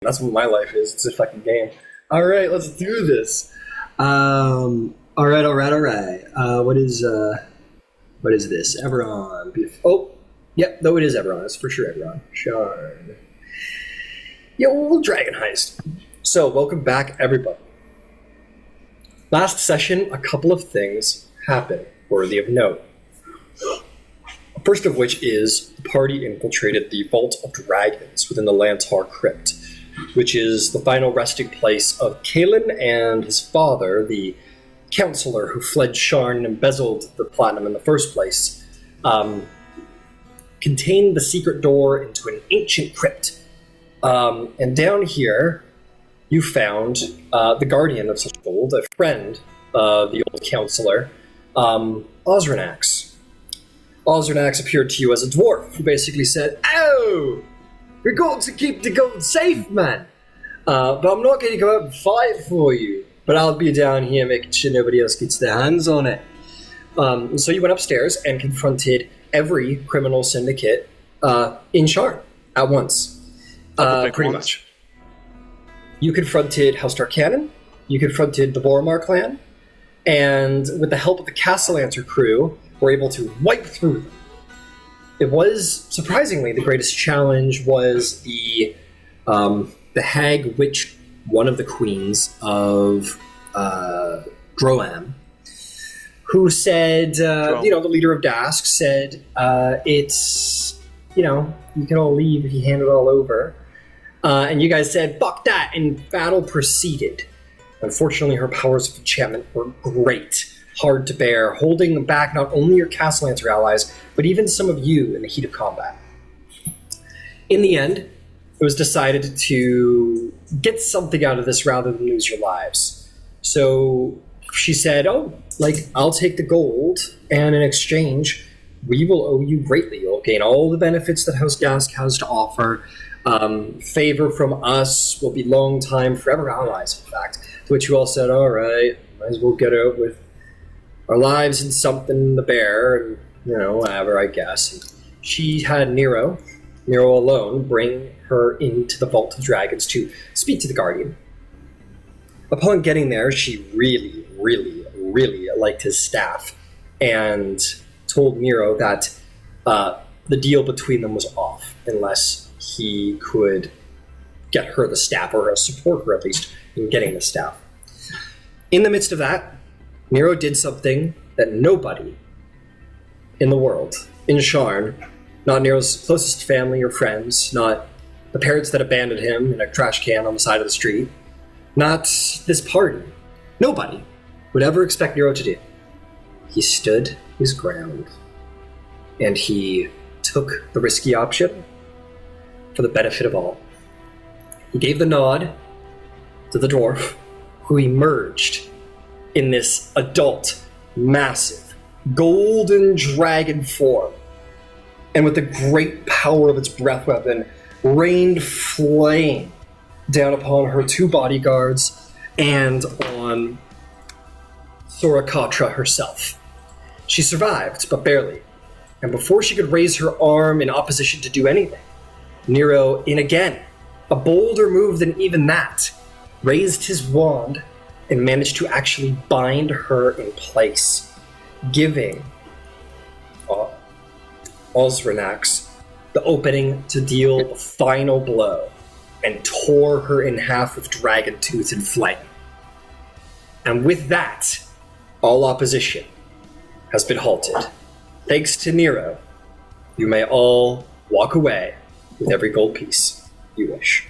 That's what my life is. It's a fucking game. All right, let's do this. All right. What is this? Everon. Oh, yep. No, it is Everon. It's for sure Everon. Sharn. Yeah, well, Dragon Heist. So, welcome back, everybody. Last session, a couple of things happened worthy of note. First of which is the party infiltrated the Vault of Dragons within the Lantar Crypt, which is the final resting place of Kalen and his father, the counselor who fled Sharn and embezzled the platinum in the first place, contained the secret door into an ancient crypt. And down here, you found the guardian of such gold, a friend of the old counselor, Ozranax. Ozranax appeared to you as a dwarf, who basically said, "Oh, we're going to keep the gold safe, man. But I'm not going to go out and fight for you. But I'll be down here making sure nobody else gets their hands on it." So you went upstairs and confronted every criminal syndicate in Sharn at once. Pretty much. You confronted House Darkanon, you confronted the Boromar clan, and with the help of the Castlelanter crew, were able to wipe through them. It was, surprisingly, the greatest challenge was the hag witch, one of the queens of Droam, who said, the leader of Dask said, it's, you can all leave if you hand it all over. And you guys said, fuck that, and battle proceeded. Unfortunately, her powers of enchantment were great, hard to bear, holding back not only your Castlelanter allies, but even some of you in the heat of combat. In the end, it was decided to get something out of this rather than lose your lives. So she said, I'll take the gold, and in exchange, we will owe you greatly. You'll gain all the benefits that House Dask has to offer. Favor from us will be long time, forever allies, in fact. To which you all said, all right, might as well get out with our lives and something to bear, and, whatever, I guess. And she had Nero alone, bring her into the Vault of Dragons to speak to the Guardian. Upon getting there, she really, really, really liked his staff, and told Nero that the deal between them was off, unless he could get her the staff, or support her at least in getting the staff. In the midst of that, Nero did something that nobody in the world, in Sharn, not Nero's closest family or friends, not the parents that abandoned him in a trash can on the side of the street, not this party, nobody would ever expect Nero to do. He stood his ground, and he took the risky option for the benefit of all. He gave the nod to the dwarf, who emerged in this adult, massive, golden dragon form, and with the great power of its breath weapon, rained flame down upon her two bodyguards and on Sorakatra herself. She survived, but barely, and before she could raise her arm in opposition to do anything, Nero, in again, a bolder move than even that, raised his wand and managed to actually bind her in place, giving Ozranax the opening to deal the final blow, and tore her in half with dragon tooth and flame. And with that, all opposition has been halted. Thanks to Nero, you may all walk away with every gold piece you wish.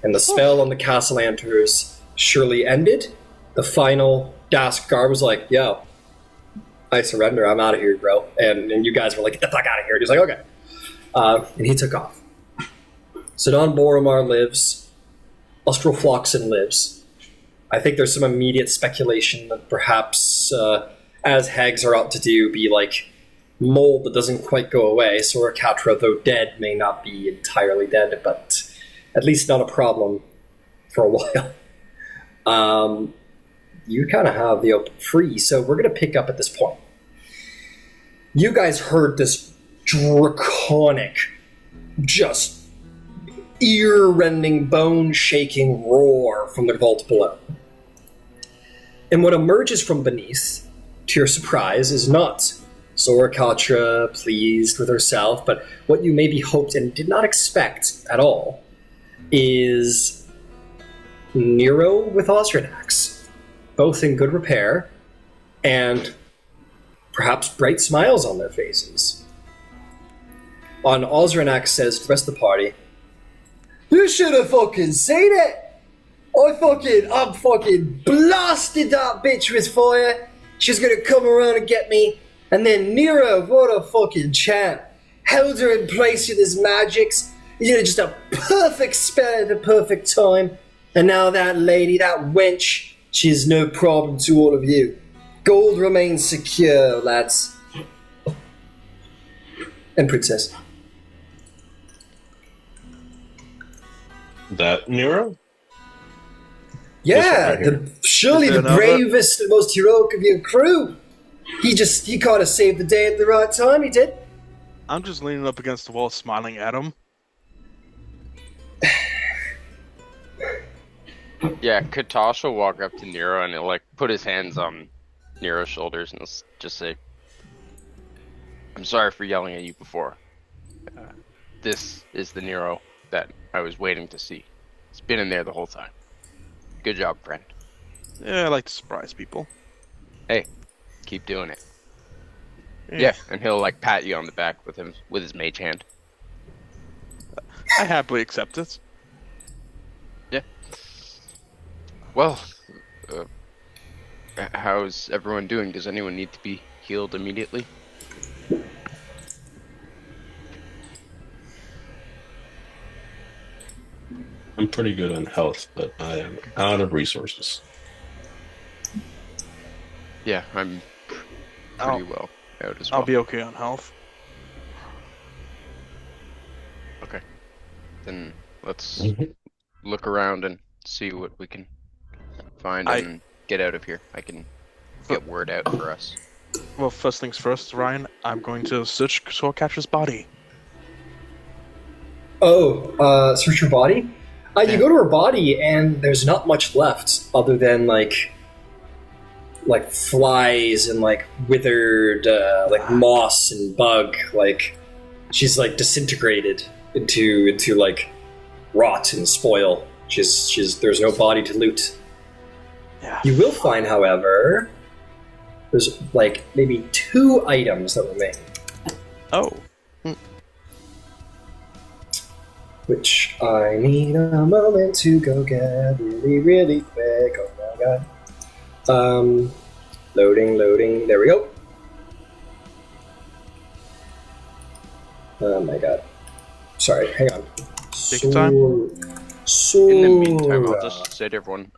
And the spell on the Castlelanterns surely ended. The final Dask guard was like, yo, I surrender, I'm out of here, bro. And you guys were like, get the fuck out of here. And he's like, okay. And he took off. Sidon Boromar lives. Australfloxen lives. I think there's some immediate speculation that perhaps, as hags are out to do, be like mold that doesn't quite go away. Sorakatra, though dead, may not be entirely dead, but at least not a problem for a while. You kind of have the open free, so we're going to pick up at this point. You guys heard this draconic, just ear-rending, bone-shaking roar from the vault below. And what emerges from beneath, to your surprise, is not Sorokatra pleased with herself, but what you maybe hoped and did not expect at all is Nero with Ozranax, both in good repair, and perhaps bright smiles on their faces. On Ozranax says to the rest of the party, "You should have fucking seen it! I'm fucking blasted that bitch with fire. She's gonna come around and get me. And then Nero, what a fucking champ. Held her in place with his magics. He did just a perfect spell at the perfect time. And now that lady, that wench, she is no problem to all of you. Gold remains secure, lads." And Princess. That Nero? Yeah, surely the bravest and most heroic of your crew. He kind of saved the day at the right time, he did. I'm just leaning up against the wall, smiling at him. Yeah, Katosh will walk up to Nero and he'll like put his hands on Nero's shoulders and he'll just say, "I'm sorry for yelling at you before. This is the Nero that I was waiting to see. It's been in there the whole time. Good job, friend." Yeah, I like to surprise people. Hey, keep doing it. Yeah, and he'll like pat you on the back with his mage hand. I happily accept it. Yeah. Well, how's everyone doing? Does anyone need to be healed immediately? I'm pretty good on health, but I am out of resources. Yeah, I'm pretty well out as well. I'll be okay on health. Okay. Then let's look around and see what we can find and get out of here. I can get word out for us. Well, first things first, Ryan, I'm going to search Soulcatcher's body. Oh, search her body? You go to her body and there's not much left other than like flies and like withered like moss and bug. Like she's like disintegrated into like rot and spoil. There's no body to loot. Yeah. You will find, however, there's like maybe 2 items that remain. Oh. Which I need a moment to go get really, really quick. Oh my god. Loading. There we go. Oh my god. Sorry, hang on. Take your time. In the meantime, I'll just say to everyone,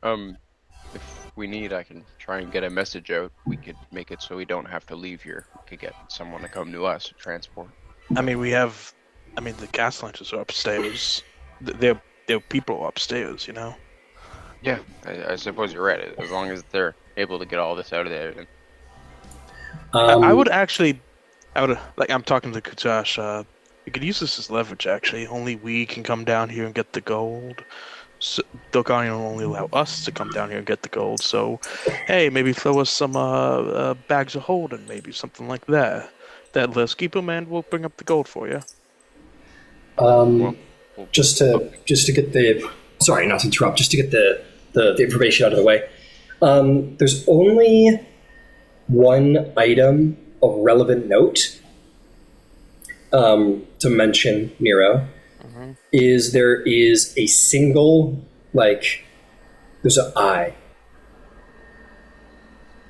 if we need, I can try and get a message out. We could make it so we don't have to leave here. We could get someone to come to us to transport. I mean, the Castlelanterns are upstairs. They're people upstairs, you know? Yeah, I suppose you're right. As long as they're able to get all this out of there. Then... I would I'm talking to Kutash, we could use this as leverage, actually. Only we can come down here and get the gold. So, Dokani will only allow us to come down here and get the gold, so, hey, maybe throw us some bags of holding, maybe something like that. That list, keep them and we'll bring up the gold for you. Just to get the... Sorry, not to interrupt. Just to get the information out of the way. There's only one item of relevant note to mention, Nero, there is a single, there's an eye.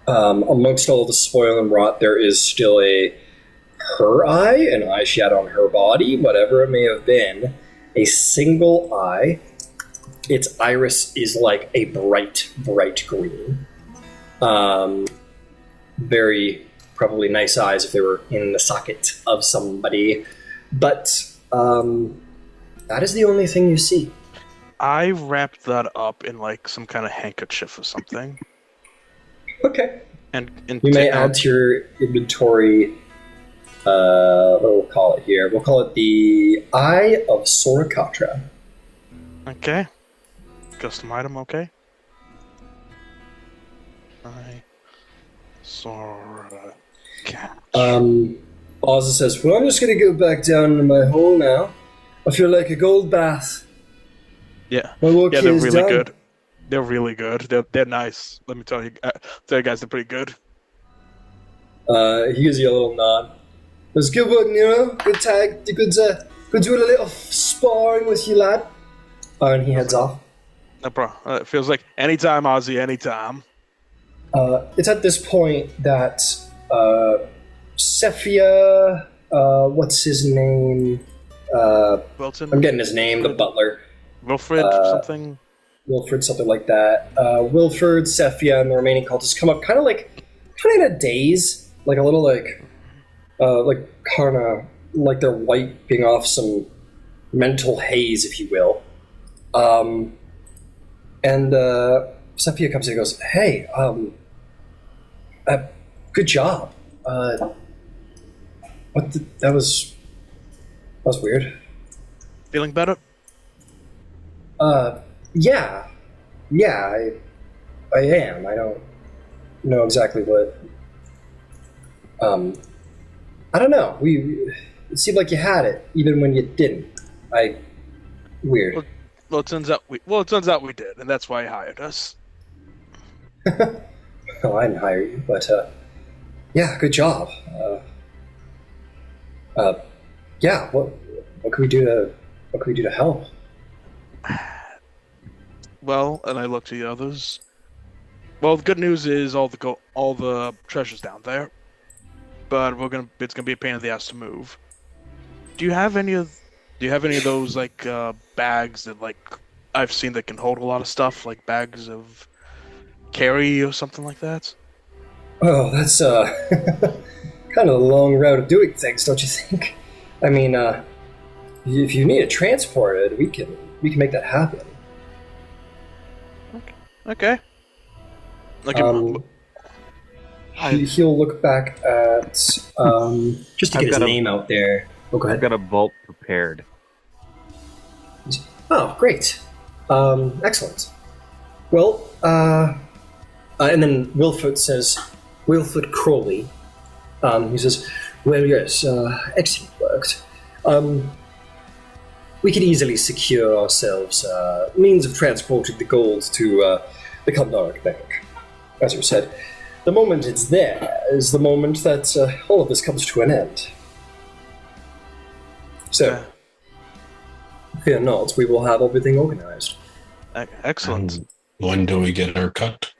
Amongst all the spoil and rot, there is still her eye, an eye she had on her body, whatever it may have been, a single eye. Its iris is like a bright, bright green. Very probably nice eyes if they were in the socket of somebody. But that is the only thing you see. I wrapped that up in some kind of handkerchief or something. Okay. And you may add to your inventory. What we'll call it here. We'll call it the Eye of Sorokatra. Okay. Custom item, okay. I saw catch. Ozzy says, well, I'm just gonna go back down into my hole now. I feel like a gold bath. Yeah. My work Yeah, here they're is really done. good. They're really good. They're nice. Let me tell you guys, they're pretty good. He gives you a little nod. It was good work, Nero. Good tag. Good doing a little sparring with you, lad. And he heads off. No problem. It feels like anytime, Ozzy, anytime. It's at this point that Cephia, what's his name? Wilton? I'm getting his name, the butler. Wilfred, something? Wilfred, something like that. Wilfred, Cephia, and the remaining cultists come up kind of in a daze, like a little kind of like they're wiping off some mental haze, if you will. And Cephia comes in and goes, "Hey, good job. That was weird. Feeling better? Yeah, I am. I don't know exactly what. I don't know. It seemed like you had it, even when you didn't. Weird. Well, it turns out we did, and that's why he hired us. Well, I didn't hire you, but yeah, good job. Yeah. What can we do to help? Well, and I look to the others. Well, the good news is all the treasure's down there, but it's gonna be a pain in the ass to move. Do you have any of those like bags that like I've seen that can hold a lot of stuff, like bags of carry or something like that? Oh, that's kind of a long route of doing things, don't you think? I mean, if you need it transported, we can make that happen. Okay. He'll look back at just to get his name out there. Oh, go ahead. I've got a vault prepared. Oh, great. Excellent. Well, and then Wilfred Crowley, he says, well, yes, excellent worked. We could easily secure ourselves means of transporting the gold to the Tal'Dorei Bank. As you said, the moment it's there is the moment that all of this comes to an end. So, fear not, we will have everything organized. Excellent. And when do we get our cut?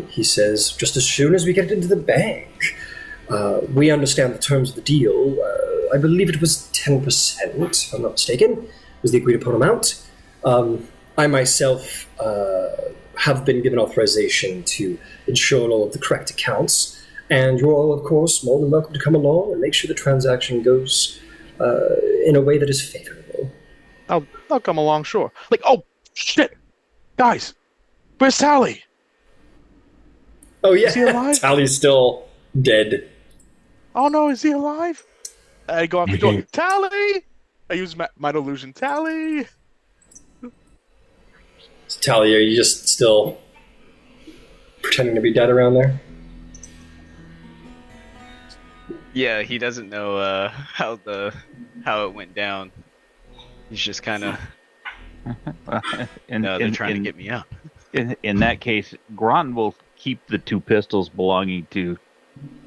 He says, just as soon as we get it into the bank. We understand the terms of the deal. I believe it was 10%, if I'm not mistaken, was the agreed upon amount. I myself have been given authorization to ensure all of the correct accounts, and you're all, of course, more than welcome to come along and make sure the transaction goes in a way that is favorable. I'll come along, sure. Like, oh, shit! Guys, where's Tally? Oh, yeah, Is he alive? Tally's still dead. Oh no, is he alive? I go up the door. Tally! I use my delusion. Tally! Tally, are you just still pretending to be dead around there? Yeah, he doesn't know how it went down. He's just kind of. They're trying to get me out. In that case, Gron will keep the two pistols belonging to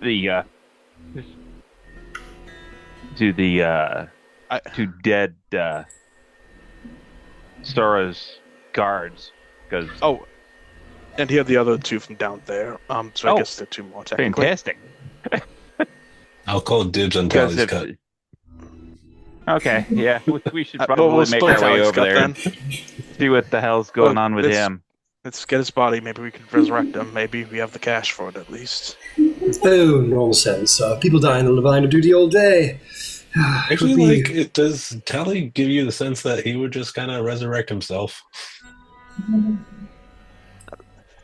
the dead Sora's guards, because and he had the other two from down there. So I guess they're two more technically. Fantastic. I'll call dibs on Tally's cut. Okay, yeah, we should probably make our way over there and see what the hell's going on with him. Let's get his body. Maybe we can resurrect him. Maybe we have the cash for it at least. Oh, nonsense. People die in the line of duty all day. Actually, does Tally give you the sense that he would just kind of resurrect himself? I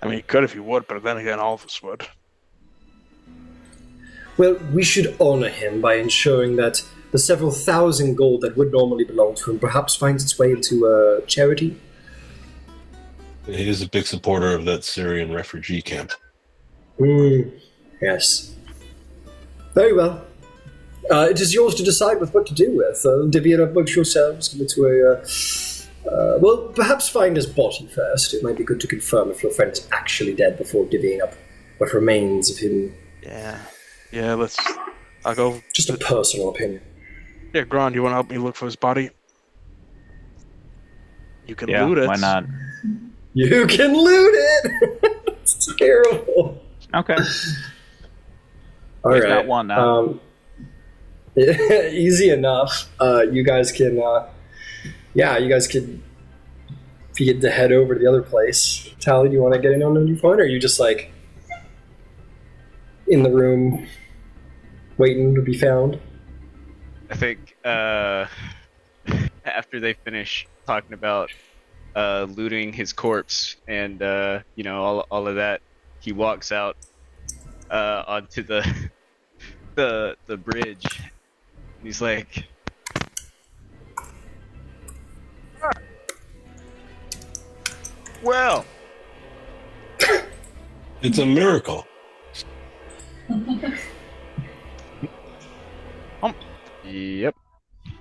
mean, he could if he would, but then again, all of us would. Well, we should honor him by ensuring that the several thousand gold that would normally belong to him perhaps finds its way into a charity? He is a big supporter of that Syrian refugee camp. Yes. Very well. It is yours to decide with what to do with. Divvy it up amongst yourselves, give it to well, perhaps find his body first. It might be good to confirm if your friend is actually dead before divvying up what remains of him. Yeah, I'll go. Just a personal opinion. Yeah, Gron, you want to help me look for his body? You can loot it. Why not? You can loot it! It's terrible. Okay. All right. Got one now. Easy enough. You guys can, you guys could feed the head over to the other place. Tally, do you want to get in on a new point, or are you just like in the room waiting to be found? I think after they finish talking about looting his corpse and all of that, he walks out onto the bridge. He's like, well, it's a miracle. Yep.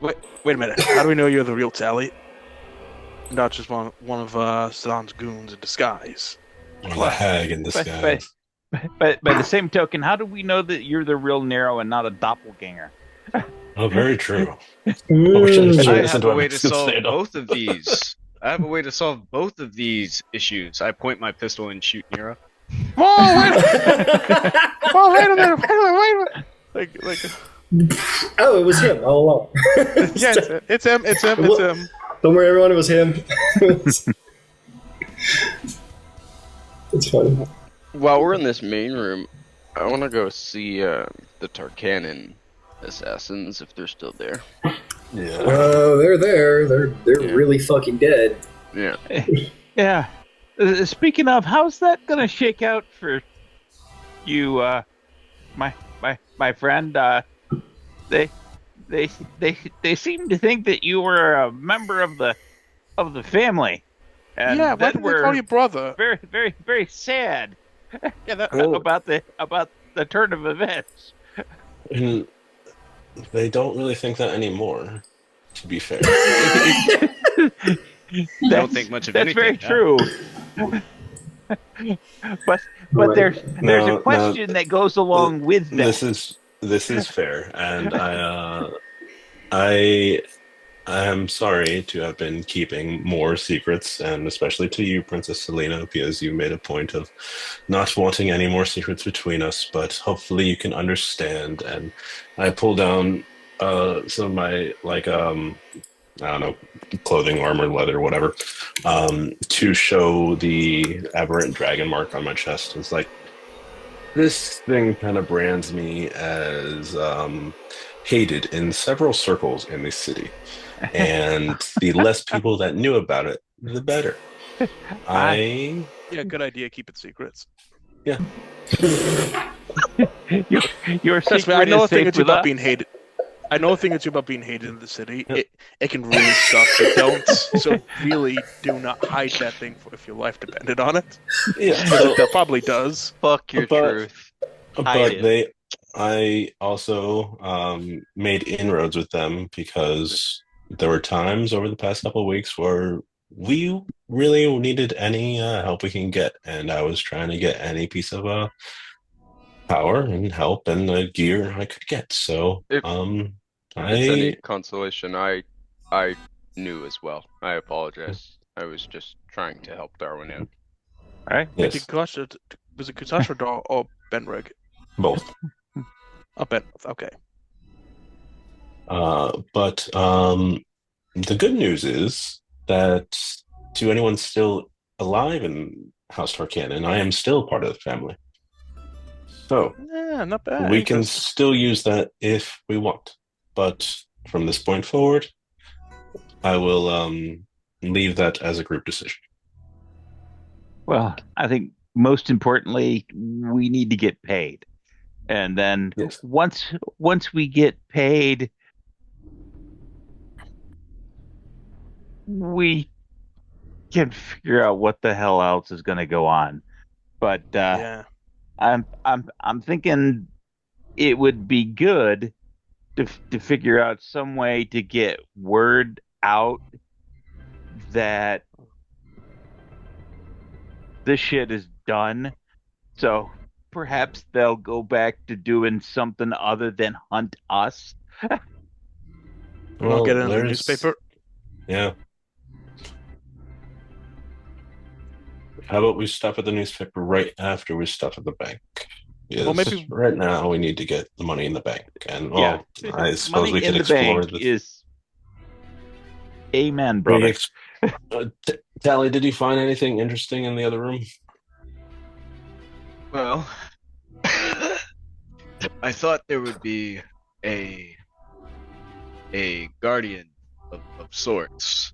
Wait a minute. How do we know you're the real Tally? Not just one of Saddam's goons in disguise. Or the hag in disguise. But by the same token, how do we know that you're the real Nero and not a doppelganger? Oh, very true. I have a way to solve both of these. I have a way to solve both of these issues. I point my pistol and shoot Nero. Oh, wait a minute. Oh, it was him all along. Yeah, it's him. Don't worry, everyone, it was him. It's funny. While we're in this main room, I want to go see the Tarkanan assassins if they're still there. Yeah. They're there. They're really fucking dead. Yeah. Yeah. Speaking of, how's that gonna shake out for you, my friend? They seem to think that you were a member of the family. And yeah, why did they call you brother? Very, very, very sad. Yeah, about the turn of events. And they don't really think that anymore, to be fair. I don't think much of that's anything. That's very true. but there's a question that goes along with that. This is fair, and I am sorry to have been keeping more secrets, and especially to you, Princess Selena, because you made a point of not wanting any more secrets between us, but hopefully you can understand. And I pull down some of my, I don't know, clothing, armor, leather, whatever, to show the aberrant dragon mark on my chest. It's like, this thing kind of brands me as hated in several circles in the city. And the less people that knew about it, the better. Yeah, good idea. Keep it secrets. Yeah. Your secret I know a is thing or safe two with about us. being hated. I know a thing or two about being hated in the city. It can ruin stuff. So don't. So really, do not hide that thing if your life depended on it. Yeah. That probably does. Fuck your truth. But I also made inroads with them because there were times over the past couple of weeks where we really needed any help we can get, and I was trying to get any piece of power and help and gear I could get. So, If it's any consolation, I knew as well. I apologize. I was just trying to help Darwin out. All right. Yes. Was it Kutasha or Benrig? Both. Oh, Ben. Okay. But the good news is that to anyone still alive in House Tarkanan, I am still part of the family. So Yeah, not bad. we can still use that if we want. But from this point forward, I will leave that as a group decision. Well, I think most importantly, we need to get paid. And then Yes. once we get paid, we can figure out what the hell else is going to go on. But Yeah. I'm thinking it would be good to figure out some way to get word out that this shit is done. So perhaps they'll go back to doing something other than hunt us. We'll get it in the newspaper. Yeah. How about we stop at the newspaper right after we stop at the bank? Yes. Well, maybe right now we need to get the money in the bank, and I suppose money we could in the explore bank is. Amen, brother. Tally, did you find anything interesting in the other room? Well, I thought there would be a guardian of sorts.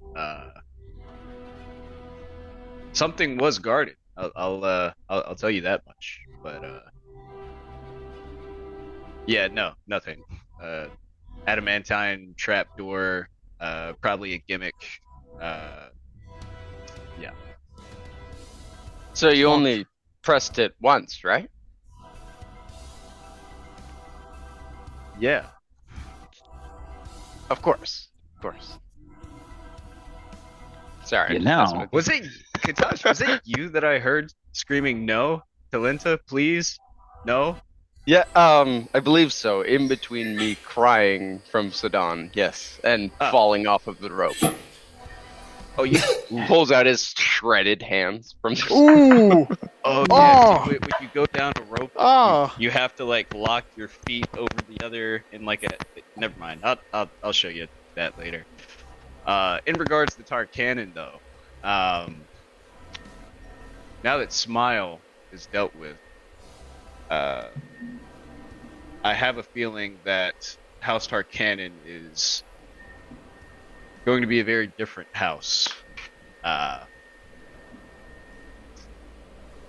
Something was guarded. I'll tell you that much. But yeah, no, nothing. Adamantine trapdoor, probably a gimmick. Yeah. So you only pressed it once, right? Yeah. Of course. Sorry. You know. Was it Katash? Was it you that I heard screaming no? Talenta, please? No? Yeah, I believe so. In between me crying from Sidon, yes, and falling off of the rope. Oh, you pulls out his shredded hands from the Ooh! Oh, yeah. See, when you go down a rope, Oh! you have to like lock your feet over the other in like a. Never mind. I'll show you that later. In regards to Tarkanan, though, now that Smile is dealt with, I have a feeling that House Tarkanan is going to be a very different house.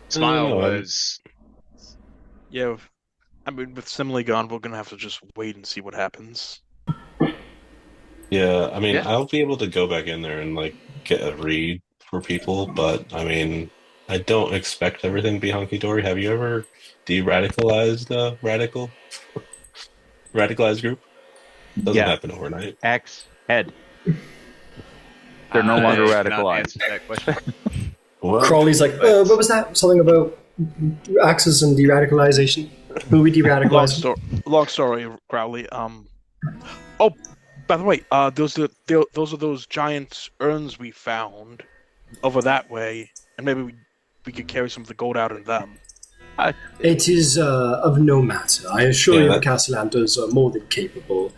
Smile was... Yeah, I mean, with Simile gone, we're gonna have to just wait and see what happens. Yeah, I mean, I'll be able to go back in there and, like, get a read for people, but, I mean, I don't expect everything to be hunky-dory. Have you ever de-radicalized a radicalized group? Doesn't happen overnight. Axe head. They're no longer radicalized. Answer that question. Crawley's like, what was that? Something about axes and de-radicalization? Who we de-radicalized? Long story, Crowley. Oh, by the way, those are those giant urns we found over that way, and maybe we could carry some of the gold out in them. It is of no matter. I assure you the Castlelanterns are more than capable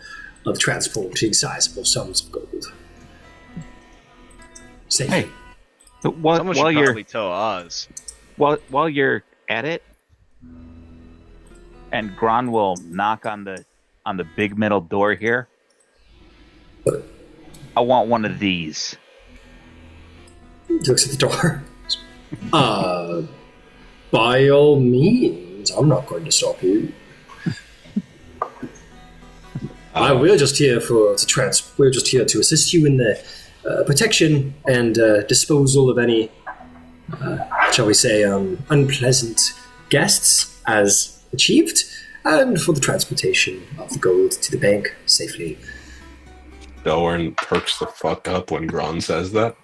of transporting sizable sums of gold. Safely. Hey, while you're probably tell Oz. While you're at it, and Gron will knock on the big metal door here. I want one of these. He looks at the door. By all means, I'm not going to stop you. We're just here we're just here to assist you in the protection and disposal of any, shall we say, unpleasant guests as achieved, and for the transportation of the gold to the bank safely. Belwarn perks the fuck up when Gron says that,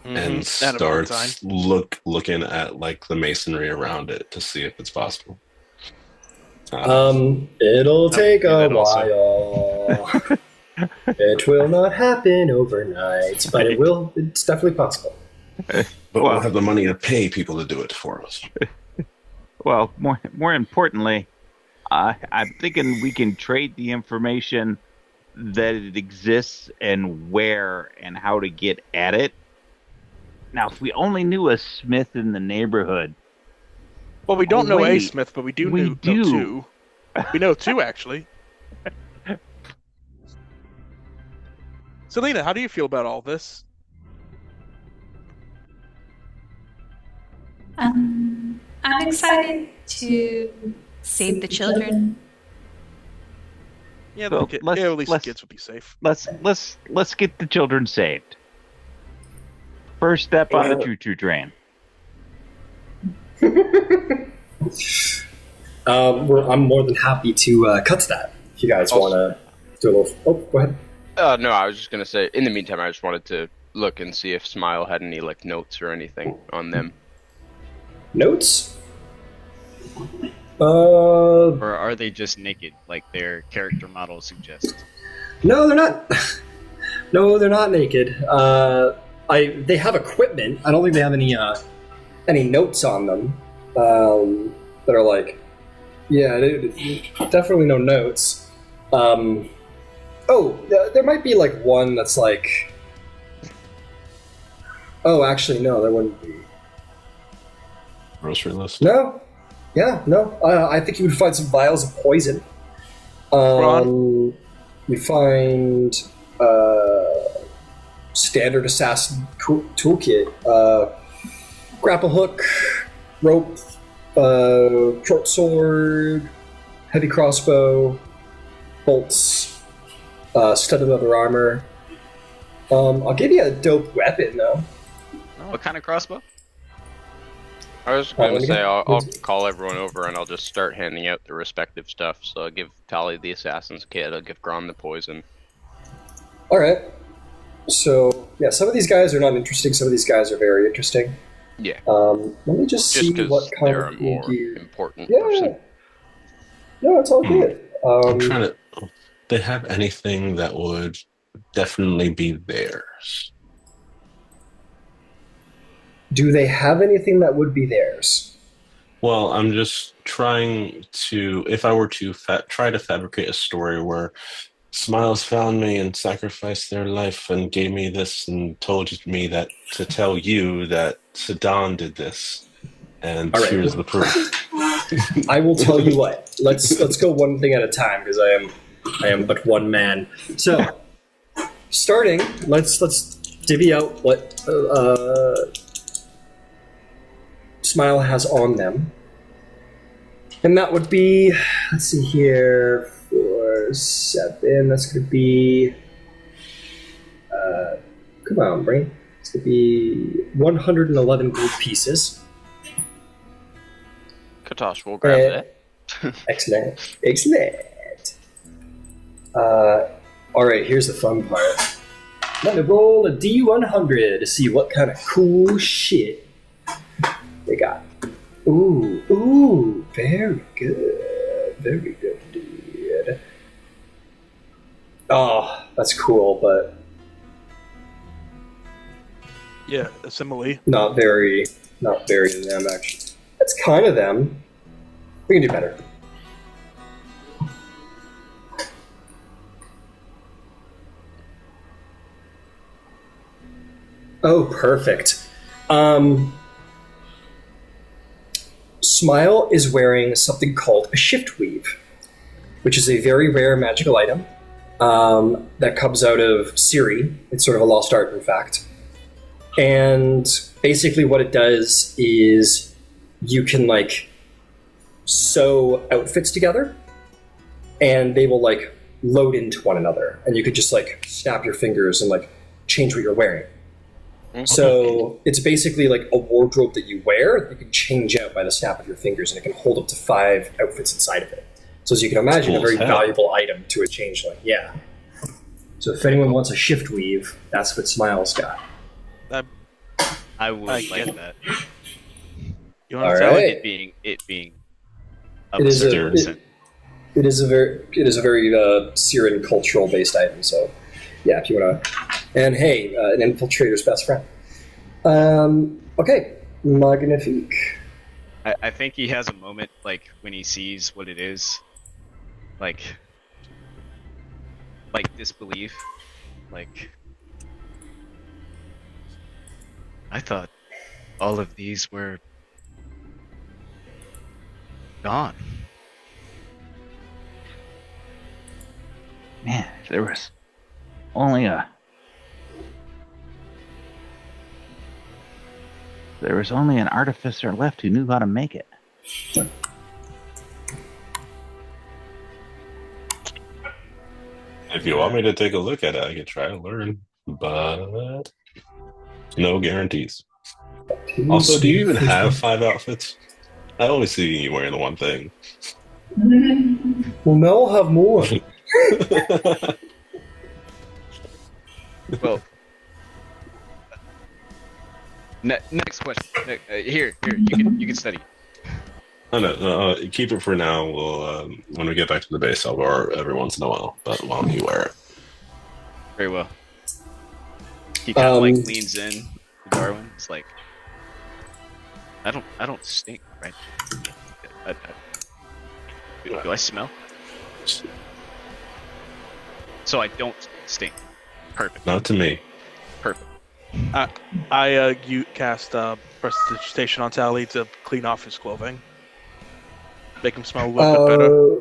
and starts looking at like the masonry around it to see if it's possible. It'll take a while. It will not happen overnight, but it will. It's definitely possible. But we'll have the money to pay people to do it for us. Well, more importantly, I'm thinking we can trade the information that it exists and where and how to get at it. Now, if we only knew a smith in the neighborhood. Well, we don't know a smith, but we do know two. We know two, actually. Selena, how do you feel about all this? I'm excited to save the children. Yeah, at least the kids will be safe. Let's get the children saved. First step on the choo-choo train. I'm more than happy to cut to that. If you guys want to do a little... Oh, go ahead. No, I was just going to say, in the meantime, I just wanted to look and see if Smile had any, like, notes or anything on them. Notes? Or are they just naked, like their character model suggests? No, they're not. No, they're not naked. They have equipment. I don't think they have any notes on them that are like, yeah, definitely no notes. There might be like one that's like, oh, actually, no, there wouldn't be. Grocery list? No. Yeah, no. I think you would find some vials of poison. You find standard assassin toolkit, grapple hook, rope, short sword, heavy crossbow, bolts, studded leather armor. I'll give you a dope weapon though. What kind of crossbow? I was going to say, I'll call everyone over and I'll just start handing out the respective stuff. So I'll give Tali the assassin's kit, I'll give Gron the poison. Alright. So, yeah, some of these guys are not interesting, some of these guys are very interesting. Yeah. Let me just see what kind they're of a more gear. important Yeah. person. No, it's all good. I'm trying to... They have anything that would definitely be theirs? Do they have anything that would be theirs? Well, I'm just trying to... If I were to try to fabricate a story where Smiles found me and sacrificed their life and gave me this and told me that to tell you that Sedan did this, and here's the proof. I will tell you what. Let's go one thing at a time because I am but one man. So, starting, let's divvy out what Smile has on them, and that would be, let's see here, 4, 7. That's going to be, come on, brain. It's going to be 111 gold pieces. Katosh will grab that. Excellent. Alright, here's the fun part. Let me roll a D100 to see what kind of cool shit they got. Ooh, very good. Very good, dude. Oh, that's cool, but... Yeah, a simile. Not very them, actually. That's kind of them. We can do better. Oh, perfect. Smile is wearing something called a shift weave, which is a very rare magical item that comes out of Siri. It's sort of a lost art, in fact. And basically what it does is you can, like, sew outfits together, and they will, like, load into one another. And you could just, like, snap your fingers and, like, change what you're wearing. So it's basically like a wardrobe that you wear that you can change out by the snap of your fingers, and it can hold up to 5 outfits inside of it. So as you can imagine, a very valuable item to a changeling. Yeah. So if anyone wants a shift weave, that's what Smile's got. I would like that. You want to tell right. It being It is absurd. it is a very Syrian cultural based item. So yeah, if you want to. And hey, an infiltrator's best friend. Okay, magnifique. I think he has a moment, like, when he sees what it is, like disbelief. Like, I thought all of these were gone. Man, if there was only an artificer left who knew how to make it. If you want me to take a look at it, I could try to learn. But No guarantees. Also, do you even have 5 outfits? I always see you wearing the one thing. Well, now I'll have more. Well, next question. Here, you can study. Oh, no, keep it for now. We'll when we get back to the base, I'll wear it every once in a while. But while you wear it, Very well. He kind of like leans in to Darwin. It's like, I don't stink, right? Do I smell? So I don't stink. Perfect. not to me. Perfect. You cast prestidigitation on Tally to clean off his clothing, make him smell a little bit better.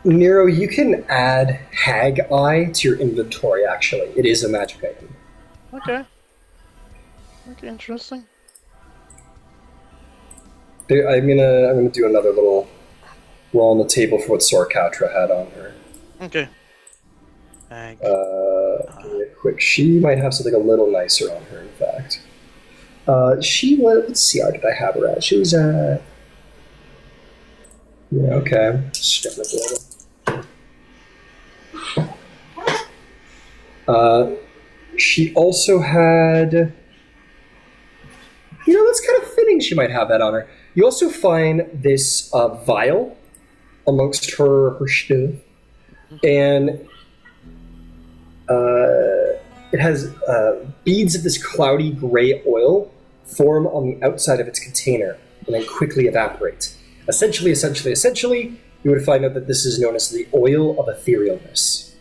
Nero, you can add Hag Eye to your inventory. Actually, it is a magic item. Okay. Okay, interesting. I'm gonna do another little roll on the table for what Sorcatra had on her. Okay. Give me a quick. She might have something a little nicer on her. In fact, she was. Let's see. How did I have her at? She was at. Yeah. Okay. Step up a little. She also had. That's kind of fitting. She might have that on her. You also find this vial amongst her stuff, and it has beads of this cloudy gray oil form on the outside of its container and then quickly evaporate. Essentially, you would find out that this is known as the oil of etherealness.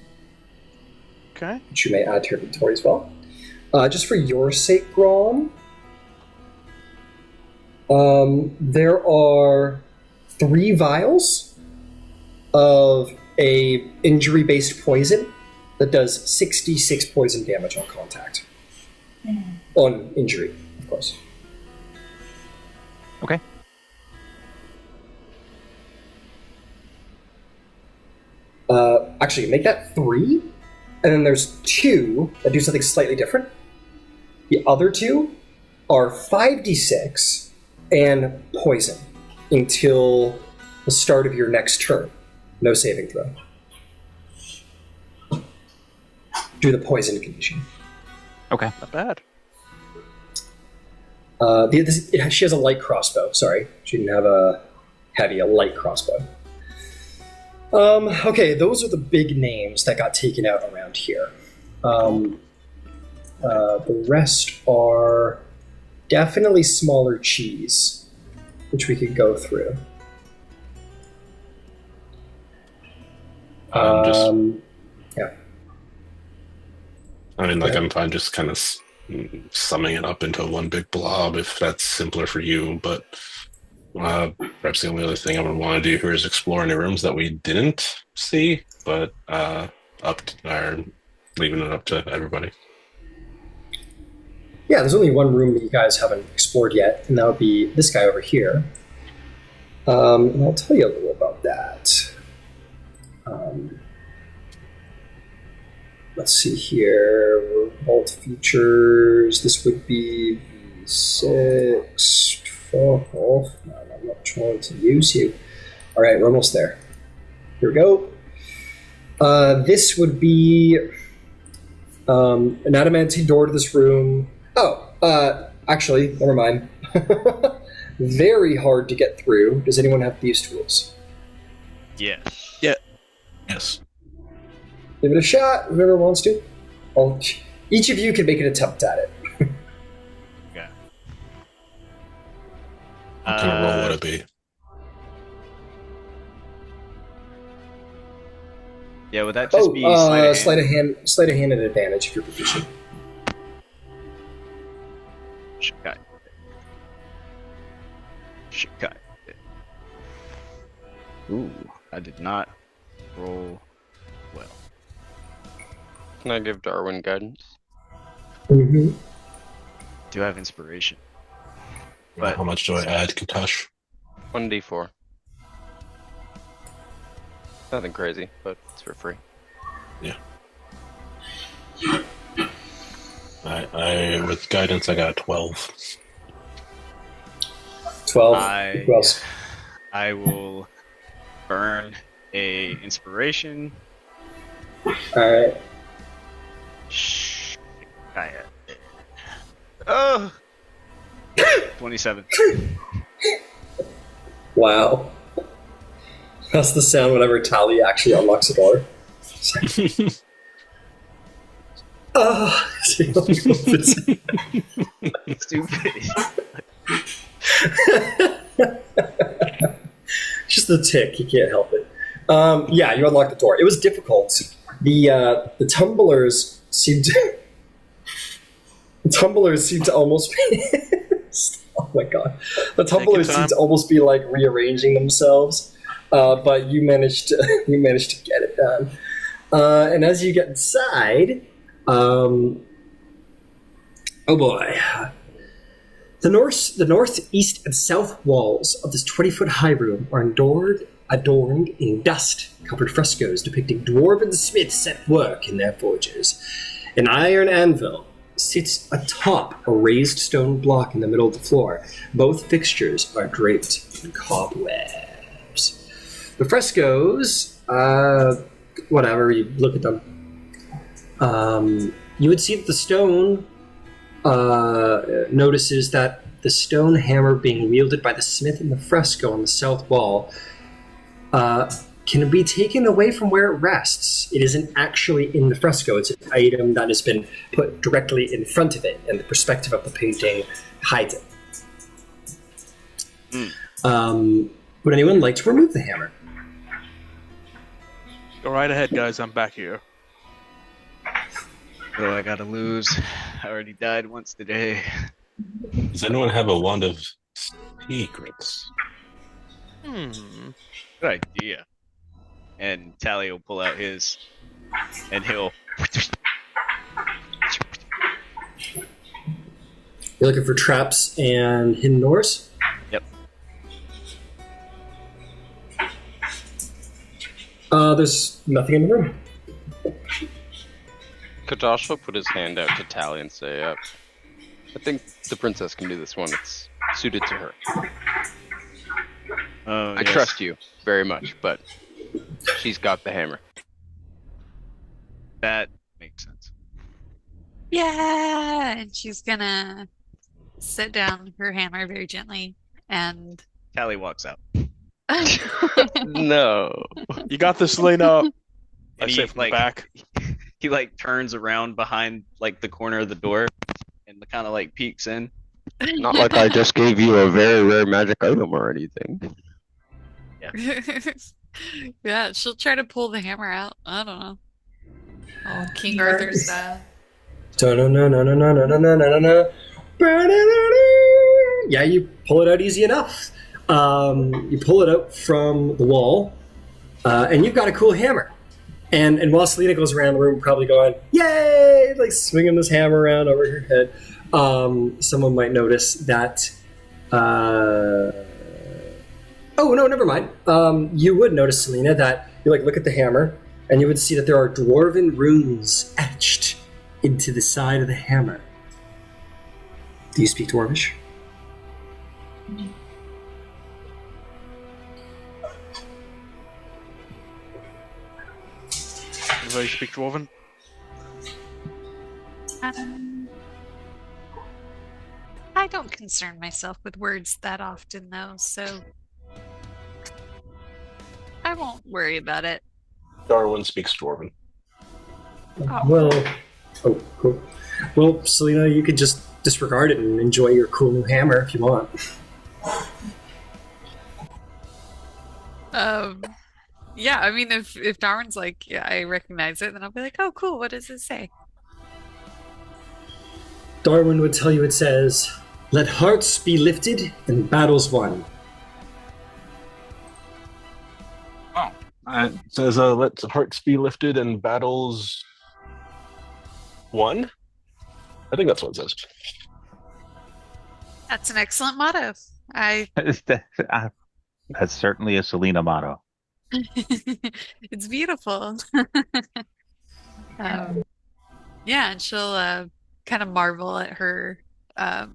Okay. Which you may add to your inventory as well. Just for your sake, Gron, there are 3 vials of a injury-based poison that does 66 poison damage on contact. On injury, of course. Okay. Actually, make that 3, and then there's 2 that do something slightly different. The other 2 are 5d6 and poison until the start of your next turn. No saving throw. Do the poison condition. Okay. Not bad. She has a light crossbow. Sorry, she didn't have a heavy, a light crossbow. Okay, those are the big names that got taken out around here. The rest are definitely smaller cheese, which we could go through. Yeah. I mean, I'm fine just kind of summing it up into one big blob if that's simpler for you, but perhaps the only other thing I would want to do here is explore any rooms that we didn't see, but leaving it up to everybody. Yeah, there's only one room that you guys haven't explored yet, and that would be this guy over here. And I'll tell you a little about that. Let's see here. Vault features. This would be V6. Fuck off. No, I'm not trying to use you. All right, we're almost there. Here we go. This would be an adamantine door to this room. Oh, actually, never mind. Very hard to get through. Does anyone have these tools? Yes. Yeah. Yes. Give it a shot, whoever wants to. Each of you can make an attempt at it. Okay. What kind of roll would it be? Yeah, would that just be sleight of hand? Sleight of hand at advantage if you're proficient. Shikai. Ooh, I did not roll well. Can I give Darwin guidance? Mm-hmm. Do have inspiration. But how much do I add, Katash? 1d4. Nothing crazy, but it's for free. Yeah. I with guidance, I got 12. 12. Who else? I will burn a inspiration. Alright. Oh! 27. Wow. That's the sound whenever Tally actually unlocks a door. Stupid. Just the tick, you can't help it. Yeah, you unlock the door. It was difficult. The tumblers seemed to almost be oh my god. The tumblers seemed to almost be like rearranging themselves. But you managed to get it done. And as you get inside, oh boy. The northeast and south walls of this 20-foot high room are adorned in dust-covered frescoes depicting dwarven smiths at work in their forges. An iron anvil sits atop a raised stone block in the middle of the floor. Both fixtures are draped in cobwebs. The frescoes, whatever, you look at them, you would see that the stone notices that the stone hammer being wielded by the smith in the fresco on the south wall can be taken away from where it rests. It isn't actually in the fresco. It's an item that has been put directly in front of it, and the perspective of the painting hides it. Would anyone like to remove the hammer? Go right ahead, guys. I'm back here. What do I gotta lose? I already died once today. Does anyone have a wand of secrets? Good idea. And Tally will pull out his, and he'll... You're looking for traps and hidden doors? Yep. There's nothing in the room. Katosh will put his hand out to Tally and say, I think the princess can do this one. It's suited to her. I trust you very much, but she's got the hammer. That makes sense. Yeah, and she's gonna set down her hammer very gently and Tally walks out. No. You got this, Selena. I And say he, from the back. He turns around behind the corner of the door and kind of peeks in. Not like I just gave you a very rare magic item or anything. yeah, she'll try to pull the hammer out. I don't know. Oh, King Arthur style. Yeah, you pull it out easy enough. You pull it out from the wall, and you've got a cool hammer. And while Selena goes around the room probably going, yay, swinging this hammer around over her head, someone might notice that... Oh, no, never mind. You would notice, Selena, that you look at the hammer, and you would see that there are dwarven runes etched into the side of the hammer. Do you speak Dwarvish? Anybody speak Dwarven? I don't concern myself with words that often, though, so I won't worry about it. Darwin speaks Dwarven. Well, cool. Well, Selena, you could just disregard it and enjoy your cool new hammer if you want. Yeah, I mean, if Darwin's like, yeah, I recognize it, then I'll be like, oh, cool, what does it say? Darwin would tell you it says, "Let hearts be lifted and battles won." Oh, it says, "Let hearts be lifted and battles won." I think that's what it says. That's an excellent motto. That's certainly a Selena motto. It's beautiful. Yeah, and she'll kind of marvel at her, at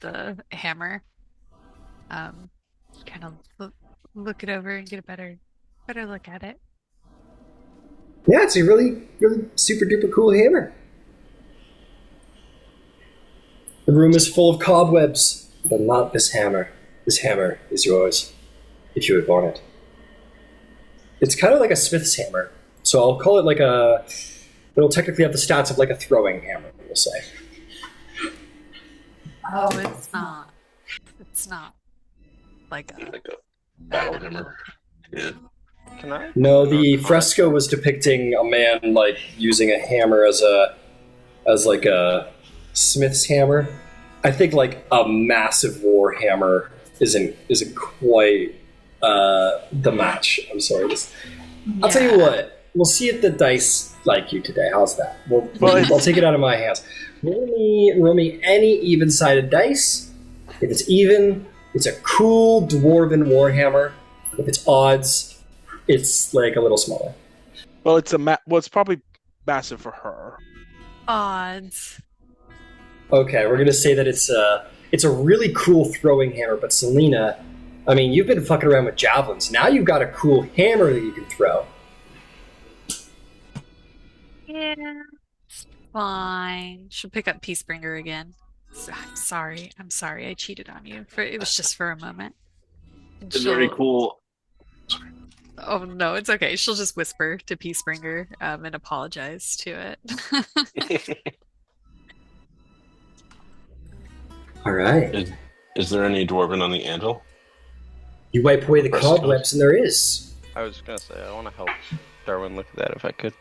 the hammer. Kind of look it over and get a better look at it. Yeah, it's a really, really super duper cool hammer. The room is full of cobwebs, but not this hammer. This hammer is yours, if you would want it. It's kind of like a smith's hammer, so I'll call it like a... It'll technically have the stats of like a throwing hammer, we'll say. Oh, it's not. It's not like a battle hammer. Yeah. Can I? No, the fresco was depicting a man like using a hammer as like a smith's hammer. I think like a massive war hammer isn't quite the match. I'm sorry. I'll tell you what. We'll see if the dice like you today. How's that? I'll take it out of my hands. Roll me any even-sided dice. If it's even, it's a cool dwarven warhammer. If it's odds, it's like a little smaller. Well, it's probably massive for her. Odds. Okay, we're gonna say that it's a really cool throwing hammer. But Selena, I mean, you've been fucking around with javelins. Now you've got a cool hammer that you can throw. Yeah, it's fine. She'll pick up Peacebringer again. I'm sorry. I cheated on you. It was just for a moment. It's very cool. Oh no, it's okay. She'll just whisper to Peacebringer and apologize to it. All right. Is there any dwarven on the anvil? You wipe away the cobwebs, and there is. I was gonna say I want to help Darwin look at that if I could.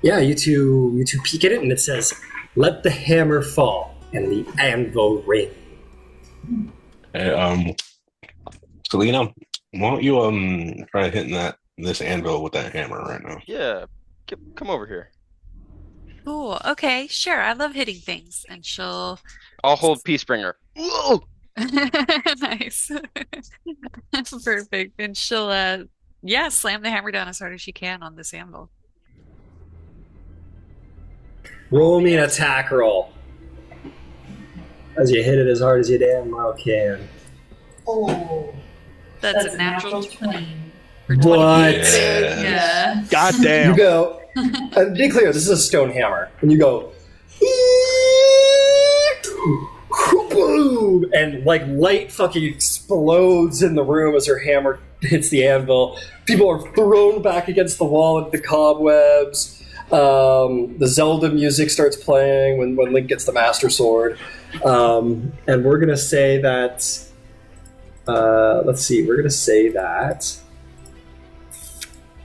Yeah, you two peek at it, and it says, "Let the hammer fall and the anvil ring." Hey, Selena, why don't you try hitting this anvil with that hammer right now? Yeah, come over here. Cool. Okay, sure. I love hitting things, and she'll. I'll hold Peacebringer. Whoa! Nice. Perfect. And she'll slam the hammer down as hard as she can on this anvil. Roll me an attack roll. As you hit it as hard as you damn well can. Oh. That's a natural 20. What? Yeah. Goddamn. You go, and be clear, this is a stone hammer. And you go, boom! And like light fucking explodes in the room as her hammer hits the anvil. People are thrown back against the wall with the cobwebs. The Zelda music starts playing when Link gets the Master Sword. And we're going to say that... we're going to say that...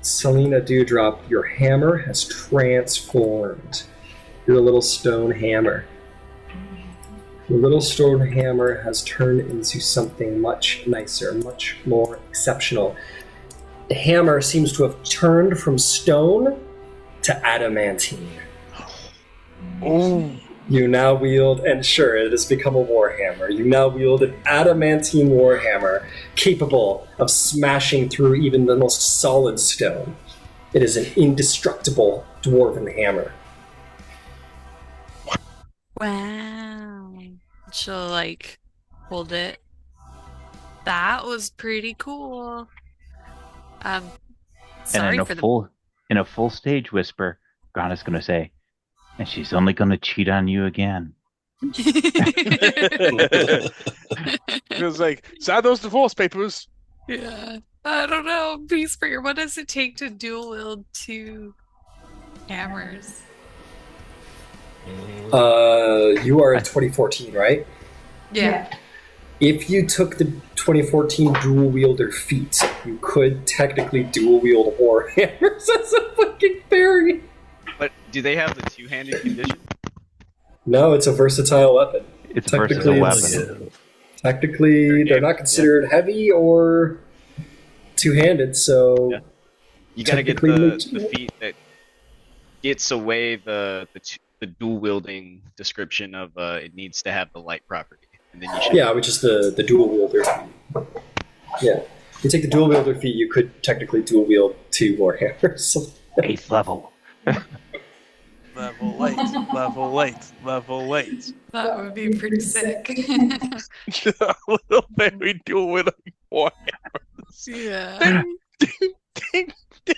Selena Dewdrop, your hammer has transformed. Your little stone hammer. Your little stone hammer has turned into something much nicer, much more exceptional. The hammer seems to have turned from stone to adamantine. Oh. You now wield, and sure, it has become a warhammer. You now wield an adamantine warhammer capable of smashing through even the most solid stone. It is an indestructible dwarven hammer. Wow. She'll hold it. That was pretty cool. Sorry in a full stage whisper, Gron is going to say, and she's only going to cheat on you again. It was like, sign those divorce papers. Yeah. I don't know. Peacebringer, what does it take to dual wield 2 hammers? You are in 2014, right? Yeah. If you took the 2014 dual wielder feat, you could technically dual wield warhammers as a fucking fairy. But do they have the two-handed condition? No, it's a versatile weapon. It's a versatile weapon. Technically, they're not considered heavy or two-handed, so... Yeah. You gotta get the feat that gets away the dual-wielding description of it needs to have the light property. And then you should which is the dual wielder feat. Yeah. If you take the dual wielder feat, you could technically dual wield 2 warhammers. 8th level. level 8, level 8. That would be pretty sick. Little baby doing more. Yeah. Ding, ding, ding, ding.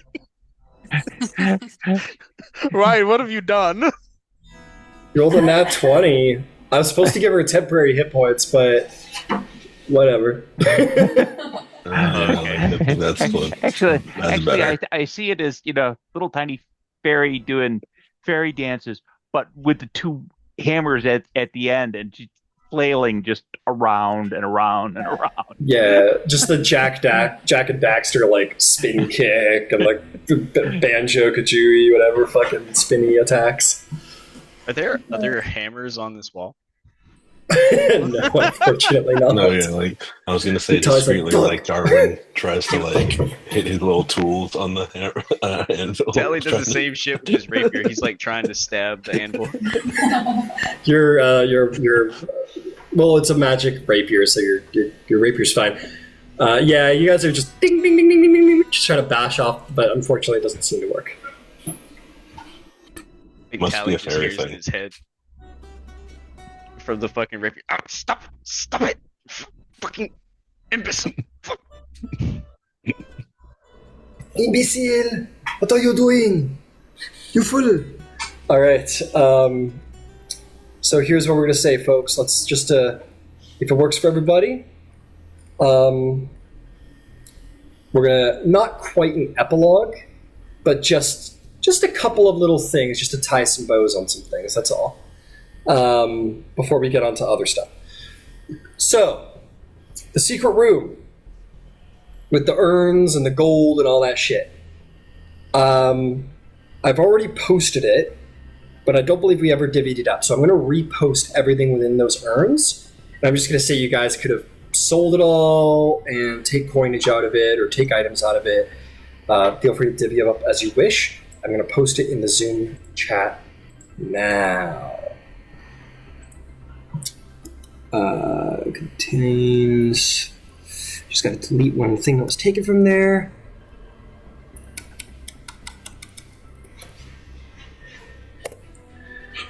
Ryan, what have you done? You rolled a nat 20. I was supposed to give her temporary hit points, but whatever. Okay. That's fun. Actually, better. I see it as, little tiny fairy doing fairy dances, but with the two hammers at the end and just flailing just around and around and around. Yeah, just the Jack and Daxter like spin kick and like Banjo Kazooie, whatever fucking spinny attacks. Are there hammers on this wall? No, unfortunately not. No, yeah, like I was gonna say, discreetly, like Darwin tries to like hit his little tools on the anvil. Tally does the same shit with his rapier. He's like trying to stab the anvil. Your well, it's a magic rapier, so your rapier's fine. Yeah, you guys are just ding ding ding ding ding ding, ding, just trying to bash off, but unfortunately, it doesn't seem to work. Must Tally be a just fairy hears thing. in his head from the fucking rapier. Oh, stop it! Fucking imbecile! Imbecile! What are you doing? You fool! Alright, so here's what we're gonna say, folks. Let's just, if it works for everybody, we're gonna, not quite an epilogue, but just a couple of little things, just to tie some bows on some things, that's all. Before we get on to other stuff. So, the secret room with the urns and the gold and all that shit. I've already posted it, but I don't believe we ever divvied it up. So I'm going to repost everything within those urns. And I'm just going to say you guys could have sold it all and take coinage out of it or take items out of it. Feel free to divvy it up as you wish. I'm going to post it in the Zoom chat now. Contains... Just got to delete one thing that was taken from there.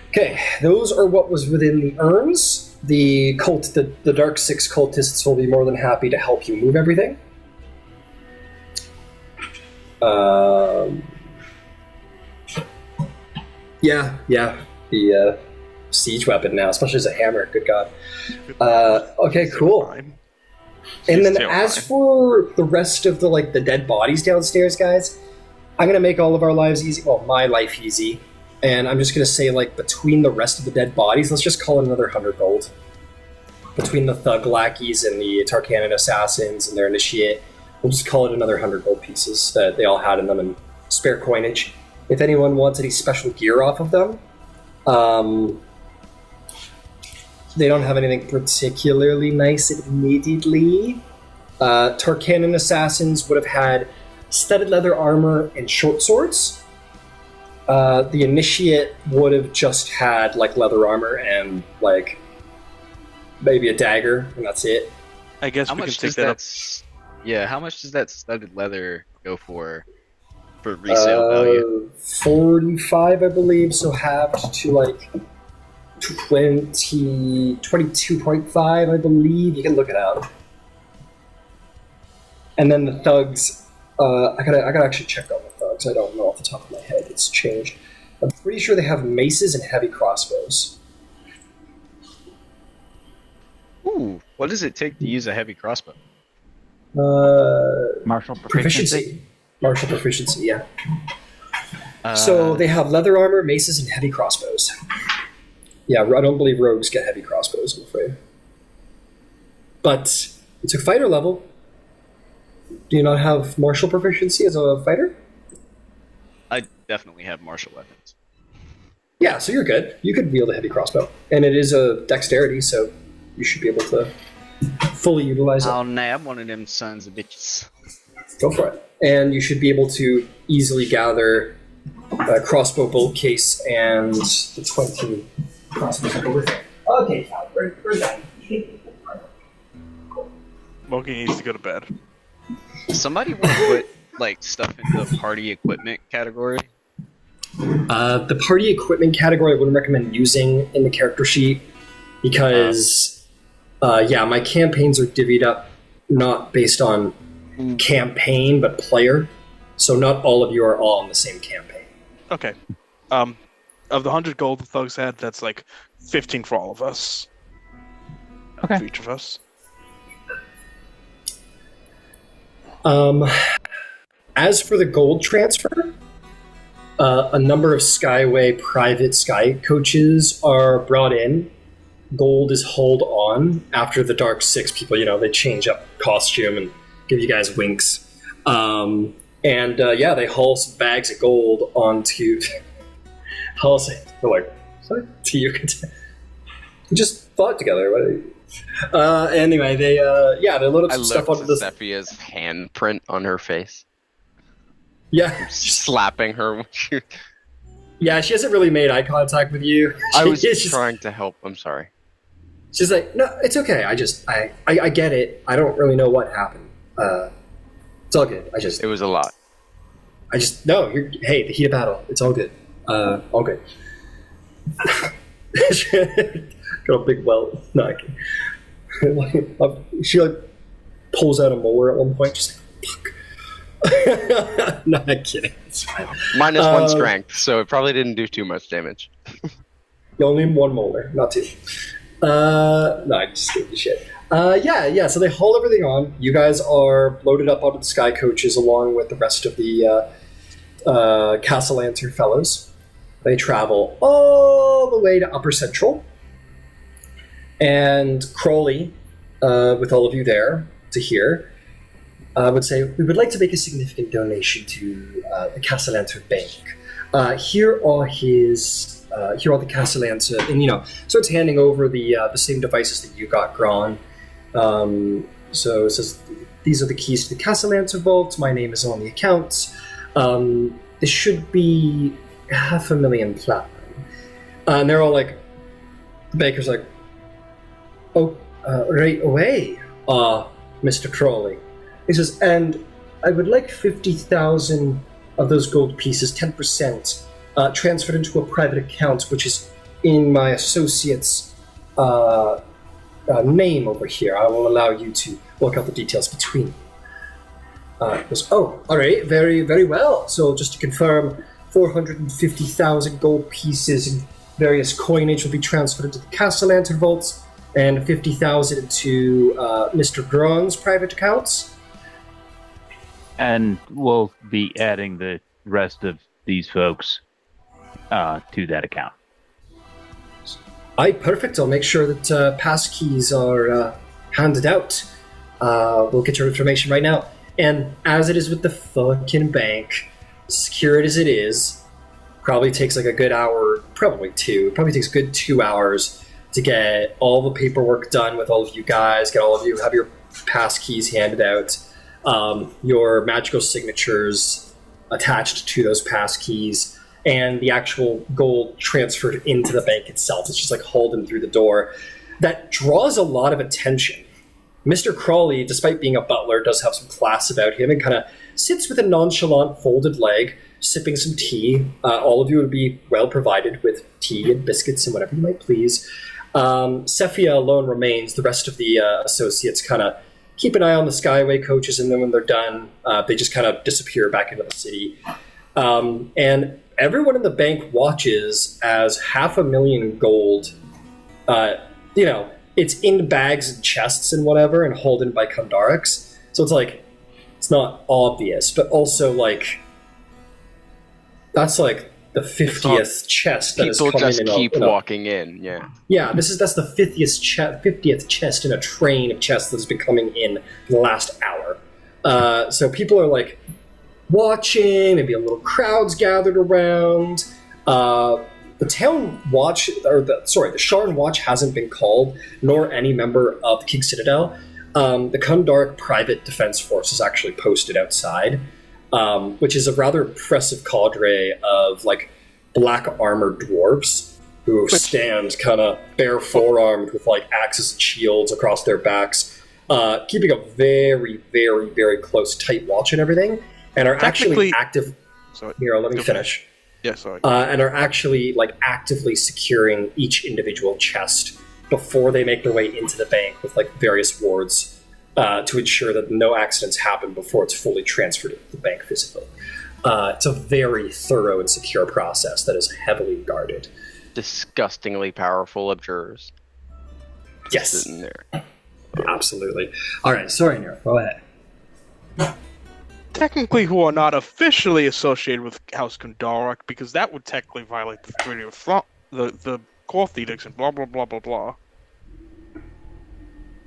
Okay, those are what was within the urns. The Dark Six cultists will be more than happy to help you move everything. Yeah, the siege weapon now, especially as a hammer. Good God. Okay, cool. And then as for the rest of the dead bodies downstairs, guys, I'm gonna make all of our lives easy. Well, my life easy. And I'm just gonna say, between the rest of the dead bodies, let's just call it another 100 gold. Between the thug lackeys and the Tarkanan assassins and their initiate, we'll just call it another 100 gold pieces that they all had in them and spare coinage. If anyone wants any special gear off of them, they don't have anything particularly nice, admittedly. Tarkanan assassins would have had studded leather armor and short swords. The initiate would have just had leather armor and maybe a dagger, and that's it. I guess How we can much take does that up. Yeah, how much does that studded leather go for resale value? 45, I believe, so halved to 22.5, I believe. You can look it out. And then the thugs, I gotta actually check on the thugs. I don't know off the top of my head. It's changed. I'm pretty sure they have maces and heavy crossbows. Ooh, what does it take to use a heavy crossbow? Martial proficiency. Martial proficiency, yeah. So they have leather armor, maces, and heavy crossbows. Yeah, I don't believe rogues get heavy crossbows, I'm afraid. But it's a fighter level. Do you not have martial proficiency as a fighter? I definitely have martial weapons. Yeah, so you're good. You could wield a heavy crossbow. And it is a dexterity, so you should be able to fully utilize it. I'll nab one of them sons of bitches. Go for it. And you should be able to easily gather a crossbow bolt case and the 20 crossbows over there. Okay, Cal, we're done. Monkey needs to go to bed. Somebody want to put stuff in the party equipment category? The party equipment category I wouldn't recommend using in the character sheet because, my campaigns are divvied up not based on campaign but player, so not all of you are all on the same campaign. Okay. Of the 100 gold the thugs had, that's like 15 for all of us. Okay. For each of us. As for the gold transfer, a number of Skyway private sky coaches are brought in. Gold is held on after the Dark Six people, they change up costume and give you guys winks. They haul some bags of gold onto... They're like, sorry, to you. We just fought together. Anyway, they load up some stuff onto this. Sephia's handprint on her face. Yeah. Slapping her. Yeah, she hasn't really made eye contact with you. I was trying to help. I'm sorry. She's like, no, it's okay. I get it. I don't really know what happened. It's all good. It was a lot. Hey, the heat of battle. It's all good. All good. Got a big welt. No, I can't. She pulls out a molar at one point, just like, fuck. No, I'm kidding. It's fine. Minus 1 strength, so it probably didn't do too much damage. You only need 1 molar, not 2. No, I just gave you shit. So they haul everything on. You guys are loaded up onto the sky coaches along with the rest of the Castlelanter fellows. They travel all the way to Upper Central. And Crowley, with all of you there to hear, would say, we would like to make a significant donation to the Castlelanter Bank. Here are the Castellanter, and starts handing over the same devices that you got, Gron. So it says, these are the keys to the Castellanter vault. My name is on the accounts. This should be 500,000 platinum. And they're all like, the banker's like, oh, right away, Mr. Crowley. He says, and I would like 50,000 of those gold pieces, 10%, transferred into a private account, which is in my associate's name over here. I will allow you to work out the details between you. He goes, oh, all right, very, very well. So just to confirm, 450,000 gold pieces and various coinage will be transferred into the Castlelanter vaults, and 50,000 into Mr. Gron's private accounts. And we'll be adding the rest of these folks to that account. Aye, perfect. I'll make sure that passkeys are handed out. We'll get your information right now. And as it is with the fucking bank, secured as it is, probably takes like a good hour, probably 2. It probably takes a good 2 hours to get all the paperwork done with all of you guys, get all of you, have your passkeys handed out, your magical signatures attached to those passkeys, and the actual gold transferred into the bank itself. It's just like hauled in through the door. That draws a lot of attention. Mr. Crawley, despite being a butler, does have some class about him and kind of sits with a nonchalant folded leg, sipping some tea. All of you would be well provided with tea and biscuits and whatever you might please. Sephia alone remains. The rest of the associates kind of keep an eye on the Skyway coaches, and then when they're done, they just kind of disappear back into the city. And everyone in the bank watches as 500,000 gold, it's in bags and chests and whatever, and holding by Kandarics. So it's like, it's not obvious, but also like, that's like the 50th chest that is coming in. People just keep walking in, yeah. Yeah, that's the 50th chest in a train of chests that's been coming in the last hour. So people are like watching, maybe a little crowd's gathered around. The town watch, the Sharn watch hasn't been called, nor any member of the King Citadel. The Kundaric Private Defense Force is actually posted outside, which is a rather impressive cadre of like black armored dwarves who stand kind of bare forearmed with like axes and shields across their backs, keeping a very, very, very close, tight watch and everything, and are actually active. Sorry. Here, let me finish. Yeah, sorry. And are actually like actively securing each individual chest before they make their way into the bank with like various wards to ensure that no accidents happen before it's fully transferred to the bank physically. It's a very thorough and secure process that is heavily guarded. Disgustingly powerful observers. Yes. Sitting there. Absolutely. All right, sorry, Nero. Go ahead. Technically, who are not officially associated with House Kandaric, because that would technically violate the Treaty of the Cloth Edicts and blah blah blah blah blah.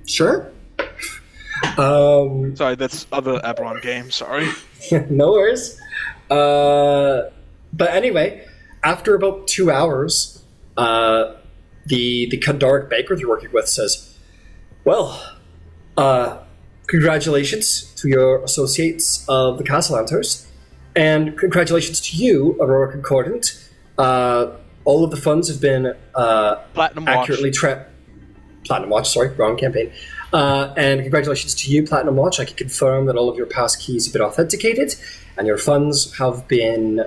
Sure. Sorry, that's other Eberron game. Sorry. No worries. But anyway, after about 2 hours, the Kandaric banker you're working with says, "Well, congratulations to your associates of the Castlelanterns, and congratulations to you, Aurora Concordant. All of the funds have been accurately tracked. Platinum Watch, sorry, wrong campaign. And congratulations to you, Platinum Watch. I can confirm that all of your pass keys have been authenticated, and your funds have been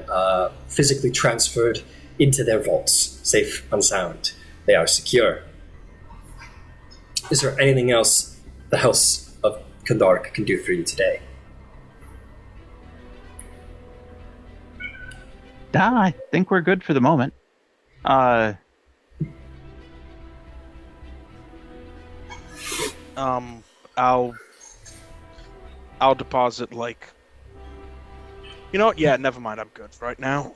physically transferred into their vaults, safe and sound. They are secure. Is there anything else the House of Kandaric can do for you today?" I think we're good for the moment. I'll deposit like. You know what? Yeah, never mind. I'm good right now.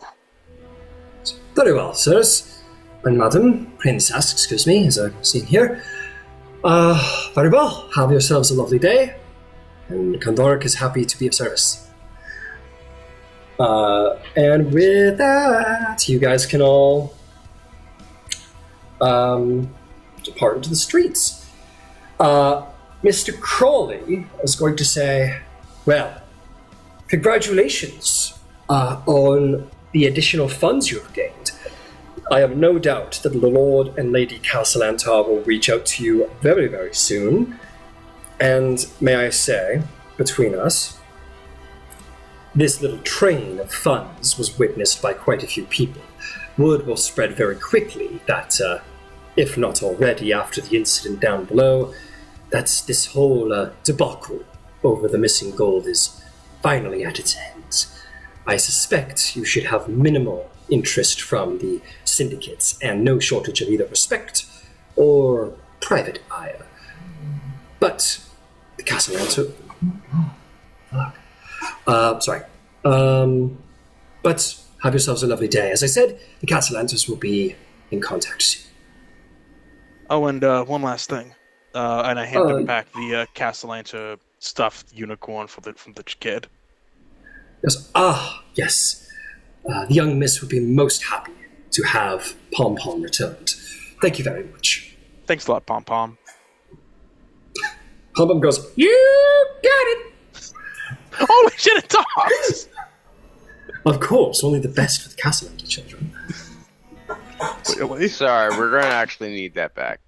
Very well, sirs. And madam, princess, excuse me, as I'm seeing here. Very well. Have yourselves a lovely day. And Kandaric is happy to be of service. And with that, you guys can all depart into the streets. Mr. Crawley is going to say, well, congratulations on the additional funds you have gained. I have no doubt that the Lord and Lady Castlelantar will reach out to you very, very soon. And may I say, between us, this little train of funds was witnessed by quite a few people. Word will spread very quickly that, if not already after the incident down below, that this whole debacle over the missing gold is finally at its end. I suspect you should have minimal interest from the syndicates and no shortage of either respect or private ire. But the Castlelanterns... but have yourselves a lovely day. As I said, the Castlelanterns will be in contact soon. Oh, and one last thing. And I hand him back the Castellanter stuffed unicorn from the kid. Yes. Yes. The young miss would be most happy to have Pom Pom returned. Thank you very much. Thanks a lot, Pom Pom. Pom Pom goes, "You got it!" Holy shit, it talks! Of course, only the best for the Castellanter children. Really? Sorry, we're going to actually need that back.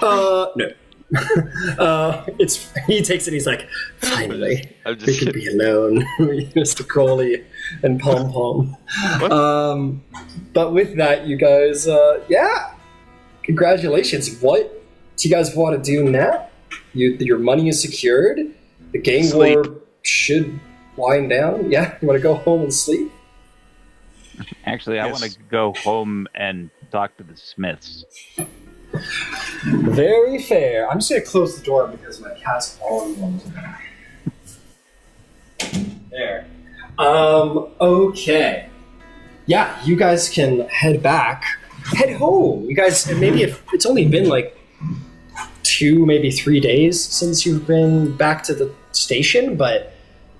No. He takes it. He's like, finally, we can be alone, Mr. Crawley and Pom Pom. But with that, you guys, congratulations. What do you guys want to do now? Your money is secured. The gang war should wind down. Yeah, you want to go home and sleep? Actually, I want to go home and talk to the Smiths. Very fair. I'm just going to close the door because my cat's all involved. There. Okay. Yeah, you guys can head back. Head home. You guys, maybe if it's only been like 2, maybe 3 days since you've been back to the station, but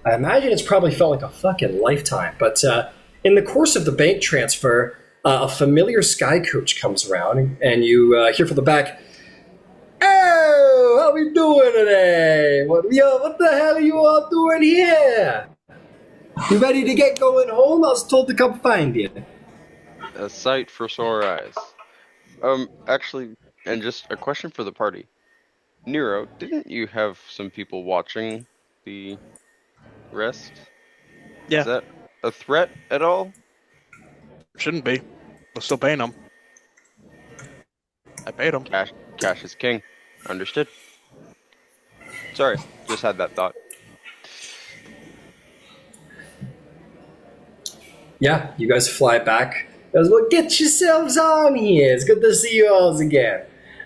I imagine it's probably felt like a fucking lifetime. But in the course of the bank transfer, a familiar sky coach comes around, and you hear from the back, "Oh, how we doing today? What the hell are you all doing here? You ready to get going home? I was told to come find you." A sight for sore eyes. Actually, and just a question for the party. Nero, didn't you have some people watching the rest? Yeah. Is that a threat at all? Shouldn't be. We're still paying them. I paid them. Cash is king. Understood. Sorry, just had that thought. Yeah, you guys fly back. Guys, well, get yourselves on here. It's good to see you all again.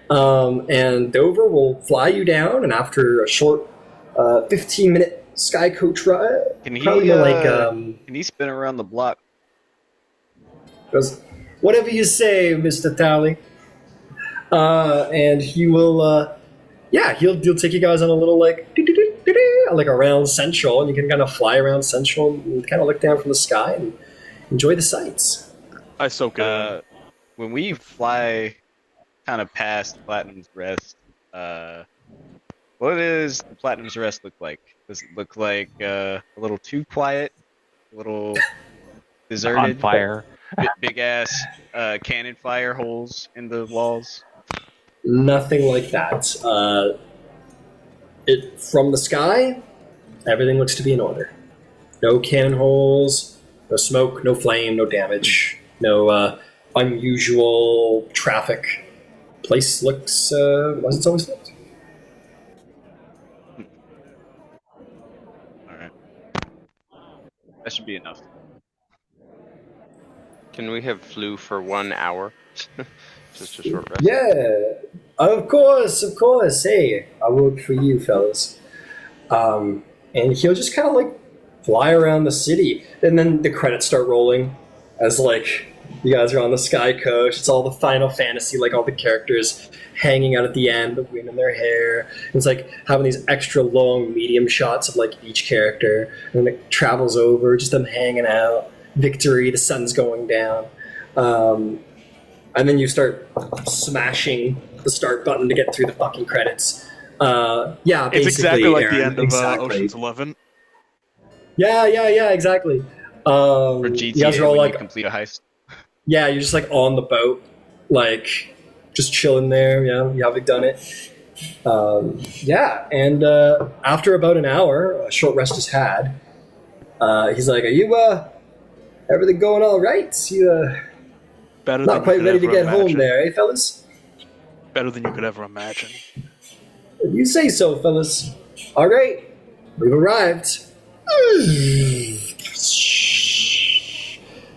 And Dover will fly you down, and after a short 15-minute sky coach ride, Can he can he spin around the block? goes, whatever you say, Mr. Tally. And he will, he'll take you guys on a little like around Central, and you can kind of fly around Central and kind of look down from the sky and enjoy the sights. I so good. When we fly kind of past Platinum's Rest, what does the Platinum's Rest look like? Does it look like a little too quiet, a little deserted, On fire? big ass cannon fire holes in the walls? Nothing like that. From the sky, everything looks to be in order. No cannon holes, no smoke, no flame, no damage, no unusual traffic. Place looks as it's always looked. Alright. That should be enough. Can we have flu for 1 hour? Just a short rest. Yeah, of course. Hey, I work for you, fellas. And he'll just kind of like fly around the city, and then the credits start rolling as like you guys are on the sky coach. It's all the Final Fantasy, like all the characters hanging out at the end, the wind in their hair. It's like having these extra long medium shots of like each character, and then it travels over, just them hanging out. Victory, the sun's going down. And then you start smashing the start button to get through the fucking credits. Yeah, basically, It's exactly like Aaron, the end of exactly. Ocean's 11. Yeah, exactly. Or You guys GTA are all when like, you complete a heist. yeah, you're just like on the boat, like just chilling there. Yeah, you haven't done it. And after about an hour, a short rest is had. He's like, "Are you everything going all right? You Better not than quite you could ready to ever get home imagine. there, eh, fellas? Better than you could ever imagine. You say so, fellas. All right, we've arrived."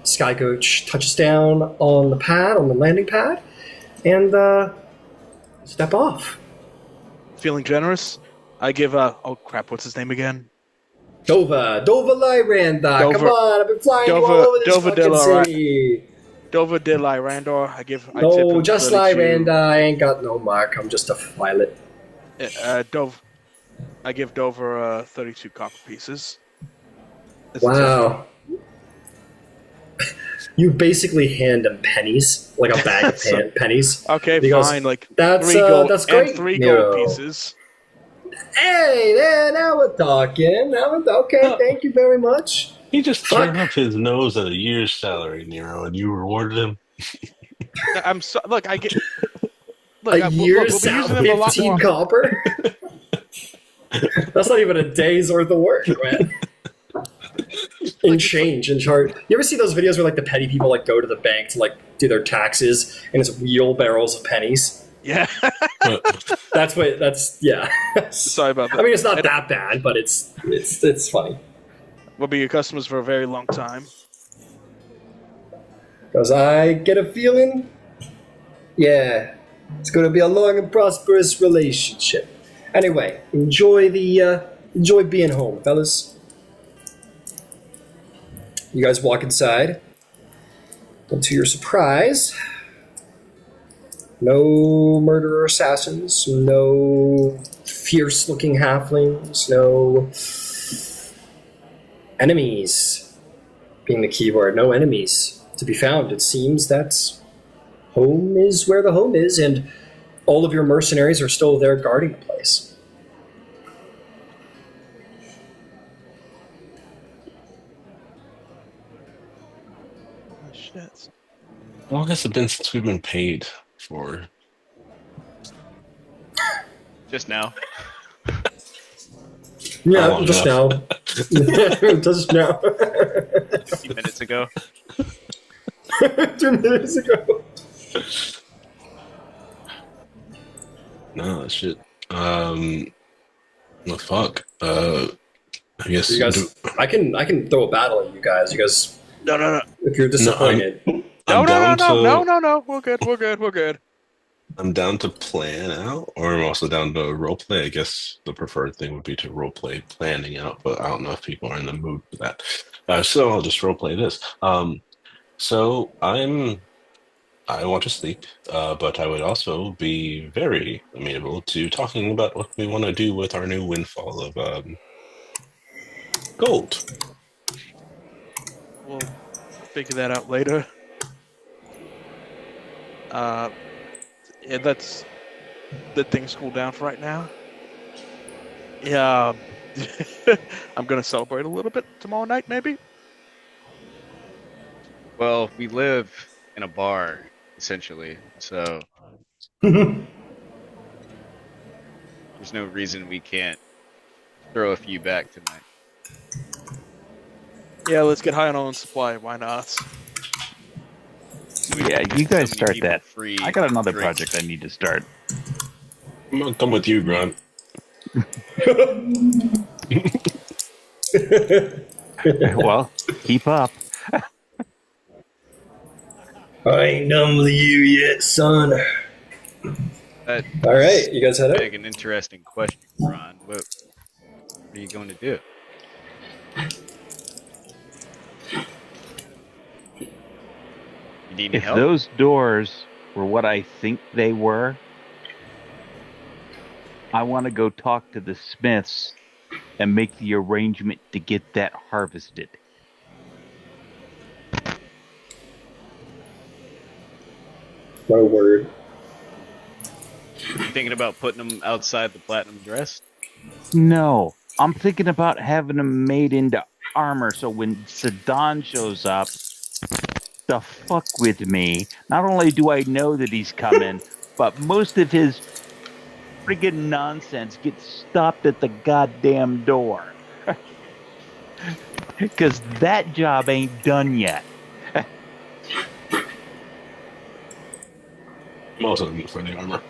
Sky coach touches down on the landing pad, and step off. Feeling generous? I give oh crap, what's his name again? Dover Lyranda. Come Dover- on, I've been flying you all Dover- over this Dover fucking Dilla, city. Dover de Lyrandor. I tip No, him just 32. Lyranda. I ain't got no mark. I'm just a violet. I give Dover 32 copper pieces. It's Wow. You basically hand him pennies, like a bag of pennies. okay, He goes, fine. Like That's three gold that's great. and 3 Nero. gold pieces. Hey, there, now we're talking. Okay, thank you very much. He just turned up his nose at a year's salary, Nero, and you rewarded him. I'm so look. I get A year's we'll be using salary, them a lot 15 more. copper? That's not even a day's worth of work, man. In change, in chart. You ever see those videos where like the petty people like go to the bank to like do their taxes and it's wheelbarrows of pennies? Yeah. That's yeah. Sorry about that. I mean, it's not that bad, but it's funny. We'll be your customers for a very long time. Because I get a feeling, yeah, it's going to be a long and prosperous relationship. Anyway, enjoy being home, fellas. You guys walk inside, and to your surprise, no murderer assassins, no fierce-looking halflings, no enemies being the key word. No enemies to be found. It seems that home is where the home is, and all of your mercenaries are still there guarding the place. Oh, shit. How long has it been since we've been paid for? Just now. Yeah, long just enough. now. Just now. 2 minutes ago. 2 minutes ago. No, shit. Well, fuck. I guess You guys, I can throw a battle at you guys. You guys, No. if you're disappointed, I'm down to. No. We're good. I'm down to plan out, or I'm also down to roleplay. I guess the preferred thing would be to roleplay planning out, but I don't know if people are in the mood for that. So I'll just roleplay this. So I want to sleep, but I would also be very amenable to talking about what we want to do with our new windfall of gold. We'll figure that out later. Yeah, let's let things cool down for right now. Yeah, I'm gonna celebrate a little bit tomorrow night, maybe. Well, we live in a bar, essentially, so yeah, there's no reason we can't throw a few back tonight. Yeah, let's get high on our own supply. Why not? Yeah, you guys So many start people that. free I got another drinks. project I need to start. I'm gonna come with you, Gron. Well, keep up. I ain't done with you yet, son. That All right, you guys head out. beg an interesting question, Ron. What are you going to do? You need any If help? those doors were what I think they were, I want to go talk to the Smiths and make the arrangement to get that harvested. My word. You thinking about putting them outside the platinum dress? No, I'm thinking about having them made into armor so when Sedan shows up to fuck with me, not only do I know that he's coming, but most of his friggin' nonsense gets stopped at the goddamn door. Because that job ain't done yet. I'm also looking for the armor.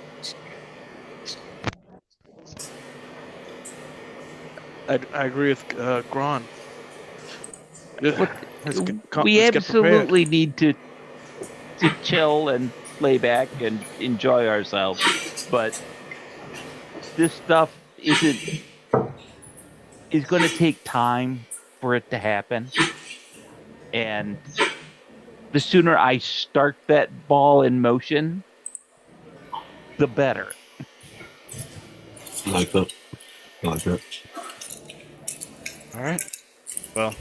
I agree with Gron. We absolutely need to chill and lay back and enjoy ourselves, but this stuff is going to take time for it to happen, and the sooner I start that ball in motion, the better. I like that. I like that. All right. Well,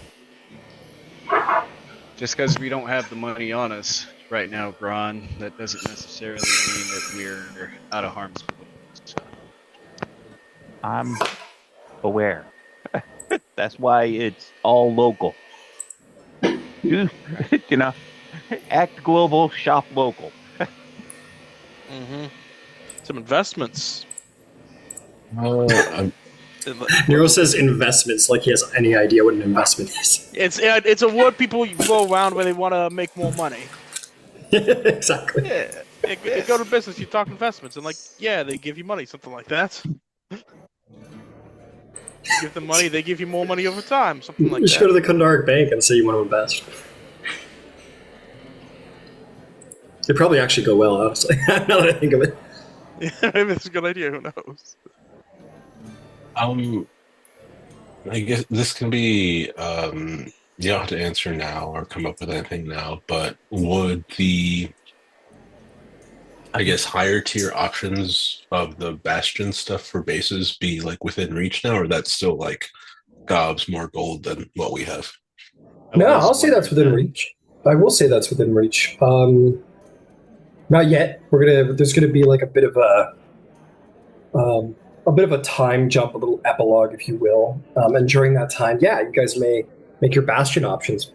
just because we don't have the money on us right now, Gron, that doesn't necessarily mean that we're out of harm's way. So, I'm aware. That's why it's all local. You know, act global, shop local. Mm-hmm. Some investments. Nero says investments like he has any idea what an investment is. It's a word people throw around when they want to make more money. Exactly. Yeah, you go to business, you talk investments, and yeah, they give you money, something like that. Give them money, they give you more money over time, something like You that. should go to the Kandaric Bank and say you want to invest. They probably actually go well, honestly. Now that I think of it. Yeah, maybe that's a good idea. Who knows? I guess this can be, you don't have to answer now or come up with anything now, but would the, I guess, higher tier options of the Bastion stuff for bases be within reach now, or that's still gobs more gold than what we have? No, I'll say that's within reach. I will say that's within reach. Not yet. There's gonna be a bit of a time jump, a little epilogue, if you will. And during that time, yeah, you guys may make your Bastion options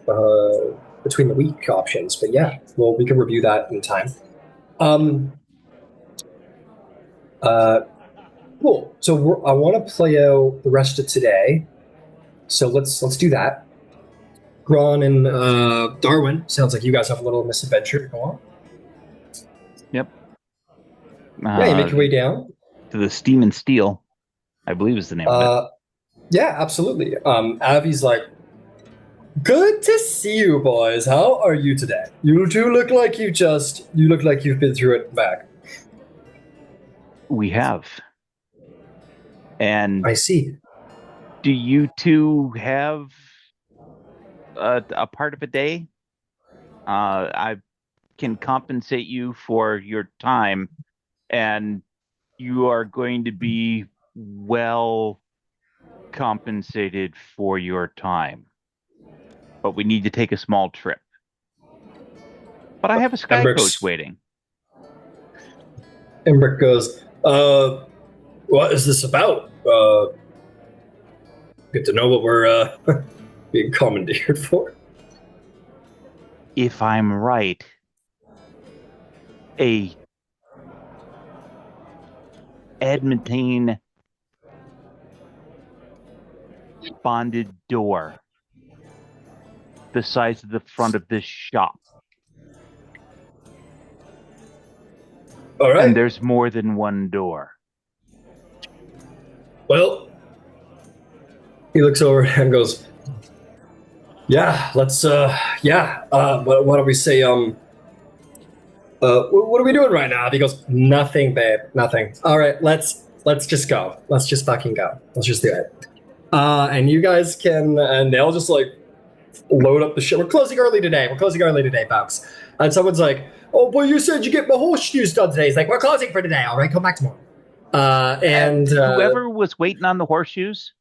between the week options. But yeah, well, we can review that in time. Cool. So I want to play out the rest of today. So let's do that. Gron and Darwin, sounds like you guys have a little misadventure to go on. Yep. Yeah, you make your way down. To the Steam and Steel, I believe is the name of it. Yeah, absolutely. Avi's like, good to see you, boys. How are you today? You two look like you look like you've been through it and back. We have. And I see. Do you two have a part of a day? I can compensate you for your time, and you are going to be well compensated for your time. But we need to take a small trip. But I have a sky coach waiting. Embrick goes, what is this about? Good to know what we're being commandeered for. If I'm right, a adamantine bonded door the size of the front of this shop. All right. And there's more than one door. Well, he looks over and goes, yeah, let's, why don't we say, what are we doing right now? He goes, nothing, babe, nothing. All right, let's just go. Let's just fucking go. Let's just do it. And you guys can, and they'll just like load up the shit. We're closing early today, folks. And someone's like, oh, but you said you get my horseshoes done today. He's like, we're closing for today. All right, come back tomorrow. And whoever was waiting on the horseshoes,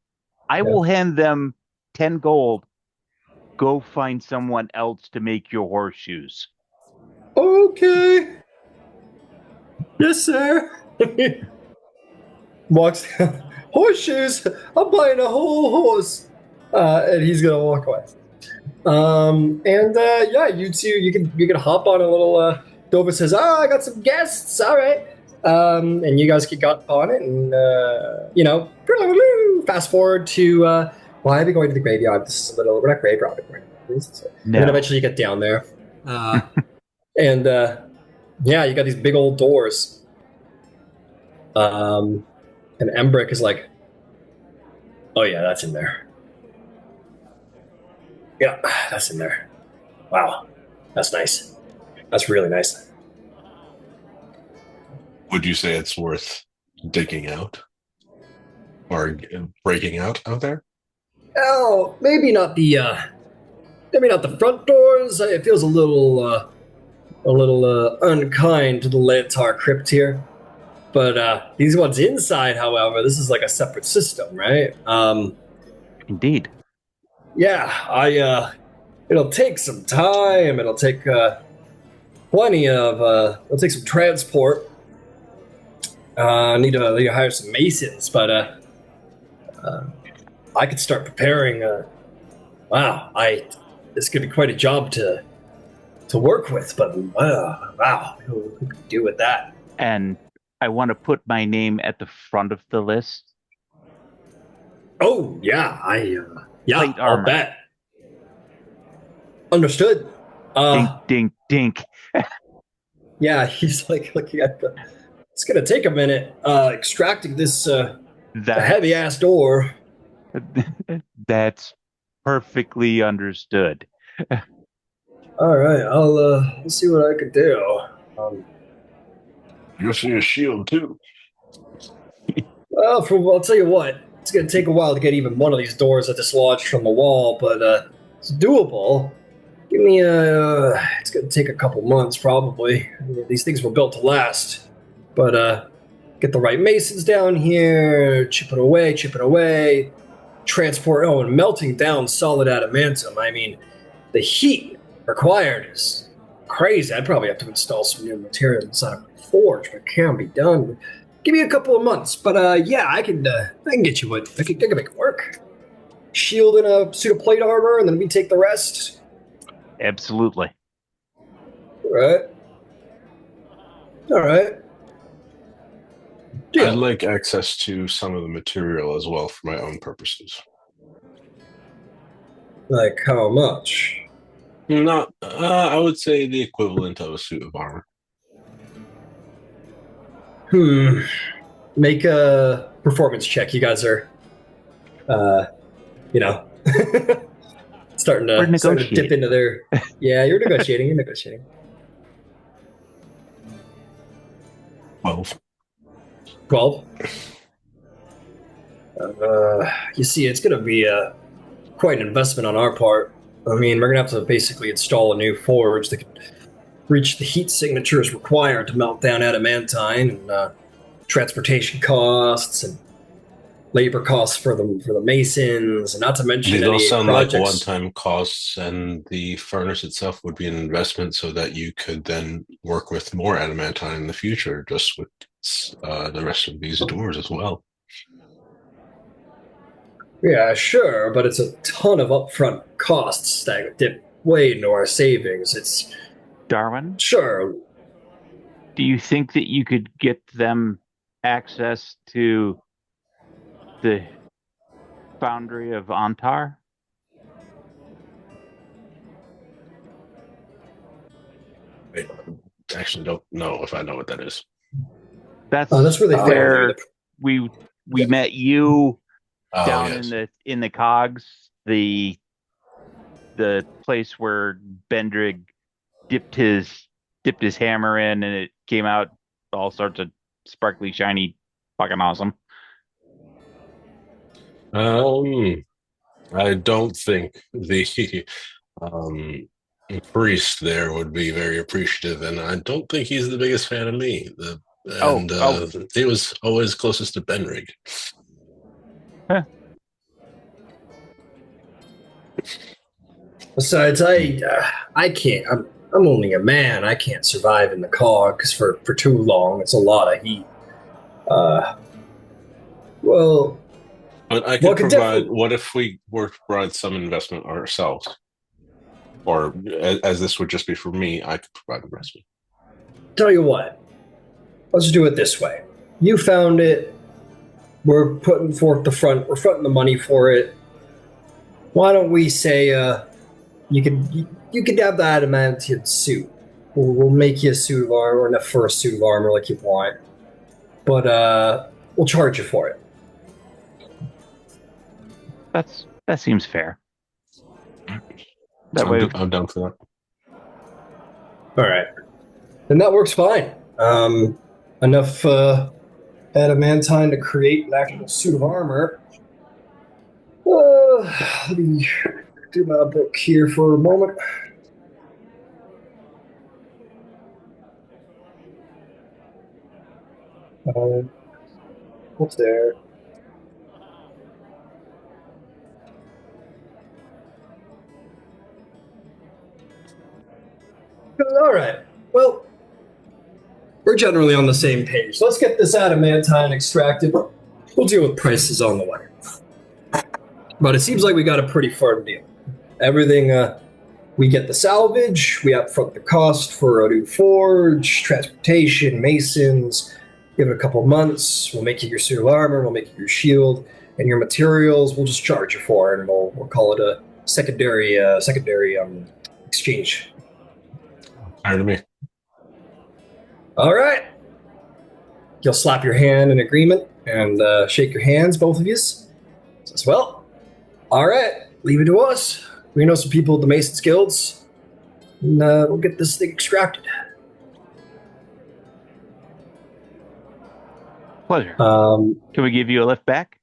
I will hand them 10 gold. Go find someone else to make your horseshoes. Okay. Yes, sir. Walks down. Horseshoes. I'm buying a whole horse. And he's gonna walk away. You two, you can hop on a little. Dover says, "Oh, I got some guests. All right." And you guys get got on it, and fast forward to. Why are we going to the graveyard? This is a little. We're not grave robbing right now. And then eventually you get down there, and you got these big old doors. And Embrick is like, "Oh yeah, that's in there. Yeah, that's in there. Wow, that's nice. That's really nice." Would you say it's worth digging out or breaking out there? Oh, maybe not the front doors. It feels a little unkind to the Lantar crypt here. But these ones inside, however, this is like a separate system, right? Indeed. Yeah, it'll take some time. It'll take it'll take some transport. I need to hire some masons, but I could start preparing. This could be quite a job to work with, but who could do with that? And I want to put my name at the front of the list. Oh yeah, I'll bet. Understood. Dink, dink, dink. Yeah, he's like looking at the. It's gonna take a minute extracting this heavy ass door. That's perfectly understood. All right, I'll see what I could do. You'll see a shield too. Well, I'll tell you what. It's gonna take a while to get even one of these doors dislodged from the wall, but it's doable. Give me it's gonna take a couple months probably. These things were built to last. But get the right masons down here, chip it away, transport, and melting down solid adamantium. I mean, the heat required is crazy. I'd probably have to install some new material inside of my forge, but it can be done. Give me a couple of months, but I can get you what I can make it work. Shield and a suit of plate armor, and then we take the rest. Absolutely. All right. Yeah. I'd like access to some of the material as well for my own purposes. Like how much? Not, I would say the equivalent of a suit of armor. Make a performance check. You guys are, you know, starting to dip into their. Yeah, you're negotiating. You're negotiating. 12. 12. You see, it's going to be quite an investment on our part. I mean, we're going to have to basically install a new forge that can reach the heat signatures required to melt down adamantine, and transportation costs and labor costs for the masons, and not to mention These any all sound projects. like one-time costs, and the furnace itself would be an investment so that you could then work with more adamantine in the future, just with the rest of these doors as well. Yeah, sure, but it's a ton of upfront costs that dip way into our savings. It's Darwin, sure. do you think that you could get them access to the foundry of Antar? I actually don't know if I know what that is. That's where they where we met you down yes. in the cogs, the place where Bendrig dipped his hammer in, and it came out all sorts of sparkly, shiny, fucking awesome. I don't think the priest there would be very appreciative, and I don't think he's the biggest fan of me. He was always closest to Benrig. Huh. Besides, I can't. I'm only a man. I can't survive in the cogs for too long. It's a lot of heat. Well. But I could provide. What if we were to provide some investment ourselves? Or, as this would just be for me, I could provide investment. Tell you what. Let's do it this way. You found it. We're putting forth the front. We're fronting the money for it. Why don't we say you could have the adamantine suit. We'll make you a suit of armor, or not for a suit of armor like you want. But we'll charge you for it. That seems fair. I'm down for that. All right, then that works fine. Enough adamantine to create an actual suit of armor. Let me do my book here for a moment. What's there? All right. Well, we're generally on the same page. Let's get this adamantine extracted. We'll deal with prices on the way. But it seems like we got a pretty firm deal. Everything, we get the salvage, we upfront the cost for a new forge, transportation, masons. Give it a couple months. We'll make you your suit of armor. We'll make you your shield, and your materials. We'll just charge you for it, and we'll call it a secondary exchange. Tired of me. All right. You'll slap your hand in agreement and shake your hands, both of you. Says, well, all right, leave it to us. We know some people at the Masons Guilds, and we'll get this thing extracted. Pleasure. Can we give you a lift back?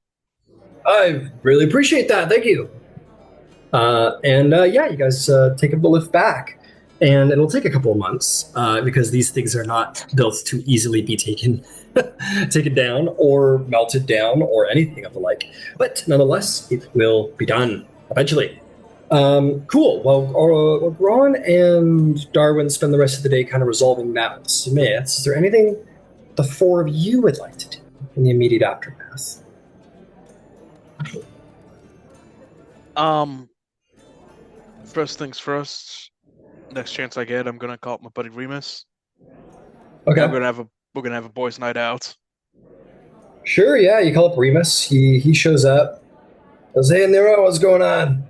I really appreciate that. Thank you. Yeah, you guys take up the lift back. And it'll take a couple of months because these things are not built to easily be taken down or melted down or anything of the like. But nonetheless, it will be done eventually. Cool. Well, Gron and Darwin spend the rest of the day kind of resolving that with Smiths. Is there anything the four of you would like to do in the immediate aftermath? First things first. Next chance I get, I'm gonna call up my buddy Remus. Okay. We're gonna have a boys' night out. Sure. Yeah. You call up Remus. He shows up. Goes, hey Nero, what's going on?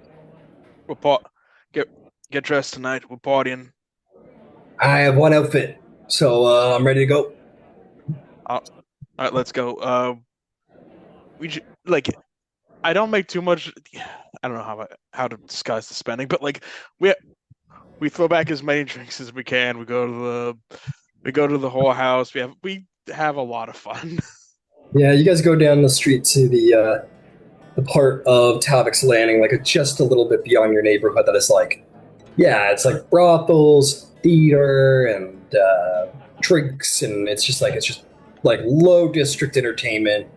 Get dressed tonight. We're partying. I have one outfit, so I'm ready to go. All right, let's go. I don't make too much. I don't know how to disguise the spending, but like we throw back as many drinks as we can. We go to the whole house. We have a lot of fun. Yeah, you guys go down the street to the part of Tavik's Landing, like just a little bit beyond your neighborhood. That is like, yeah, it's like brothels, theater, and drinks, and it's just like low district entertainment,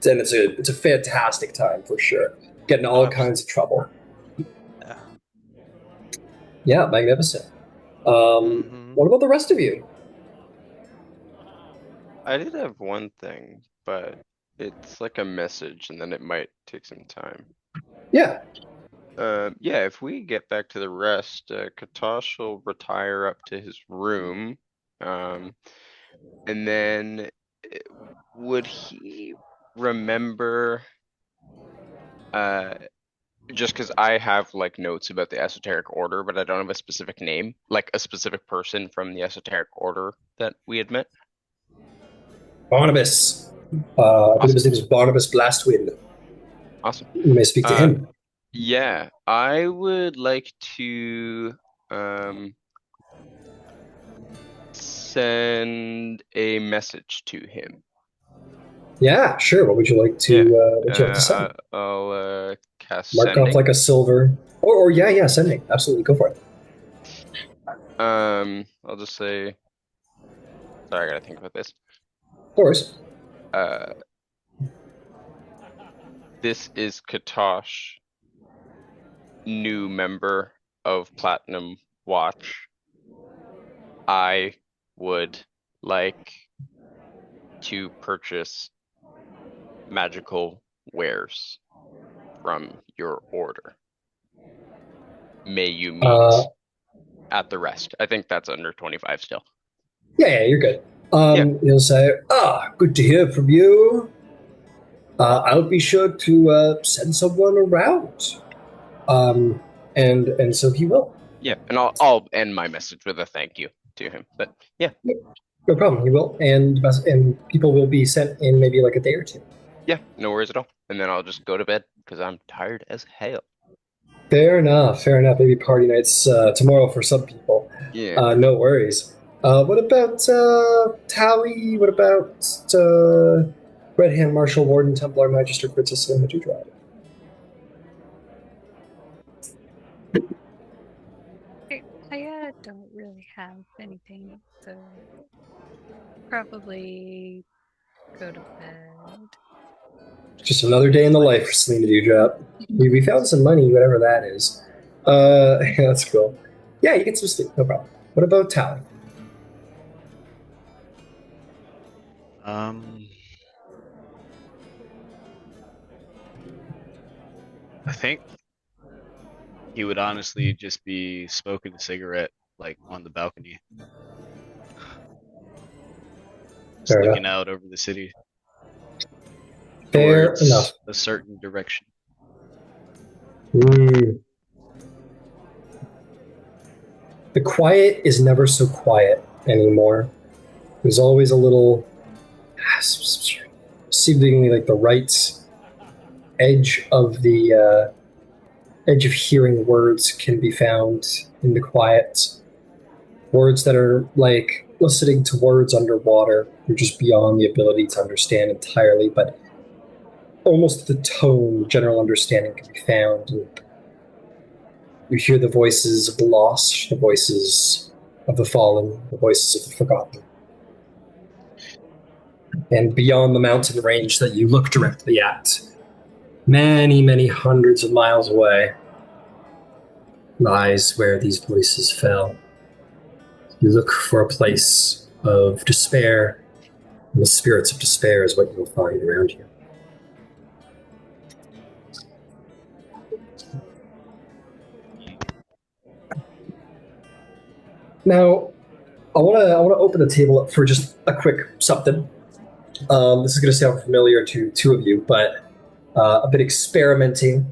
and it's a fantastic time for sure. Getting all kinds of trouble. Yeah. Yeah, magnificent. What about the rest of you? I did have one thing, but it's like a message, and then it might take some time. Yeah. Yeah, if we get back to the rest, Katosh will retire up to his room. And then would he remember, just because I have like notes about the esoteric order, but I don't have a specific name, like a specific person from the esoteric order that we had met? Barnabas. I believe his name is Barnabas Blastwind. Awesome. You may speak to him. Yeah, I would like to send a message to him. Yeah, sure. What would you like to? What would you like to send? I'll cast Mark sending. off like a silver, or yeah, sending. Absolutely, go for it. I'll just say. Sorry, I gotta think about this. Of course. This is Katosh, new member of Platinum Watch. I would like to purchase magical wares from your order. May you meet at the rest. I think that's under 25 still. Yeah, you're good. He'll say, good to hear from you. I'll be sure to send someone around. And so he will. Yeah, and I'll end my message with a thank you to him. But yeah. No problem, he will. And people will be sent in maybe like a day or two. Yeah, no worries at all. And then I'll just go to bed because I'm tired as hell. Fair enough. Maybe party nights tomorrow for some people. Yeah. No worries. What about Tally? What about Red Hand Marshal, Warden, Templar, Magister, Princess, and Major Drive? I don't really have anything, so probably go to bed. Just another day in the life for Selena Dewdrop. We found some money, whatever that is. Yeah, that's cool. Yeah, you get some sleep, no problem. What about Tally? I think he would honestly just be smoking a cigarette, like on the balcony, just looking out over the city. Fair enough. A certain direction. The quiet is never so quiet anymore. There's always a little, seemingly like the right edge of hearing words can be found in the quiet. Words that are like listening to words underwater. You're just beyond the ability to understand entirely, but almost the tone, general understanding can be found. And you hear the voices of the lost, the voices of the fallen, the voices of the forgotten. And beyond the mountain range that you look directly at, many, many hundreds of miles away, lies where these voices fell. You look for a place of despair, and the spirits of despair is what you will find around you. Now, I want to open the table up for just a quick something. This is going to sound familiar to two of you, but a bit experimenting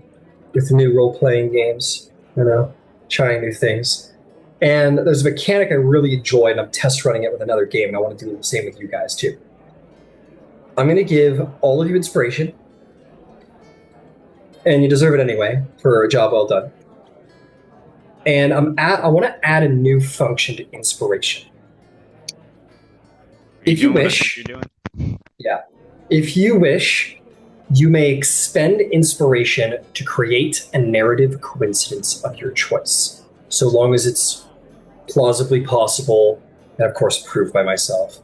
with new role-playing games. trying new things. And there's a mechanic I really enjoy, and I'm test running it with another game, and I want to do the same with you guys too. I'm going to give all of you inspiration, and you deserve it anyway for a job well done. And I want to add a new function to inspiration. If you wish, if you wish, you may expend inspiration to create a narrative coincidence of your choice, so long as it's plausibly possible, and of course approved by myself.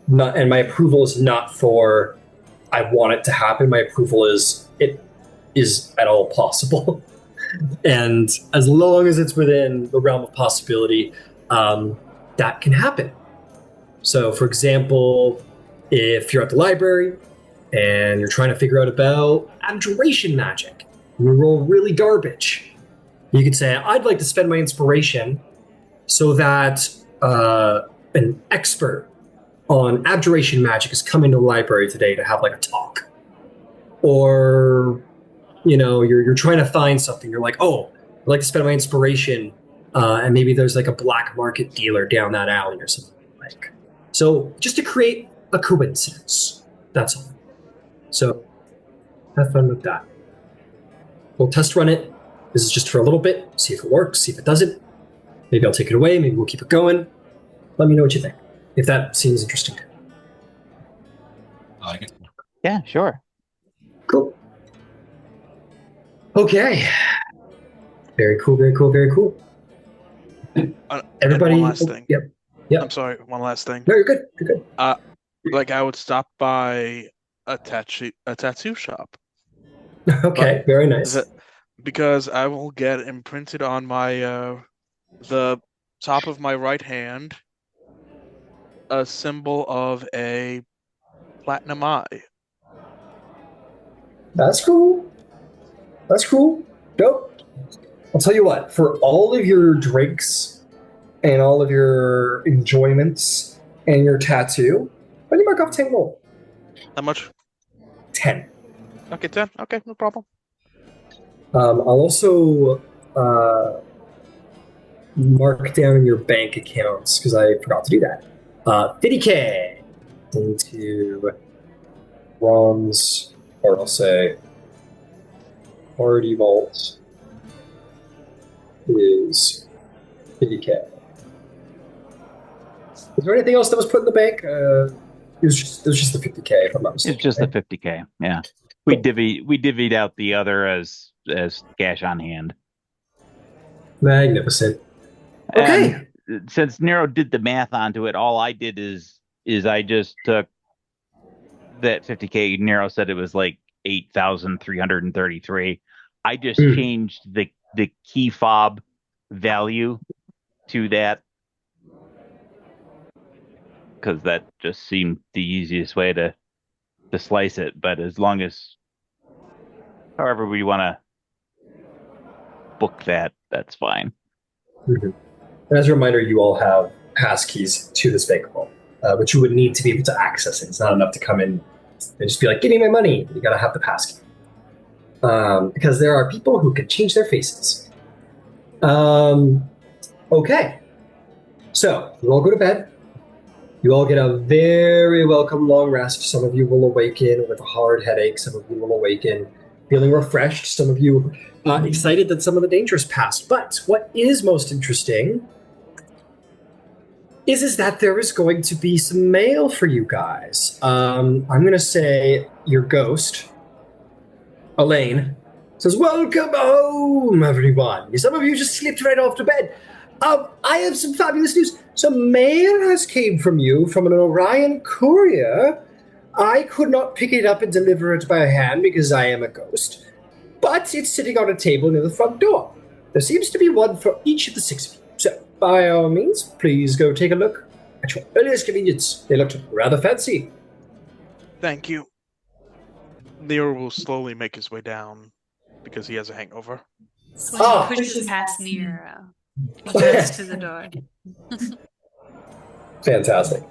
And my approval is not for I want it to happen. My approval is it is at all possible. And as long as it's within the realm of possibility, that can happen. So, for example, if you're at the library and you're trying to figure out about abjuration magic, and you roll really garbage, you could say, I'd like to spend my inspiration so that an expert on abjuration magic is coming to the library today to have like a talk. Or, you're trying to find something. You're like, oh, I'd like to spend my inspiration, and maybe there's like a black market dealer down that alley or something like. So just to create a coincidence, that's all. So have fun with that. We'll test run it. This is just for a little bit, see if it works, see if it doesn't. Maybe I'll take it away, maybe we'll keep it going. Let me know what you think, if that seems interesting to you. I like it. Yeah, sure. Cool. Okay. Very cool, very cool, very cool. Everybody. One last thing. Yep. I'm sorry, one last thing. No, you're good. You're good. Like I would stop by a tattoo shop. Okay, very nice. Because I will get imprinted on my the top of my right hand a symbol of a platinum eye. That's cool. That's cool. Dope. I'll tell you what, for all of your drinks and all of your enjoyments and your tattoo, why do you mark off 10 gold? How much? 10. Okay, 10. Okay, no problem. I'll also mark down in your bank accounts, because I forgot to do that. 50K into Ron's, or I'll say party vault is 50K. Is there anything else that was put in the bank? It was just the 50K, if I'm not mistaken. It's just the 50K, yeah. We divvied out the other as cash on hand. Magnificent. Okay. And since Nero did the math onto it, all I did is I just took that 50K. Nero said it was like 8,333. I just changed the key fob value to that, because that just seemed the easiest way to slice it. But as long as, however we want to book that, that's fine. Mm-hmm. And as a reminder, you all have passkeys to this bank vault, which you would need to be able to access it. It's not enough to come in and just be like, give me my money. You got to have the passkey. Because there are people who can change their faces. Okay. So, you all go to bed. You all get a very welcome long rest. Some of you will awaken with a hard headache. Some of you will awaken feeling refreshed. Some of you excited that some of the dangers passed. But what is most interesting is that there is going to be some mail for you guys. I'm going to say your ghost, Elaine, says, welcome home, everyone. Some of you just slipped right off to bed. I have some fabulous news. Some mail has came from you from an Orion courier. I could not pick it up and deliver it by hand because I am a ghost. But it's sitting on a table near the front door. There seems to be one for each of the 6 of you. So, by all means, please go take a look at your earliest convenience. They looked rather fancy. Thank you. Nero will slowly make his way down because he has a hangover. So he pushes past Nero. He goes to the door. Fantastic.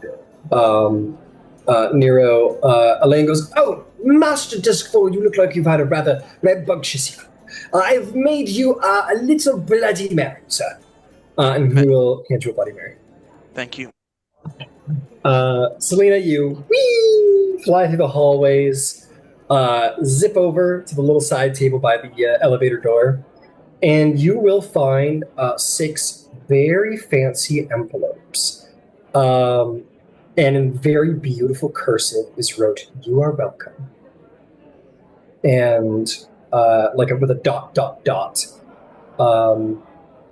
Nero, Elaine goes, oh, Master Discfall, you look like you've had a rather rambunctious I've made you a little Bloody Mary, sir. And he will hand you a Bloody Mary. Thank you. Selena, you fly through the hallways, zip over to the little side table by the elevator door, and you will find 6 very fancy envelopes. And in very beautiful cursive is wrote, "You are welcome." And like with a ...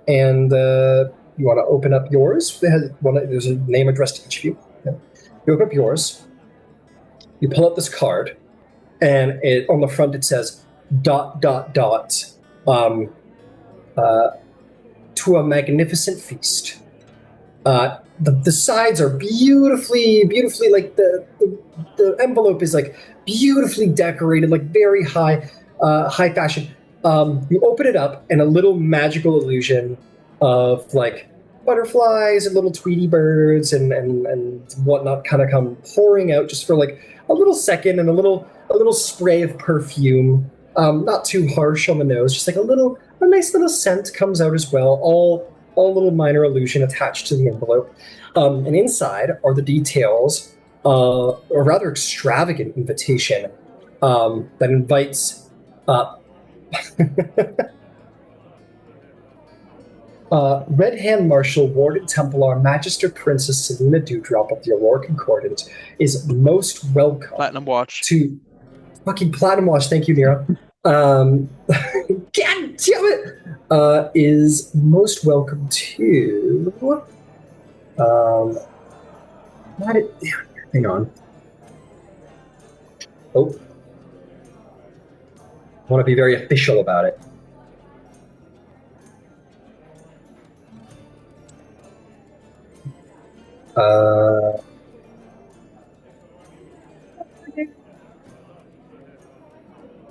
And you want to open up yours? There's a name addressed to each of you. Yeah. You open up yours. You pull up this card, and on the front it says ... To a magnificent feast. The sides are beautifully like the envelope is like beautifully decorated, like very high fashion. You open it up, and a little magical illusion of like butterflies and little Tweety birds and whatnot kind of come pouring out just for like a little second, and a little spray of perfume, not too harsh on the nose, just like a nice little scent comes out as well. All little minor illusion attached to the envelope. And inside are the details, a rather extravagant invitation that invites Red Hand Marshal, Warden Templar, Magister Princess Selena Dewdrop of the Aurora Concordant is most welcome. Platinum Watch. To fucking Platinum Watch, thank you, Nira. God damn it! Is most welcome to. Hang on. Oh. I want to be very official about it.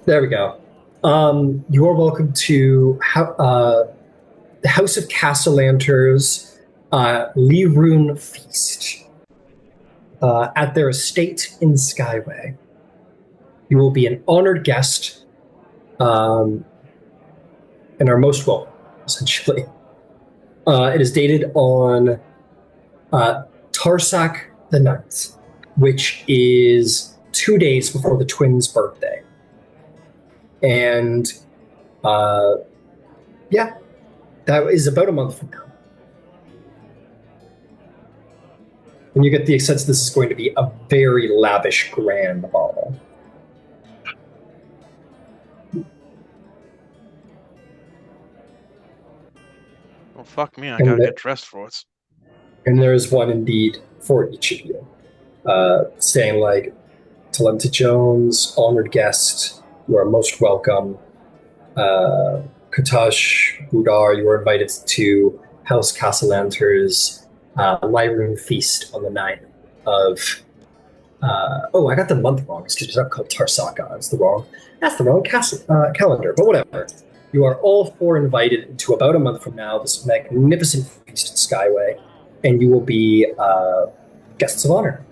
There we go. You are welcome to the House of Castlelanterns Lee Rune Feast at their estate in Skyway. You will be an honored guest and are most welcome, essentially. It is dated on Tarsak the 9th, which is 2 days before the twins' birthday. And yeah, that is about a month from now. And you get the sense this is going to be a very lavish grand ball. Well, fuck me, I gotta get dressed for it. And there is one indeed for each of you. Saying like, Talenta Jones, honored guest, you are most welcome. Katash, Budar, you are invited to House Castlelanterns Lyroon Feast on the 9th of... I got the month wrong. It's not called Tarsaka. That's the wrong calendar, but whatever. You are all 4 invited into about a month from now, this magnificent feast at Skyway, and you will be guests of honor.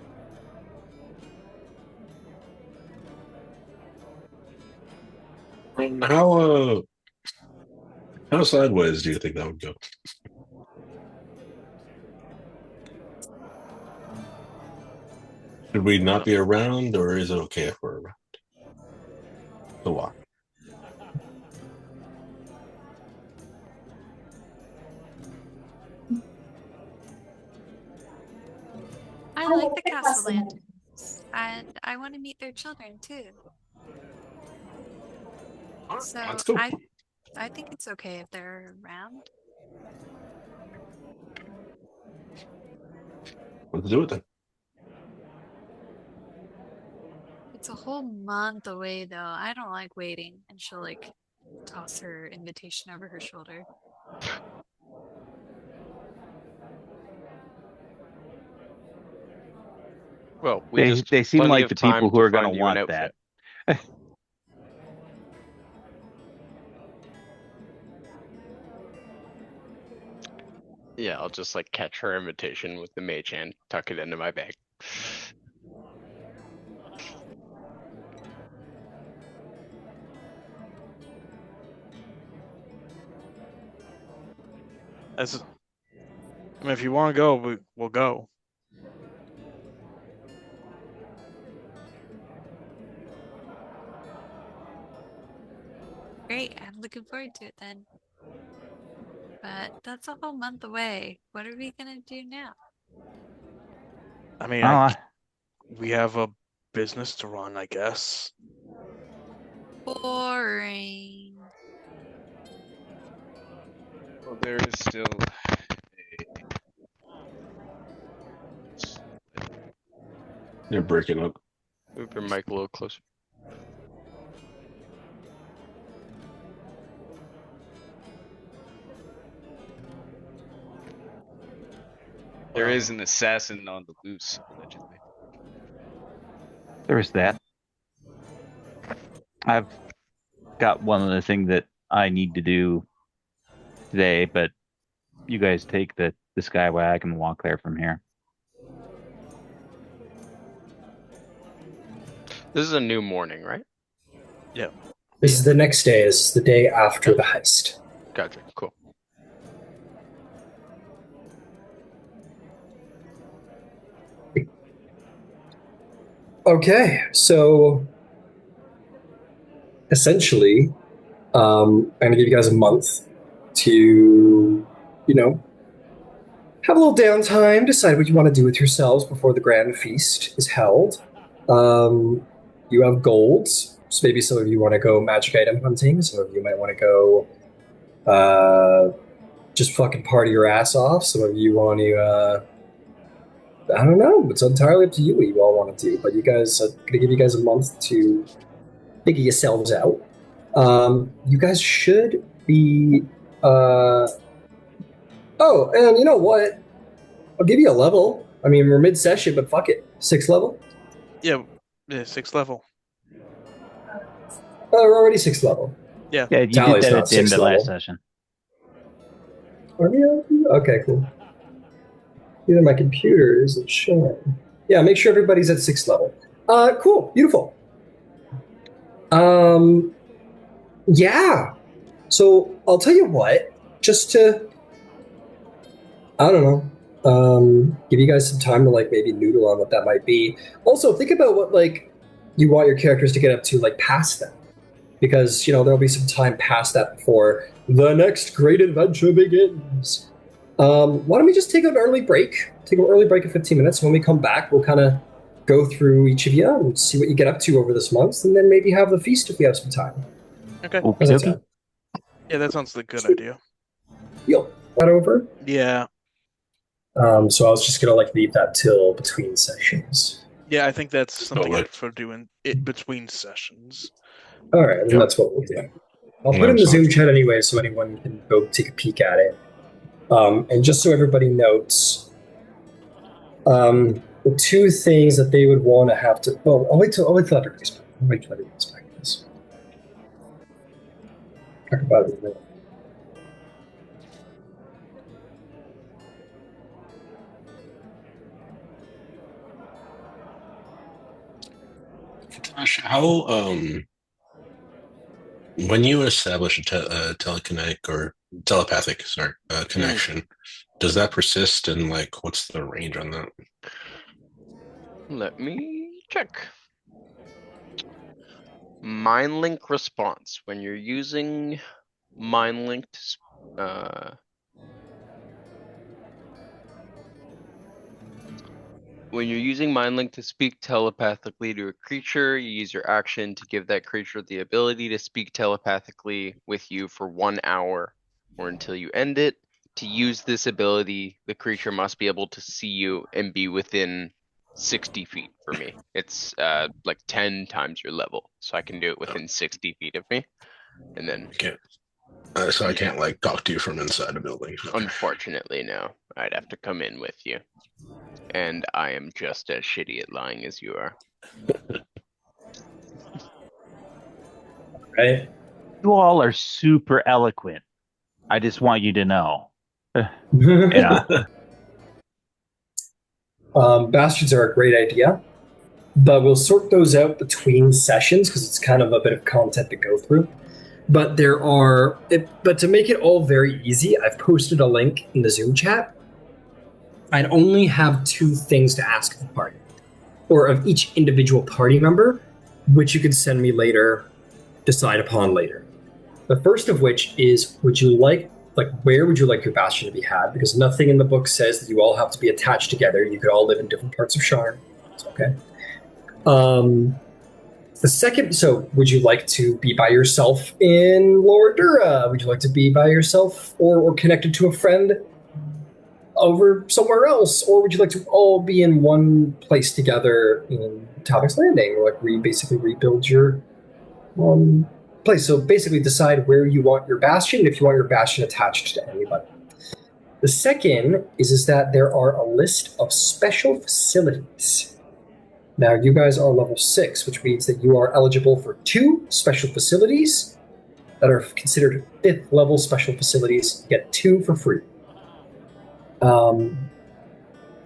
How sideways do you think that would go? Should we not be around, or is it okay if we're around? To walk. I like the Castlelanterns, and I want to meet their children too. So Let's go. I think it's okay if they're around. Let's do it then. It's a whole month away though. I don't like waiting. And she'll like toss her invitation over her shoulder. Well, they seem like the people who are going to want that. Yeah, I'll just like catch her invitation with the mage hand, tuck it into my bag. I mean, if you want to go, we'll go. Great, I'm looking forward to it then. But that's a whole month away. What are we gonna do now? I mean, we have a business to run, I guess. Boring. Well, there is still You're breaking up. Move your mic a little closer. there is an assassin on the loose, allegedly. There's that. I've got one other thing that I need to do today, but you guys take the skywag and walk there from here. This is a new morning, right? Yeah. This is the next day. This is the day after the heist. Gotcha. Cool. Okay, so essentially, I'm going to give you guys a month to, have a little downtime, decide what you want to do with yourselves before the grand feast is held. You have golds, so maybe some of you want to go magic item hunting, some of you might want to go just fucking party your ass off, some of you want to I don't know. It's entirely up to you what you all want to do. But you guys, I'm going to give you guys a month to figure yourselves out. You guys should be... Oh, and you know what? I'll give you a level. I mean, we're mid-session, but fuck it. 6th level? Yeah, 6th level. We're already 6th level. Yeah. Yeah, you Tally's did that not at the end sixth of last level. session. Are we on? Okay, cool. Either my computer isn't showing. Yeah, make sure everybody's at 6th level. Cool, beautiful. Yeah. So I'll tell you what, just to, I don't know, give you guys some time to maybe noodle on what that might be. Also, think about what you want your characters to get up to past that, because there'll be some time past that before the next great adventure begins. Why don't we just take an early break? Take an early break of 15 minutes. When we come back, we'll kind of go through each of you and see what you get up to over this month, and then maybe have the feast if we have some time. Okay. How's that sound? Yeah, that sounds like a good idea. Deal. That over? Yeah. So I was just gonna leave that till between sessions. Yeah, I think that's something right. good for doing it between sessions. All right, then that's what we'll do. I'll put it in the Zoom chat anyway, so anyone can go take a peek at it. And just so everybody notes, the two things that they would want to have to. Well, I'll wait till everybody's back. I'll wait till everybody's back. Talk about it in a minute. Gosh, how when you establish a telekinetic or telepathic connection, does that persist, and what's the range on that? Let me check. Mind link response. When you're using mind linked when you're using mind link to speak telepathically to a creature, you use your action to give that creature the ability to speak telepathically with you for 1 hour or until you end it. To use this ability, the creature must be able to see you and be within 60 feet for me. It's 10 times your level, so I can do it within 60 feet of me. And then so I can't talk to you from inside a building. Unfortunately, no. I'd have to come in with you. And I am just as shitty at lying as you are. Right? You all are super eloquent. I just want you to know. Bastards are a great idea, but we'll sort those out between sessions because it's kind of a bit of content to go through. But but to make it all very easy, I've posted a link in the Zoom chat. I'd only have 2 things to ask of the party, or of each individual party member, which you could send me later, decide upon later. The first of which is, where would you like your bastion to be had? Because nothing in the book says that you all have to be attached together. You could all live in different parts of Sharn. It's okay. The second, so would you like to be by yourself in Lower Dura? Would you like to be by yourself or connected to a friend over somewhere else? Or would you like to all be in one place together in Tal'Dorei Landing? Like, basically rebuild your place. So basically decide where you want your bastion, if you want your bastion attached to anybody. The second is that there are a list of special facilities. Now, you guys are level 6, which means that you are eligible for 2 special facilities that are considered 5th level special facilities. You get 2 for free.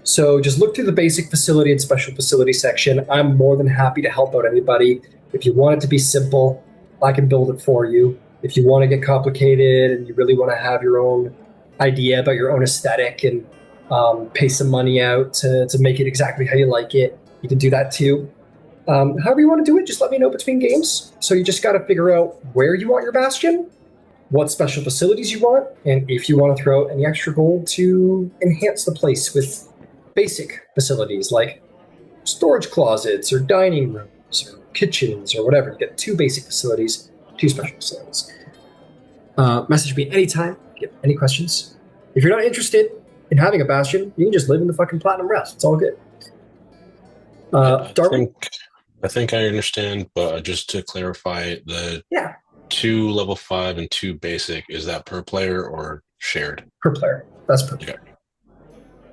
So just look through the basic facility and special facility section. I'm more than happy to help out anybody. If you want it to be simple, I can build it for you. If you want to get complicated and you really want to have your own idea about your own aesthetic and pay some money out to make it exactly how you like it, you can do that too. However you want to do it, just let me know between games. So you just got to figure out where you want your bastion, what special facilities you want, and if you want to throw out any extra gold to enhance the place with basic facilities like storage closets or dining rooms or kitchens or whatever. You get 2 basic facilities, 2 special facilities. Message me anytime if you have any questions. If you're not interested in having a bastion, you can just live in the fucking Platinum Rest. It's all good. Darwin? I think I understand, but just to clarify, the 2 level 5 and 2 basic, is that per player or shared? Per player. That's per player.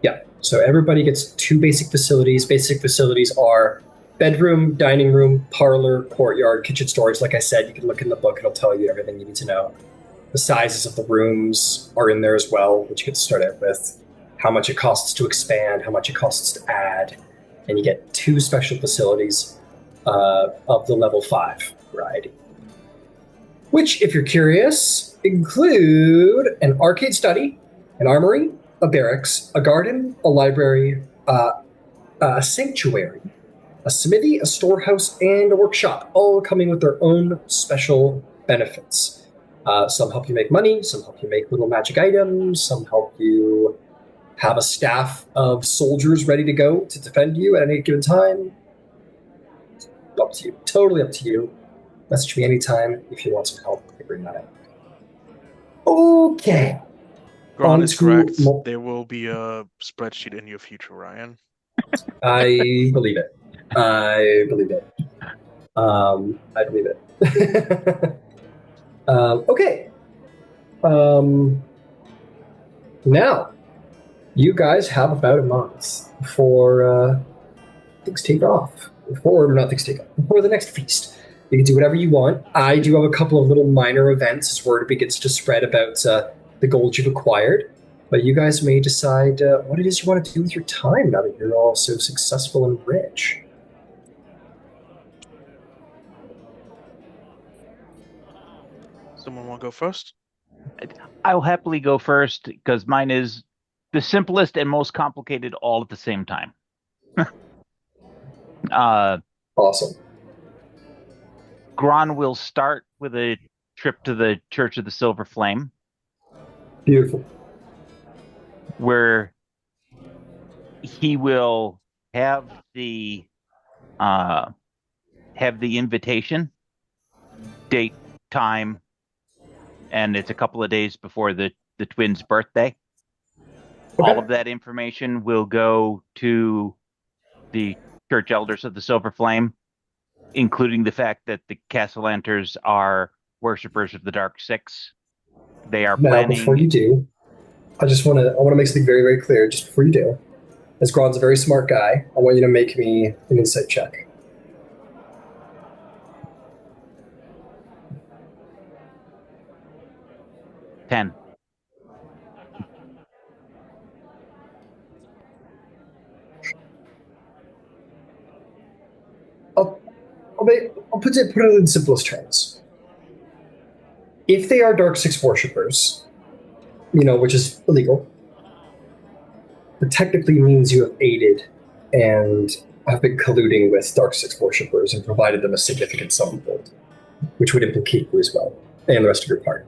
Yeah. So everybody gets 2 basic facilities. Basic facilities are bedroom, dining room, parlor, courtyard, kitchen, storage. Like I said, you can look in the book. It'll tell you everything you need to know. The sizes of the rooms are in there as well, which you get to start out with. How much it costs to expand, how much it costs to add. And you get 2 special facilities of the level 5 variety. Which, if you're curious, include an arcade study, an armory, a barracks, a garden, a library, a sanctuary, a smithy, a storehouse, and a workshop, all coming with their own special benefits. Some help you make money, some help you make little magic items, some help you have a staff of soldiers ready to go to defend you at any given time. It's up to you. Totally up to you. Message me anytime if you want some help. I can bring that out. Okay. Gron is correct. There will be a spreadsheet in your future, Ryan. I believe it. I believe it. I believe it. Okay. Now, you guys have about a month before things take off. Before the next feast. You can do whatever you want. I do have a couple of little minor events as word begins to spread about the gold you've acquired. But you guys may decide what it is you want to do with your time now that you're all so successful and rich. Someone want to go first? I'll happily go first because mine is the simplest and most complicated all at the same time. Awesome. Gron will start with a trip to the Church of the Silver Flame. Beautiful. Where he will have the invitation, date, time, and it's a couple of days before the twins' birthday. Okay. All of that information will go to the Church Elders of the Silver Flame, including the fact that the Castlelanterns are worshippers of the Dark Six. They are planning... Now, before you do, I want to make something very, very clear just before you do. As Gron's a very smart guy, I want you to make me an insight check. Ten. I'll put it in simplest terms. if they are Dark Six worshippers, which is illegal, it technically means you have aided and have been colluding with Dark Six worshippers and provided them a significant sum of gold, which would implicate you as well, and the rest of your party.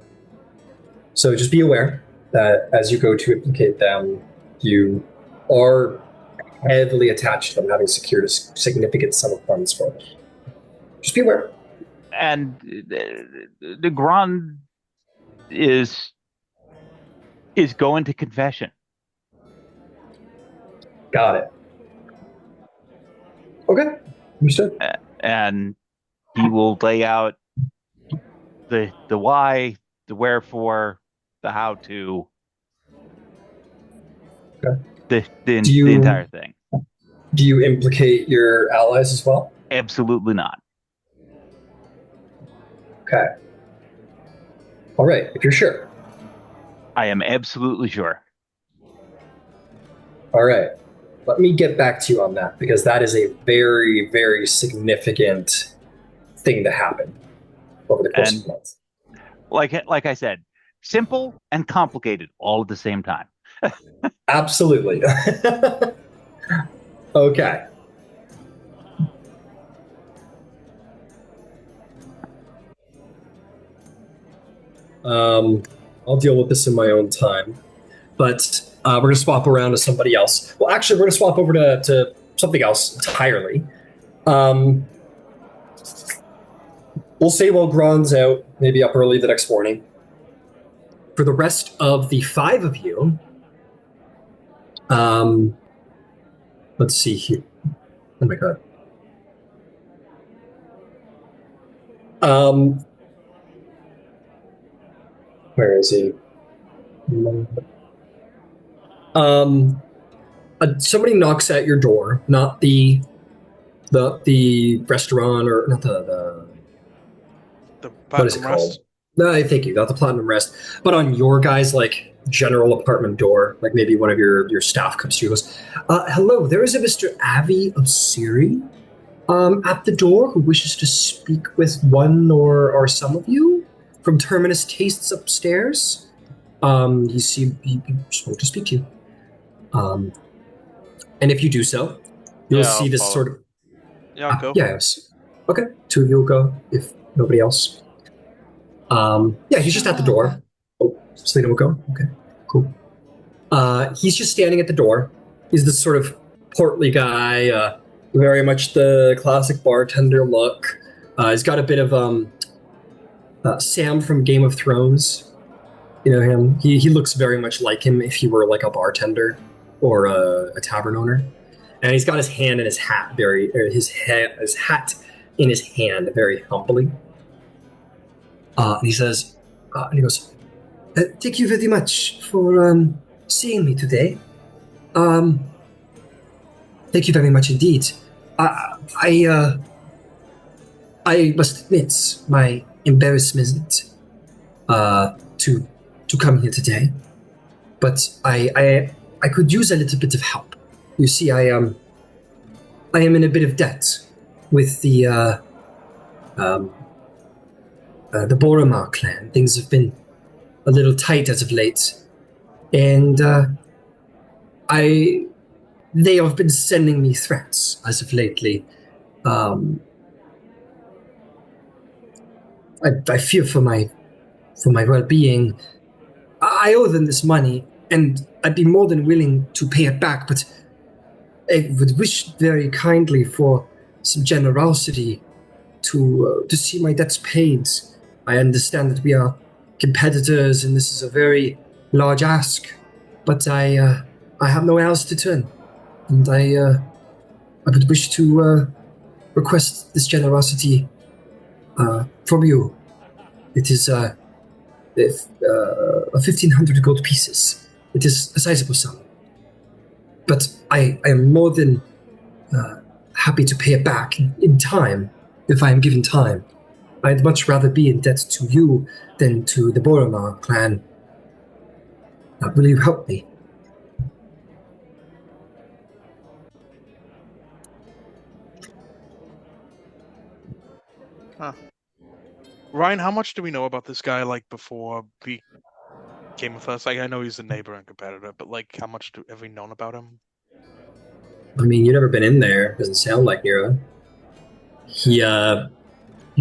So just be aware that as you go to implicate them, you are heavily attached to them, having secured a significant sum of funds for them. Just be aware. And the Gron is going to confession. Got it. Okay, understood. And he will lay out the why, the wherefore, the how to, okay. the entire thing. Do you implicate your allies as well? Absolutely not. Okay. All right, if you're sure. I am absolutely sure. All right. Let me get back to you on that, because that is a very, very significant thing to happen over the course of the month. Like I said, simple and complicated all at the same time. Absolutely. Okay. I'll deal with this in my own time. But we're going to swap around to somebody else. Well, actually, we're going to swap over to something else entirely. We'll say while Gron's out, maybe up early the next morning. For the rest of the 5 of you, let's see here. Oh my god. Where is he? Somebody knocks at your door, not the restaurant, or not the what is it called? No, thank you. Not the Platinum Rest, but on your guys' general apartment door, maybe one of your staff comes to you and goes, "Hello, there is a Mr. Avi of Siri at the door who wishes to speak with one or some of you from Terminus Tastes upstairs. He just wanted to speak to you. And if you do so, you'll see this sort of. Yeah, I'll go. Yes. Okay, 2 of you will go if nobody else. He's just at the door. Oh, Selena will go. Okay, cool. He's just standing at the door. He's this sort of portly guy, very much the classic bartender look. He's got a bit of Sam from Game of Thrones. You know him. He looks very much like him if he were a bartender or a tavern owner. And he's got his hand in his hat, his hat in his hand, very humbly. And he says, and he goes, "Thank you very much for seeing me today. Thank you very much indeed. I must admit my embarrassment to come here today, but I could use a little bit of help. You see, I am in a bit of debt with the Boromar clan. Things have been a little tight as of late, and they have been sending me threats as of lately. I fear for my well-being. I owe them this money, and I'd be more than willing to pay it back, but I would wish very kindly for some generosity to see my debts paid. I understand that we are competitors, and this is a very large ask, but I have nowhere else to turn, and I would wish to request this generosity from you. It is 1,500 gold pieces. It is a sizable sum, but I am more than happy to pay it back in time if I am given time. I'd much rather be in debt to you than to the Boromar clan. Will you help me? Ryan, how much do we know about this guy, like, before he came with us? Like, I know he's a neighbor and competitor, but, like, how much have we known about him? I mean, you've never been in there. Doesn't sound like Nero. He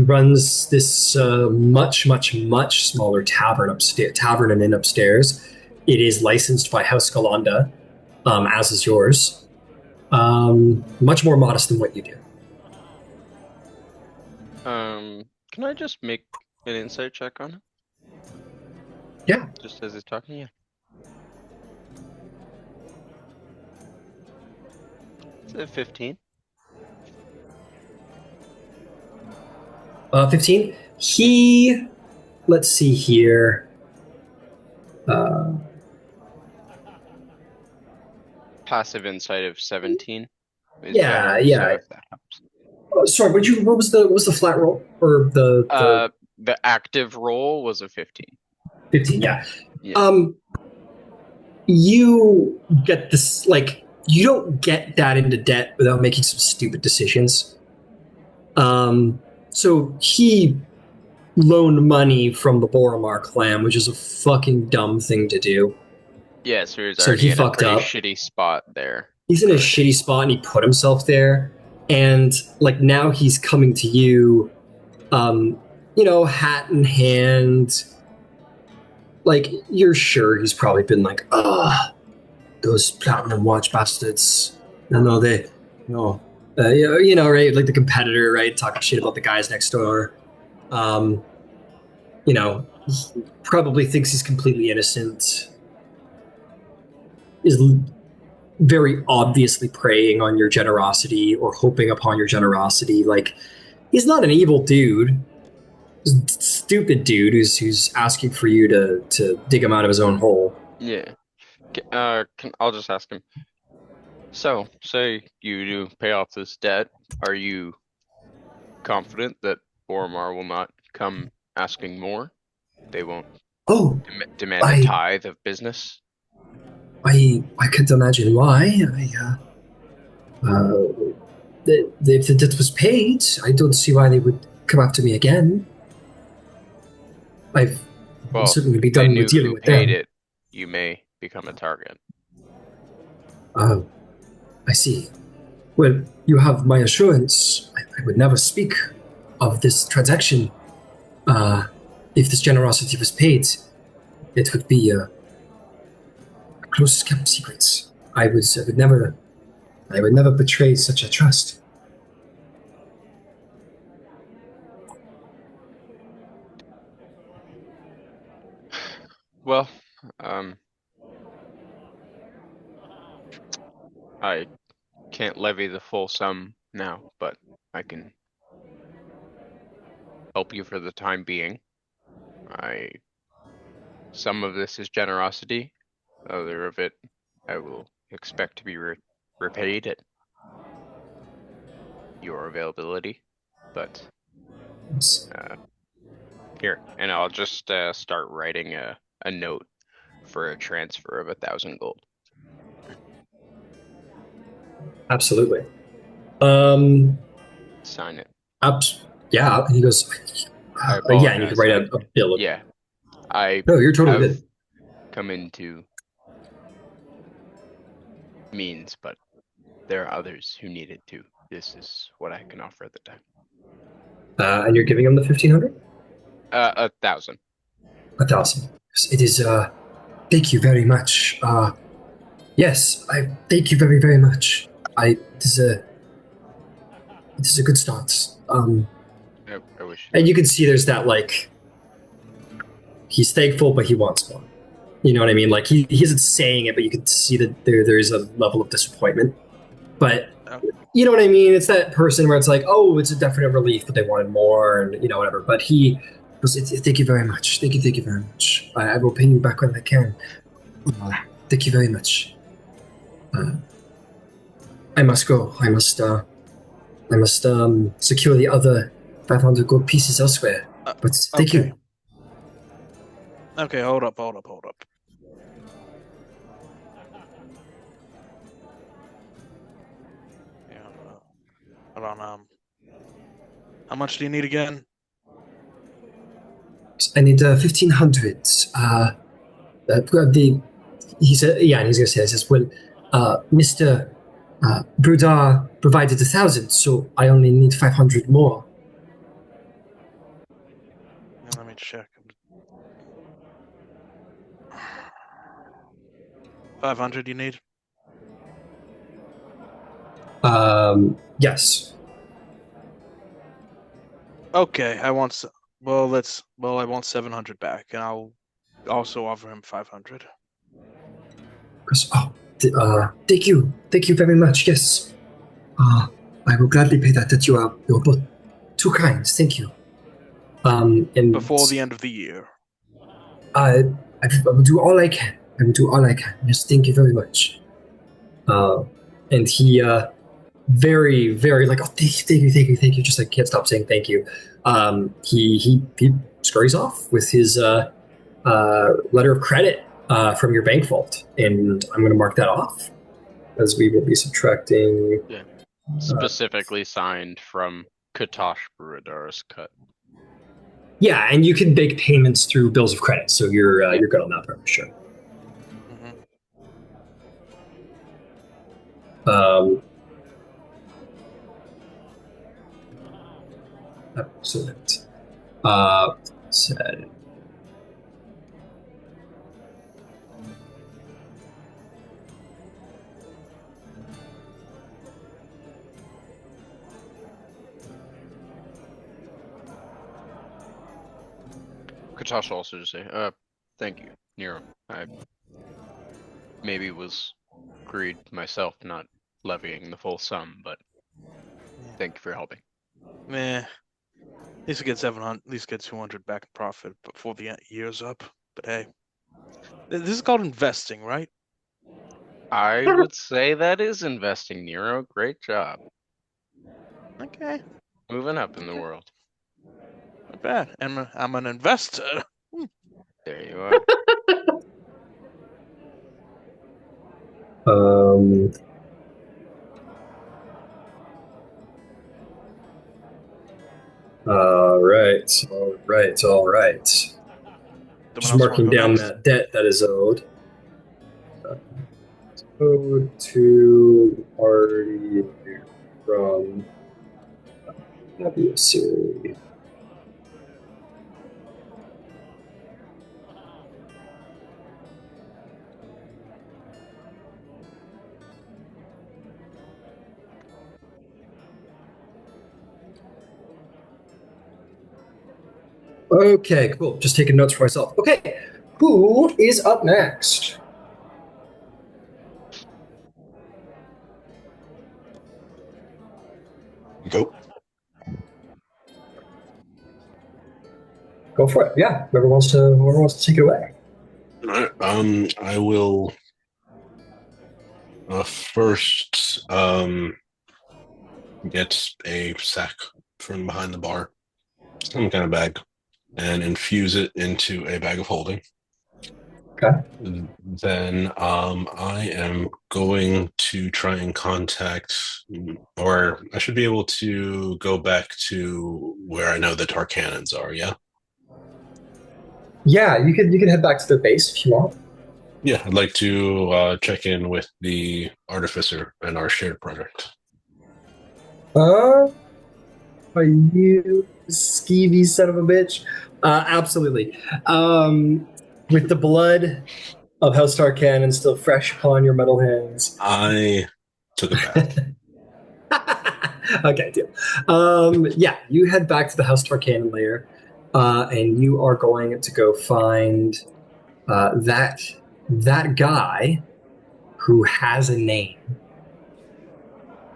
runs this much smaller tavern and inn upstairs. It is licensed by House Galanda, as is yours. Much more modest than what you do. Can I just make an insight check on it? Yeah. Just as he's talking, yeah. Is it 15? 15. Let's see here. Passive insight of 17. Yeah. So if that helps. Sorry, what was the flat roll or the active roll was a 15. 15? Yeah. Yeah. You get this, like, you don't get that into debt without making some stupid decisions. So he loaned money from the Boromar clan, which is a fucking dumb thing to do. Yeah, so he's already in a pretty shitty spot there. He's in a shitty spot and he put himself there. And, like, now he's coming to you, hat in hand. Like, you're sure he's probably been like, those Platinum Watch bastards. I know they, right? Like the competitor, right? Talking shit about the guys next door. He probably thinks he's completely innocent. Is very obviously preying on your generosity or hoping upon your generosity. Like, he's not an evil dude. He's a stupid dude who's asking for you to dig him out of his own hole. Yeah. I'll just ask him. So, say you do pay off this debt, are you confident that Boromar will not come asking more? They won't demand a tithe of business? I can't imagine why. If the debt was paid, I don't see why they would come after me again. I'll certainly be done with dealing with them. Paid it, you may become a target. Oh, I see. Well, you have my assurance. I would never speak of this transaction. If this generosity was paid, it would be closest kept secrets. I would never betray such a trust. Well, I can't levy the full sum now, but I can help you for the time being. Some of this is generosity, other of it I will expect to be repaid at your availability, but here, and I'll just start writing a note for a transfer of 1,000 gold. Absolutely. Sign it. Yeah, he goes, yeah, and you can write a bill. Yeah. No, you're totally good. Come into means, but there are others who need it too. This is what I can offer at the time. And you're giving him the 1,500? 1,000. 1,000. It is, thank you very much. Yes, I thank you very, very much. It is a good start. I wish. And you can see there's that, like, he's thankful, but he wants more. You know what I mean? Like, he isn't saying it, but you can see that there is a level of disappointment. But you know what I mean? It's that person where it's like, oh, it's a definite relief, but they wanted more, and whatever. But he goes, thank you very much. Thank you very much. I will pay you back when I can. Thank you very much. I must go. I must secure the other 500 gold pieces elsewhere. But thank you. Okay, hold up. Hold on. How much do you need again? I need 1,500. He said, yeah, and he's going to say, he says, well, Mr. Brudar provided 1,000, so I only need 500 more. Let me check. 500 you need? Yes. Okay, I want 700 back, and I'll also offer him 500. Thank you very much. Yes, I will gladly pay that. That you're both too kind. Thank you. And before the end of the year, I will do all I can. Yes, thank you very much. And he very, very like, oh, thank you. Just like can't stop saying thank you. He scurries off with his letter of credit from your bank vault, and I'm going to mark that off as we will be subtracting. Yeah. Specifically signed from Katosh Buradar's cut. Yeah, and you can make payments through bills of credit, so you're good on that part for sure. Excellent. Said. Katosh also just say, thank you, Nero. I maybe was greed myself not levying the full sum, but thank you for helping. At least we get 700, at least get 200 back in profit before the year's up. But hey, this is called investing, right? I would say that is investing, Nero. Great job. Okay. Moving up in the world. Not bad. I'm an investor. There you are. All right. Just marking down that debt that is owed. Owed to party from adversary. Okay, cool. Just taking notes for myself. Okay, who is up next? Go for it. Yeah, whoever wants to take it away. All right. I will first get a sack from behind the bar, some kind of bag, and infuse it into a bag of holding. Okay. Then I am going to try and contact, or I should be able to go back to where I know the Tarcannons are, yeah? Yeah, you could head back to their base if you want. Yeah, I'd like to check in with the Artificer and our shared project. Are you skeevy son of a bitch? Absolutely. With the blood of House Tarcannon still fresh upon your metal hands. I took a bath. Okay, deal. Yeah, you head back to the House Tarcannon lair, and you are going to go find that guy who has a name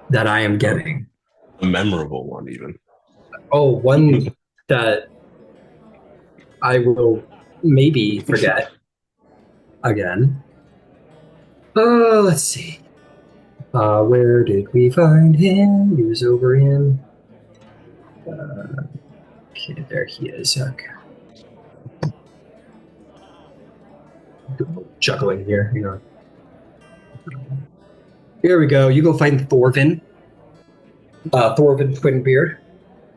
that I am getting. A memorable one, even. Oh, one that I will maybe forget again. Let's see. Where did we find him? He was over in... okay, there he is. Okay. Juggling here, you know. Here we go. You go find Thorvin. Thorvin Twinbeard.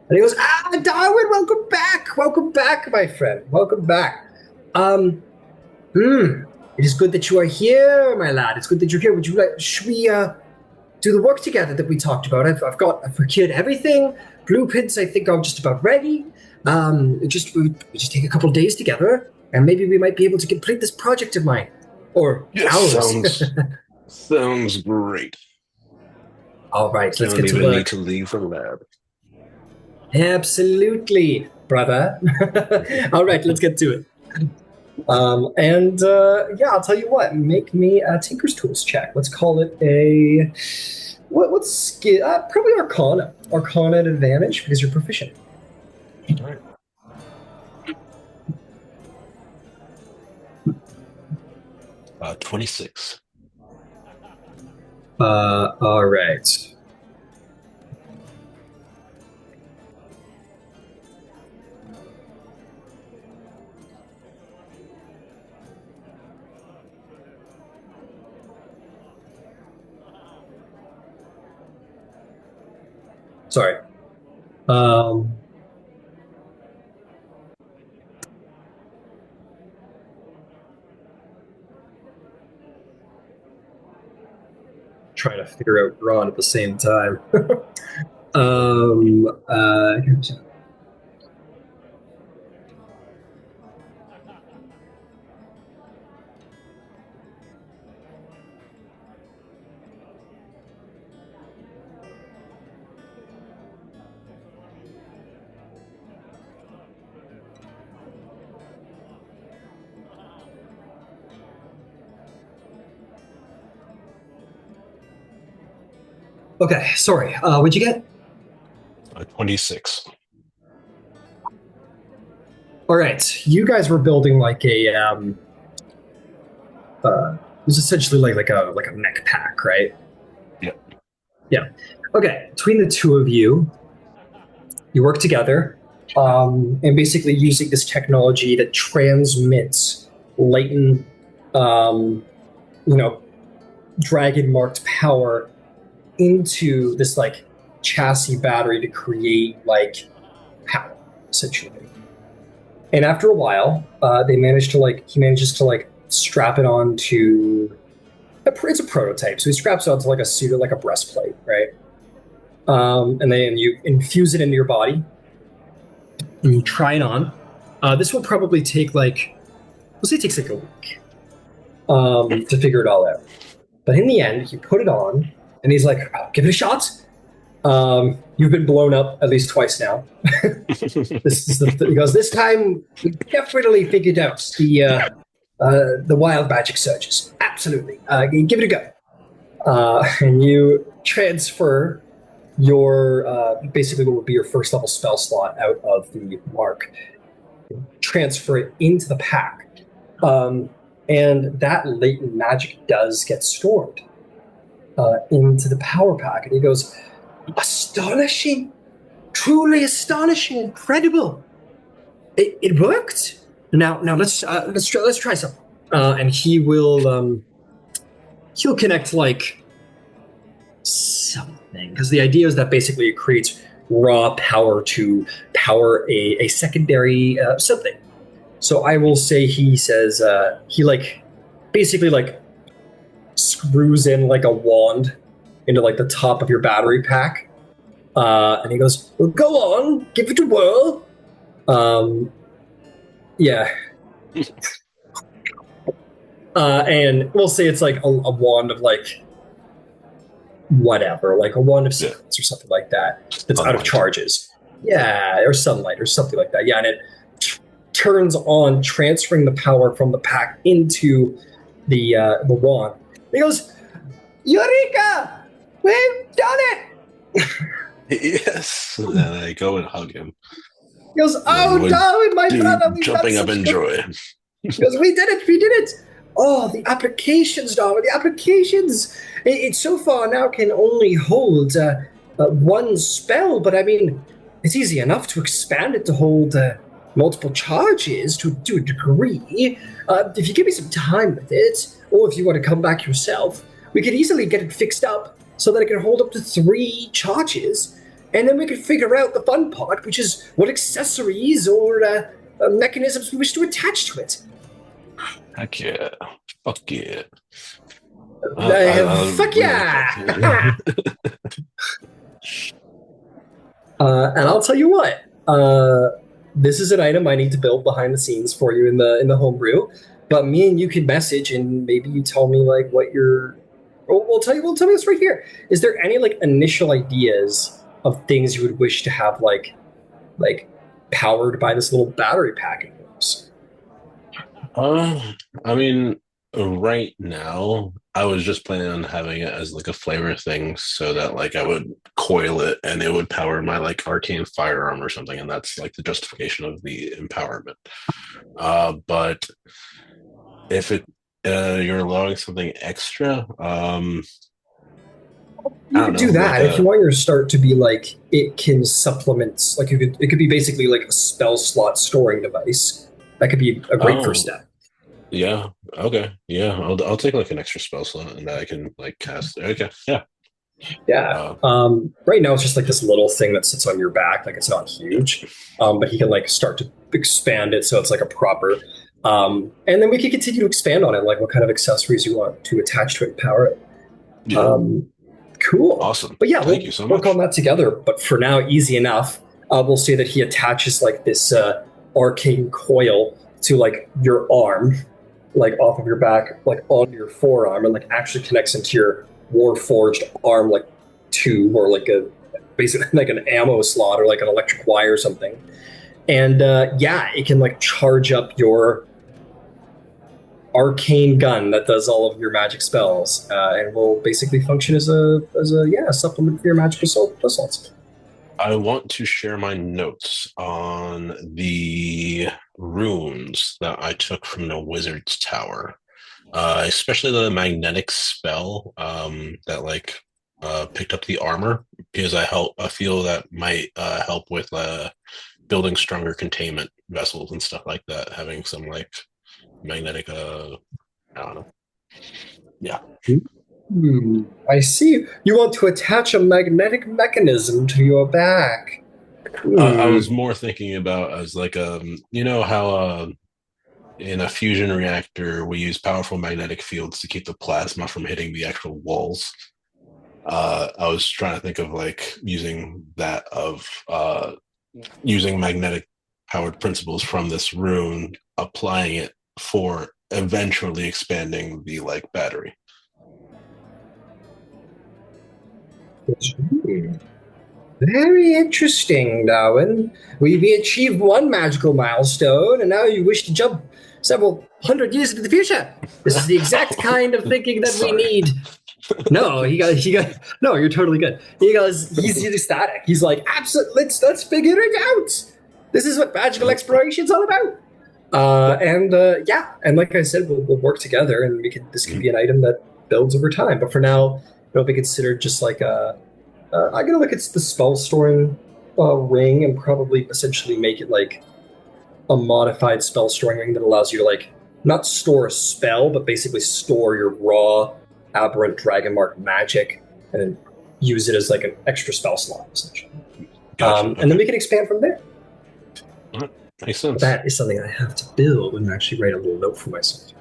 And he goes, Darwin, welcome back! Welcome back, my friend. Welcome back. It is good that you are here, my lad. It's good that you're here. Would you like? Should we do the work together that we talked about? I've procured everything. Blueprints, I think, are just about ready. We just take a couple of days together, and maybe we might be able to complete this project of mine, or ours. Sounds great. All right, let's Don't get to even work. need to leave the lab. Absolutely, brother. All right, let's get to it. I'll tell you what. Make me a Tinker's Tools check. Let's call it a what's skill? Probably Arcana. Arcana at advantage because you're proficient. All right. Uh, 26. All right. Sorry. Trying to figure out Gron at the same time. Okay, sorry. What'd you get? 26. All right, you guys were building like a it was essentially like a mech pack, right? Yep. Yeah. Okay. Between the two of you, you work together, and basically using this technology that transmits latent, dragon marked power into this like chassis battery to create like power, essentially. And after a while, he manages to strap it onto. It's a prototype, so he straps it onto like a suit, like a breastplate, right? And then you infuse it into your body, and you try it on. This will probably take we'll say it takes like a week to figure it all out. But in the end, you put it on, and he's like, oh, "Give it a shot." You've been blown up at least twice now. He goes, this time we definitely figured out the wild magic surges. Absolutely. Give it a go. And you transfer your, basically what would be your first level spell slot out of the mark. Transfer it into the pack. And that latent magic does get stored into the power pack. And he goes, astonishing, truly astonishing, incredible. It worked. Now let's try something. And he'll connect like something, because the idea is that basically it creates raw power to power a secondary something. So I will say he says he basically screws in like a wand into like the top of your battery pack, and he goes, well, go on, give it a whirl. Yeah. And we'll say it's like a wand of like whatever, like a wand of silence or something like that. That's out of charges. Yeah, or sunlight or something like that. Yeah, and it turns on, transferring the power from the pack into the wand. And he goes, Eureka! We've done it! Yes. And then I go and hug him. He goes, oh, Darwin, my brother, we've jumping up in joy. He goes, we did it! Oh, the applications, Darwin, the applications! It so far now can only hold one spell, but I mean, it's easy enough to expand it to hold multiple charges to a degree. If you give me some time with it, or if you want to come back yourself, we could easily get it fixed up so that it can hold up to 3 charges. and then we can figure out the fun part, which is what accessories or mechanisms we wish to attach to it. Heck yeah. Fuck yeah. Fuck yeah! And I'll tell you what. This is an item I need to build behind the scenes for you in the homebrew. But me and you can message, and maybe you tell me like what your. We'll tell me this right here. Is there any like initial ideas of things you would wish to have like powered by this little battery pack of yours? I mean, right now, I was just planning on having it as like a flavor thing, so that like I would coil it and it would power my like arcane firearm or something, and that's like the justification of the empowerment. But if you're allowing something extra, you could do that if you want your start to be like it can supplement. Like it could be basically like a spell slot storing device. That could be a great first step. Yeah. Okay. Yeah. I'll take like an extra spell slot and I can like cast. Okay. Yeah. Yeah. Right now it's just like this little thing that sits on your back. Like it's not huge, but he can like start to expand it so it's like a proper. And then we can continue to expand on it, like what kind of accessories you want to attach to it and power it. Yeah. Cool. Awesome. But yeah, Thank you so work much. on that together. But for now, easy enough. We'll say that he attaches like this arcane coil to like your arm, like off of your back, like on your forearm, and like actually connects into your Warforged arm like tube, or like a basically like an ammo slot or like an electric wire or something. And yeah, it can like charge up your arcane gun that does all of your magic spells, and will basically function as a supplement for your magical assaults. I want to share my notes on the runes that I took from the Wizard's Tower, especially the magnetic spell that like picked up the armor, because I feel that might help with building stronger containment vessels and stuff like that. Having some like magnetic, I don't know. Yeah. I see. You want to attach a magnetic mechanism to your back. I was more thinking about as like you know how in a fusion reactor we use powerful magnetic fields to keep the plasma from hitting the actual walls. I was trying to think of like using that of using magnetic powered principles from this rune, applying it for eventually expanding the like battery. Very interesting, Darwin. We achieved one magical milestone, and now you wish to jump several hundred years into the future. This is the exact kind of thinking that we need. No, he got. No, you're totally good. He's ecstatic. He's like, absolutely. Let's figure it out. This is what magical exploration is all about. And like I said, we'll work together, and this could be an item that builds over time. But for now, it'll be considered just like a. I'm gonna look at the spell storing ring and probably essentially make it like a modified spell storing ring that allows you to like not store a spell, but basically store your raw aberrant dragon mark magic and then use it as like an extra spell slot essentially. Gotcha. And then we can expand from there. Makes sense. That is something I have to build and actually write a little note for myself.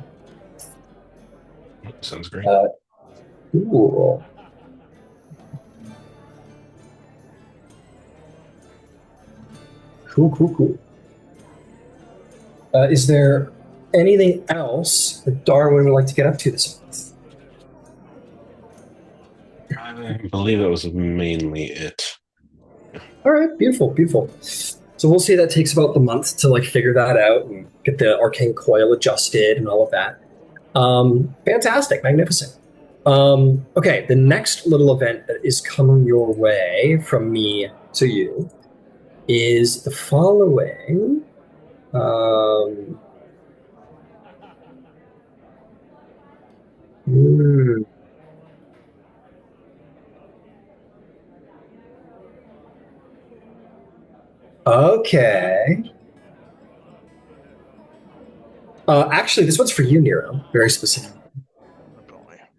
Sounds great. Cool. Cool. Is there anything else that Darwin would like to get up to this month? I believe that was mainly it. All right, beautiful. So we'll say that takes about the month to like figure that out and get the arcane coil adjusted and all of that. Fantastic, magnificent. Okay, the next little event that is coming your way from me to you is the following. Okay. Actually, this one's for you, Nero. Very specific.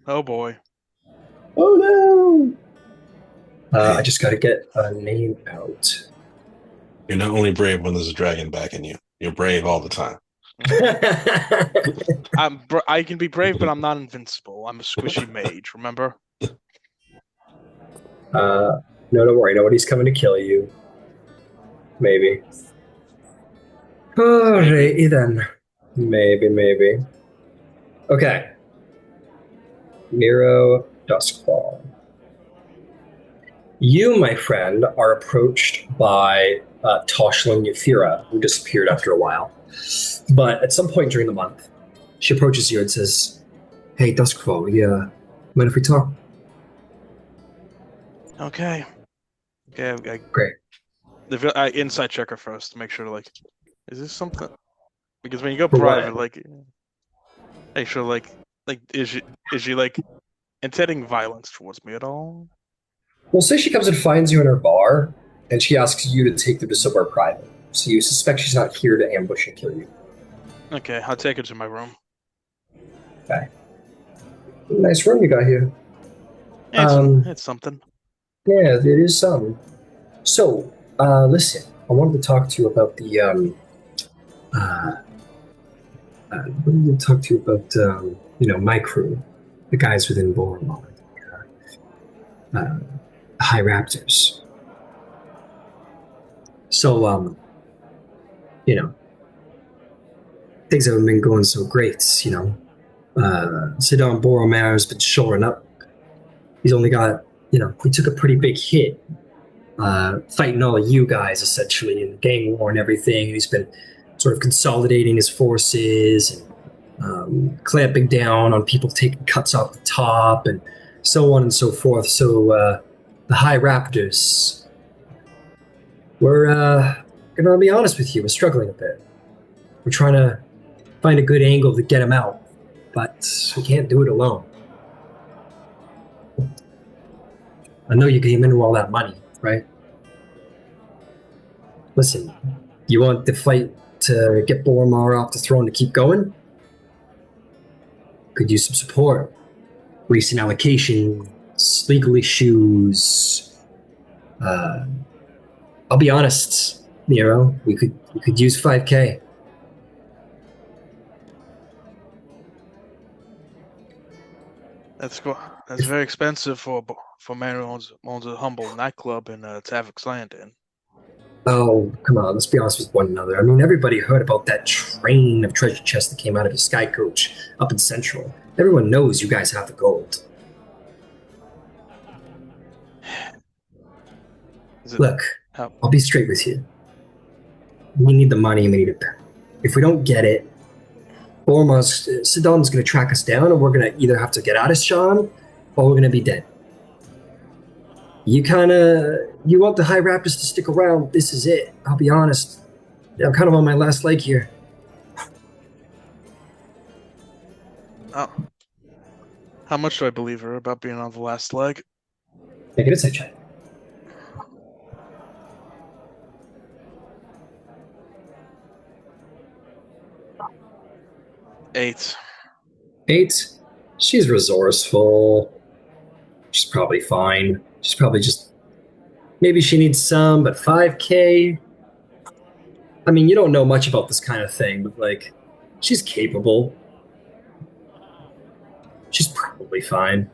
Oh boy. Oh no! I just got to get a name out. You're not only brave when there's a dragon backing you. You're brave all the time. I can be brave, but I'm not invincible. I'm a squishy mage, remember? No, don't worry. Nobody's coming to kill you. Maybe. Alrighty then. Maybe. Okay. Nero Duskfall. You, my friend, are approached by Toshlin Euphira, who disappeared after a while. But at some point during the month, she approaches you and says, "Hey, Duskfall, mind if we talk?" Okay. Great. I insight check her first to make sure, like, is this something? Because when you go For private, what? like, make sure, like, is she like intending violence towards me at all? Well, say she comes and finds you in her bar, and she asks you to take them to somewhere private. So you suspect she's not here to ambush and kill you. Okay, I'll take her to my room. Okay. Nice room you got here. It's something. Yeah, it is some. So, listen, I wanted to talk to you about the, my crew, the guys within Boromar, High Raptors. So, things haven't been going so great, Sidon Boromar's been shoring up. He's only got, he took a pretty big hit, fighting all of you guys, essentially, in the gang war and everything. He's been sort of consolidating his forces and clamping down on people taking cuts off the top and so on and so forth. So, the High Raptors, we're gonna be honest with you, we're struggling a bit. We're trying to find a good angle to get him out, but we can't do it alone. I know you came into all that money, right? Listen, you want the fight to get Boromar off the throne to keep going? Could use some support. Recent allocations, legal issues. I'll be honest, Nero, we could use 5K. That's very expensive for a man who owns a humble nightclub in Tavik's Landing. Oh, come on, let's be honest with one another. I mean, everybody heard about that train of treasure chests that came out of your sky coach up in Central. Everyone knows you guys have the gold. Look, I'll be straight with you. We need the money and we need it back. If we don't get it, Sidon's going to track us down and we're going to either have to get out of Sharn or we're going to be dead. You want the High Raptors to stick around. This is it. I'll be honest. I'm kind of on my last leg here. Oh. How much do I believe her about being on the last leg? Make it a side check. Eight. She's resourceful. She's probably fine. She's probably just... Maybe she needs some, but 5K? I mean, you don't know much about this kind of thing, but, like, she's capable. She's probably fine.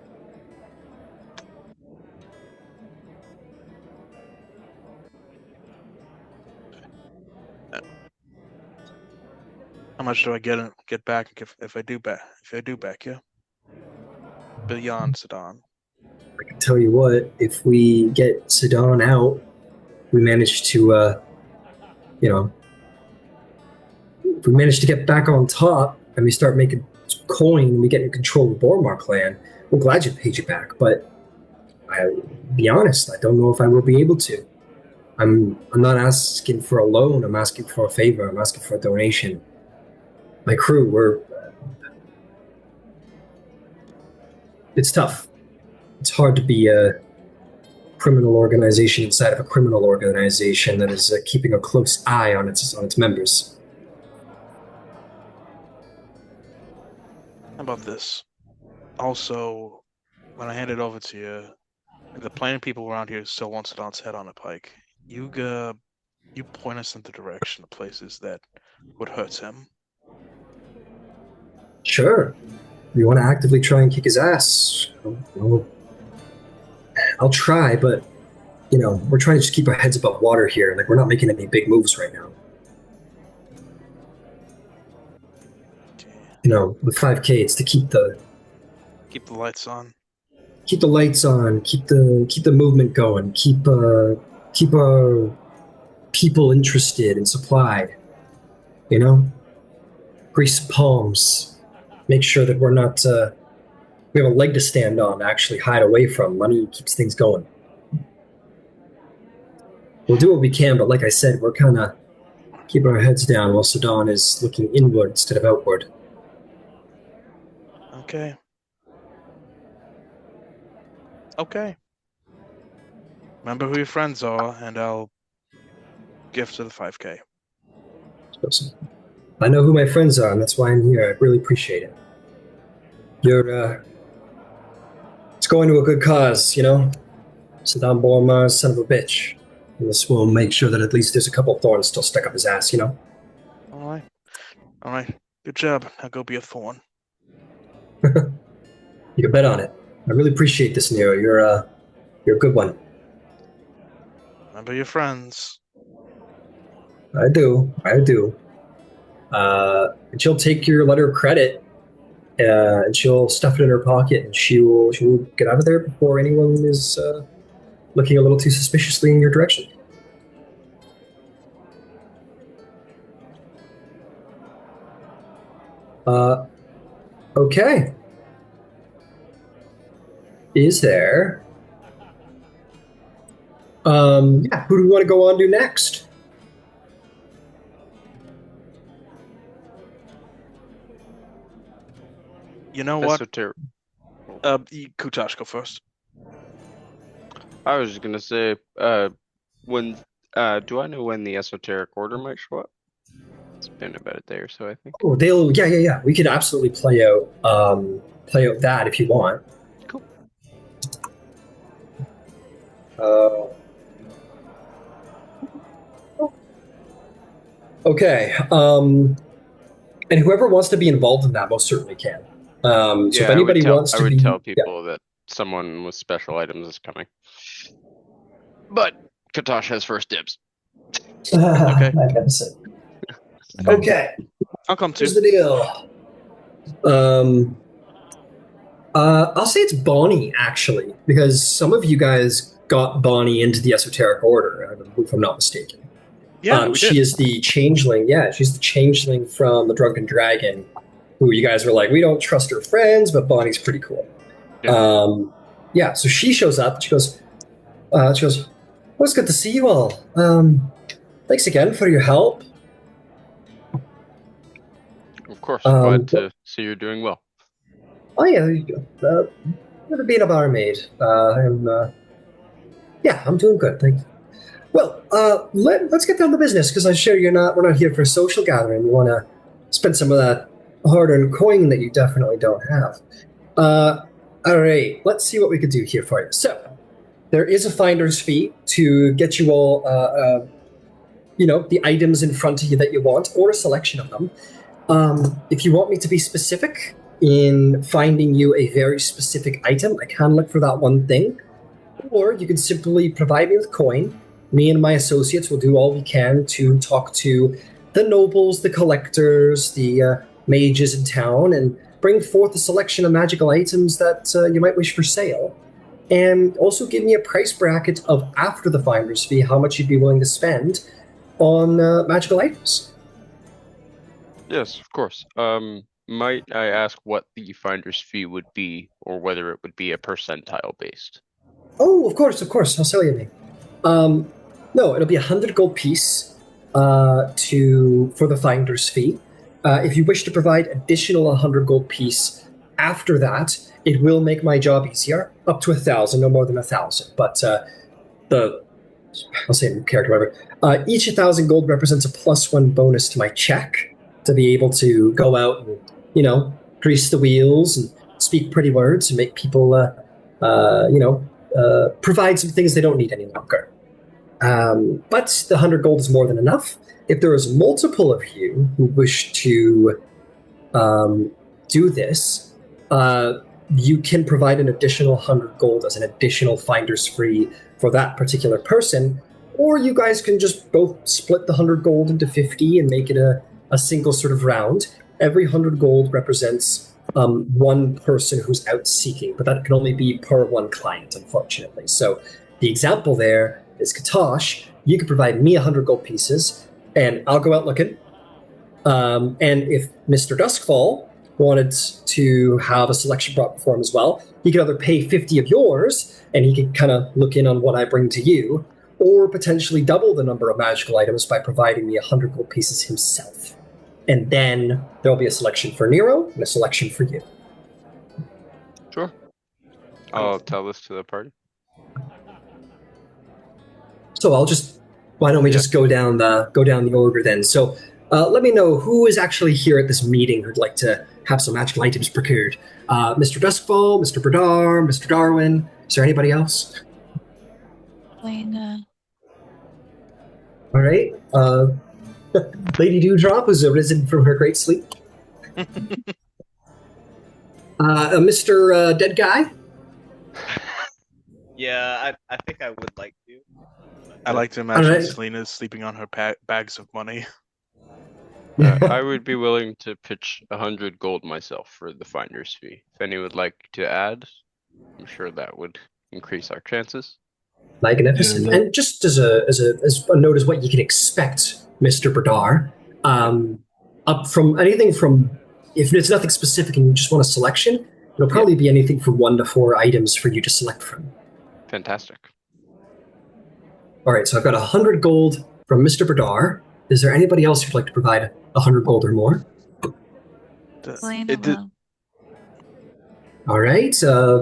How much do I get back if I do back you? Beyond Sidon. I can tell you what, if we get Sidon out, we manage to, if we manage to get back on top and we start making coin and we get in control of the Boromar clan, we're glad you paid you back. But I'll be honest, I don't know if I will be able to. I'm not asking for a loan. I'm asking for a favor. I'm asking for a donation. My crew, it's tough. It's hard to be a criminal organization inside of a criminal organization that is keeping a close eye on its members. How about this? Also, when I hand it over to you, The plain people around here still want Sadan's head on a pike. You point us in the direction of places that would hurt him. Sure. You want to actively try and kick his ass? I'll try, but we're trying to just keep our heads above water here. Like, we're not making any big moves right now. With 5K, it's to keep the lights on. Keep the lights on. Keep the movement going. Keep our people interested and supplied. Grease palms. Make sure that we're not. We have a leg to stand on to actually hide away from. Money keeps things going. We'll do what we can, but like I said, we're kind of keeping our heads down while Sadan is looking inward instead of outward. Okay. Remember who your friends are, and I'll gift to the 5K. I know who my friends are, and that's why I'm here. I really appreciate it. It's going to a good cause, Sadan Bormar's son of a bitch. And this will make sure that at least there's a couple of thorns still stuck up his ass, All right. Good job. Now go be a thorn. You can bet on it. I really appreciate this, Nero. You're a good one. Remember your friends. I do. And she'll take your letter of credit, and she'll stuff it in her pocket, and she will get out of there before anyone is looking a little too suspiciously in your direction. Okay. Is there? Who do we want to go on to next? You know what? Kutash, go first. I was just gonna say, when do I know when the esoteric order might show up? It's been about a day or so, I think. Oh, yeah. We could absolutely play out that if you want. Cool. Okay. And whoever wants to be involved in that most certainly can. So if anybody wants to I would tell people that someone with special items is coming. But Katash has first dibs. Okay. Magnificent. Okay. I'll come too. Here's the deal. I'll say it's Bonnie, actually, because some of you guys got Bonnie into the Esoteric Order, if I'm not mistaken. Yeah, she is the changeling. Yeah, she's the changeling from the Drunken Dragon, who you guys were like, we don't trust her friends, but Bonnie's pretty cool. Yeah. So she shows up. She goes, well, it's good to see you all. Thanks again for your help. Of course, glad to see you're doing well. Oh yeah, there you go. Never been a barmaid. I'm doing good, thanks. Well, let's get down to business, because I'm sure we're not here for a social gathering. You want to spend some of that hard-earned coin that you definitely don't have. All right, let's see what we could do here for you. So, there is a finder's fee to get you all, the items in front of you that you want, or a selection of them. If you want me to be specific in finding you a very specific item, I can look for that one thing. Or you can simply provide me with coin. Me and my associates will do all we can to talk to the nobles, the collectors, the mages in town, and bring forth a selection of magical items that you might wish for sale. And also give me a price bracket of, after the finder's fee, how much you'd be willing to spend on magical items. Yes, of course. Might I ask what the finder's fee would be, or whether it would be a percentile based? Oh, of course. I'll sell you me. No, it'll be 100 gold piece for the finder's fee. If you wish to provide additional 100 gold piece after that, it will make my job easier. Up to 1,000, no more than 1,000. But I'll say it in character, whatever. Each 1,000 gold represents a +1 bonus to my check to be able to go out and, grease the wheels and speak pretty words and make people, provide some things they don't need any longer. But the 100 gold is more than enough. If there is multiple of you who wish to do this, you can provide an additional 100 gold as an additional finder's fee for that particular person, or you guys can just both split the 100 gold into 50 and make it a single sort of round. Every 100 gold represents one person who's out seeking, but that can only be per one client, unfortunately. So the example there is Katosh. You could provide me 100 gold pieces, and I'll go out looking. And if Mr. Duskfall wanted to have a selection brought before him as well, he could either pay 50 of yours, and he could kind of look in on what I bring to you, or potentially double the number of magical items by providing me 100 gold pieces himself. And then there'll be a selection for Nero and a selection for you. Sure. I'll tell this to the party. So why don't we just go down the order then? So let me know who is actually here at this meeting who'd like to have some magical items procured. Mr. Duskfall, Mr. Berdar, Mr. Darwin. Is there anybody else? Lena. All right. Lady Dewdrop has arisen from her great sleep. Mr. Dead Guy? Yeah, I think I would like to. I like to imagine Selena's sleeping on her bags of money. I would be willing to pitch 100 gold myself for the finder's fee. If anyone would like to add, I'm sure that would increase our chances. Magnificent. Yeah. And just as a note as what you can expect, Mr. Berdar, up from anything from, if it's nothing specific and you just want a selection, it'll probably be anything from 1 to 4 items for you to select from. Fantastic. All right, so I've got 100 gold from Mr. Berdar. Is there anybody else who'd like to provide 100 gold or more? All right,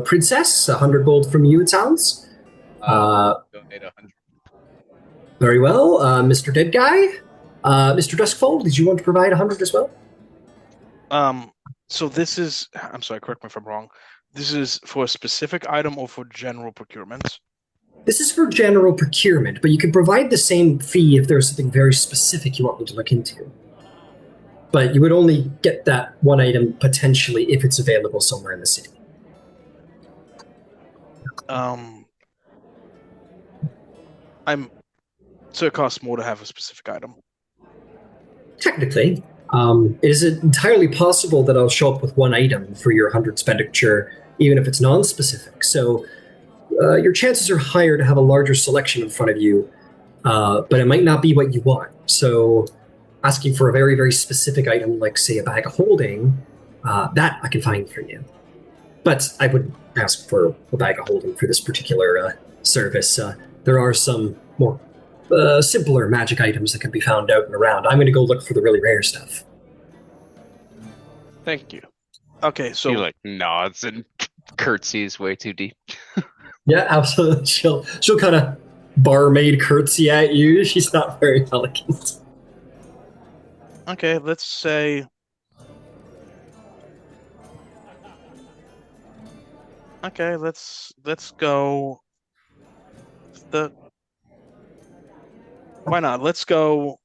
Princess, 100 gold from you, it sounds. Donate 100. Very well. Mr. Dead Guy, Mr. Duskfall, did you want to provide 100 as well? So this is, I'm sorry, correct me if I'm wrong. This is for a specific item or for general procurement? This is for general procurement, but you can provide the same fee if there's something very specific you want me to look into. But you would only get that one item potentially if it's available somewhere in the city. So it costs more to have a specific item? Technically. It is entirely possible that I'll show up with one item for your 100 expenditure, even if it's non-specific. So your chances are higher to have a larger selection in front of you, but it might not be what you want. So asking for a very, very specific item, like, say, a bag of holding, that I can find for you. But I would ask for a bag of holding for this particular service. There are some more simpler magic items that can be found out and around. I'm going to go look for the really rare stuff. Thank you. Okay, so he nods and curtsies way too deep. Yeah, absolutely. She'll kind of barmaid curtsy at you. She's not very elegant. Okay, let's say. Okay, let's go. Why not? Let's go.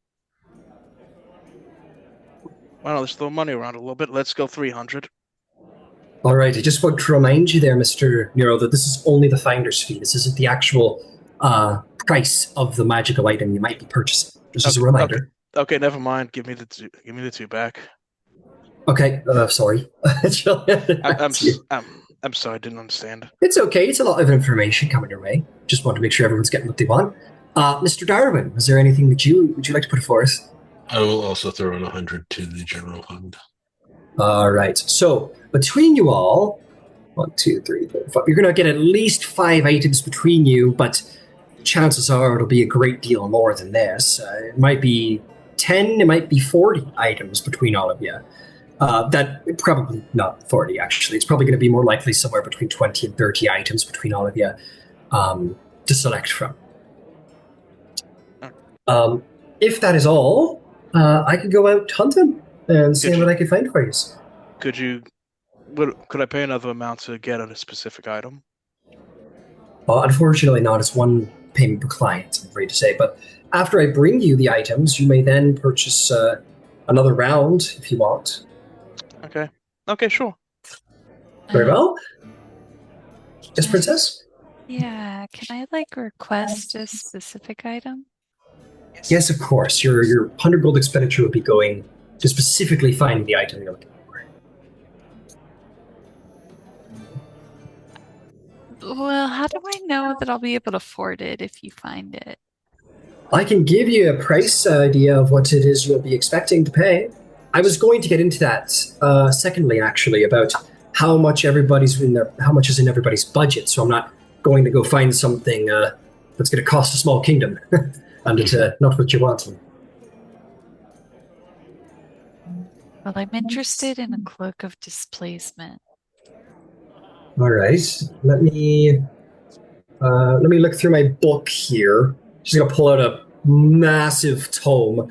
Why not? Let's throw money around a little bit. Let's go 300. All right. I just want to remind you there, Mr. Nero, that this is only the finder's fee. This isn't the actual price of the magical item you might be purchasing. Just as a reminder. Okay, never mind. Give me the two. Give me the 2 back. Okay. Sorry. I'm sorry. I didn't understand. It's okay. It's a lot of information coming your way. Just want to make sure everyone's getting what they want. Mr. Darwin, is there anything that would you like to put forth? I will also throw in 100 to the general fund. All right. So between you all, 1, 2, 3, 4, 5. You're going to get at least 5 items between you, but chances are it'll be a great deal more than this. It might be 10, it might be 40 items between all of you. That probably not 40, actually. It's probably going to be more likely somewhere between 20 and 30 items between all of you to select from. If that is all, I could go out hunting and see what I can find for you. Could I pay another amount to get at a specific item? Unfortunately, not as one payment per client, I'm afraid to say. But after I bring you the items, you may then purchase another round if you want. Okay. Okay, sure. Very well. Yes, Can I- Princess? Yeah, can I request a specific item? Yes, of course. Your 100 gold expenditure would be going to specifically find the item you're looking for. Well, how do I know that I'll be able to afford it if you find it? I can give you a price idea of what it is you'll be expecting to pay. I was going to get into that secondly, actually, about how much how much is in everybody's budget. So I'm not going to go find something that's going to cost a small kingdom, and it's not what you want. Well, I'm interested in a cloak of displacement. All right, let me look through my book here. She's gonna pull out a massive tome,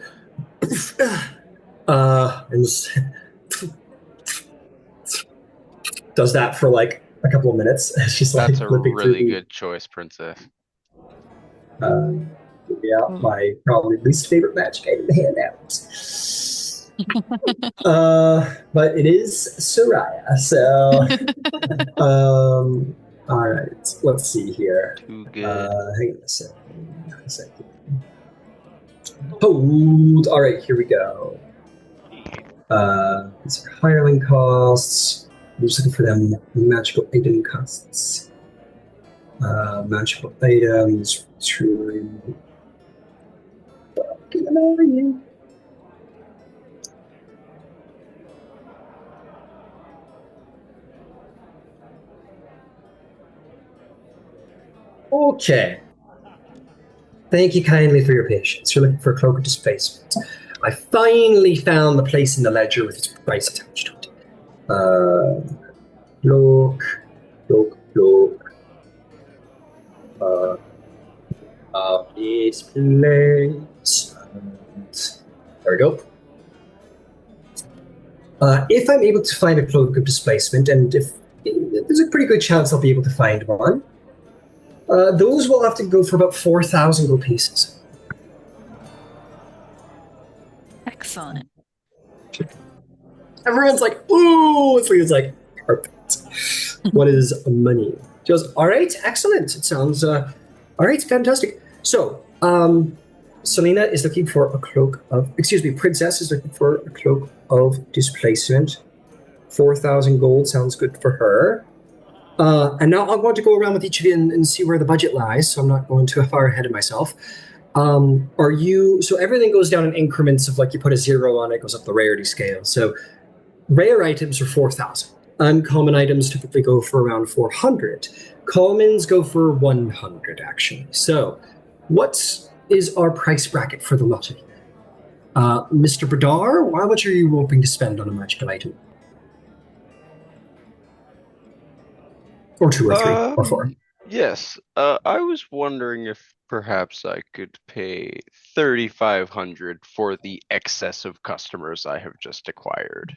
and does that for like a couple of minutes. She's like That's a flipping through really good choice, Princess. Yeah, my probably least favorite magic item to hand out. But it is Soraya, so all right, let's see here. Too good. Hang on a second. Hold. All right, here we go. These are hireling costs. I'm just looking for them magical item costs. Magical items, truly fucking annoying. Okay. Thank you kindly for your patience. You're looking for a cloak of displacement. I finally found the place in the ledger with its price attached to it. Cloak. Displacement. There we go. If I'm able to find a cloak of displacement, and if there's a pretty good chance I'll be able to find one, those will have to go for about 4,000 gold pieces. Excellent. Everyone's like, ooh! It's like, perfect. What is money? She goes, all right, excellent. It sounds, all right, fantastic. So, Selena is looking for a cloak of, Princess is looking for a cloak of displacement. 4,000 gold sounds good for her. And now I'm going to go around with each of you and see where the budget lies, so I'm not going too far ahead of myself. So everything goes down in increments of like you put a 0 on it, goes up the rarity scale. So rare items are 4,000. Uncommon items typically go for around 400. Commons go for 100, actually. So what is our price bracket for the lot of you? Mr. Bradar, how much are you hoping to spend on a magical item? Or 2 or 3 or 4. Yes. I was wondering if perhaps I could pay 3,500 for the excess of customers I have just acquired.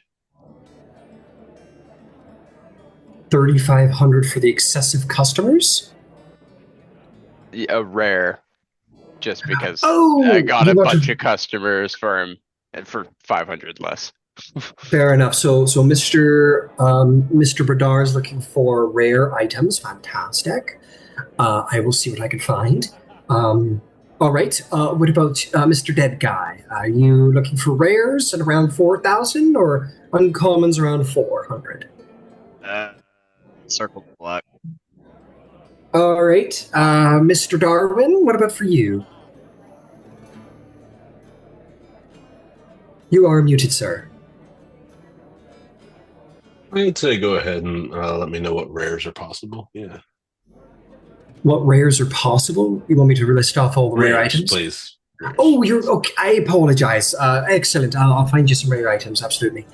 3,500 for the excessive customers? Yeah, rare. Just because Oh, I got a you want bunch to- of customers for him and for 500 less. Fair enough. So Mr. Bradar is looking for rare items. Fantastic. I will see what I can find. All right. What about Mr. Dead Guy? Are you looking for rares at around 4,000 or uncommons around 400? Circle the block. All right. Mr. Darwin, what about for you? You are muted, sir. I'd say go ahead and let me know what rares are possible. Yeah. What rares are possible? You want me to list off all the rare Rares, items? please. Oh, you're okay. I apologize. Excellent. I'll find you some rare items. Absolutely.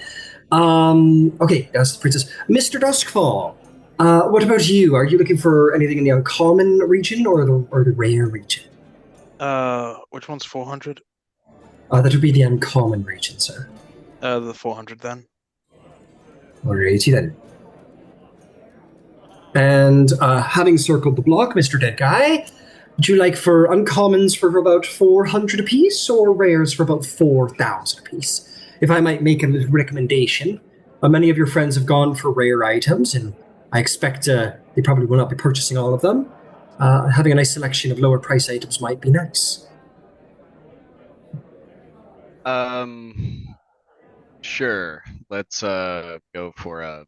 Okay, that's the princess. Mr. Duskfall, what about you? Are you looking for anything in the uncommon region or the rare region? Which one's 400? That would be the uncommon region, sir. The 400 then. Alrighty then. And having circled the block, Mr. Dead Guy, would you like for uncommons for about 400 apiece or rares for about 4,000 apiece? If I might make a little recommendation, many of your friends have gone for rare items, and I expect they probably will not be purchasing all of them. Having a nice selection of lower price items might be nice. Sure. Let's go for an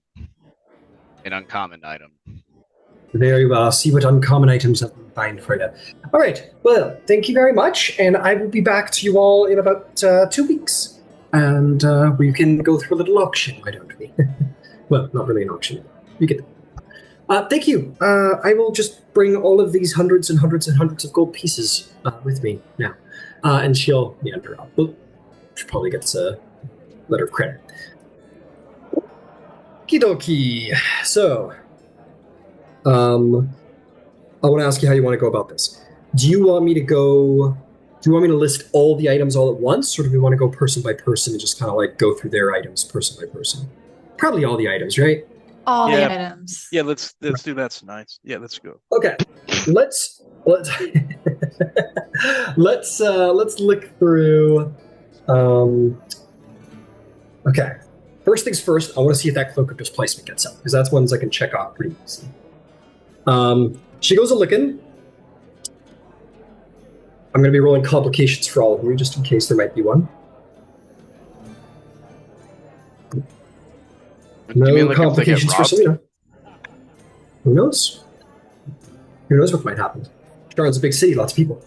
uncommon item. Very well. I'll see what uncommon items I can find for you. All right. Well, thank you very much, and I will be back to you all in about 2 weeks. And we can go through a little auction, why don't we? Well, not really an auction. You get it. Thank you. I will just bring all of these hundreds and hundreds and hundreds of gold pieces with me now. And she'll hand her up. She probably gets a letter of credit. Okie dokie. So, I want to ask you how you want to go about this. Do you want me to list all the items all at once, or do we want to go person by person and just kind of like go through their items person by person? Probably all the items, right? All the items. Yeah, let's do that tonight. Yeah, let's go. Okay, let's let's look through. Okay, first things first. I want to see if that cloak of displacement gets up, because that's ones I can check off pretty easily. She goes a licking. I'm going to be rolling complications for all of you, just in case there might be one. No complications for Selena. Who knows? Who knows what might happen? Sharn's a big city, lots of people.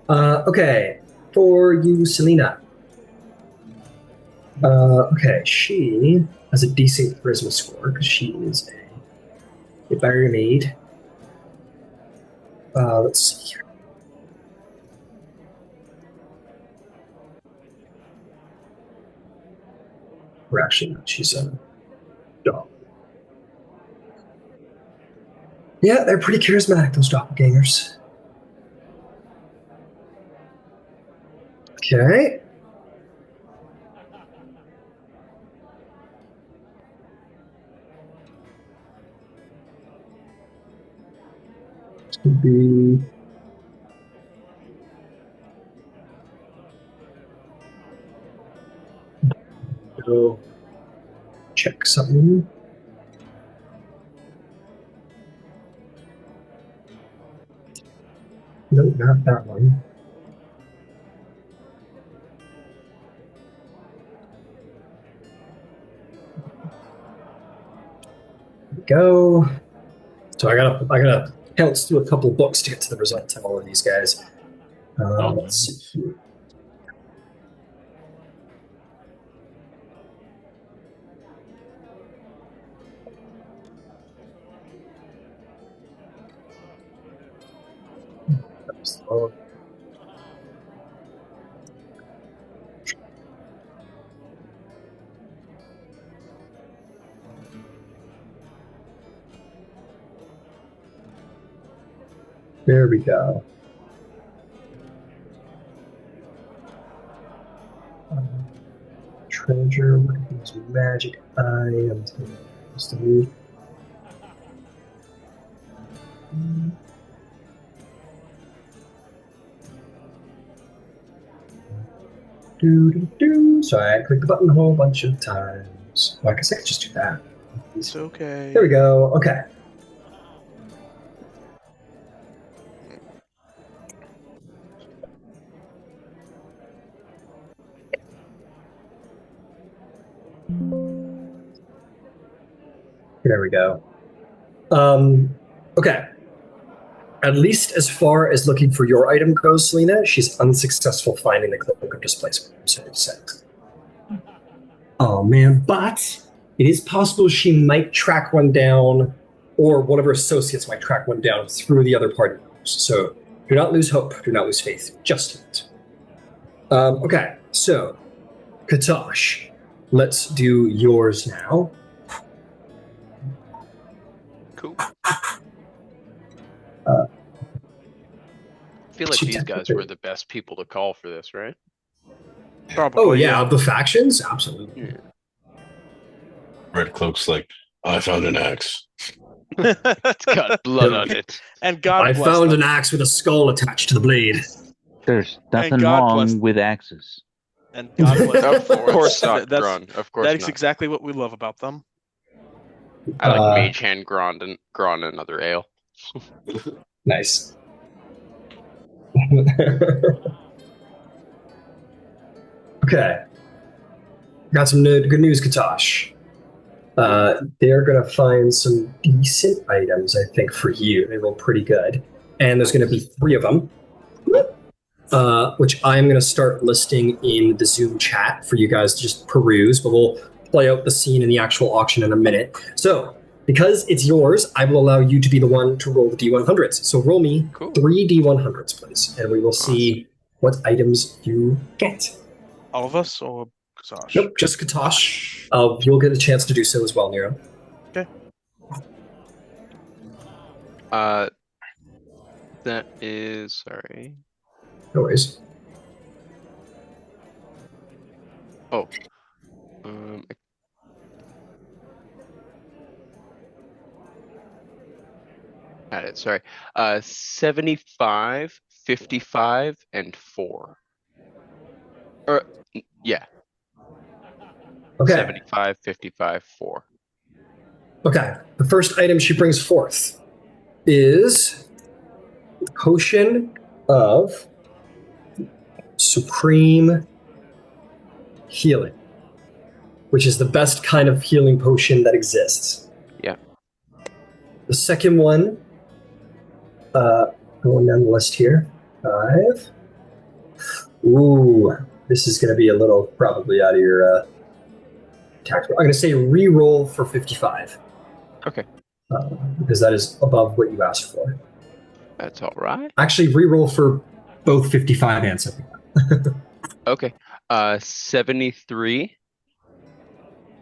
Okay, for you, Selena. Okay, she has a decent charisma score, because she is a barmaid. Let's see here. Or actually, no, she's a dog. Yeah, they're pretty charismatic, those doppelgangers. Okay. This would be... Go check something. No, not that one. There we go. So I gotta bounce through a couple of books to get to the results of all of these guys. Let's see here. Oh. There we go. Treasure, what are these magic items? Sorry, I clicked the button a whole bunch of times. Well, I guess I could just do that. It's okay. There we go. Okay. There we go. Okay. At least as far as looking for your item goes, Selena, she's unsuccessful finding the cloak of displacement. I'm sorry to say. Oh man, but it is possible she might track one down, or one of her associates might track one down through the other party members. So do not lose hope, do not lose faith, just yet. Okay, so Katosh, let's do yours now. Cool. I feel like these guys were the best people to call for this, right? Probably. Oh yeah, of the factions, absolutely. Yeah. Red Cloak's like, I found an axe. It's got blood on it. And God I bless found them. an axe with a skull attached to the blade. There's nothing God bless- wrong with axes. And God bless them. Of course not, That's Gron. Of course That's not. exactly what we love about them. I like Mage Hand Gron another ale. Nice. Okay. Got some good news, Katosh. They're going to find some decent items, I think, for you. They roll pretty good. And there's going to be 3 of them, which I'm going to start listing in the Zoom chat for you guys to just peruse, but we'll play out the scene in the actual auction in a minute. So, because it's yours, I will allow you to be the one to roll the D100s. So roll me 3 D100s, please, and we will see what items you get. All of us, or Katosh? Nope, just Katosh. You'll get a chance to do so as well, Nero. Okay. That is sorry. No worries. Oh. Got it. Sorry. 75, 55, and 4. Or yeah. Okay. 75, 55, 4. Okay. The first item she brings forth is the potion of supreme healing, which is the best kind of healing potion that exists. Yeah. The second one, going down the list here, 5. Ooh, this is going to be a little probably out of your tax. I'm going to say re-roll for 55. Okay. Because that is above what you asked for. That's all right. Actually, re-roll for both 55 and 75. Okay. 73.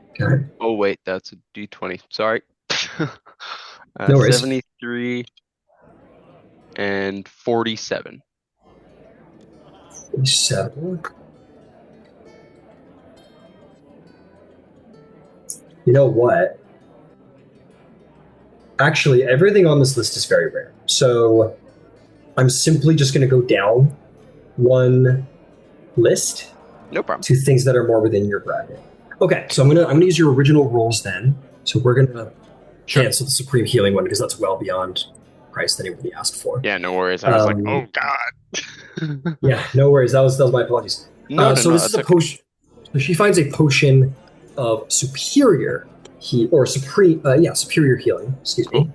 Okay. Oh wait, that's a D20. Sorry. No worries. 73 and 47. 47. You know what? Actually, everything on this list is very rare. So I'm simply just going to go down one list. No problem. To things that are more within your bracket. Okay, so I'm gonna use your original rolls then. So we're gonna cancel the Supreme Healing one because that's well beyond price that anybody asked for. Yeah, no worries. I was like, oh god. Yeah, no worries. That was my apologies. So this is a potion. So she finds a potion of superior superior healing. Excuse me,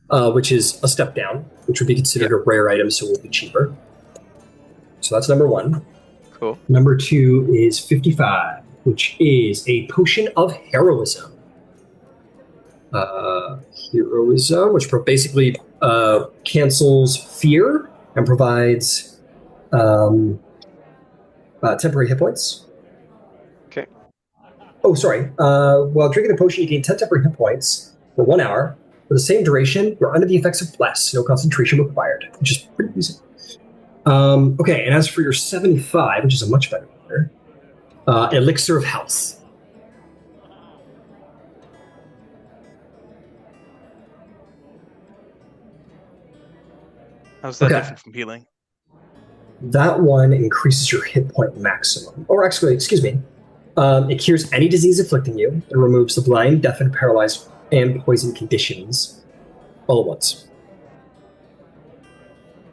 which is a step down, which would be considered a rare item, so it will be cheaper. So that's number 1. Cool. Number 2 is 55, which is a potion of heroism. Heroism, which basically cancels fear and provides temporary hit points. Okay. Oh, sorry. While drinking the potion, you gain 10 temporary hit points for 1 hour. For the same duration, you're under the effects of Bless. No concentration required, which is pretty easy. Okay, and as for your 75, which is a much better number, Elixir of Health. How's that different from healing? That one increases your hit point maximum. Or actually, excuse me. It cures any disease afflicting you. It removes the blind, deafened, paralyzed, and poison conditions all at once.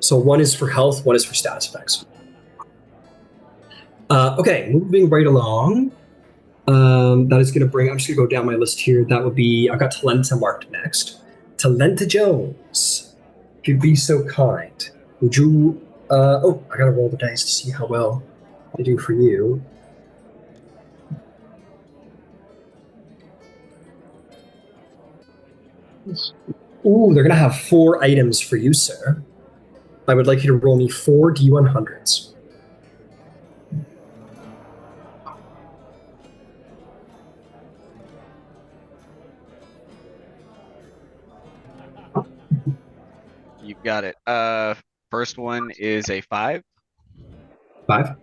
So one is for health, one is for status effects. Okay, moving right along. That is going to bring, I'm just going to go down my list here. That would be, I've got Talenta marked next. Talenta Jones, if you'd be so kind, would you, I got to roll the dice to see how well I do for you. Ooh, they're going to have 4 items for you, sir. I would like you to roll me 4 D100s. You've got it. First one is a 5. 5?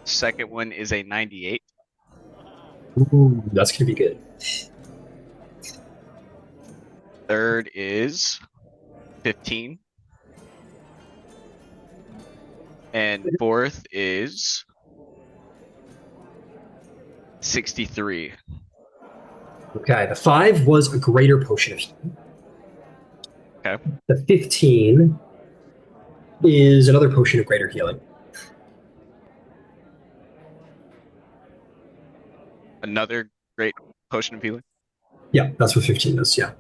Second one is a 98. Ooh, that's going to be good. Third is 15. And fourth is 63. Okay, the 5 was a greater potion of healing. Okay. The 15 is another potion of greater healing. Another great potion of healing. Yeah, that's what 15 is, yeah.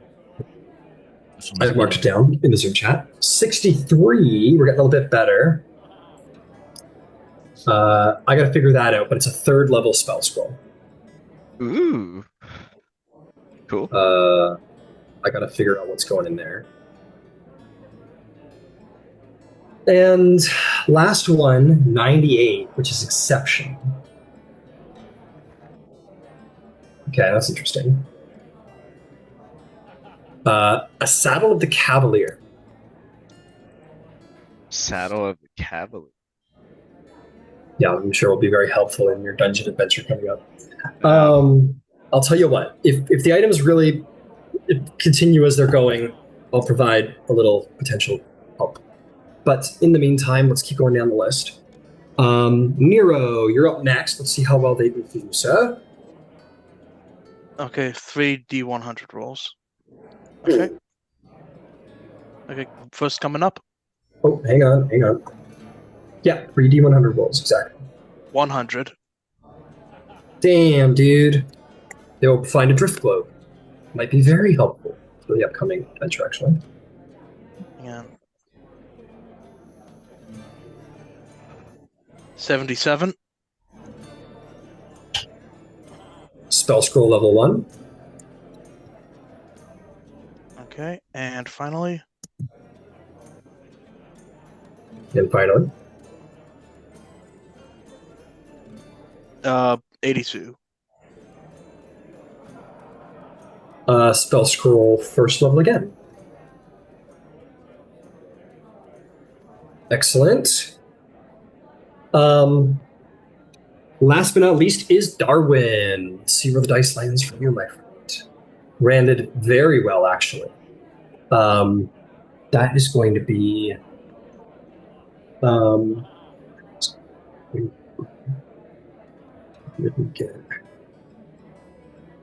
I marked it down in the Zoom chat. 63, we're getting a little bit better. I gotta figure that out, but it's a 3rd level spell scroll. Ooh. Cool. I gotta figure out what's going in there. And last one, 98, which is exceptional. Okay, that's interesting. A Saddle of the Cavalier. Saddle of the Cavalier. Yeah, I'm sure will be very helpful in your dungeon adventure coming up. I'll tell you what, if the items really continue as they're going, I'll provide a little potential help. But in the meantime, let's keep going down the list. Nero, you're up next. Let's see how well they do for you, sir. Okay, 3d100 rolls. Okay. Okay, first coming up. Oh, hang on. Yeah, 3d100 rolls, exactly. 100. Damn, dude. They'll find a drift globe. Might be very helpful for the upcoming adventure, actually. Yeah. 77. Spell scroll level 1. Okay, and finally. And finally. 82. Spell scroll 1st level again. Excellent. Last but not least is Darwin. Let's see where the dice lands for you, my friend. Landed very well, actually. That is going to be... You're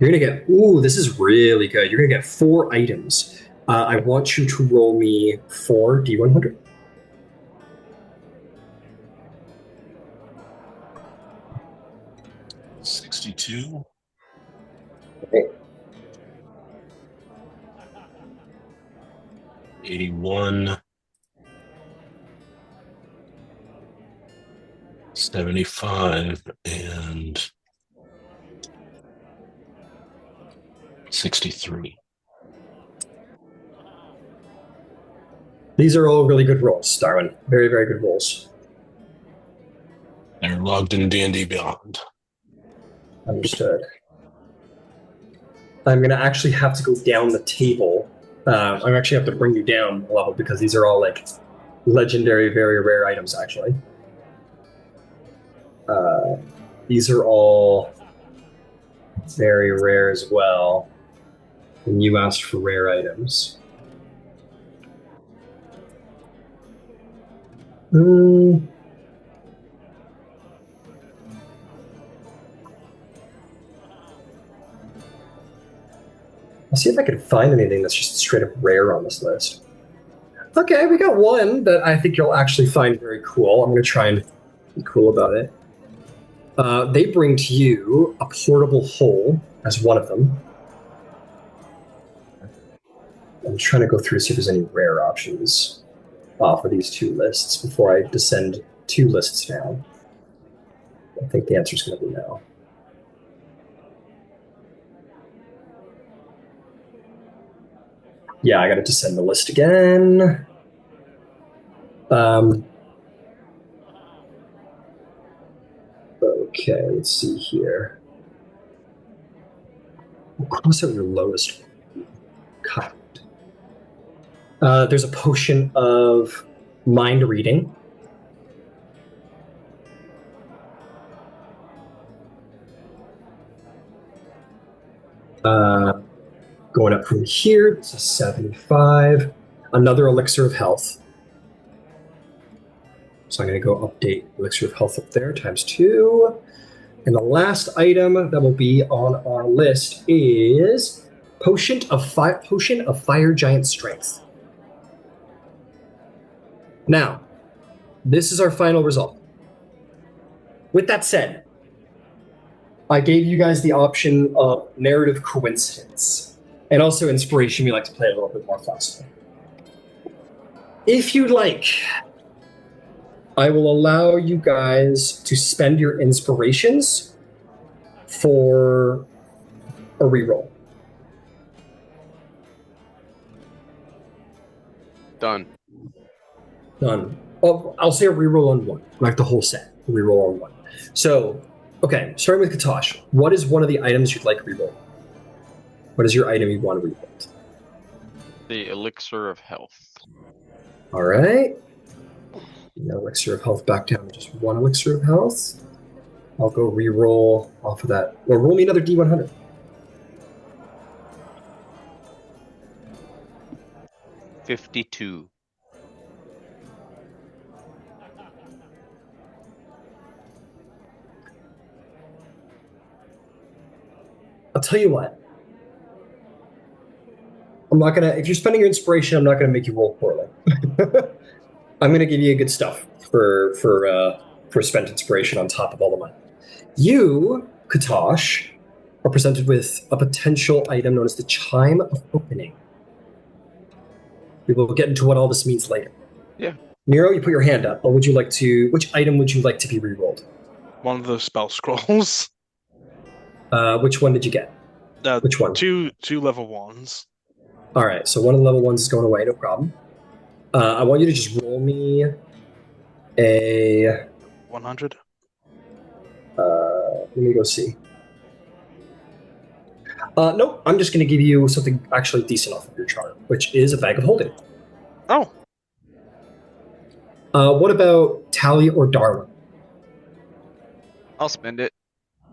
going to get... Ooh, this is really good. You're going to get 4 items. I want you to roll me 4 D100. $62. Okay. 81. 75 and 63. These are all really good rolls, Darwin. Very, very good rolls. They're logged in D&D Beyond. Understood. I'm going to actually have to go down the table. I'm actually have to bring you down a level because these are all like legendary, very rare items, actually. These are all very rare as well. And you asked for rare items. I'll see if I can find anything that's just straight up rare on this list. Okay, we got one that I think you'll actually find very cool. I'm going to try and be cool about it. They bring to you a portable hole as one of them. I'm trying to go through to see if there's any rare options for these 2 lists before I descend 2 lists down. I think the answer is going to be no. Yeah, I got to descend the list again. Okay, let's see here. We'll cross out your lowest. God. There's a potion of mind reading. Going up from here, this is 75. Another elixir of health. So I'm going to go update elixir of health up there, ×2. And the last item that will be on our list is potion of fire giant strength. Now, this is our final result. With that said, I gave you guys the option of narrative coincidence and also inspiration. We like to play a little bit more flexible. If you'd like, I will allow you guys to spend your inspirations for a reroll. Done. Oh, I'll say a reroll on one, like the whole set. Reroll on one. So, okay, starting with Katosh, what is one of the items you'd like reroll? What is your item you want to reroll? The elixir of health. All right. Elixir of health back down to just one elixir of health. I'll go reroll off of that. Or roll me another D100. $52. I'll tell you what. I'm not gonna. If you're spending your inspiration, I'm not gonna make you roll poorly. I'm gonna give you good stuff for spent inspiration on top of all the money. You, Katosh, are presented with a potential item known as the Chime of Opening. We will get into what all this means later. Yeah. Miro, you put your hand up. Which item would you like to be rerolled? One of those spell scrolls. Which one did you get? Which one? Two level 1s. All right, so one of the level 1s is going away, no problem. I want you to just roll me a 100. Let me go see. Nope, I'm just going to give you something actually decent off of your chart, which is a bag of holding. Oh. What about Tally or Darwin? I'll spend it.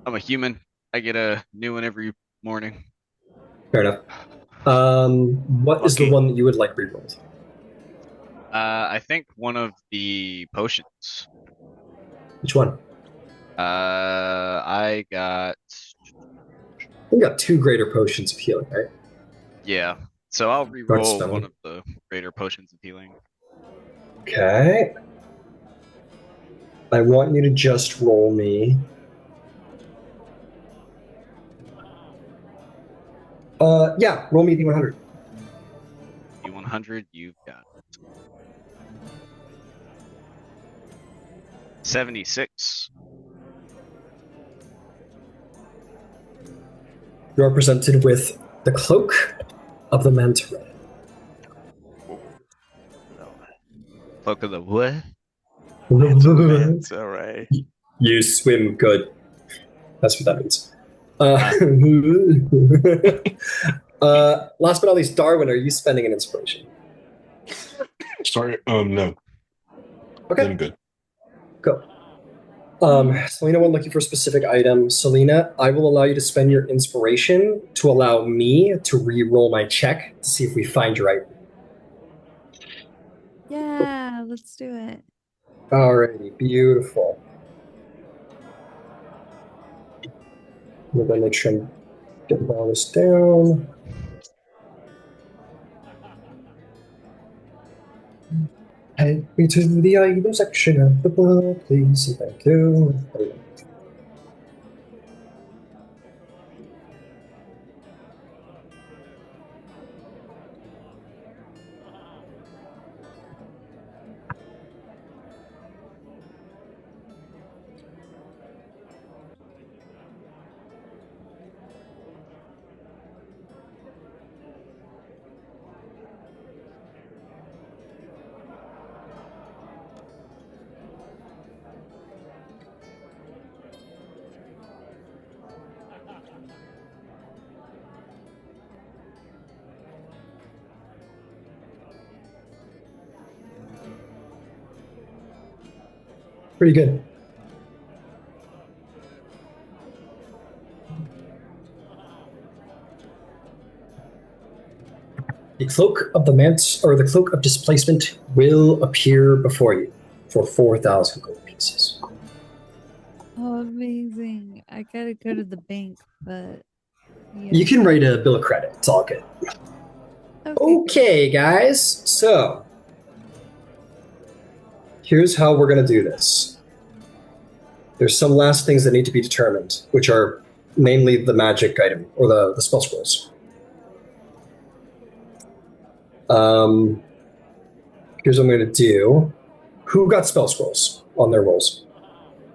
I'm a human. I get a new one every morning. Fair enough. What is the one that you would like rerolled? I think one of the potions. Which one? I got. We got 2 greater potions of healing, right? Yeah. So I'll reroll one of the greater potions of healing. Okay. I want you to just roll me. Yeah, roll me D100. D100, you've got 76. You are presented with the Cloak of the Manta Ray. Cloak of the what? Manta Ray. You swim good. That's what that means. Last but not least, Darwin, are you spending an inspiration? Sorry, no. Okay. I'm good. Go. Selena went looking for a specific item. Selena, I will allow you to spend your inspiration to allow me to re-roll my check to see if we find your item. Yeah, let's do it. Alrighty, beautiful. I'm gonna make sure I'm getting all this down. Head me to the item section of the book, please, and thank you. Pretty good. The cloak of the mantis, or the cloak of displacement, will appear before you for 4,000 gold pieces. Oh, amazing. I gotta go to the bank, but yeah. You can write a bill of credit. It's all good. Okay, guys. So here's how we're going to do this. There's some last things that need to be determined, which are mainly the magic item or the spell scrolls. Here's what I'm going to do. Who got spell scrolls on their rolls?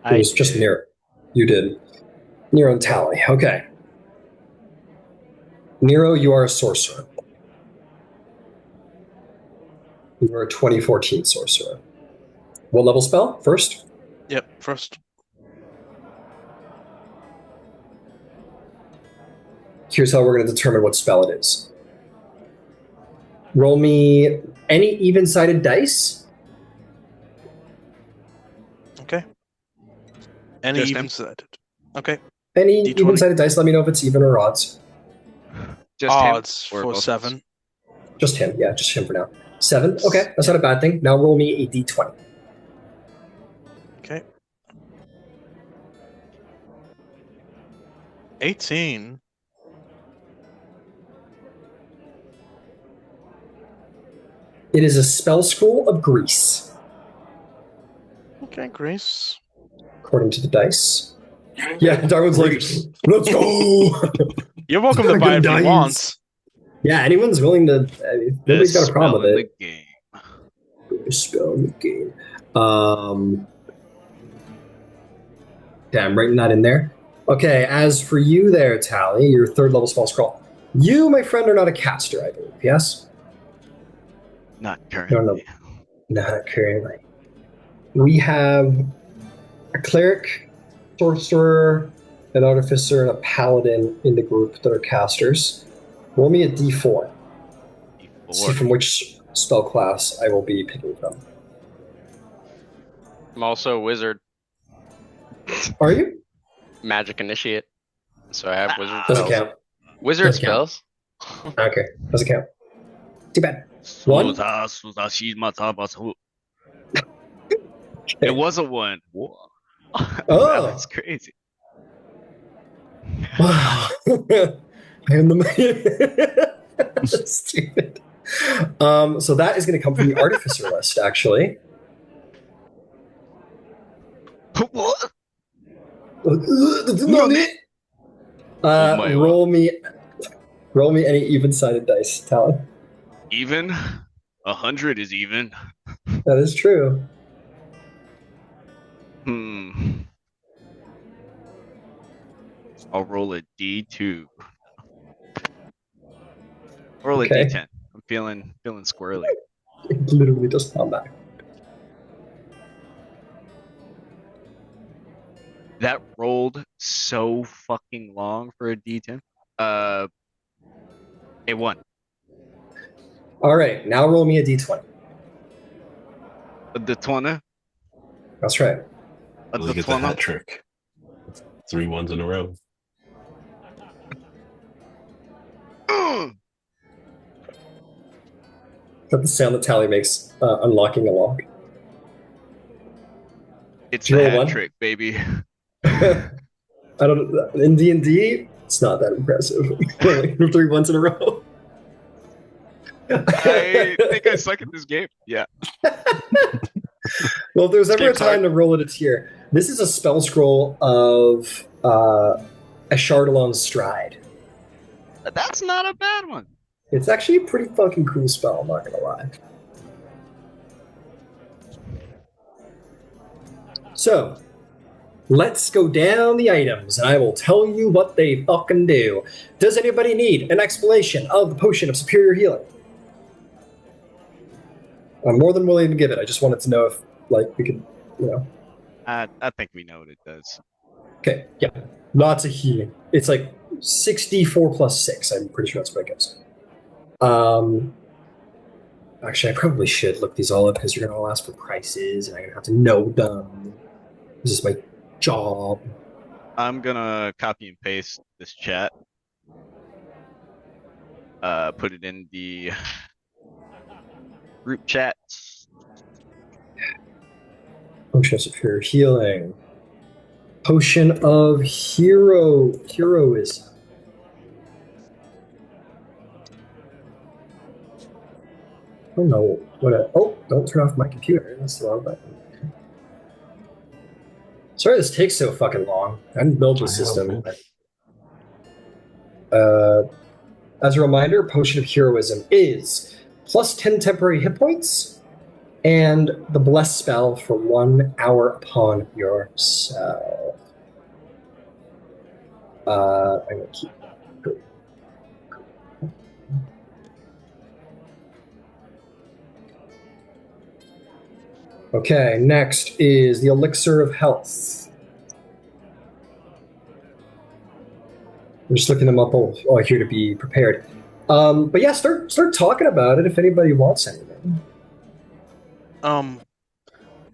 It was just Nero. You did. Nero and Tally. Okay. Nero, you are a sorcerer. You are a 2014 sorcerer. What level spell? First? Yep, first. Here's how we're going to determine what spell it is. Roll me any even-sided dice. Okay. Any even-sided. Okay. Any D20. even-sided dice. Let me know if it's even or odds. Just him, odds or for both 7. Just him. Yeah, just him for now. 7. Okay, that's not a bad thing. Now roll me a d20. Okay. 18. It is a spell scroll of Grease, Okay, Grace. according to the dice. Yeah, Darwin's like, let's go. You're welcome to buy it if you want. Yeah, anyone's willing to. Nobody's got a problem with it. The game. Spell in the game. Okay, I'm writing that in there. Okay, as for you there, Tally, your third level spell scroll. You, my friend, are not a caster, I believe. Yes. Not currently. No, not currently. We have a cleric, sorcerer, an artificer, and a paladin in the group that are casters. Roll me a d4. See from which spell class I will be picking from. I'm also a wizard. Are you? Magic initiate. So I have wizard Doesn't spells. count. Wizard Doesn't count. spells? Okay, doesn't count. Too bad. One? It was a 1. Whoa. Oh. That's crazy. Wow. I am the That's stupid. So that is going to come from the artificer list, actually. What? Roll me any even-sided dice, Talon. Even? 100 is even. That is true. I'll roll a D2. Roll a Okay. D10. I'm feeling squirrely. It literally does not matter. That rolled so fucking long for a D10. A 1. All right, now roll me a d20. A D20. That's right. A Look at the hat D20. trick. 3 ones in a row. That's the sound that Tally makes unlocking a lock. It's Did you the roll hat one? trick, baby. I don't. In D&D, it's not that impressive. 3 ones in a row. I think I suck at this game. Yeah. Well, if there's ever a game's time hard. to roll it, it's here. This is a spell scroll of a Shardalon's Stride. That's not a bad one. It's actually a pretty fucking cool spell, I'm not gonna lie. So, let's go down the items, and I will tell you what they fucking do. Does anybody need an explanation of the potion of superior healing? I'm more than willing to give it. I just wanted to know if, like, we could, you know. I think we know what it does. Okay, yeah. Lots of healing. It's like 64 plus 6. I'm pretty sure that's what it goes. Actually, I probably should look these all up because you're going to all ask for prices, and I'm going to have to know them. This is my job. I'm gonna copy and paste this chat. put it in the group chat. Potion of superior healing. Potion of heroism. Oh no! Don't turn off my computer. That's the wrong button. Sorry, this takes so fucking long. I didn't build this system. As a reminder, Potion of Heroism is plus 10 temporary hit points and the Bless spell for 1 hour upon yourself. I'm going to keep. Okay, next is the Elixir of Health. I'm just looking them up all here to be prepared. But yeah, start talking about it if anybody wants anything.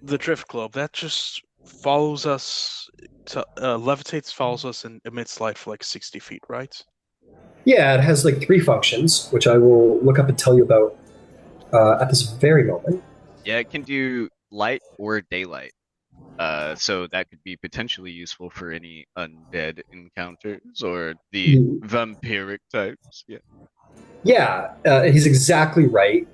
The Drift Globe, that just follows us, levitates, follows us, and emits light for like 60 feet, right? Yeah, it has like 3 functions, which I will look up and tell you about at this very moment. Yeah, it can do light or daylight. So that could be potentially useful for any undead encounters or the vampiric types. Yeah. Yeah, he's exactly right.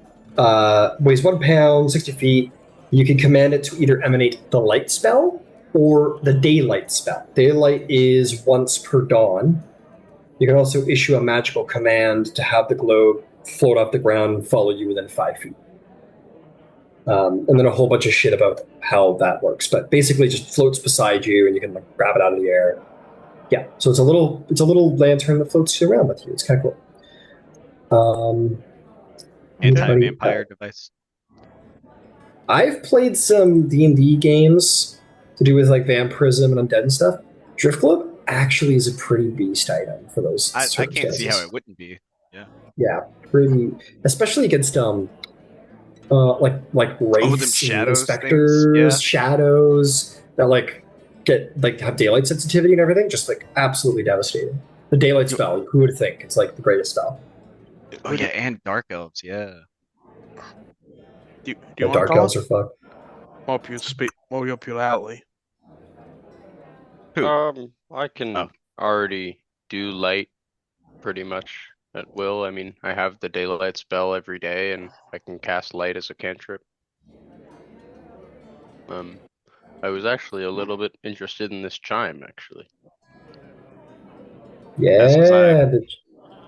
Weighs 1 pound, 60 feet. You can command it to either emanate the light spell or the daylight spell. Daylight is once per dawn. You can also issue a magical command to have the globe float off the ground and follow you within 5 feet. And then a whole bunch of shit about how that works. But basically it just floats beside you and you can like grab it out of the air. Yeah, so it's a little lantern that floats around with you. It's kind of cool. Anti-vampire device. I've played some D&D games to do with like vampirism and undead and stuff. Drift Globe actually is a pretty beast item for those I can't see how it wouldn't be. Yeah. Yeah, pretty, especially against like wraiths, shadows, specters, shadows that like have daylight sensitivity and everything. Just like absolutely devastating. The daylight spell, who would think? It's like the greatest spell. Oh yeah, and dark elves, yeah. Do you dark elves are fucked. More up your alley. I can already do light pretty much at will. I mean, I have the daylight spell every day, and I can cast light as a cantrip. I was actually a little bit interested in this chime, actually. Yeah, the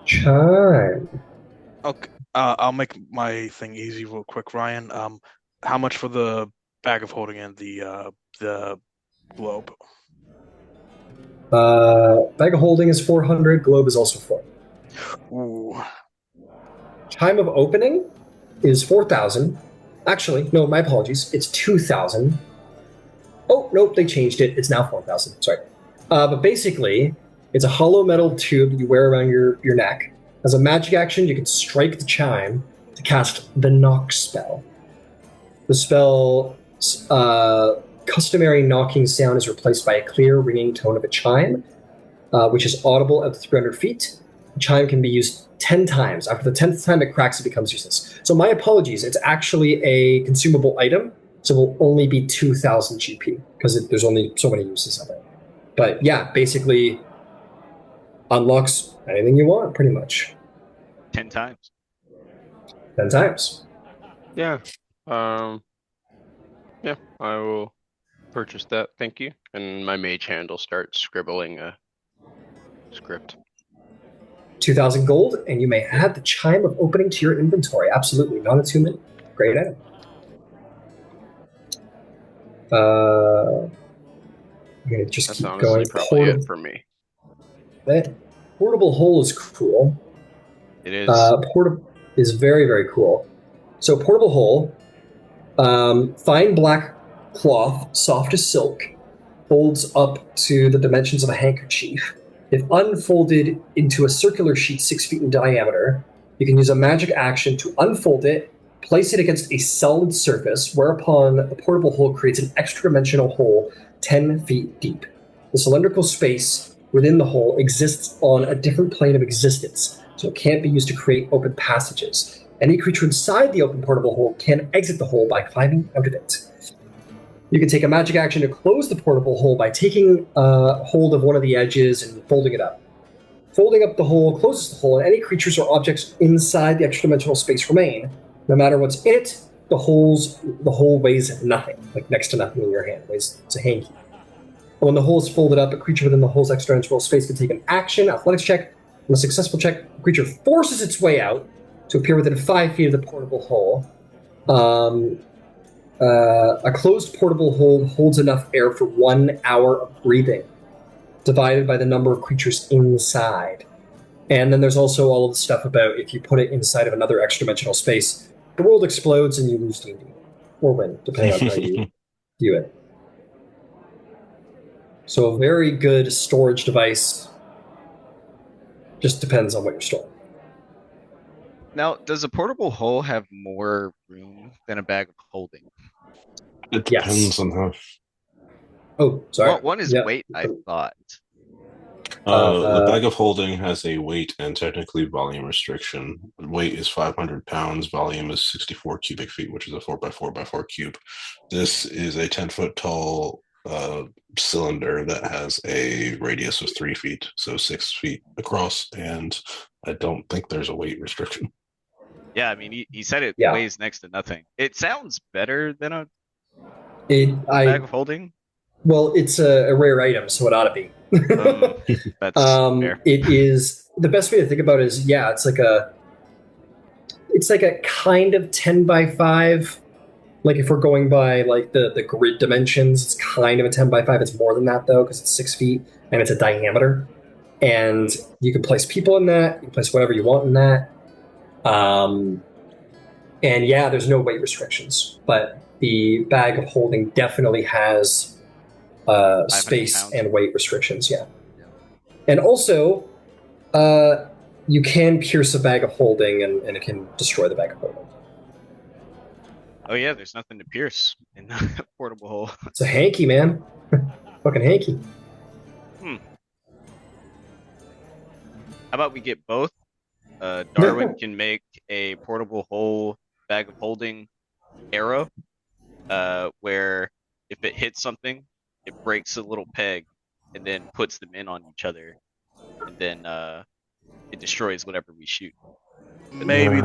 chime. Okay, I'll make my thing easy real quick, Ryan. How much for the bag of holding and the globe? Bag of holding is 400. Globe is also 400. Ooh. Time of opening is 4,000. Actually, no, my apologies. It's 2,000. Oh, nope, they changed it. It's now 4,000. Sorry. But basically, it's a hollow metal tube that you wear around your neck. As a magic action, you can strike the chime to cast the knock spell. The spell's customary knocking sound is replaced by a clear ringing tone of a chime, which is audible at 300 feet. The chime can be used 10 times. After the 10th time it cracks, it becomes useless. So my apologies, it's actually a consumable item, so it will only be 2,000 GP, because there's only so many uses of it. But yeah, basically unlocks anything you want, pretty much. 10 times. 10 times. Yeah. Yeah, I will purchase that, thank you. And my mage hand will start scribbling a script. 2,000 gold, and you may add the chime of opening to your inventory. Absolutely, not attunement. Great item. I'm gonna just That's keep honestly going. probably it for me. That portable hole is cool. It is. Portable is very, very cool. So portable hole, fine black cloth, soft as silk, folds up to the dimensions of a handkerchief. If unfolded into a circular sheet 6 feet in diameter, you can use a magic action to unfold it, place it against a solid surface, whereupon the portable hole creates an extra-dimensional hole 10 feet deep. The cylindrical space within the hole exists on a different plane of existence, so it can't be used to create open passages. Any creature inside the open portable hole can exit the hole by climbing out of it. You can take a magic action to close the portable hole by taking hold of one of the edges and folding it up. Folding up the hole closes the hole, and any creatures or objects inside the extra-dimensional space remain. No matter what's in it, the hole weighs nothing, like next to nothing in your hand. It's a hanky. When the hole is folded up, a creature within the hole's extra-dimensional space can take an action, athletics check. On a successful check, the creature forces its way out to appear within 5 feet of the portable hole. A closed portable hole holds enough air for 1 hour of breathing, divided by the number of creatures inside. And then there's also all of the stuff about if you put it inside of another extra-dimensional space, the world explodes and you lose D&D. Or win, depending on how you view it. So a very good storage device. Just depends on what you're storing. Now, does a portable hole have more room than a bag of holding? It depends on how. Oh, sorry. Well, one is weight, I thought. The bag of holding has a weight and technically volume restriction. Weight is 500 pounds. Volume is 64 cubic feet, which is a 4x4x4 cube. This is a 10-foot tall cylinder that has a radius of 3 feet, so 6 feet across, and I don't think there's a weight restriction. Yeah, I mean, he said it weighs next to nothing. It sounds better than a bag of holding. Well, it's a rare item, so it ought to be. That's fair. It is the best way to think about it is it's like a kind of 10x5. Like if we're going by like the grid dimensions, it's kind of a 10x5. It's more than that though, because it's 6 feet and it's a diameter. And you can place people in that. You can place whatever you want in that. And there's no weight restrictions, but the bag of holding definitely has space and weight restrictions. Yeah. And also, you can pierce a bag of holding and it can destroy the bag of holding. Oh yeah, there's nothing to pierce in the portable hole. It's a hanky, man. Fucking hanky. How about we get both? Darwin can make a portable hole bag of holding arrow, where if it hits something, it breaks a little peg and then puts them in on each other, and then it destroys whatever we shoot. Maybe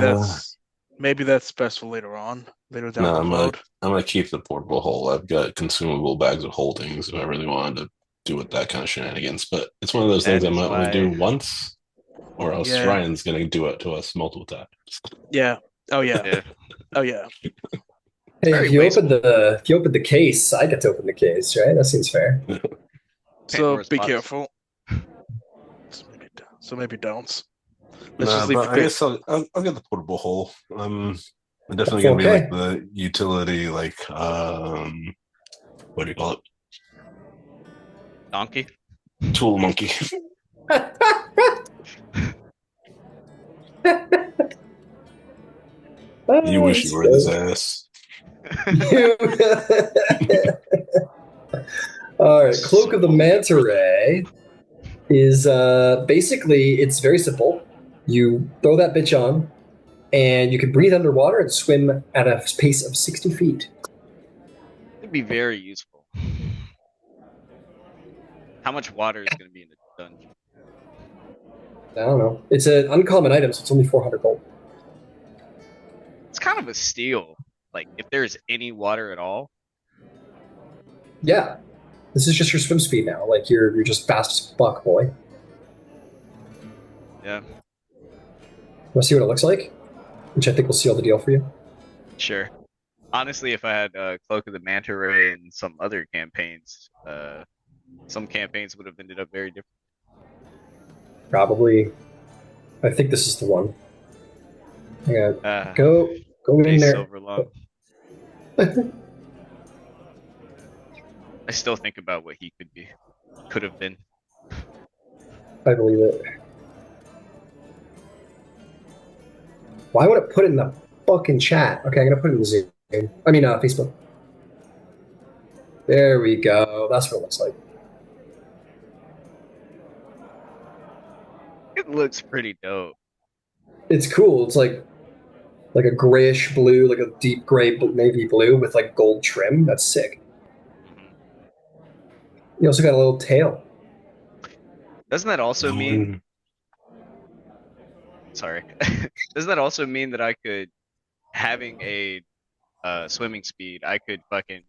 that's best for later on. Later down the road. I'm gonna keep the portable hole. I've got consumable bags of holdings if I really wanted to do with that kind of shenanigans. But it's one of those things I might only do once, or else Ryan's gonna do it to us multiple times. Yeah. Oh yeah. Oh yeah. Hey, if you open the case, I get to open the case, right? That seems fair. So be careful. So maybe don't. I guess I'll get the portable hole. I'm definitely gonna be like the utility, like what do you call it? Donkey? Tool monkey. You wish you were his ass. All right, Cloak of the Manta Ray is basically, it's very simple. You throw that bitch on, and you can breathe underwater and swim at a pace of 60 feet. It'd be very useful. How much water is going to be in the dungeon? I don't know. It's an uncommon item, so it's only 400 gold. It's kind of a steal. Like, if there's any water at all. Yeah. This is just your swim speed now. Like, you're just fast as fuck, boy. Yeah. Want to see what it looks like? Which I think will seal the deal for you. Sure. Honestly, if I had Cloak of the Manta Ray in some other campaigns, some campaigns would have ended up very different. Probably. I think this is the one. Go in there. Silver lump. I still think about what he could have been. I believe it. Why would it put it in the fucking chat? Okay, I'm gonna put it in Zoom. I mean, Facebook. There we go. That's what it looks like. It looks pretty dope. It's cool. It's like a grayish blue, like a deep gray navy blue with like gold trim. That's sick. Mhm. You also got a little tail. Doesn't that also No mean? one- Sorry. Doesn't that also mean that I could, having a swimming speed, I could fucking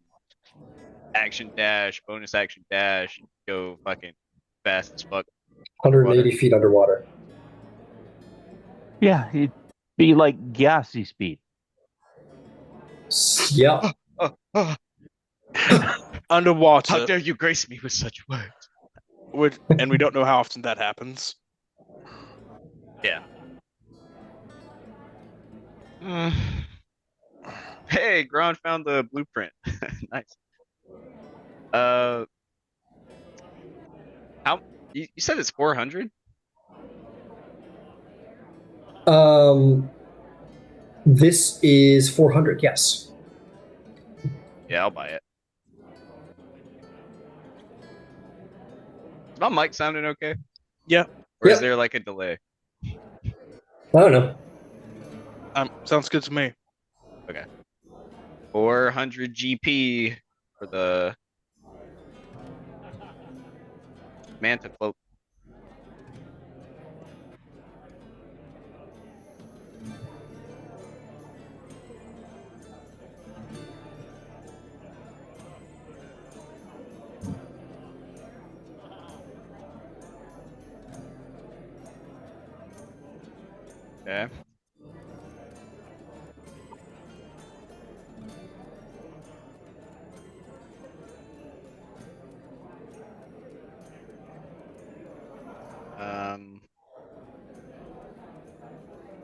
action dash, bonus action dash, and go fucking fast as fuck 180 underwater. feet underwater. Yeah, it'd be like gassy speed. Yeah. Oh, oh, Underwater, how dare you grace me with such words? and we don't know how often that happens. Yeah. Hey, Gron found the blueprint. Nice. How you said it's 400? This is 400. Yes. Yeah, I'll buy it. Is my mic sounding okay? Yeah. Or is Yep. there like a delay? I don't know. Sounds good to me. 400 GP for the Manta cloak. Okay.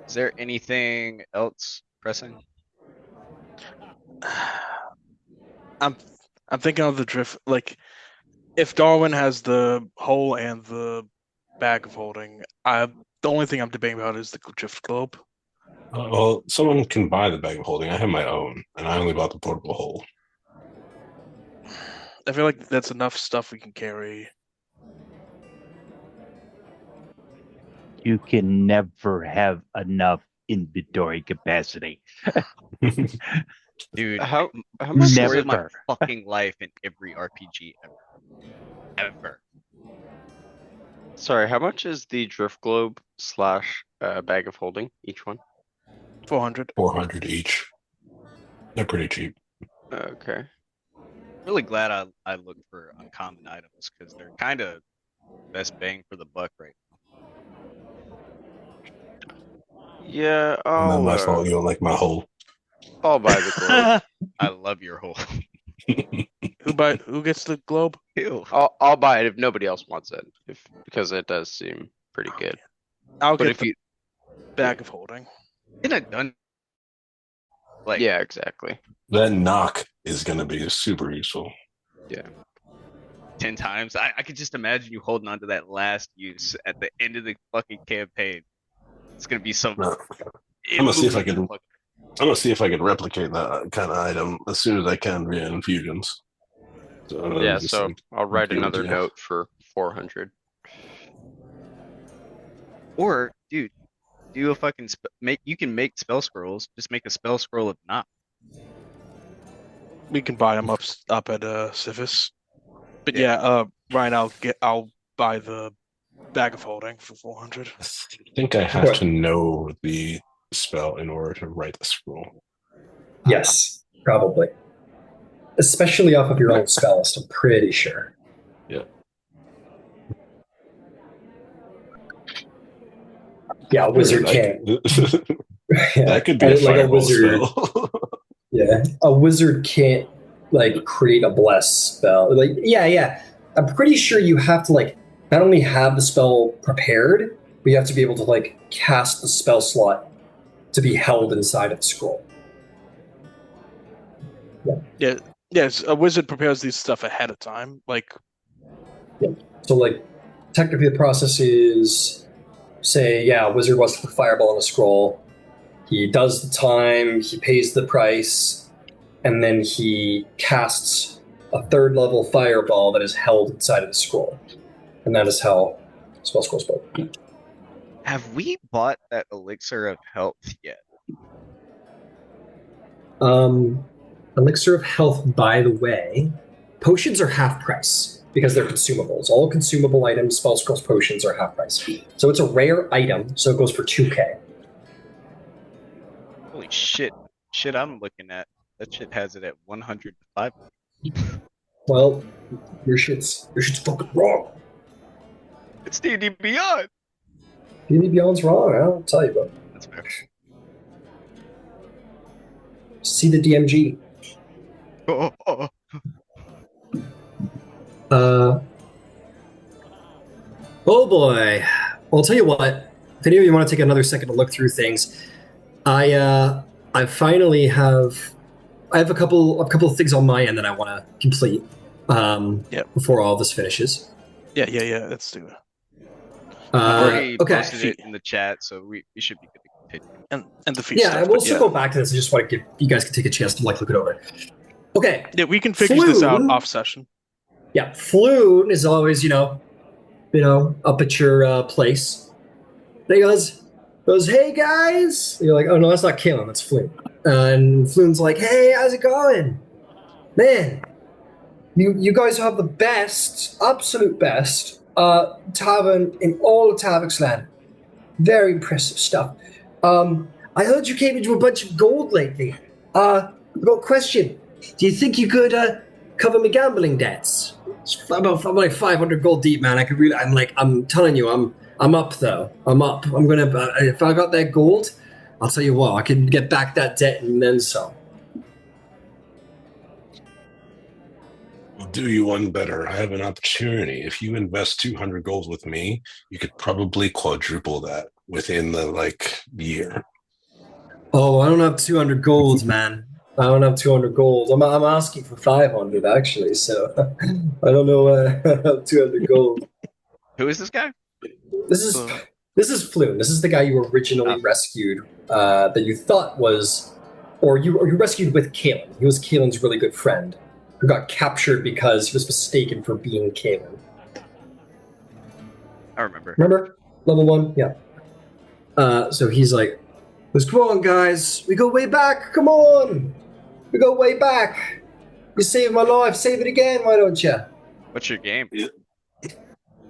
Is there anything else pressing? I'm thinking of the drift. Like, if Darwin has the hole and the bag of holding, the only thing I'm debating about is the drift globe. Well, someone can buy the bag of holding. I have my own, and I only bought the portable hole. I feel like that's enough stuff we can carry. You can never have enough inventory capacity. Dude, How the much? story of my Never. fucking life in every RPG ever. Ever. Sorry, how much is the drift globe slash bag of holding each one? 400. 400 each. They're pretty cheap. Okay. Really glad I looked for uncommon items because they're kind of best bang for the buck right Yeah, Not my fault. You don't like my hole. I'll buy the globe. now. I love your whole. Who gets the globe? Ew. I'll buy it if nobody else wants it, because it does seem pretty good. I'll But get if the you bag of holding. in a gun, like Yeah, exactly. That knock is going to be super useful. 10 times, I could just imagine you holding on to that last use at the end of the fucking campaign. It's gonna be some. No. I'm gonna see if I can. unbelievable I'm gonna see if I can replicate that kind of item as soon as I can via infusions. So, Yeah, just so I'll write give it another to you. note for 400. Or, dude, do a fucking you can make spell scrolls. Just make a spell scroll of not. We can buy them up at Civis. But Yeah. yeah, Ryan, I'll buy the bag of holding for 400. I think I have What? to know the spell in order to write the scroll. Yes, probably. Especially off of your own spell list, I'm pretty sure. Yeah. Yeah, a wizard can't. Yeah, That could be a like a fireball wizard. spell. Yeah, a wizard can't like create a bless spell. Like, yeah. I'm pretty sure you have to like not only have the spell prepared, but you have to be able to like cast the spell slot to be held inside of the scroll. Yeah, yes, a wizard prepares these stuff ahead of time. Like, So like technically the process is say, yeah, a wizard wants to put fireball on a scroll. He does the time, he pays the price, and then he casts a third level fireball that is held inside of the scroll. And that is how spell scrolls work. Have we bought that elixir of health yet? Elixir of health, by the way, potions are half price because they're consumables. All consumable items, spell scrolls, potions are half price. So it's a rare item, so it goes for 2k. Holy shit. Shit I'm looking at. That shit has it at 105. Well, your shit's fucking wrong. It's D&D Beyond! D&D Beyond's wrong, I'll tell you about it. That's fair. See the DMG. Oh. Oh boy. Well, I'll tell you what. If any of you want to take another second to look through things, I finally have a couple of things on my end that I want to complete before all this finishes. Yeah. Let's do it. I've already okay. posted it in the chat, so we should be good to continue. And the feast Yeah, stuff, we'll still go back to this. I just want to give you guys can take a chance to look it over. Okay. Yeah, we can figure this out off session. Yeah, Floon is always, up at your place. And he goes, hey guys. And you're like, oh no, that's not Kalen, that's Floon. And Floon's like, hey, how's it going? Man, you guys have the best, absolute best tavern in all of Tavixland. Very impressive stuff. I heard you came into a bunch of gold lately. I've got a question. Do you think you could cover my gambling debts? I'm like 500 gold deep, man. I'm telling you, I'm up though. I'm up. I'm gonna. If I got that gold, I'll tell you what. I can get back that debt and then some. I'll do you one better. I have an opportunity. If you invest 200 gold with me, you could probably quadruple that within the year. Oh, I don't have 200 gold, man. I don't have 200 gold. I'm asking for 500 actually. So I don't know 200 gold. Who is this guy? This is Floon. This is the guy you originally rescued. That you thought was, or you rescued with Kalen. He was Kalen's really good friend, who got captured because he was mistaken for being Kalen. I remember. Remember? Level 1? Yeah. So he's like, let's come on, guys. We go way back. Come on. We go way back. You saved my life. Save it again. Why don't you? What's your game?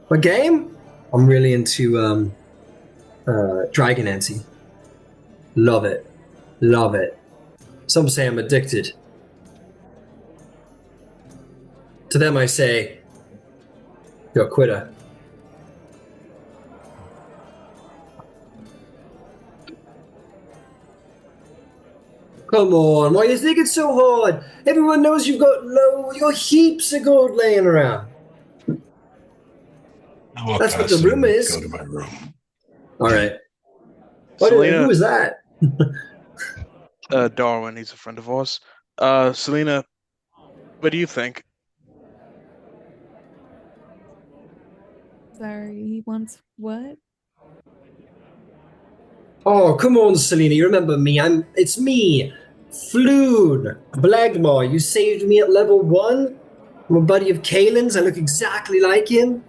My game? I'm really into Dragon Heist. Love it. Love it. Some say I'm addicted. To them I say, you're a quitter. Come on, why are you thinking so hard? Everyone knows you got heaps of gold laying around. That's what the room is. Go to my room. All right. Who was that? Darwin, he's a friend of ours. Selena, what do you think? Sorry, he wants what? Oh, come on, Selena. You remember me. It's me, Floon Blagmar. You saved me at level 1. I'm a buddy of Kalen's. I look exactly like him.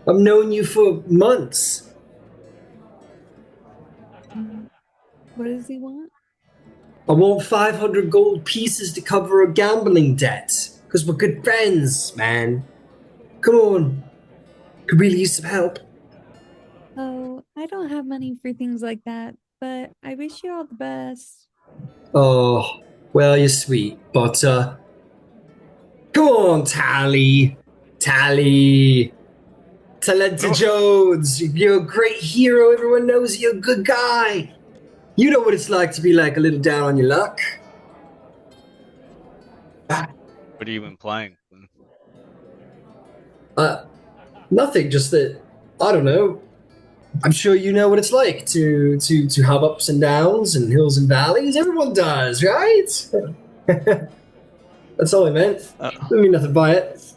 I've known you for months. What does he want? I want 500 gold pieces to cover a gambling debt. Because we're good friends, man. Come on. Could really use some help. Oh, I don't have money for things like that, but I wish you all the best. Oh, well, you're sweet, but, come on, Tally. Talenta Jones, you're a great hero. Everyone knows you're a good guy. You know what it's like to be a little down on your luck. What are you implying? Nothing, just that, I don't know. I'm sure you know what it's like to have ups and downs and hills and valleys. Everyone does, right? That's all I meant. Didn't mean nothing by it.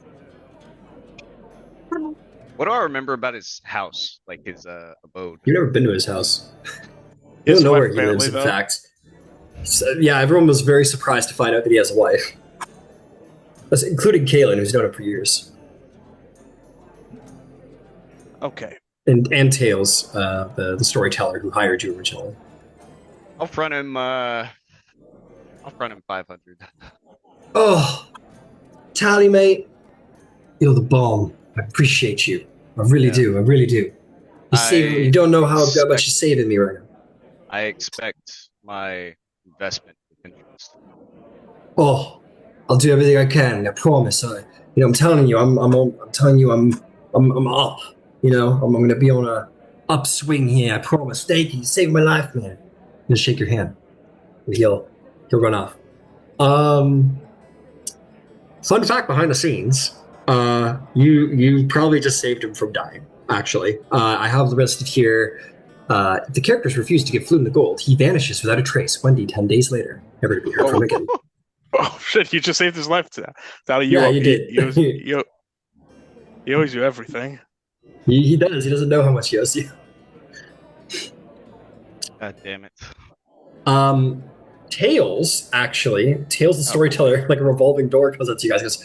What do I remember about his house, his abode? You've never been to his house. You don't know where he lives, in fact. So, yeah, everyone was very surprised to find out that he has a wife. That's including Kalen, who's known him for years. Okay. and Tails, the storyteller who hired you originally. I'll front him. I'll front him 500. Oh, Tally, mate, you're the bomb. I appreciate you. I really do. I really do. You don't know how much you're saving me right now. I expect my investment with interest. Oh, I'll do everything I can. I promise. I'm telling you, I'm up. I'm going to be on a upswing here. I promise. Thank you. You saved my life, man. I'm gonna shake your hand. And he'll run off. Fun fact behind the scenes. You probably just saved him from dying. Actually, I have the rest of here. If the characters refuse to give Floon the gold, he vanishes without a trace. 10 days later, never to be heard from again. Oh shit! You just saved his life. Tally, you did. He owes you everything. He does. He doesn't know how much he owes you. God damn it. Tails, the storyteller, like a revolving door comes up to you guys.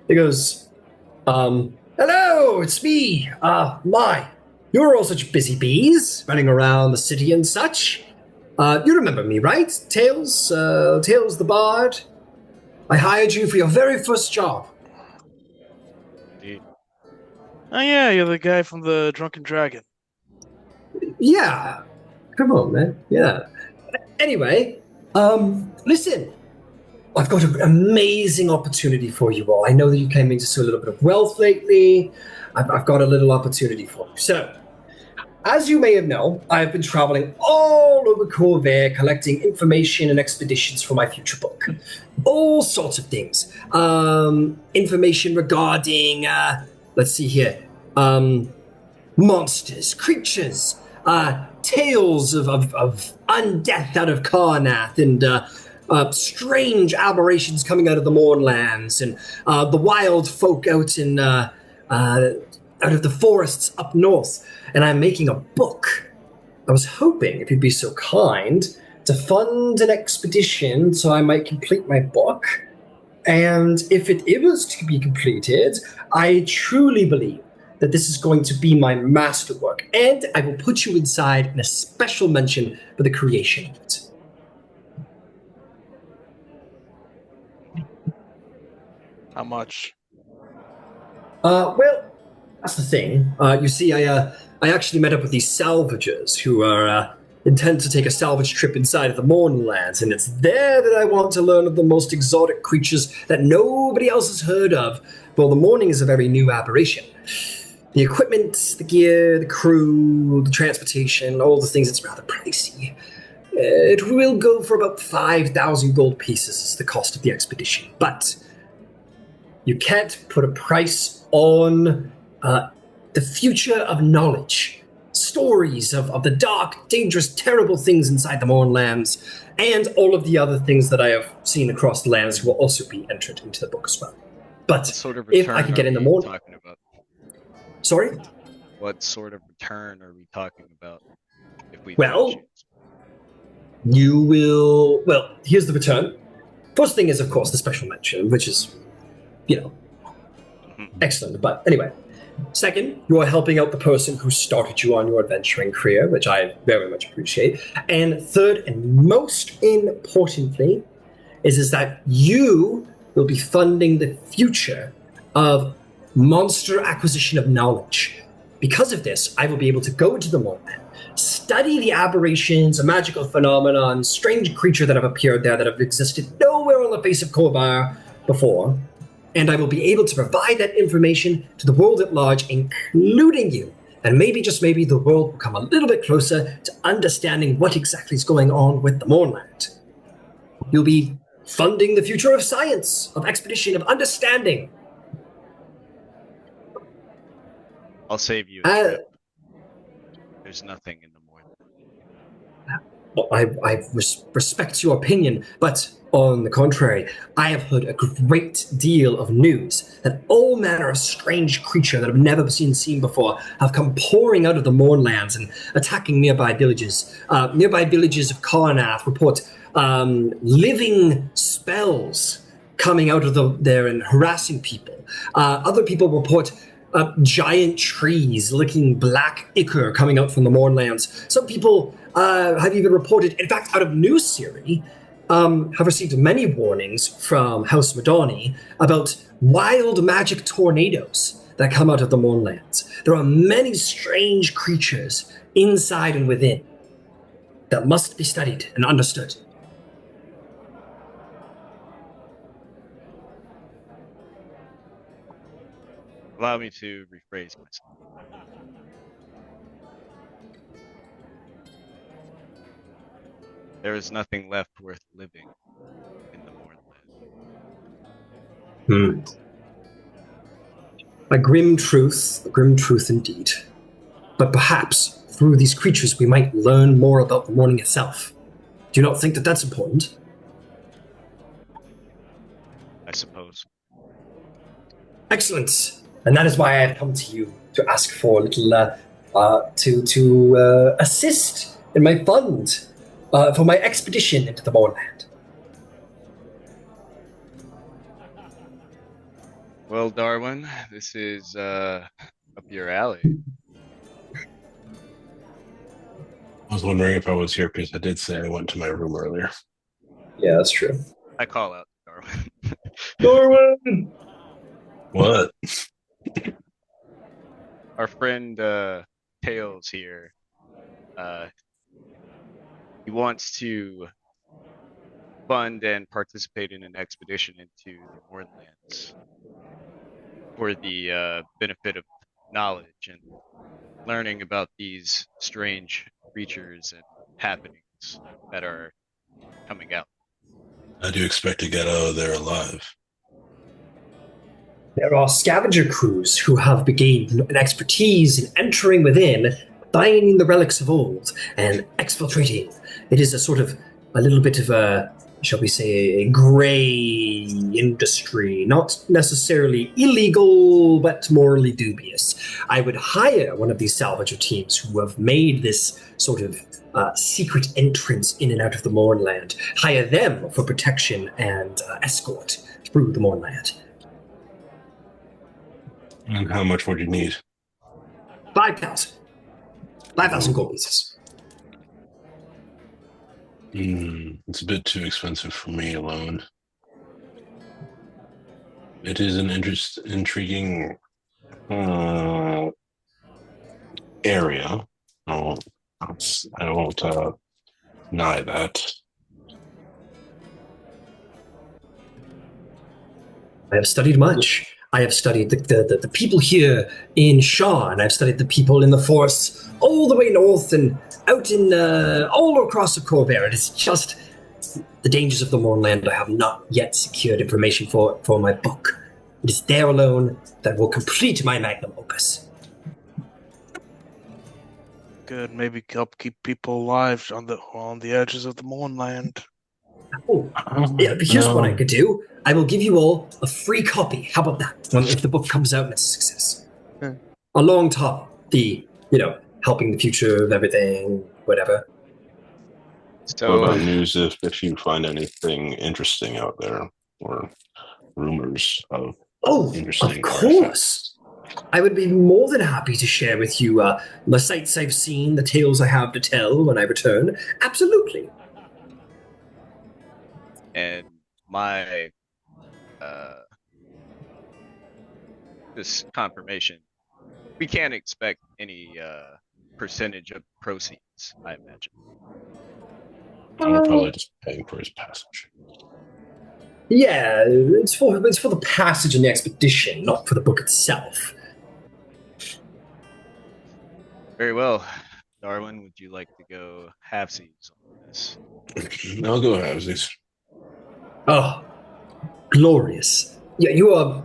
He goes, hello, it's me. You're all such busy bees, running around the city and such. You remember me, right? Tails the bard. I hired you for your very first job. Indeed. Oh yeah, you're the guy from the Drunken Dragon. Yeah. Come on, man. Yeah. Anyway, listen. I've got an amazing opportunity for you all. I know that you came into a little bit of wealth lately. I've got a little opportunity for you. So, as you may have known, I've been traveling all over Corvair collecting information and expeditions for my future book. All sorts of things. Information regarding, let's see here, monsters, creatures, tales of undeath out of Karnath, and strange aberrations coming out of the Mournlands, and the wild folk out in out of the forests up north. And I'm making a book. I was hoping, if you'd be so kind, to fund an expedition so I might complete my book. And if it was to be completed, I truly believe that this is going to be my masterwork, and I will put you inside in a special mention for the creation of it. How much? Well, that's the thing. You see, I actually met up with these salvagers who are intend to take a salvage trip inside of the Mournlands, and it's there that I want to learn of the most exotic creatures that nobody else has heard of. Well, the Mourning is a very new aberration. The equipment, the gear, the crew, the transportation, all the things, it's rather pricey. It will go for about 5,000 gold pieces as the cost of the expedition. But you can't put a price on the future of knowledge. Stories of the dark, dangerous, terrible things inside the Mournlands, and all of the other things that I have seen across the lands will also be entered into the book as well. But What sort of if return I could get are in the we Mourning... talking about? Sorry? What sort of return are we talking about? If we Well, choose? you will... Well, here's the return. First thing is, of course, the special mention, which is, excellent. But anyway, second, you are helping out the person who started you on your adventuring career, which I very much appreciate. And third, and most importantly, is that you will be funding the future of monster acquisition of knowledge. Because of this, I will be able to go into the Mournland, study the aberrations, a magical phenomenon, strange creature that have appeared there that have existed nowhere on the face of Corvair before, and I will be able to provide that information to the world at large, including you. And maybe, just maybe, the world will come a little bit closer to understanding what exactly is going on with the Mournland. You'll be funding the future of science, of expedition, of understanding. I'll save you a trip. There's nothing in the Mournland. Well, I respect your opinion, but on the contrary, I have heard a great deal of news that all manner of strange creatures that have never been seen before have come pouring out of the Mournlands and attacking nearby villages. Nearby villages of Karnath report living spells coming out of there and harassing people. Other people report giant trees licking black ichor coming out from the Mournlands. Some people have even reported, in fact, out of New Siri, have received many warnings from House Madani about wild magic tornadoes that come out of the Mournlands. There are many strange creatures inside and within that must be studied and understood. Allow me to rephrase myself. There is nothing left worth living in the Mournland. A grim truth indeed. But perhaps through these creatures we might learn more about the morning itself. Do you not think that that's important? I suppose. Excellent. And that is why I have come to you to ask for a little, to assist in my fund for my expedition into the Mournland. Well, Darwin, this is up your alley. I was wondering if I was here because I did say I went to my room earlier. Yeah, that's true. I call out Darwin. Darwin! What? Our friend Tails here, he wants to fund and participate in an expedition into the Mournlands for the benefit of knowledge and learning about these strange creatures and happenings that are coming out. How do you expect to get out of there alive? There are scavenger crews who have gained an expertise in entering within, finding the relics of old, and exfiltrating. It is a little bit of a, shall we say, a grey industry. Not necessarily illegal, but morally dubious. I would hire one of these salvager teams who have made this sort of secret entrance in and out of the Mournland. Hire them for protection and escort through the Mournland. And how much would you need? 5,000. 5,000 gold pieces. It's a bit too expensive for me alone. It is an intriguing area. I won't deny that. I have studied much. I have studied the people here in Sharn. I've studied the people in the forests all the way north and out in all across the Corvair. It is just the dangers of the Mournland I have not yet secured information for my book. It is there alone that will complete my magnum opus. Good, maybe help keep people alive on the edges of the Mournland. Oh, yeah, here's what I could do. I will give you all a free copy. How about that? If the book comes out and it's a success. Along top, helping the future of everything, whatever. So, what about news if you find anything interesting out there, or rumors of interesting of course. I would be more than happy to share with you the sights I've seen, the tales I have to tell when I return. Absolutely. And my this confirmation, we can't expect any percentage of proceeds, I imagine. We're probably just paying for his passage. Yeah, it's for the passage and the expedition, not for the book itself. Very well. Darwin, would you like to go halvesies on this? I'll go halvesies. Oh, glorious. Yeah, you are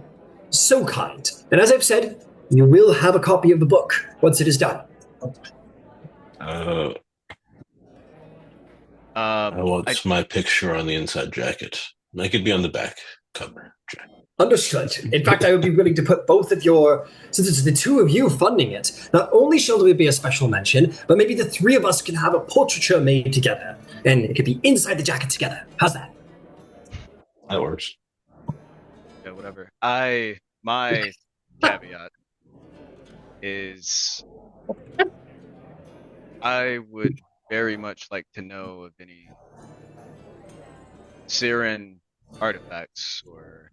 so kind. And as I've said, you will have a copy of the book once it is done. I want my picture on the inside jacket. I could be on the back cover jacket. Understood. In fact, I would be willing to put both of your, since it's the two of you funding it, not only shall there be a special mention, but maybe the three of us can have a portraiture made together. And it could be inside the jacket together. How's that? That works. Yeah, whatever. My caveat is I would very much like to know of any Sharn artifacts or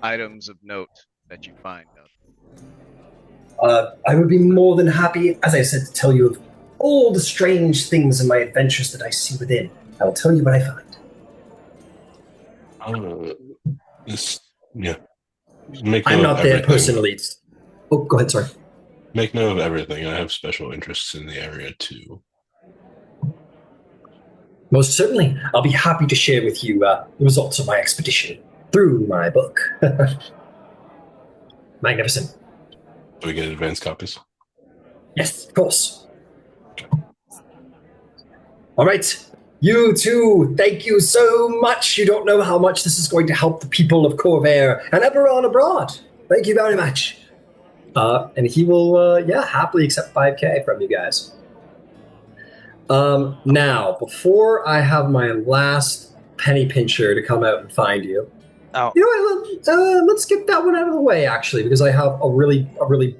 items of note that you find out I would be more than happy, as I said, to tell you of all the strange things in my adventures that I see within. I will tell you what I find. Yeah. Make I'm note not of there everything. personally. Oh, go ahead, sorry. Make note of everything. I have special interests in the area too. Most certainly. I'll be happy to share with you the results of my expedition through my book. Magnificent. Do we get advanced copies? Yes, of course. All right. You two, thank you so much. You don't know how much this is going to help the people of Corvair and Eberron abroad. Thank you very much. And he will, happily accept 5K from you guys. Now, before I have my last penny pincher to come out and find you, you know what? Let's get that one out of the way, actually, because I have a really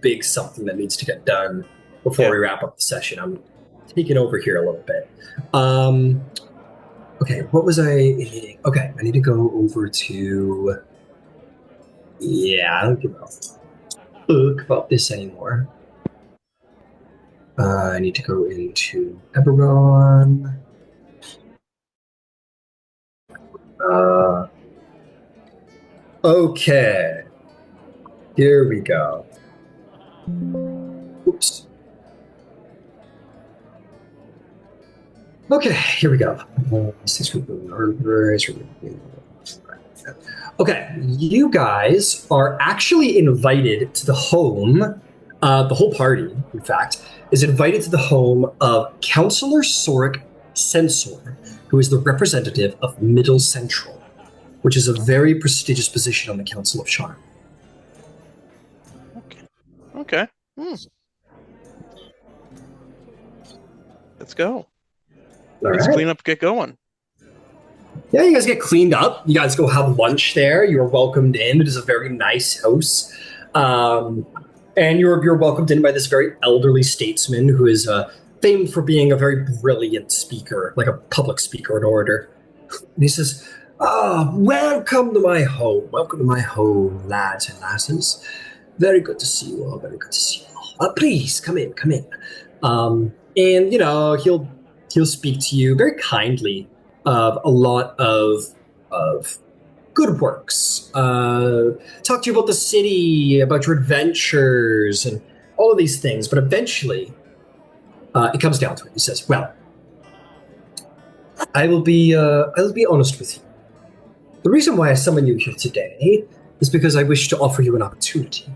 big something that needs to get done before we wrap up the session. I'm taking over here a little bit. Okay, what was I eating? Okay, I need to go over to... Yeah, I don't give a fuck about this anymore. I need to go into Eberron. Okay. Here we go. Oops. Okay, here we go. Okay, you guys are actually invited to the home. The whole party, in fact, is invited to the home of Councillor Soric Censor, who is the representative of Middle Central, which is a very prestigious position on the Council of Sharn. Okay. Let's go. Let's clean up, get going. Yeah, you guys get cleaned up. You guys go have lunch there. You're welcomed in. It is a very nice house. And you're welcomed in by this very elderly statesman who is famed for being a very brilliant speaker, like a public speaker and orator. And he says, welcome to my home. Welcome to my home, lads and lasses. Very good to see you all. Very good to see you all. Please, come in, come in. And, you know, he'll speak to you very kindly of a lot of good works. Talk to you about the city, about your adventures, and all of these things. But eventually, it comes down to it. He says, "Well, I will be honest with you. The reason why I summon you here today is because I wish to offer you an opportunity.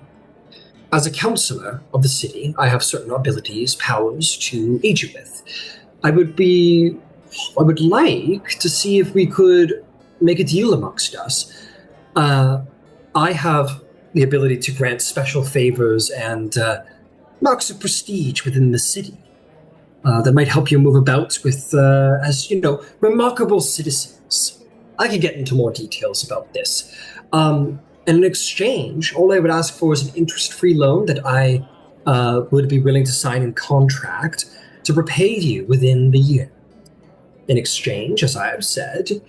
As a councillor of the city, I have certain abilities, powers to aid you with. I would like to see if we could make a deal amongst us. I have the ability to grant special favors and marks of prestige within the city that might help you move about with, as you know, remarkable citizens. I could get into more details about this. And in exchange, all I would ask for is an interest-free loan that I would be willing to sign in contract to repay you within the year. In exchange, as I have said,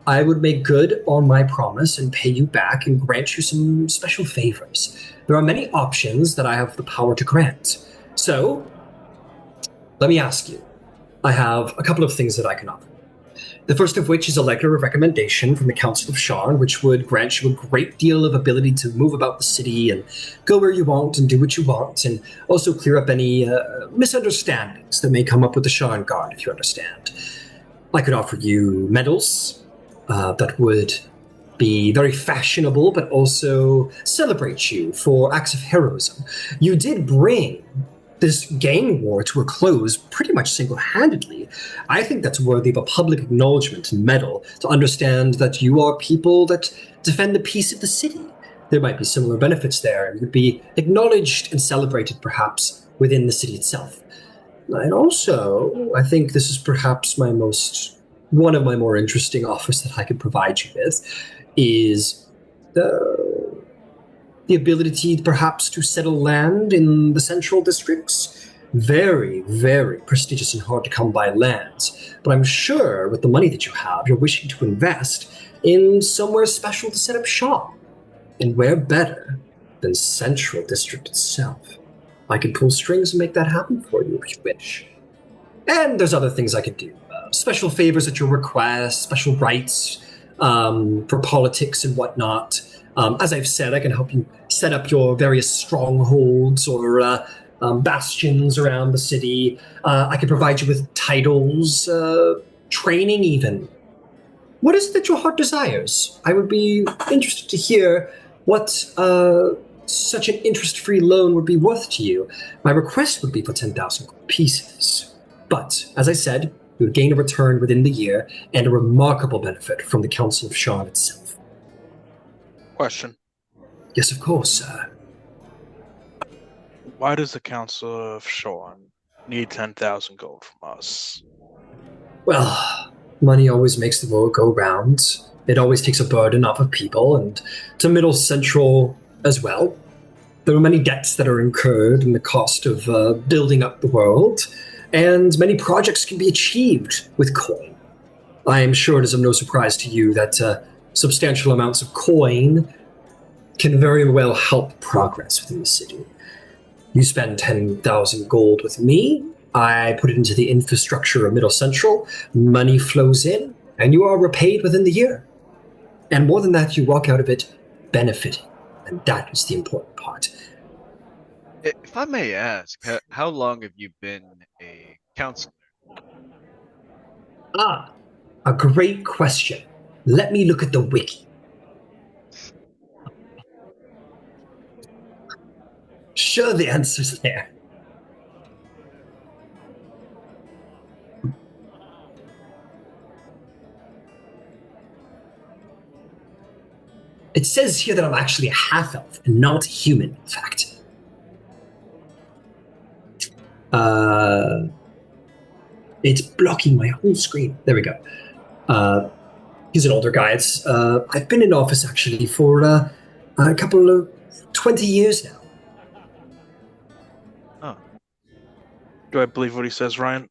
I would make good on my promise and pay you back and grant you some special favors. There are many options that I have the power to grant. So, let me ask you. I have a couple of things that I can offer. The first of which is a letter of recommendation from the Council of Sharn, which would grant you a great deal of ability to move about the city and go where you want and do what you want, and also clear up any misunderstandings that may come up with the Sharn Guard, if you understand. I could offer you medals that would be very fashionable, but also celebrate you for acts of heroism. You did bring this gang war to a close pretty much single-handedly. I think that's worthy of a public acknowledgement and medal to understand that you are people that defend the peace of the city. There might be similar benefits there and would be acknowledged and celebrated perhaps within the city itself. And also, I think this is perhaps one of my more interesting offers that I could provide you with is The ability perhaps to settle land in the central districts? Very, very prestigious and hard to come by lands. But I'm sure with the money that you have, you're wishing to invest in somewhere special to set up shop. And where better than Central District itself? I could pull strings and make that happen for you if you wish. And there's other things I could do. Special favors at your request, special rights for politics and whatnot. As I've said, I can help you set up your various strongholds or bastions around the city. I can provide you with titles, training even. What is it that your heart desires? I would be interested to hear what such an interest-free loan would be worth to you. My request would be for 10,000 gold pieces. But, as I said, you would gain a return within the year and a remarkable benefit from the Council of Sharn itself. Question. Yes, of course, sir. Why does the Council of Sharn need 10,000 gold from us? Well, money always makes the world go round. It always takes a burden off of people, and to Middle Central as well. There are many debts that are incurred in the cost of building up the world, and many projects can be achieved with coin. I am sure it is of no surprise to you that substantial amounts of coin can very well help progress within the city. You spend 10,000 gold with me, I put it into the infrastructure of Middle Central, money flows in, and you are repaid within the year. And more than that, you walk out of it benefiting, and that is the important part. If I may ask, how long have you been a counselor? A great question. Let me look at the wiki. Sure, the answer's there. It says here that I'm actually a half-elf and not human, in fact. It's blocking my whole screen. There we go. He's an older guy. I've been in office, actually, for a couple of 20 years now. Oh. Do I believe what he says, Ryan?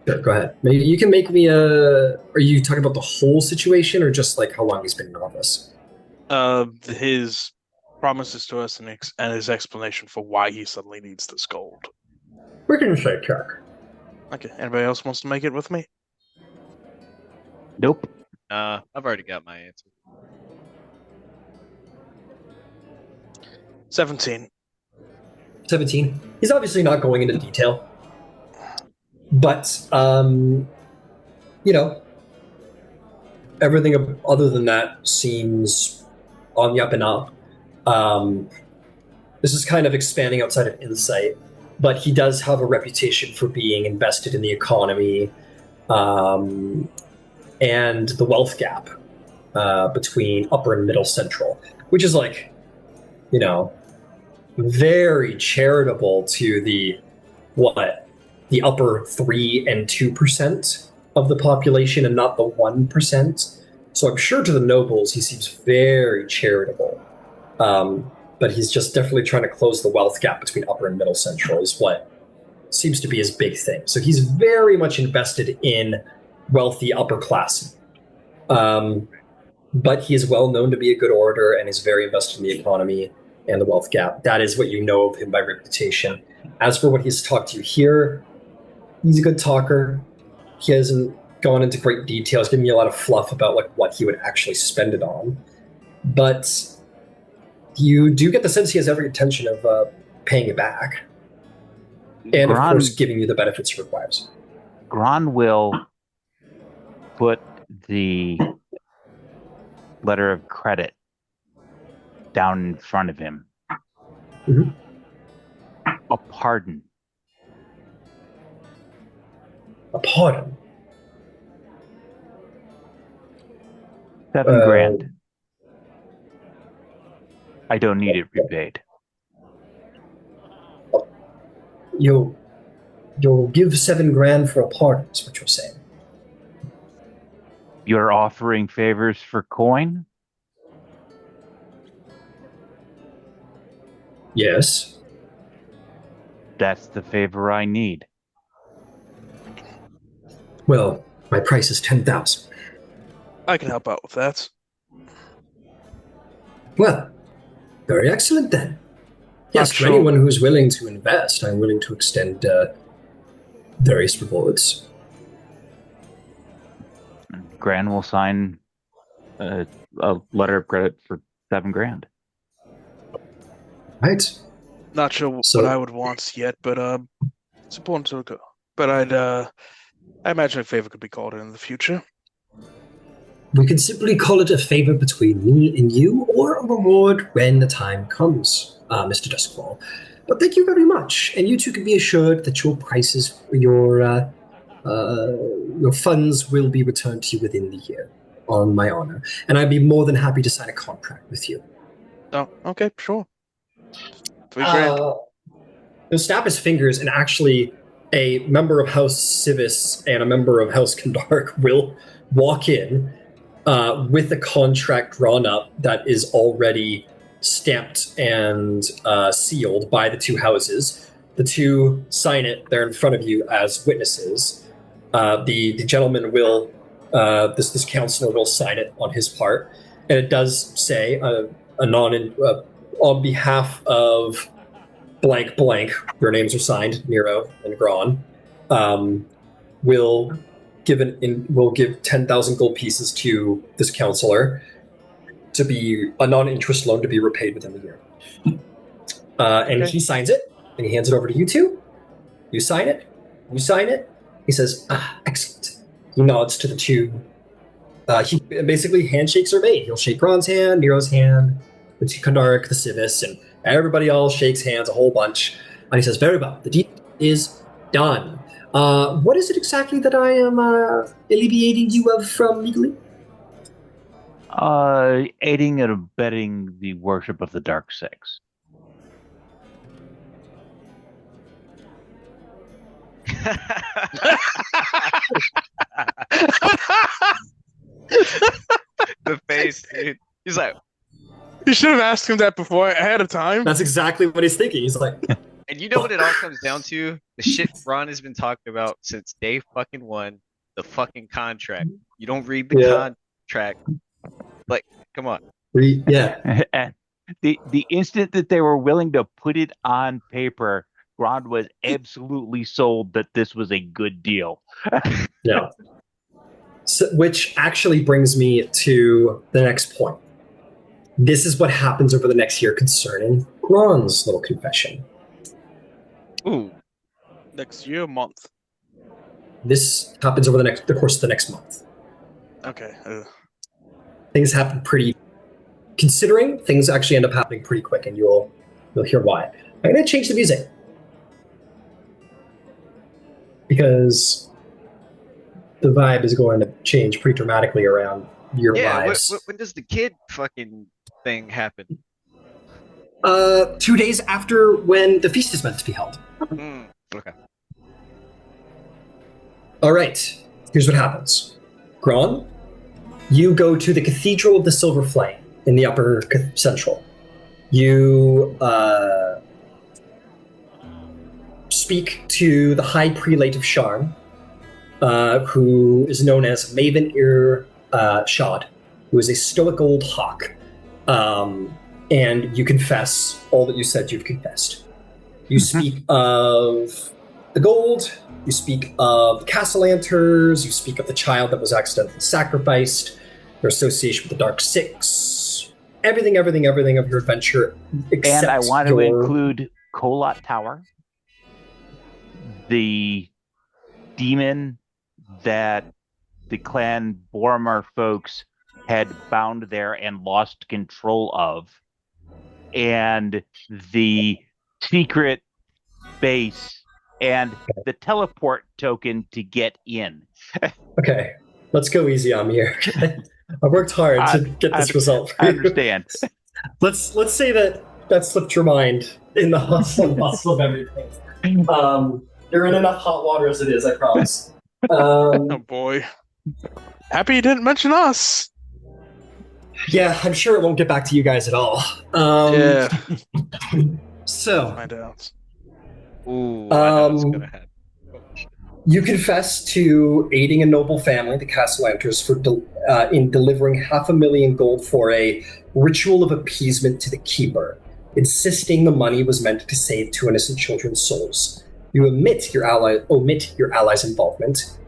Sure, go ahead. Maybe you can make me a... Are you talking about the whole situation, or just, like, how long he's been in office? His promises to us and his explanation for why he suddenly needs this gold. We're going to say check. Okay, anybody else wants to make it with me? Nope. I've already got my answer. 17. 17. He's obviously not going into detail. But, you know, everything other than that seems on the up and up. This is kind of expanding outside of insight, but he does have a reputation for being invested in the economy and the wealth gap between upper and middle central, which is like, you know, very charitable to the upper 3 and 2% of the population and not the 1%. So I'm sure to the nobles he seems very charitable. But he's just definitely trying to close the wealth gap between upper and middle central is what seems to be his big thing. So he's very much invested in wealthy upper class. But he is well known to be a good orator and is very invested in the economy and the wealth gap. That is what you know of him by reputation. As for what he's talked to you here, he's a good talker. He hasn't gone into great details, giving you a lot of fluff about like what he would actually spend it on. But you do get the sense he has every intention of paying it back. And of course, giving you the benefits he requires. Gron will put the letter of credit down in front of him. Mm-hmm. A pardon. A pardon? 7 grand. I don't need it repaid. You'll give 7 grand for a pardon, is what you're saying. You're offering favors for coin? Yes. That's the favor I need. Well, my price is 10,000. I can help out with that. Well, very excellent then. Yes, Not to sure. anyone who's willing to invest, I'm willing to extend various rewards. Gran will sign a letter of credit for $7,000. Right. Not sure So- what I would want yet, but it's important to go. But I imagine a favor could be called in the future. We can simply call it a favor between me and you, or a reward when the time comes, Mr. Duskfall. But thank you very much, and you two can be assured that your prices, your funds will be returned to you within the year, on my honor. And I'd be more than happy to sign a contract with you. Oh, okay, sure. $3,000. He'll snap his fingers, and actually, a member of House Civis and a member of House Kandark will walk in with a contract drawn up that is already stamped and sealed by the two houses. The two sign it. They're in front of you as witnesses. The gentleman will, this counselor will sign it on his part, and it does say on behalf of blank blank, your names are signed, Nero and Gron, will give 10,000 gold pieces to this counselor to be a non-interest loan to be repaid within the year. And he signs it, and he hands it over to you two. You sign it. You sign it. He says, excellent. He nods to the two. He basically handshakes are made. He'll shake Gron's hand, Nero's hand, the Kandarik, the Civis, and everybody else shakes hands a whole bunch. And he says, very well, the deed is done. What is it exactly that I am alleviating you of from legally? Aiding and abetting the worship of the Dark Six. The face, dude. He's like, You should have asked him that before ahead of time. That's exactly what he's thinking. He's like, and you know what it all comes down to? The shit Ron has been talking about since day fucking one. The fucking contract. You don't read the contract. Like, come on. The instant that they were willing to put it on paper, Gron was absolutely sold that this was a good deal. Yeah. So, which actually brings me to the next point. This is what happens over the next year concerning Gron's little confession. Ooh. Next year, month. This happens over the course of the next month. Okay. Things happen considering things actually end up happening pretty quick, and you'll hear why. I'm going to change the music because the vibe is going to change pretty dramatically around your lives. When does the kid fucking thing happen? 2 days after when the feast is meant to be held. Okay. All right. Here's what happens. Gron, you go to the Cathedral of the Silver Flame in the Upper Central. You speak to the High Prelate of Sharn, who is known as Maven Shad, who is a stoic old hawk. And you confess all that you said you've confessed. You speak of the gold, you speak of the Castlelanterns, you speak of the child that was accidentally sacrificed, your association with the Dark Six, everything of your adventure. And I want to include Kolat Tower, the demon that the clan Boromar folks had bound there and lost control of, and the secret base and the teleport token to get in. Okay, let's go easy on me here. I worked hard to get this result for you. I understand. Let's say that slipped your mind in the hustle and bustle of everything. You're in enough hot water as it is, I promise. Oh boy. Happy you didn't mention us. Yeah, I'm sure it won't get back to you guys at all. Yeah. So, Find out. Ooh, I know what's gonna happen. Oh, shit. you confess to aiding a noble family, the Castlelanterns, in delivering 500,000 gold for a ritual of appeasement to the Keeper, insisting the money was meant to save two innocent children's souls. You omit your allies' involvement.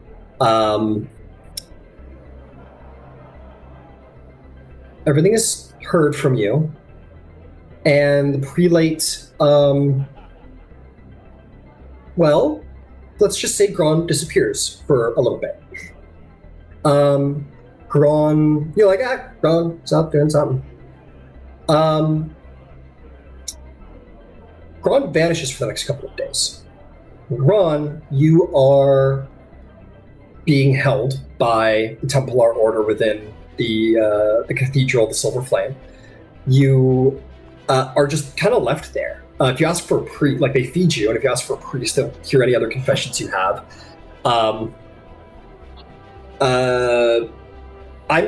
Everything is heard from you, and the prelate, well, let's just say Gron disappears for a little bit. Gron, you're like, Gron's out doing something. Gron vanishes for the next couple of days. Gron, you are being held by the Templar Order within the Cathedral of the Silver Flame. You are just kind of left there. If you ask for a priest, like they feed you, and if you ask for a priest, they'll hear any other confessions you have. I'm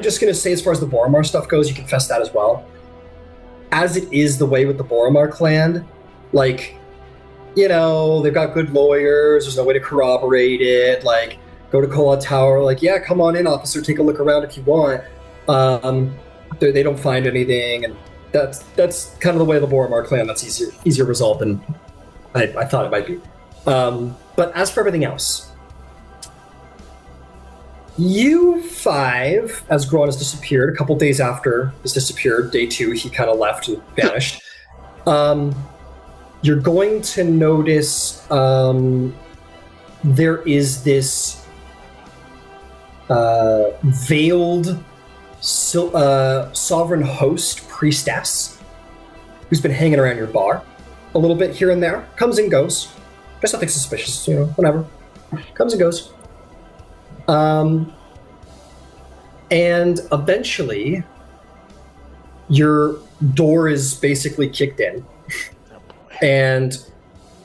just going to say, as far as the Boromar stuff goes, you confess that as well. As it is the way with the Boromar clan, like, you know, they've got good lawyers, there's no way to corroborate it, like, go to Kola Tower, like, yeah, come on in, officer, take a look around if you want. They don't find anything, and that's kind of the way of the Boromar clan. That's easier resolved than I thought it might be. But as for everything else, you five, as Gron has disappeared, a couple days after he's disappeared, day 2, he kind of left and vanished. You're going to notice there is this veiled sovereign host priestess who's been hanging around your bar a little bit here and there. Comes and goes. There's nothing suspicious, you know, whatever. Comes and goes. And eventually, your door is basically kicked in. And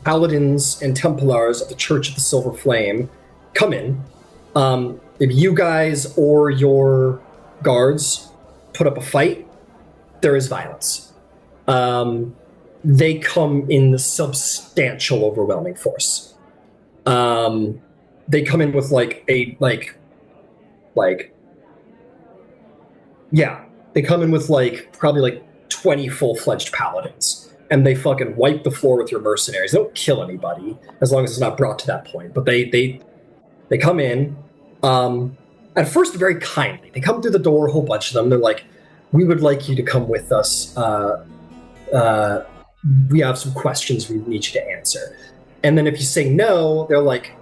paladins and Templars of the Church of the Silver Flame come in. If you guys or your guards put up a fight, there is violence. They come in substantial, overwhelming force. They come in with they come in with probably 20 full-fledged paladins, and they fucking wipe the floor with your mercenaries. They don't kill anybody as long as it's not brought to that point, but they come in. At first, very kindly. They come through the door, a whole bunch of them. They're like, we would like you to come with us. We have some questions we need you to answer. And then if you say no, they're like,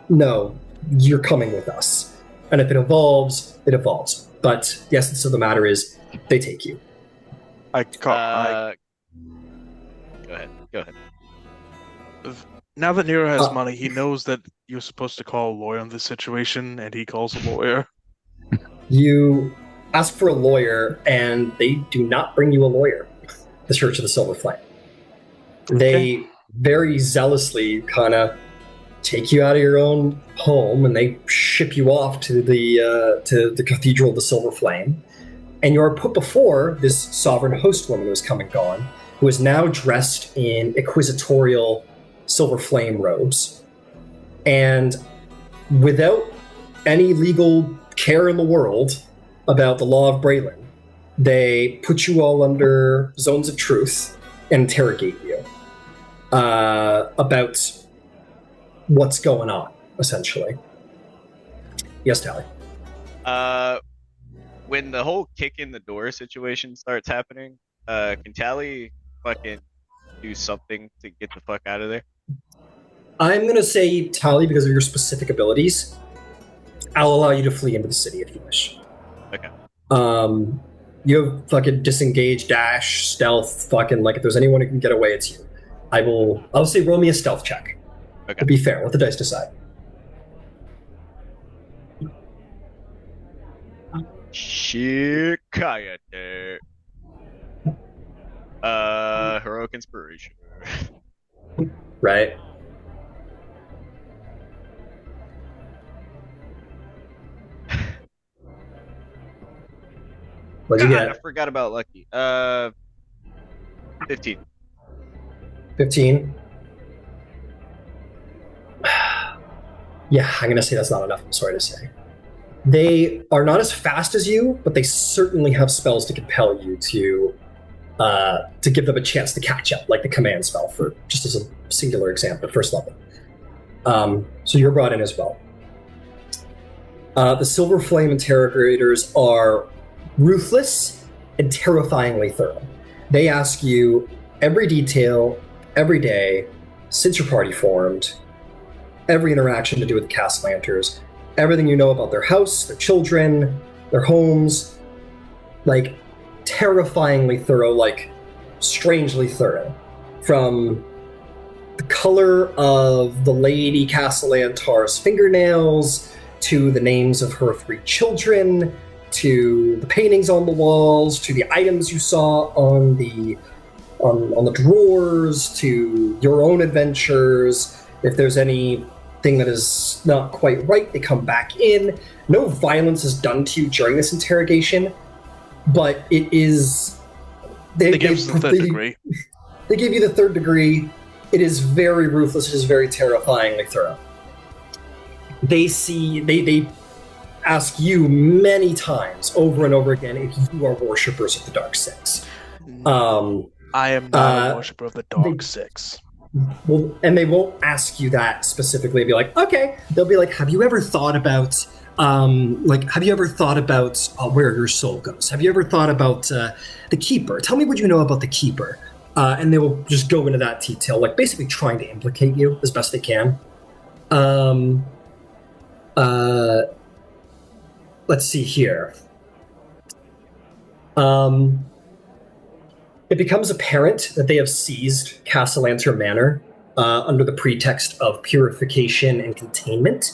no, you're coming with us. And if it evolves, it evolves. But the essence of the matter is, they take you. Go ahead. Now that Nero has money, he knows that you're supposed to call a lawyer on this situation, and he calls a lawyer. You ask for a lawyer, and they do not bring you a lawyer. The Church of the Silver Flame. They very zealously kind of take you out of your own home, and they ship you off to the Cathedral of the Silver Flame. And you are put before this sovereign host woman who has come and gone, who is now dressed in inquisitorial silver flame robes. And without any legal care in the world about the law of Braylon, they put you all under zones of truth and interrogate you about what's going on, essentially. Yes, Tally. When the whole kick in the door situation starts happening, can Tally fucking do something to get the fuck out of there? I'm going to say, Tally, because of your specific abilities, I'll allow you to flee into the city if you wish. Okay. You have fucking disengage, dash, stealth, fucking, if there's anyone who can get away, it's you. I'll say roll me a stealth check. Okay. To be fair, let the dice decide. Shikayate. Heroic inspiration. Right. What'd you get? I forgot about Lucky. 15. 15. Yeah, I'm going to say that's not enough, I'm sorry to say. They are not as fast as you, but they certainly have spells to compel you to give them a chance to catch up, like the command spell, for just as a singular example, first level. So you're brought in as well. The Silver Flame interrogators are ruthless and terrifyingly thorough. They ask you every detail, every day, since your party formed, every interaction to do with the Castlelanterns, everything you know about their house, their children, their homes, like terrifyingly thorough, like strangely thorough. From the color of the Lady Castellantar's fingernails, to the names of her 3 children, to the paintings on the walls, to the items you saw on the drawers, to your own adventures. If there's anything that is not quite right, they come back in. No violence is done to you during this interrogation, but it is... They give us the third degree. They give you the 3rd degree. It is very ruthless. It is very terrifyingly thorough. They ask you many times, over and over again, if you are worshippers of the Dark Six. I am not a worshipper of the Dark Six. Well, and they won't ask you that specifically. Be like, okay. They'll be like, have you ever thought about, where your soul goes? Have you ever thought about the Keeper? Tell me what you know about the Keeper. And they will just go into that detail, like basically trying to implicate you as best they can. Let's see here. It becomes apparent that they have seized Castlelanter Manor under the pretext of purification and containment.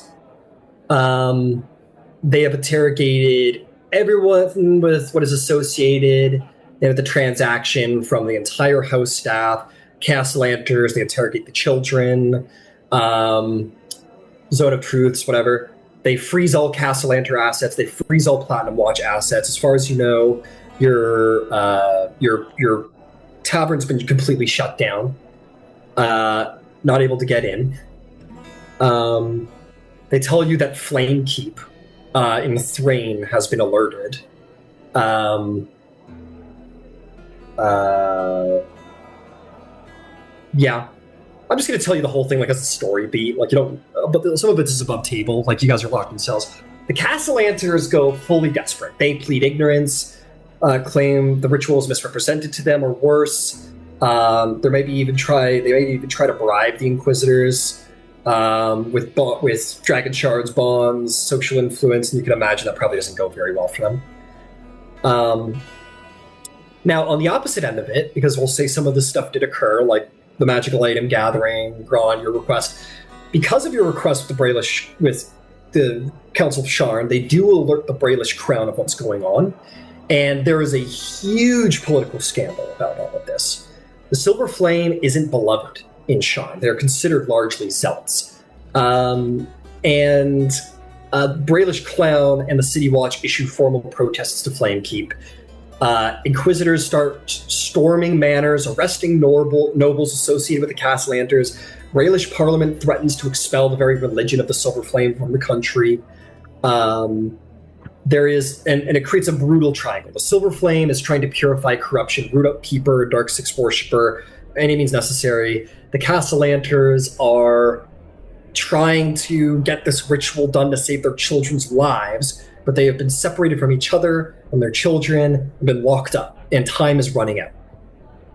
They have interrogated everyone with what is associated with the transaction, from the entire house staff, Castlelanterns. They interrogate the children, Zone of Truths, whatever. They freeze all Castellanter assets. They freeze all Platinum Watch assets. As far as you know, your tavern's been completely shut down. Not able to get in. They tell you that Flamekeep in Thrain has been alerted. Yeah. I'm just going to tell you the whole thing like as a story beat. Like, you don't, but some of it is above table. Like, you guys are locked in cells. The Castlelanterns go fully desperate. They plead ignorance, claim the ritual is misrepresented to them, or worse. They may even try to bribe the Inquisitors with Dragon Shards bonds, social influence, and you can imagine that probably doesn't go very well for them. Now, on the opposite end of it, because we'll say some of this stuff did occur, like the magical item gathering, Gron, your request. Because of your request with the Council of Sharn, they do alert the Braelish Crown of what's going on, and there is a huge political scandal about all of this. The Silver Flame isn't beloved in Sharn. They're considered largely zealots. And Braelish Clown and the City Watch issue formal protests to Flamekeep. Inquisitors start storming manors, arresting nobles associated with the Castlelanterns. Braelish Parliament threatens to expel the very religion of the Silver Flame from the country. There is, and it creates a brutal triangle. The Silver Flame is trying to purify corruption, root out Keeper, Dark Six Worshipper, any means necessary. The Castlelanterns are trying to get this ritual done to save their children's lives, but they have been separated from each other, and their children have been locked up, and time is running out.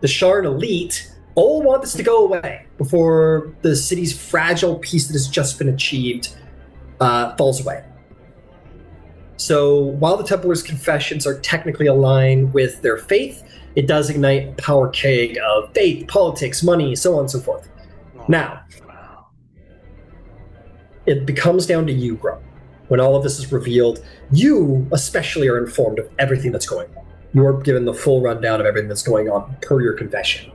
The Sharn elite all want this to go away before the city's fragile peace that has just been achieved falls away. So while the Templars' confessions are technically aligned with their faith, it does ignite a power keg of faith, politics, money, so on and so forth. Now, it becomes down to you, Gron. When all of this is revealed, you especially are informed of everything that's going on. You are given the full rundown of everything that's going on per your confession.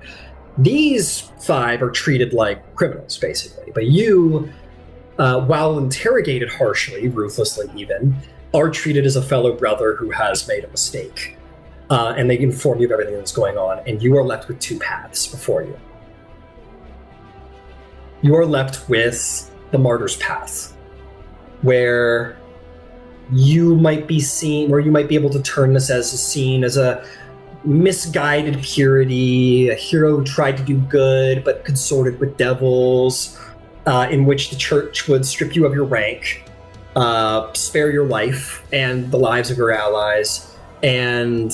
These 5 are treated like criminals, basically. But you, while interrogated harshly, ruthlessly even, are treated as a fellow brother who has made a mistake. And they inform you of everything that's going on, and you are left with 2 paths before you. you are left with the Martyr's Path, where you might be able to turn this as seen as a misguided purity, a hero who tried to do good but consorted with devils, in which the church would strip you of your rank, spare your life and the lives of your allies, and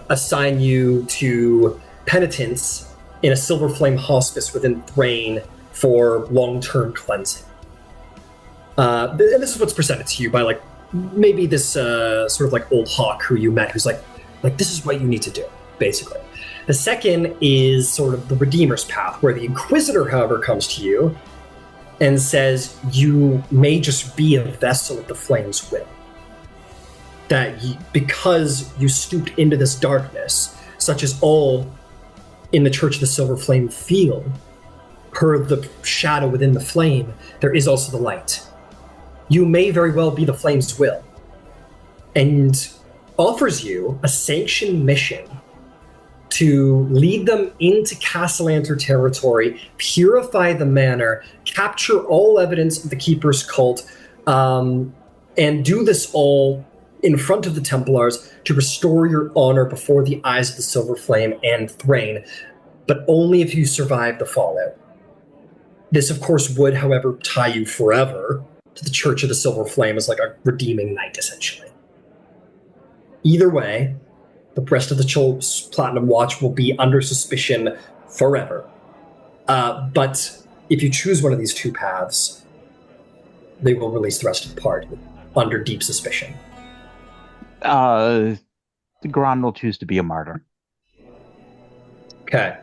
assign you to penitence in a Silver Flame hospice within Thrain for long-term cleansing. And this is what's presented to you by, like, maybe this sort of like old hawk who you met, who's like, this is what you need to do, basically. The second is sort of the Redeemer's Path, where the Inquisitor, however, comes to you and says you may just be a vessel of the Flame's will. That because you stooped into this darkness, such as all in the Church of the Silver Flame feel, per the shadow within the flame, there is also the light. You may very well be the Flame's will, and offers you a sanctioned mission to lead them into Castlelanter territory, purify the manor, capture all evidence of the Keeper's cult, and do this all in front of the Templars to restore your honor before the eyes of the Silver Flame and Thrain, but only if you survive the fallout. This, of course, would, however, tie you forever to the Church of the Silver Flame as like a redeeming knight, essentially. Either way, the rest of the Platinum Watch will be under suspicion forever. But if you choose one of these two paths, they will release the rest of the party under deep suspicion. The Gron will choose to be a martyr. Okay.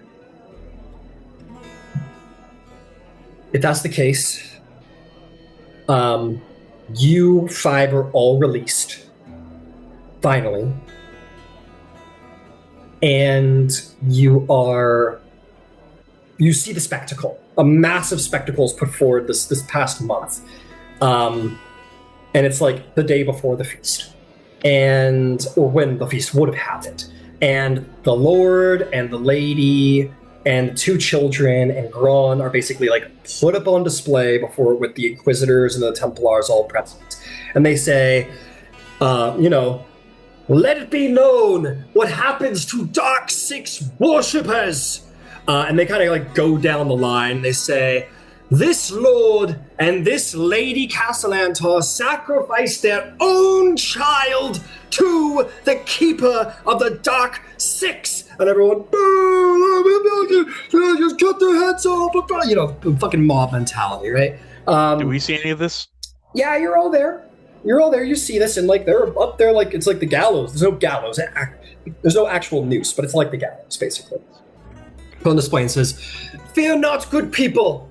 If that's the case, you five are all released. Finally. And you see the spectacle. A massive spectacle is put forward this past month. And it's like the day before the feast. Or when the feast would have happened. And the Lord and the Lady and the two children and Gron are basically like put up on display before with the Inquisitors and the Templars all present. And they say, let it be known what happens to Dark Six worshippers. And they kind of like go down the line. They say, this Lord and this Lady Castlelantar sacrificed their own child to the Keeper of the Dark Six. And everyone, just cut their heads off. Fucking mob mentality, right? Do we see any of this? Yeah, you're all there. You see this, and like they're up there, like it's like the gallows. There's no gallows. There's no actual noose, but it's like the gallows, basically. On display and says, "Fear not, good people.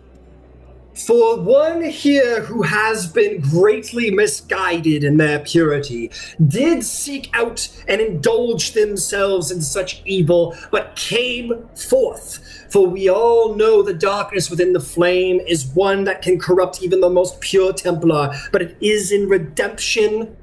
For one here who has been greatly misguided in their purity, did seek out and indulge themselves in such evil, but came forth. For we all know the darkness within the flame is one that can corrupt even the most pure Templar, but it is in redemption,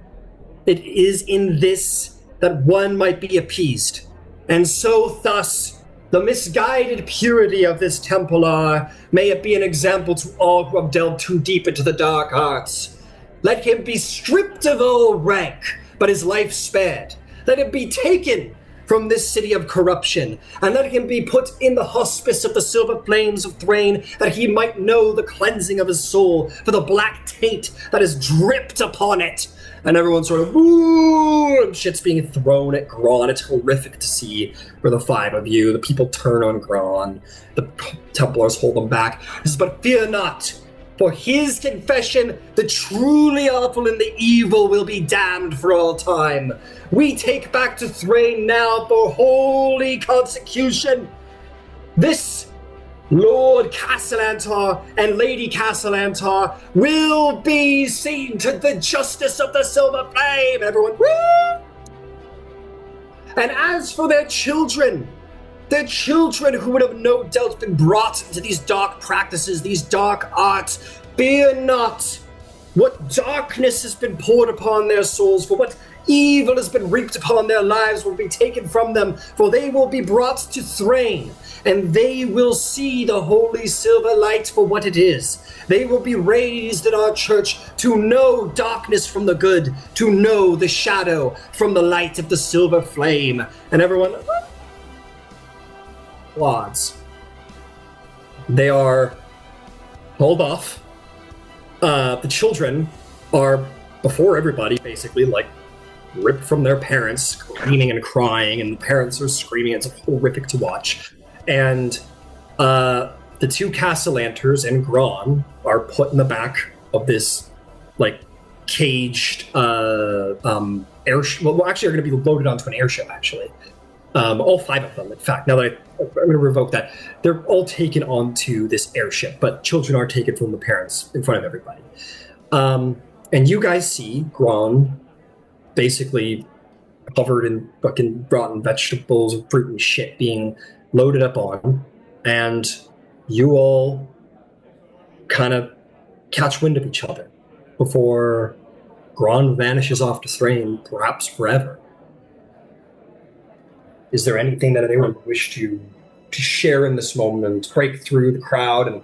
it is in this that one might be appeased. And so thus, the misguided purity of this Templar, may it be an example to all who have delved too deep into the dark arts. Let him be stripped of all rank, but his life spared. Let him be taken from this city of corruption, and let him be put in the hospice of the silver flames of Thrain, that he might know the cleansing of his soul for the black taint that is dripped upon it." And everyone's sort of, ooh, and shit's being thrown at Gron. It's horrific to see for the five of you. The people turn on Gron. The Templars hold them back. This is, but fear not. For his confession, the truly awful and the evil will be damned for all time. We take back to Thrain now for holy consecution. This Lord Castlelantar and Lady Castlelantar will be seen to the justice of the Silver Flame. Everyone, woo! And as for their children who would have no doubt been brought into these dark practices, these dark arts, fear not. What darkness has been poured upon their souls, for what Evil has been reaped upon their lives, will be taken from them, for they will be brought to Thrain, and they will see the holy silver light for what it is. They will be raised in our church to know darkness from the good, to know the shadow from the light of the silver flame. And everyone applauds. They are hauled off. The children are, before everybody, basically, like, ripped from their parents, screaming and crying, and the parents are screaming. It's horrific to watch. And the two Castlelanterns and Gron are put in the back of this, like, caged airship. Well, actually, are going to be loaded onto an airship, actually. All 5 of them, in fact. Now that I'm going to revoke that. They're all taken onto this airship, but children are taken from the parents in front of everybody. And you guys see Gron basically covered in fucking rotten vegetables and fruit and shit being loaded up on, and you all kind of catch wind of each other before Gron vanishes off to Thrain, perhaps forever. Is there anything that anyone would wish to share in this moment, break through the crowd and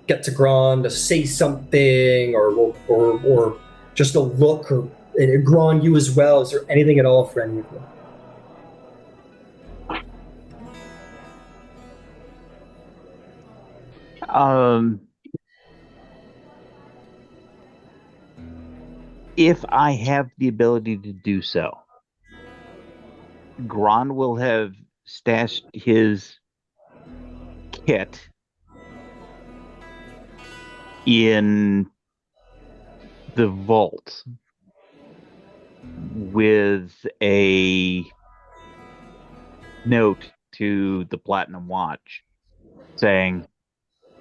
get to Gron to say something, or just a look, or Gron, you as well? Is there anything at all for any of you? If I have the ability to do so, Gron will have stashed his kit in the vault with a note to the Platinum Watch saying,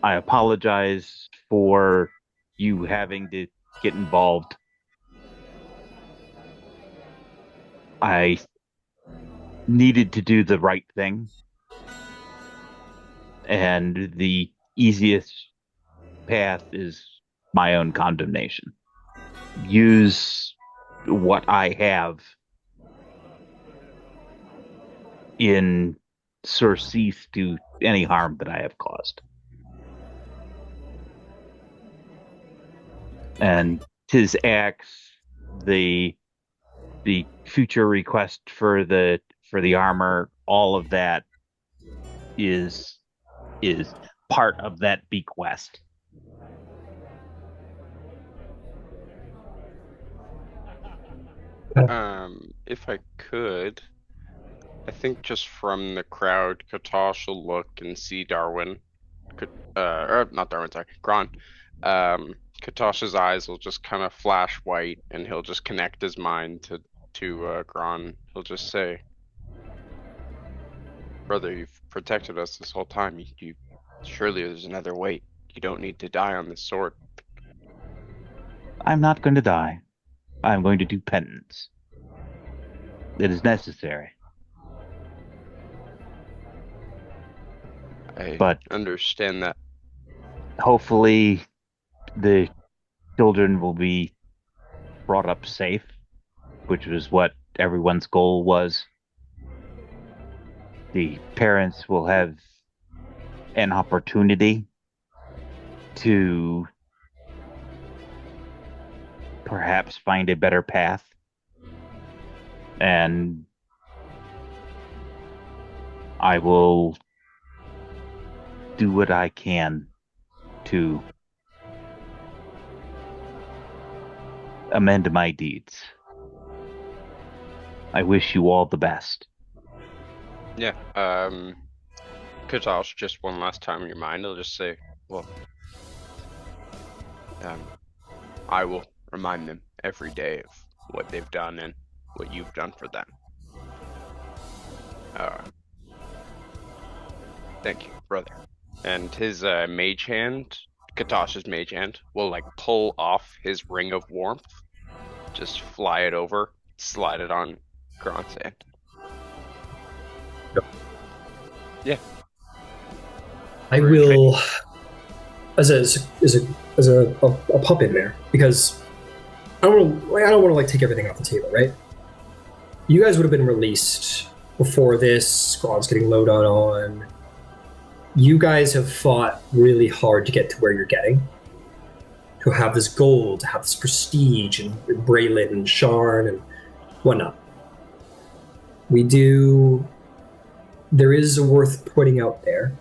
"I apologize for you having to get involved. I needed to do the right thing, and the easiest path is my own condemnation. Use what I have in surcease to any harm that I have caused." And his axe, the future request for the armor, all of that is part of that bequest. If I could, I think just from the crowd, Katosh will look and see Darwin. Or not Darwin, sorry, Gron. Katosh's eyes will just kind of flash white, and he'll just connect his mind to Gron. He'll just say, "Brother, you've protected us this whole time. You surely there's another way. You don't need to die on this sword." I'm not going to die. I'm going to do penance. It is necessary. But understand that. Hopefully, the children will be brought up safe, which was what everyone's goal was. The parents will have an opportunity to perhaps find a better path, and I will do what I can to amend my deeds. I wish you all the best. Yeah, Katosh, just one last time in your mind, he'll just say, well, I will remind them every day of what they've done and what you've done for them. Thank you, brother. And his mage hand, Katosh's mage hand, will like pull off his ring of warmth, just fly it over, slide it on Gron's hand. Yep. Yeah. I will, as a puppet there, because I don't want to like take everything off the table, right? you guys would have been released before this. Gron's getting loaded on. You guys have fought really hard to get to where you're getting. To have this gold, to have this prestige, and Braylon and Sharn and whatnot. There is worth putting out there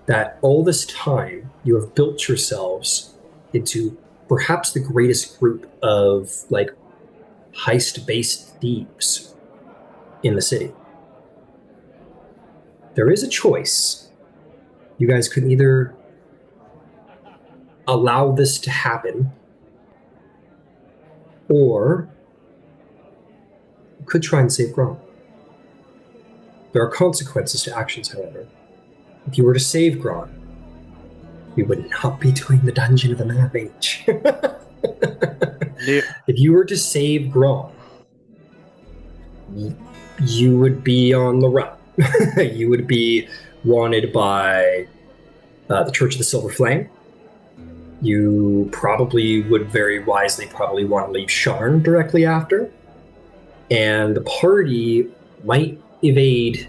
that all this time you have built yourselves into perhaps the greatest group of heist-based thieves in the city. There is a choice. You guys could either allow this to happen, or you could try and save Gron. There are consequences to actions, however. If you were to save Gron, we would not be doing the Dungeon of the Mad Mage. If you were to save Gron, you would be on the run. You would be wanted by the Church of the Silver Flame. You probably would very wisely probably want to leave Sharn directly after. And the party might evade.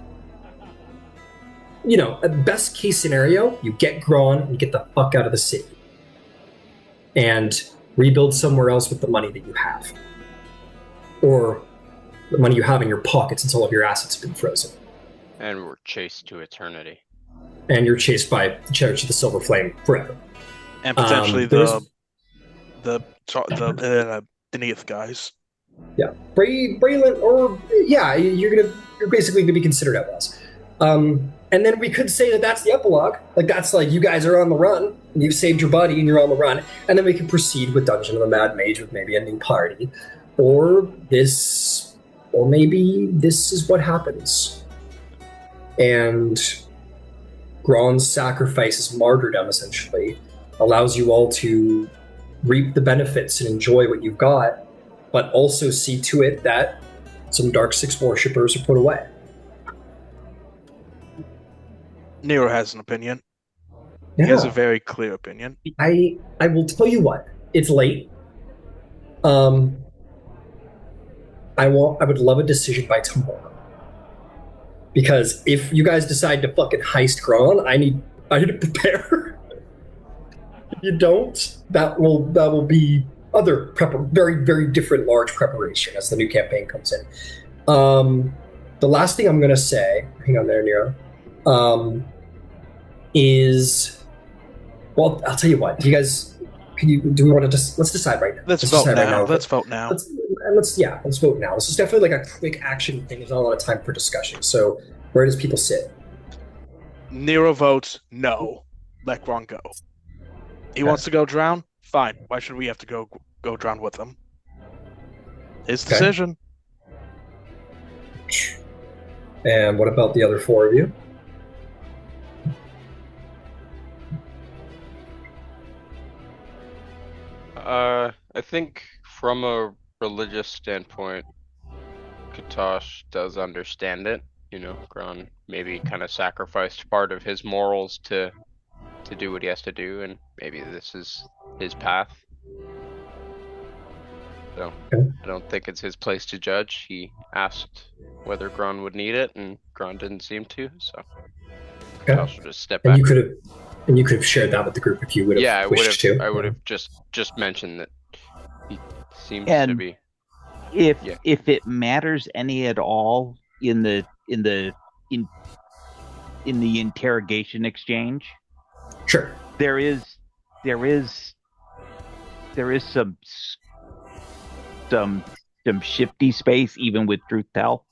At best case scenario, you get Gron and you get the fuck out of the city. And rebuild somewhere else with the money that you have. Or the money you have in your pocket since all of your assets have been frozen. And we're chased to eternity. And you're chased by the Church of the Silver Flame forever. And potentially the Nith guys. Yeah. Braylon, or you're basically gonna be considered outlaws. And then we could say that that's the epilogue. That's you guys are on the run, and you've saved your buddy, and you're on the run. And then we can proceed with Dungeon of the Mad Mage with maybe a new party. Or maybe this is what happens. And Gron's sacrifice, his martyrdom, essentially, allows you all to reap the benefits and enjoy what you've got, but also see to it that some Dark Six worshippers are put away. Nero has an opinion. Yeah. He has a very clear opinion. I will tell you what. It's late. I would love a decision by tomorrow. Because if you guys decide to fucking heist Gron, I need to prepare. If you don't, that will be other very, very different large preparation as the new campaign comes in. The last thing I'm gonna say, hang on there, Nero. I'll tell you what. Do we want to let's decide right now? Let's vote now. Let's vote now. Let's vote now. This is definitely a quick action thing. There's not a lot of time for discussion. So where does people sit? Nero votes no. Let Gron go. He wants to go drown? Fine. Why should we have to go drown with him? His decision. And what about the other four of you? I think from a religious standpoint, Katosh does understand it. Gron maybe kind of sacrificed part of his morals to do what he has to do, and maybe this is his path. So I don't think it's his place to judge. He asked whether Gron would need it, and Gron didn't seem to, so Katosh will just step back. And you could have shared that with the group if you would have wished to. I would have just mentioned that he seems to be. If it matters any at all in the interrogation exchange, sure. There is some shifty space even with truth tell.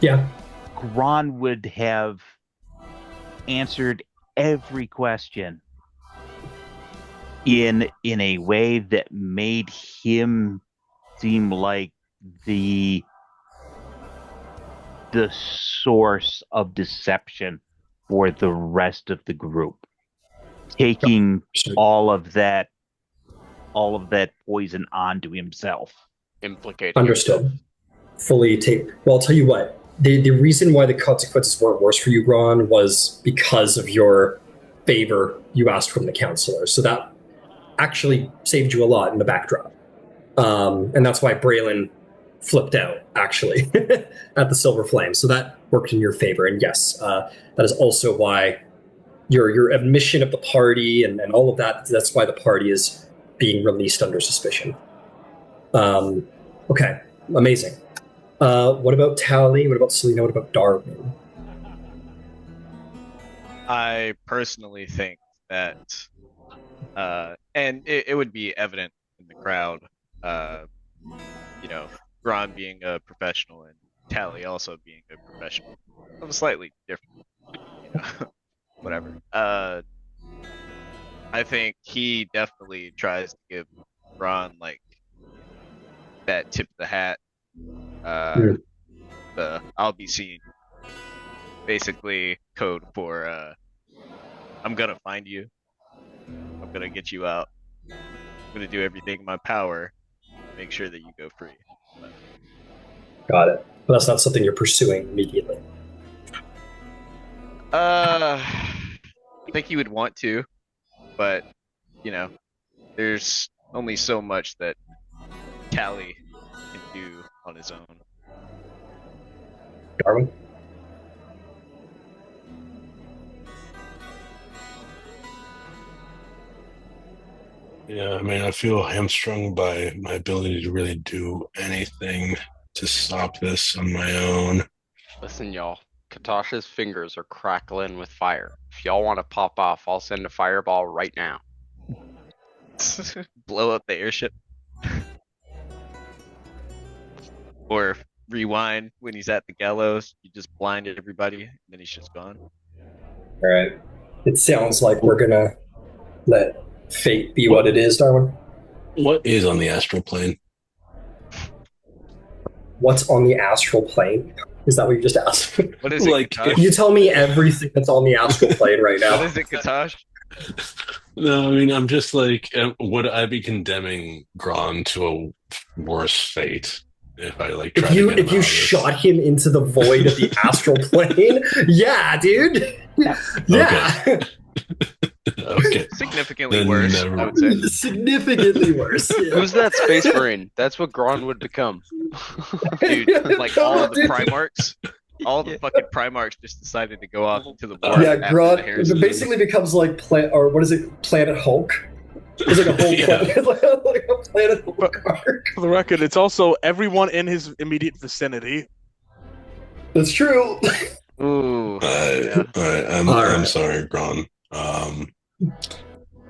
Yeah. Gron would have answered every question in a way that made him seem like the source of deception for the rest of the group, taking all of that poison onto himself. Implicating. Understood. Himself. Fully take. Well, I'll tell you what. The reason why the consequences weren't worse for you, Gron, was because of your favor you asked from the counselor. So that actually saved you a lot in the backdrop. And that's why Braylon flipped out actually, at the Silver Flame. So that worked in your favor. And yes, that is also why your admission of the party and all of that, that's why the party is being released under suspicion. Okay, amazing. What about Tally? What about Selena? What about Darwin? I personally think that, and it would be evident in the crowd, Gron being a professional and Tally also being a professional. I'm slightly different, whatever. I think he definitely tries to give Gron like that tip of the hat. The I'll be seen. Basically code for I'm gonna find you. I'm gonna get you out. I'm gonna do everything in my power to make sure that you go free. Got it. But that's not something you're pursuing immediately. I think he would want to, but there's only so much that Tally can do on his own. Darwin? Yeah, I mean, I feel hamstrung by my ability to really do anything to stop this on my own. Listen, y'all. Katasha's fingers are crackling with fire. If y'all want to pop off, I'll send a fireball right now. Blow up the airship. Or rewind when he's at the gallows. You just blind everybody, and then he's just gone. All right. It sounds like we're gonna let fate be what it is, Darwin. What is on the astral plane? What's on the astral plane? Is that what you just asked? What is it, Like, Katash? You tell me everything that's on the astral plane right now. What is it, Katash? No, I mean, I'm just like, would I be condemning Gron to a worse fate if I like try to get him out If you of this? shot him into the void of the astral plane? Yeah, dude. Yeah. Okay. Significantly Then worse, never I would say. Significantly worse. Yeah. Who's that space marine? That's what Gron would become. Dude, like all of the Dude. Primarchs, all the fucking Primarchs just decided to go off into the war. Yeah, after the Gron Harrison. it basically becomes like Planet Hulk. It's like a whole planet, like a Planet Hulk arc. For the record, it's also everyone in his immediate vicinity. That's true. Ooh. All right, I'm sorry, Gron.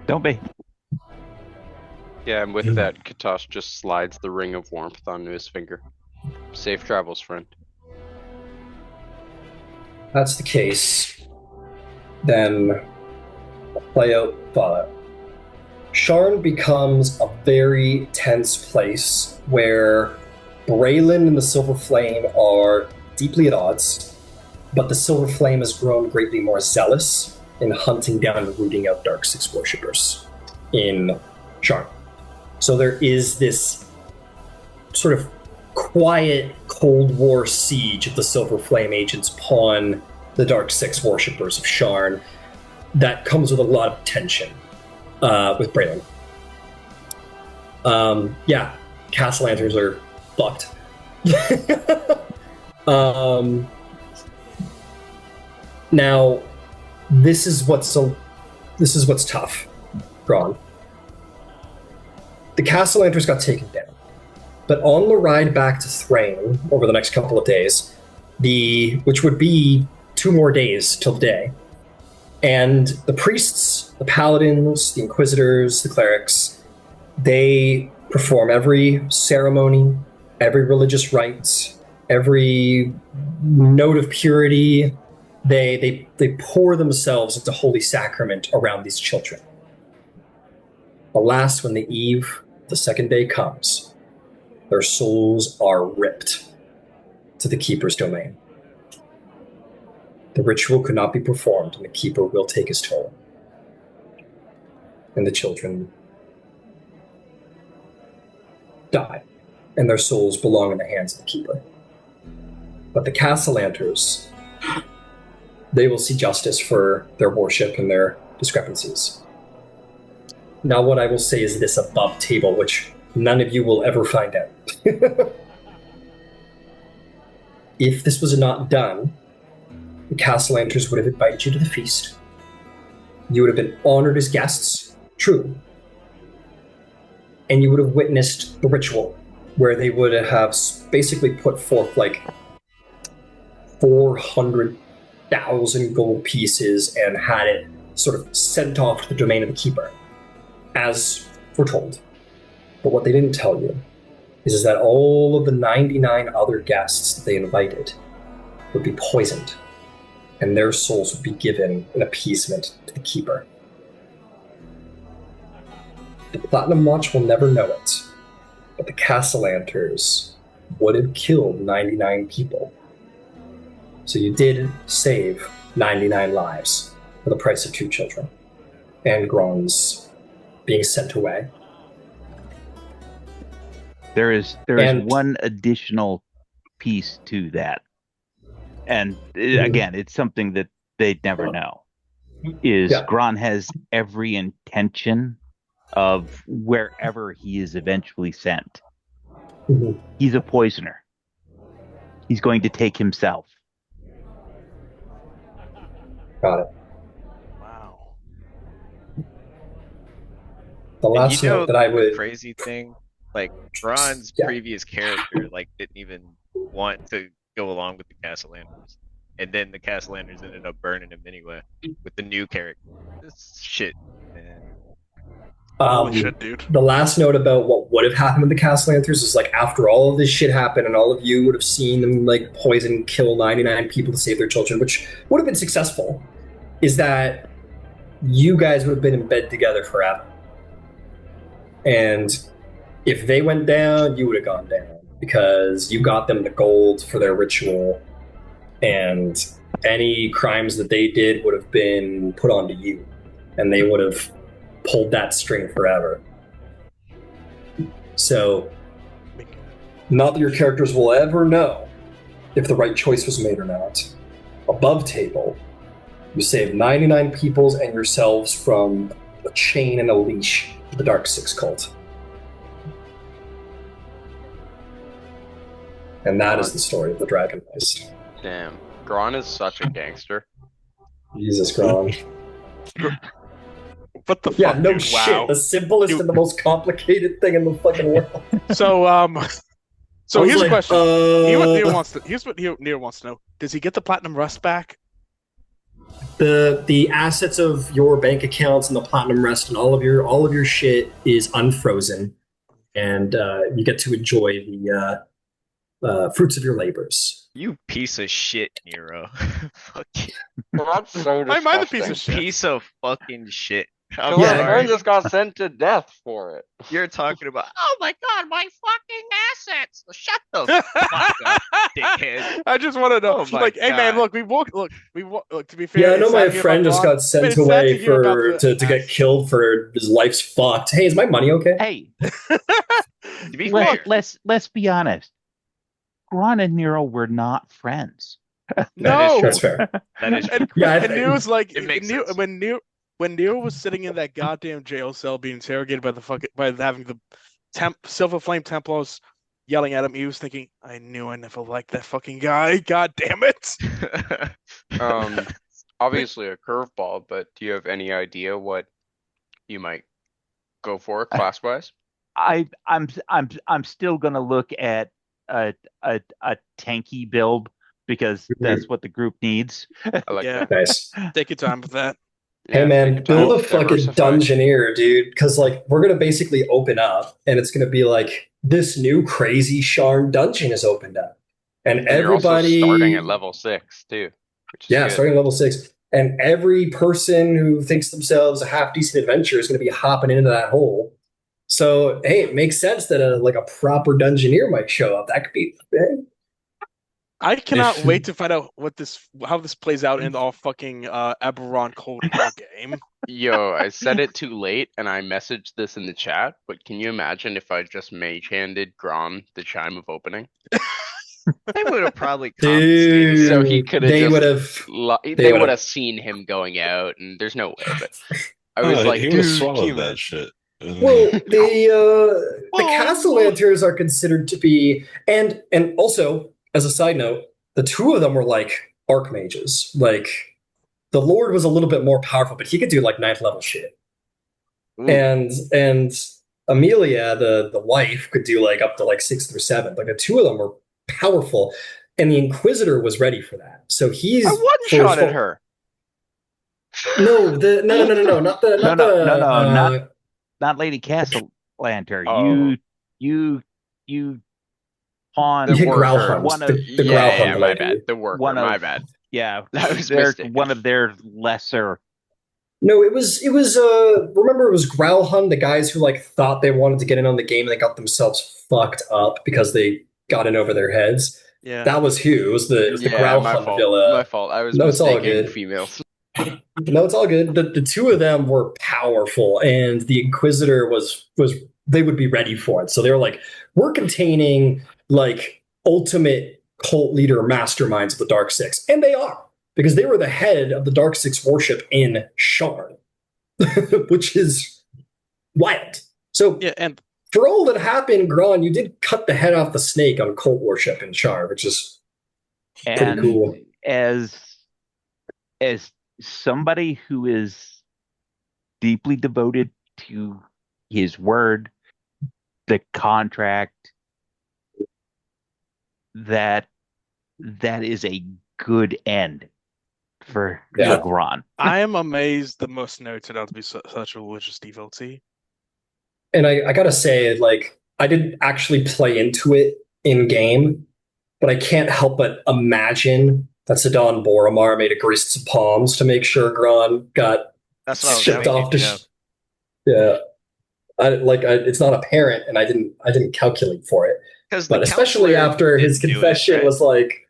Don't be. Yeah, and with that, Katash just slides the ring of warmth onto his finger. Safe travels, friend. That's the case. Then play out Fallout. Sharn becomes a very tense place where Braylon and the Silver Flame are deeply at odds, but the Silver Flame has grown greatly more zealous in hunting down and rooting out Dark Six worshippers in Sharn. So there is this sort of quiet Cold War siege of the Silver Flame agents upon the Dark Six worshippers of Sharn that comes with a lot of tension with Braylon. Yeah, Castlelanterns are fucked. Now, this is what's tough, Gron. The Castlelanterns got taken down, but on the ride back to Thrain over the next couple of days, which would be 2 more days till the day, and the priests, the paladins, the inquisitors, the clerics, they perform every ceremony, every religious rite, every note of purity. They pour themselves into holy sacrament around these children. Alas, when the eve, the second day comes, their souls are ripped to the Keeper's domain. The ritual could not be performed, and the Keeper will take his toll. And the children die, and their souls belong in the hands of the Keeper. But the Castlelanterns, they will see justice for their worship and their discrepancies. Now, what I will say is this above table, which none of you will ever find out. if this was not done, the Castlelanterns would have invited you to the feast. You would have been honored as guests, truly. And you would have witnessed the ritual, where they would have basically put forth like 400,000 gold pieces and had it sort of sent off to the domain of the keeper, as foretold. But what they didn't tell you is that all of the 99 other guests that they invited would be poisoned, and their souls would be given in appeasement to the keeper. The Platinum Watch will never know it, but the Castlelanterns would have killed 99 people. So you did save 99 lives for the price of 2 children, and Gron's being sent away. There is one additional piece to that, and again, it's something that they'd never know. Gron has every intention of wherever he is eventually sent. Mm-hmm. He's a poisoner. He's going to take himself. Got it. Wow. The last note that I would... The crazy thing, like, Gron's previous character, like, didn't even want to go along with the Castlelanterns. And then the Castlelanterns ended up burning him anyway, with the new character. This shit, man. Holy shit, dude. The last note about what would have happened with the Castlelanterns is, like, after all of this shit happened and all of you would have seen them, like, poison and kill 99 people to save their children, which would have been successful, is that you guys would have been in bed together forever. And if they went down, you would have gone down, because you got them the gold for their ritual, and any crimes that they did would have been put onto you, and they would have pulled that string forever. So, not that your characters will ever know if the right choice was made or not. Above table, you saved 99 peoples and yourselves from a chain and a leash to the Dark Six cult. And that is the story of the Dragon Heist. Damn. Gron is such a gangster. Jesus, Gron. What the fuck? Yeah, no dude? shit. Wow. The simplest and the most complicated thing in the fucking world. So here's a question. Here's what Neo wants to know. Does he get the platinum rust back? The assets of your bank accounts and the platinum rest and all of your shit is unfrozen, and you get to enjoy the fruits of your labors. You piece of shit, Nero. Fuck you. That's so disgusting. I'm the piece of shit. Piece of fucking shit. My friend just got sent to death for it. You're talking about, oh my god, my fucking assets. Shut the fuck up, dickhead. I just want to know. Oh my like, hey man, God. look, to be fair. Yeah, I know it's my sad to hear friend about just Gron. got sent It's sad away to hear for about the- to get killed for his life's fucked. Hey, is my money okay? Hey, To be fair, let's be honest. Gron and Nero were not friends. No, That's fair. that is and, Yeah, and Neo's like It makes Neo, sense. when Neo was sitting in that goddamn jail cell being interrogated by having the Silver Flame Templars yelling at him, he was thinking, I knew I never liked that fucking guy. God damn it. Obviously a curveball, but do you have any idea what you might go for class-wise? I'm still gonna look at a tanky build, because that's what the group needs. I like Yeah. that. Nice. Take your time with that. Hey Yeah, man, take your time. build a fucking Diversify. dungeoneer, dude. Because like we're gonna basically open up, and it's gonna be like this new crazy Sharn dungeon is opened up, and And you're also everybody starting at level 6 too. Which is good. starting at level 6, and every person who thinks themselves a half decent adventurer is gonna be hopping into that hole. So hey, it makes sense that a proper dungeoneer might show up. That could be. I cannot wait to find out how this plays out in the all fucking Eberron Cold War game. Yo, I said it too late and I messaged this in the chat, but can you imagine if I just mage-handed Gron the Chime of Opening? they would have probably Dude, confiscated. So he could have they just would have. they would would've- have seen him going out, and there's no way. But I was like, he dude, would can swallow you that imagine? shit. Well, the Castlelanterns are considered to be, and also as a side note, the two of them were like archmages. Like the Lord was a little bit more powerful, but he could do like 9th level shit. Ooh. And Amelia, the wife, could do like up to like 6th or 7th. Like the two of them were powerful, and the Inquisitor was ready for that. So he's I one-shotted her. No, not the not Lady Castlelantern. Oh. You pawned You hit worker. Growlhunt. One of- the Growlhunt Yeah, my lady. bad. The worker, One of- my bad. Yeah, That was they're mistaken. one of their lesser. No, it was remember it was Growlhunt, the guys who like thought they wanted to get in on the game and they got themselves fucked up because they got in over their heads. Yeah. That was who. It was the my Growlhunt fault. villa. My fault. I was No, it's all mistaking good. females. No, it's all good. The two of them were powerful, and the Inquisitor was they would be ready for it. So they were like, we're containing like ultimate cult leader masterminds of the Dark Six, and they are, because they were the head of the Dark Six worship in Sharn, which is wild. So Yeah, and for all that happened, Gron, you did cut the head off the snake on cult worship in Sharn, which is pretty And cool. as somebody who is deeply devoted to his word, the contract, that is a good end for Yeah. Gron. I am amazed that most nerds turned out to be such a religious devotee. And I gotta say, like, I didn't actually play into it in game, but I can't help but imagine that Sidon Boromar made a greased some palms to make sure Gron got That's what I was shipped thinking. off to. Yeah. It's not apparent, and I didn't calculate for it. Because But especially after his confession was like,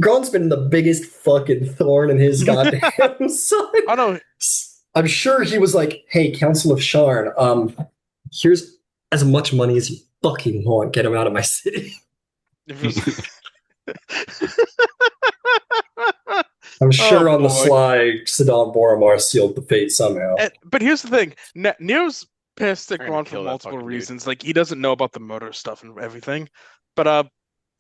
Gron's been the biggest fucking thorn in his goddamn side. Oh no, I'm sure he was like, "Hey, Council of Sharn, here's as much money as you fucking want. Get him out of my city." it was- I'm sure on the boy. sly, Sidon Boromar sealed the fate somehow. But here's the thing: Neo's pissed at I'm gonna Gron for kill that multiple fucking dude. reasons. Like he doesn't know about the murder stuff and everything, but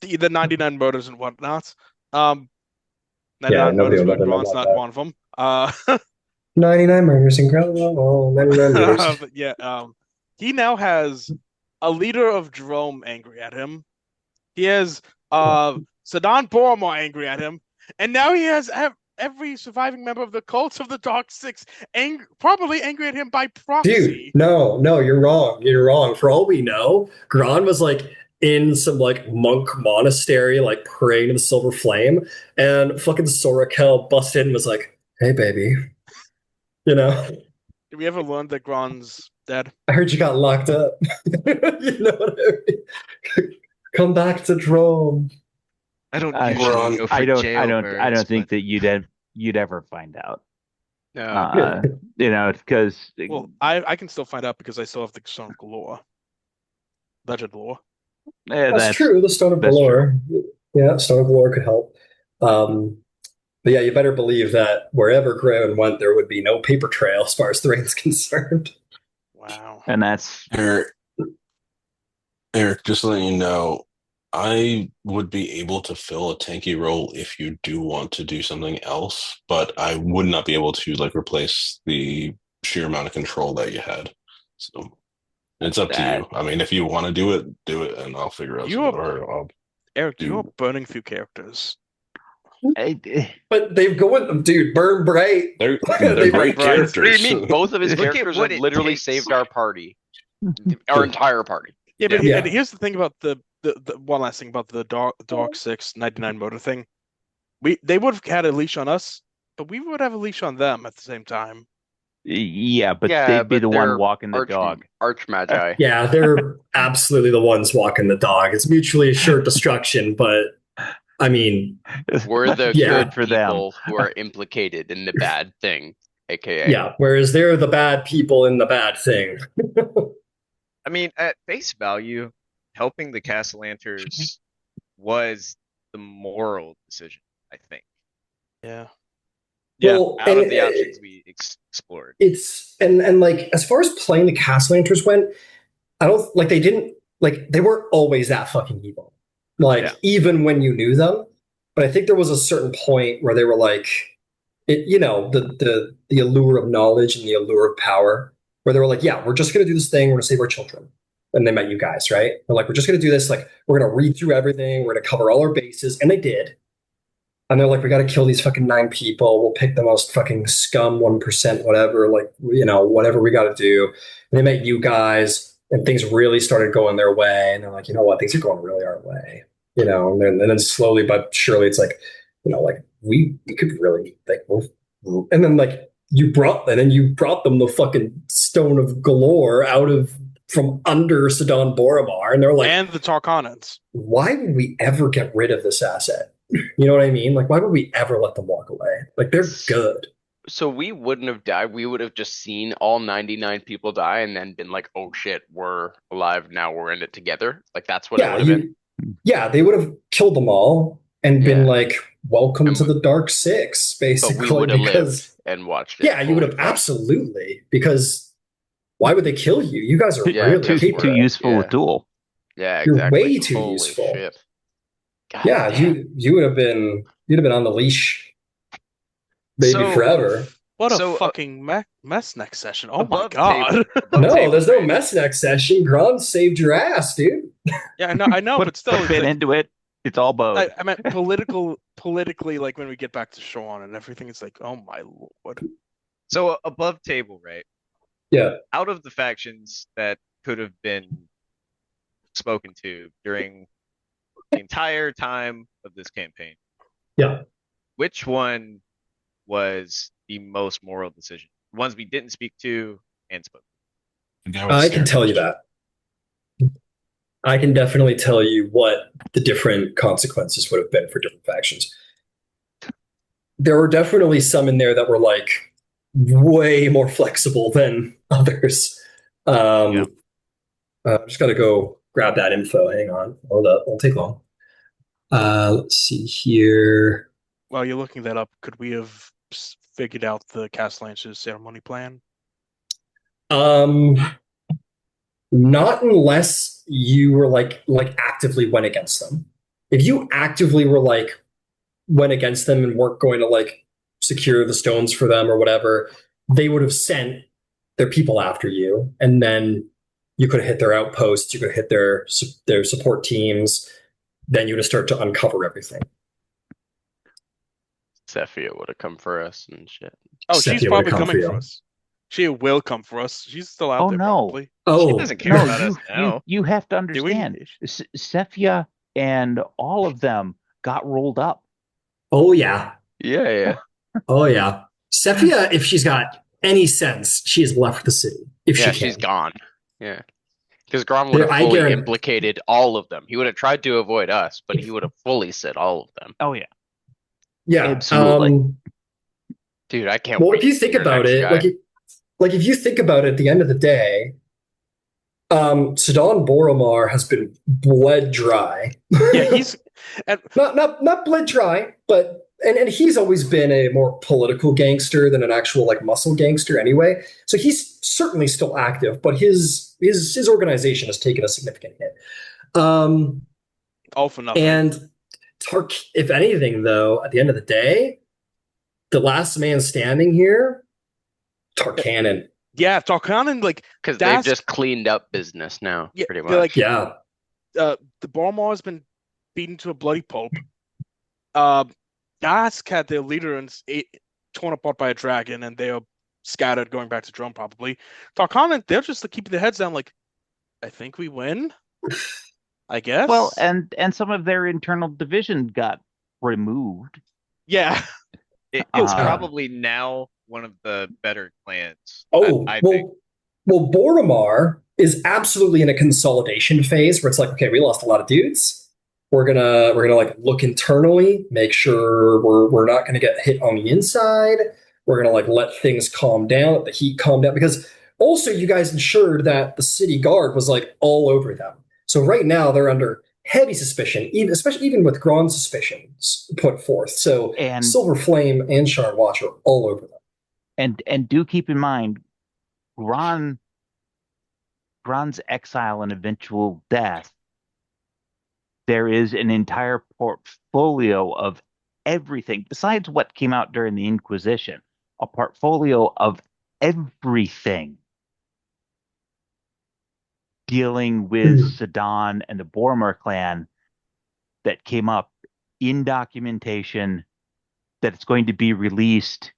the 99 murders and whatnot. 99 nobody murders, will but let him know Gron's about not that. one of them. 99 murders, incredible. 99 murders. But yeah, he now has a leader of Drome angry at him. He has Sidon Boromar angry at him, and now he has every surviving member of the cult of the Dark Six probably angry at him by proxy. Dude, no, you're wrong. You're wrong. For all we know, Gron was like in some like monk monastery, like praying to the silver flame, and fucking Sorakel busted in and was like, "Hey, baby," you know. Did we ever learn that Gron's dead? I heard you got locked up. You know what I mean? Come back to Drome. I don't I usually go for I jail don't birds, think but- that you'd ever find out. No. Because Well, I can still find out because I still have the Stone of Galore. Legend lore. That's true. The Stone of that's Galore. Yeah, Stone of Galore could help. But yeah, you better believe that wherever Gron went, there would be no paper trail as far as Thrain's concerned. Wow. And that's Eric, just letting you know, I would be able to fill a tanky role if you do want to do something else, but I would not be able to like replace the sheer amount of control that you had. So it's up to you. I mean, if you want to do it, and I'll figure out. Eric, you're burning through characters. But they've going, dude, burn bright. They're They great burn characters. What do you mean? Both of his Look at characters what have it literally takes. saved our party, our entire party. Yeah, but Yeah. and here's the thing about the one last thing about the Dark Six 99 motor thing. They would have had a leash on us, but we would have a leash on them at the same time. Yeah, but Yeah, they'd be but the one they're walking the dog. Arch magi. Yeah, they're absolutely the ones walking the dog. It's mutually assured destruction, but I mean, We're the Yeah. good For them. people who are implicated in the bad thing, aka. yeah, whereas they're the bad people in the bad thing. I mean, at face value, helping the Castlelanterns was the moral decision, I think. Yeah. Well, Out of the options we explored. It's and like as far as playing the Castlelanterns went, I don't they weren't always that fucking evil. Like Yeah. even when you knew them, but I think there was a certain point where they were like, the allure of knowledge and the allure of power, where they were like, yeah, we're just gonna do this thing, we're gonna save our children. And they met you guys, right? They're like, we're just gonna do this, like, we're gonna read through everything, we're gonna cover all our bases, and they did. And they're like, we gotta kill these fucking 9 people. We'll pick the most fucking scum 1%, whatever, like, whatever we gotta do. And they met you guys, and things really started going their way. And they're like, you know what, things are going really our way. And then slowly but surely it's like, like we could really like and then like you brought them the fucking stone of galore out of from under Sidon Boromar, and they're like, and the Tarkonans. why would we ever get rid of this asset? You know what I mean? Like, why would we ever let them walk away? Like, they're good. So we wouldn't have died. We would have just seen all 99 people die and then been like, oh shit, we're alive now. We're in it together. Like, that's what it would have been. Yeah, they would have killed them all and been Yeah. like, welcome to the Dark Six, basically. But we would have lived and watched it. Yeah, you would have absolutely, because why would they kill you? You guys are Yeah, really Too useful a tool. Yeah, You're exactly. way too Holy useful. shit. God Yeah, damn. you'd have been on the leash maybe forever. What a fucking mess next session. Oh my Above god. table- above No, table, there's no right? mess next session. Gron saved your ass, dude. Yeah, I know, but still, it's Fit like, into it. It's all bowed. I meant politically, like when we get back to Sharn and everything, it's like, oh my lord. So above table, right? Yeah. Out of the factions that could have been spoken to during the entire time of this campaign, Yeah. which one was the most moral decision? The ones we didn't speak to and spoke. I can tell you that. I can definitely tell you what the different consequences would have been for different factions. There were definitely some in there that were like way more flexible than others. I just got to go grab that info. Hang on. Hold up. Won't take long. Let's see here. While you're looking that up, could we have figured out the Castlelanterns ceremony plan? Not unless you were like actively went against them. If you actively were like went against them and weren't going to like secure the stones for them or whatever, they would have sent their people after you, and then you could have hit their outposts, you could have hit their support teams, then you would have started to uncover everything. Sephia would have come for us and shit. Oh, Sephia she's probably would have come coming for for you. us. She will come for us. She's still out there, probably. She doesn't care about us now. You have to understand. Sephia and all of them got rolled up. Oh yeah. Yeah. Oh yeah. Sephia, if she's got any sense, she has left the city. If she can. She's gone. Yeah. Because Gron would have fully implicated all of them. He would have tried to avoid us, but he would have fully said all of them. Oh yeah. Yeah. Absolutely. Dude, I can't well, wait. if you think about it, like if you think about it, at the end of the day, Sidon Boromar has been bled dry. Yeah, he's not bled dry, but and he's always been a more political gangster than an actual like muscle gangster anyway. So he's certainly still active, but his organization has taken a significant hit. All for nothing. And if anything, though, at the end of the day, the last man standing here, Tarkanan. Yeah, Tarkanan, like, because they've just cleaned up business now, pretty much. Like, yeah. The Boromar has been beaten to a bloody pulp. Dask had their leader and torn apart by a dragon, and they are scattered, going back to Drone probably. Tarkanan, they're just keeping their heads down, like, I think we win. I guess. Well, and some of their internal division got removed. Yeah. It's probably now one of the better clans. Oh, I think. Well, Boromar is absolutely in a consolidation phase where it's like, okay, we lost a lot of dudes. We're gonna like look internally, make sure we're not gonna get hit on the inside. We're gonna like let things calm down, let the heat calm down, because also you guys ensured that the city guard was like all over them. So right now they're under heavy suspicion, especially with Gron's suspicions put forth. So Silver Flame and Sharn Watch are all over them. And do keep in mind, Gron's exile and eventual death there is an entire portfolio of everything besides what came out during the Inquisition, a portfolio of everything dealing with Sedan and the Boromir clan that came up in documentation that it's going to be released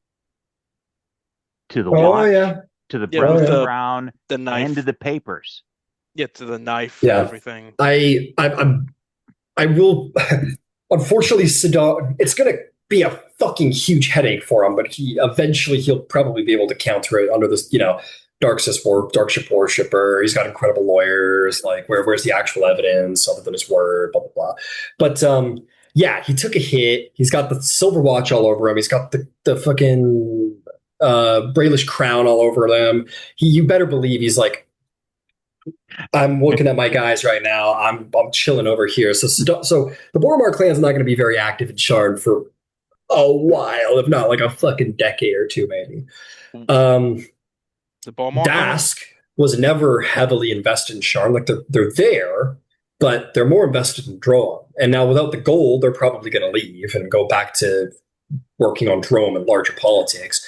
to the Watch, to the Brown Crown, the knife, and to the papers. Yeah, to the knife and everything. I will. Unfortunately, Sedan, it's going to be a fucking huge headache for him, but he'll probably be able to counter it under this, Darkship worshipper. He's got incredible lawyers. Like, where's the actual evidence other than his word? Blah blah blah. But yeah, he took a hit. He's got the silver watch all over him. He's got the fucking Brayllish crown all over them. You better believe he's like, I'm looking at my guys right now. I'm chilling over here. So the Boromir clan's not going to be very active in Sharn for a while, if not like a fucking decade or two, maybe. The Boromir Dask was never heavily invested in Sharn. Like they're there, but they're more invested in Droam. And now without the gold, they're probably going to leave and go back to working on Droam and larger politics.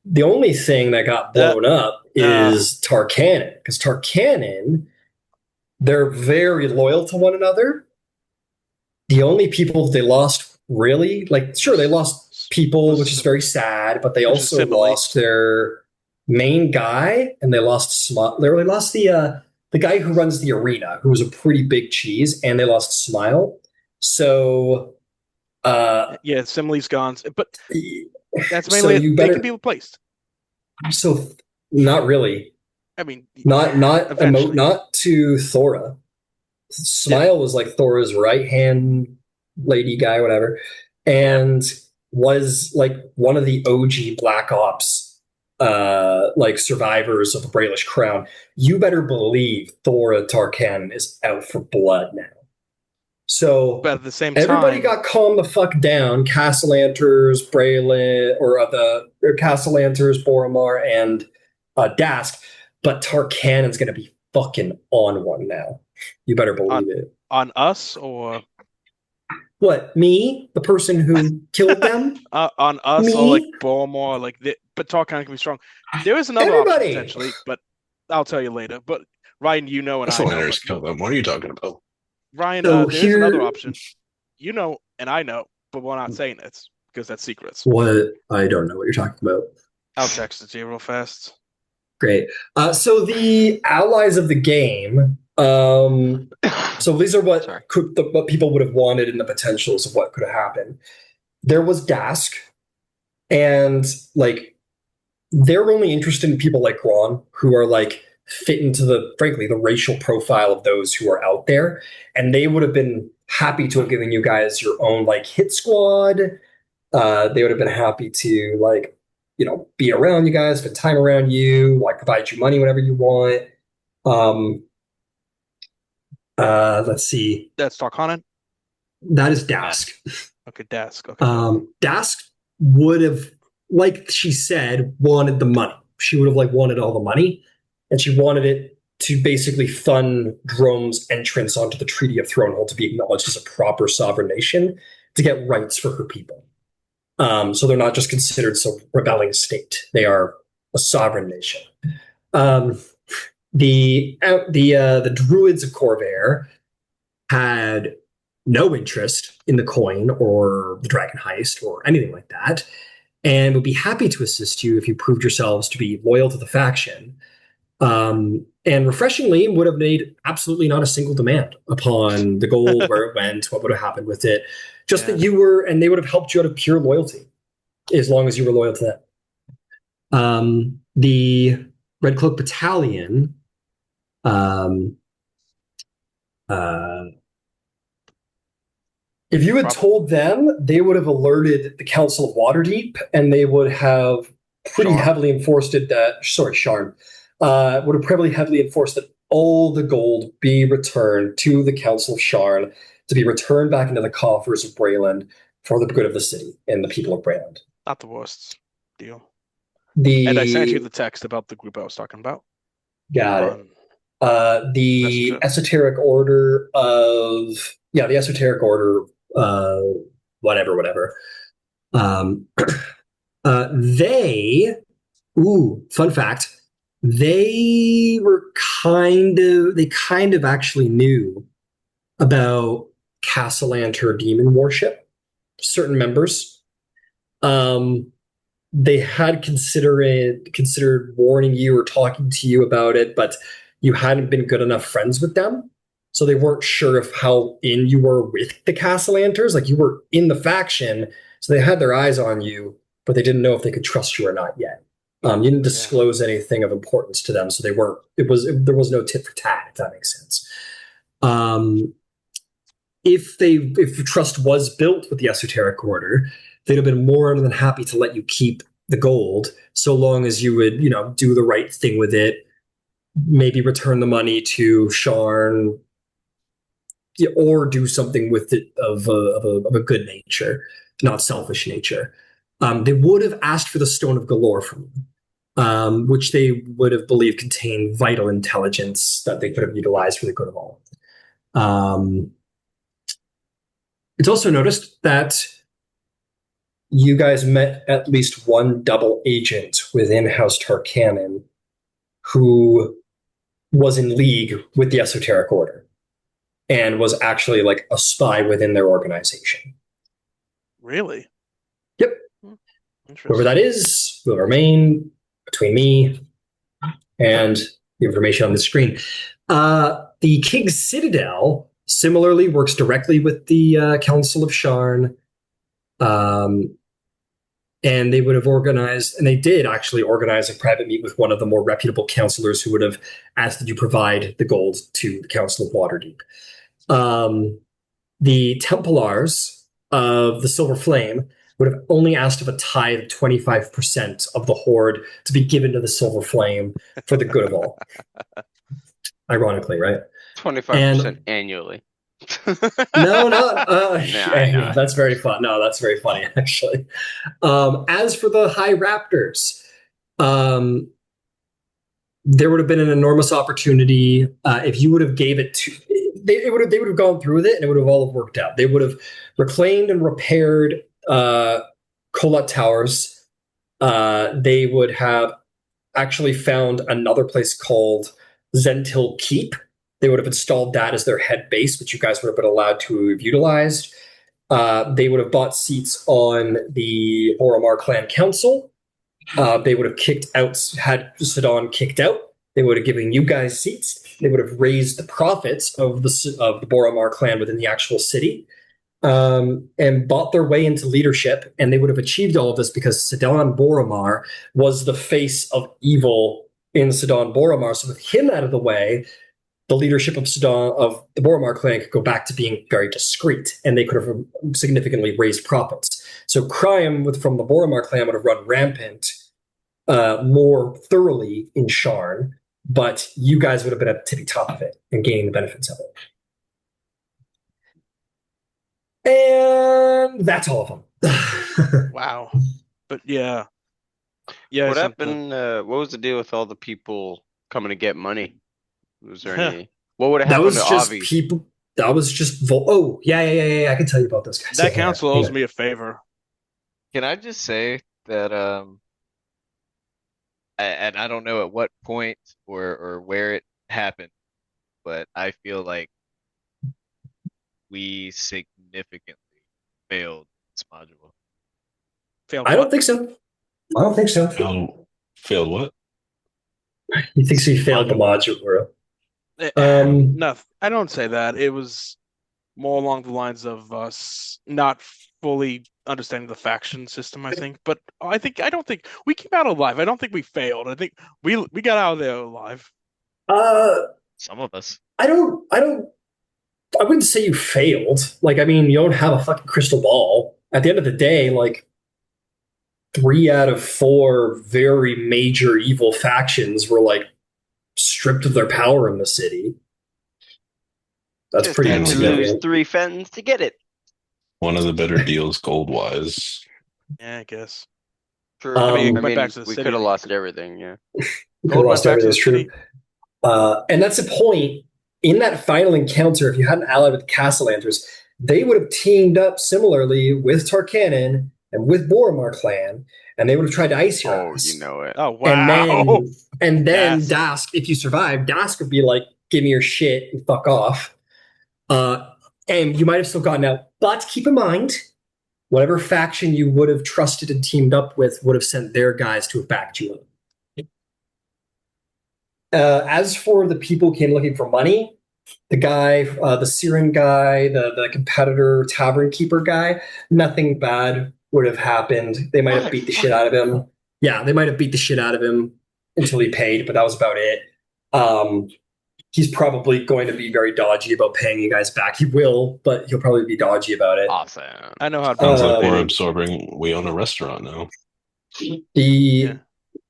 The only thing that got blown up is Tarkanan, because Tarkanan, they're very loyal to one another. The only people they lost really, they lost people, which is very sad, but they also lost their main guy, and they lost the guy who runs the arena, who was a pretty big cheese, and they lost Smile. So Simile's gone, but that's mainly they can be replaced. So not really. I mean, not to Thora. Smile was like Thora's right hand lady guy, whatever, and was like one of the OG Black Ops survivors of the Brayllish crown. You better believe Thora Tarkan is out for blood now. So, but at the same everybody time, got calmed the fuck down. Castlelanterns, Castlelanterns, Boromir, and Dask. But Tarkanan's going to be fucking on one now. You better believe it. On us or what? Me, the person who killed them? On us me? Or like Boromir, but Tarkanan can be strong. There is another option potentially, but I'll tell you later. But Ryan, and I know. Kill them. What are you talking about? Ryan, there's another option. And I know, but we're not saying it because that's secrets. What? I don't know what you're talking about. I'll text it to you real fast. Great. So the allies of the game. So these are what people would have wanted and the potentials of what could have happened. There was Dask, and they're only interested in people like Gron, who are fit into the racial profile of those who are out there, and they would have been happy to have given you guys your own hit squad. They would have been happy to be around you guys, spend time around you, provide you money whenever you want. Let's see. That's Tarkanan? That is Dask. Okay, Dask. Okay. Dask would have, like she said, wanted the money. She would have wanted all the money. And she wanted it to basically fund Droam's entrance onto the Treaty of Thronehold to be acknowledged as a proper sovereign nation to get rights for her people. So they're not just considered some rebelling state; they are a sovereign nation. The Druids of Corvair had no interest in the coin or the Dragon Heist or anything like that, and would be happy to assist you if you proved yourselves to be loyal to the faction. And refreshingly, would have made absolutely not a single demand upon the gold, where it went, what would have happened with it. Just that you were, and they would have helped you out of pure loyalty, as long as you were loyal to them. The Red Cloak Battalion, if you had told them, they would have alerted the Council of Waterdeep, and they would have pretty heavily enforced it that, Sharn, would have probably heavily enforced that all the gold be returned to the Council of Sharn to be returned back into the coffers of Brayland for the good of the city and the people of Brayland. Not the worst deal. And I sent you the text about the group I was talking about. Got it. The Messenger. esoteric order of the esoteric order, whatever. Um, they, fun fact, they kind of actually knew about Castlelanter demon worship. Certain members, they had considered warning you or talking to you about it, but you hadn't been good enough friends with them. So they weren't sure of how in you were with the Castlelanterns. Like, you were in the faction, so they had their eyes on you, but they didn't know if they could trust you or not yet. You didn't disclose anything of importance to them, so they weren't. There was no tit for tat, if that makes sense. If trust was built with the esoteric order, they'd have been more than happy to let you keep the gold, so long as you would, do the right thing with it, maybe return the money to Sharn, or do something with it of a good nature, not selfish nature. They would have asked for the Stone of Galore from you, which they would have believed contained vital intelligence that they could have utilized for the good of all. It's also noticed that you guys met at least one double agent within House Tarkanan who was in league with the Esoteric Order and was actually like a spy within their organization. Really? Yep. Whoever that is will remain between me and the information on the screen. The King's Citadel similarly works directly with the Council of Sharn. And they would have organized, and they did actually organize a private meet with one of the more reputable counselors who would have asked that you provide the gold to the Council of Waterdeep. The Templars of the Silver Flame would have only asked of a tithe of 25% of the hoard to be given to the Silver Flame for the good of all. Ironically, right? 25% annually. No, that's very fun. No, that's very funny, actually. As for the High Raptors, there would have been an enormous opportunity if you would have gave it to. They would have gone through with it, and it would have all worked out. They would have reclaimed and repaired Colette Towers. They would have actually found another place called Zentil Keep. They would have installed that as their head base, which you guys would have been allowed to have utilized. They would have bought seats on the Oromar Clan Council. They would have had Sidon kicked out. They would have given you guys seats. They would have raised the profits of the Boromar clan within the actual city, and bought their way into leadership. And they would have achieved all of this because Sidon Boromar was the face of evil in Sidon Boromar. So with him out of the way, the leadership of the Boromar clan could go back to being very discreet, and they could have significantly raised profits. So crime from the Boromar clan would have run rampant more thoroughly in Sharn, but you guys would have been at the tippy top of it and gaining the benefits of it. And that's all of them. Wow. But yeah. What happened? What was the deal with all the people coming to get money? Was there any? What would have happened to Avi? People. That was just. Yeah. I can tell you about those guys. That council owes me a favor. Can I just say that? And I don't know at what point or where it happened, but I feel like we significantly failed this module. I don't think so. Failed what? He thinks we failed the module. No, I don't say that. It was more along the lines of us not fully understanding the faction system, I think. But I don't think we came out alive. I don't think we failed. I think we got out of there alive. Some of us. I wouldn't say you failed. Like, I mean, you don't have a fucking crystal ball. At the end of the day, like, 3 out of 4 very major evil factions were like stripped of their power in the city. That's Just pretty had to significant. lose 3 fens to get it. One of the better deals gold-wise. Yeah, I guess. True. I mean, we back to the could city. have lost everything. Yeah. Gold went lost back to the everything, city. And that's a point in that final encounter. If you hadn't allied with the Castlelanterns, they would have teamed up similarly with Tarkanan and with Boromar clan, and they would have tried to ice your Oh, ass. you know it. Oh And wow! then Yes. Dask, if you survive, Dask would be like, "Give me your shit and fuck off." And you might have still gotten out, but keep in mind, whatever faction you would have trusted and teamed up with would have sent their guys to have backed you up. As for the people who came looking for money, the guy, the Siren guy, the competitor tavern keeper guy, nothing bad would have happened. They might have beat the shit out of him. Yeah, they might have beat the shit out of him until he paid, but that was about it. He's probably going to be very dodgy about paying you guys back. He will, but he'll probably be dodgy about it. Awesome. I know how to Sounds like Um, we're absorbing. We own a restaurant now. The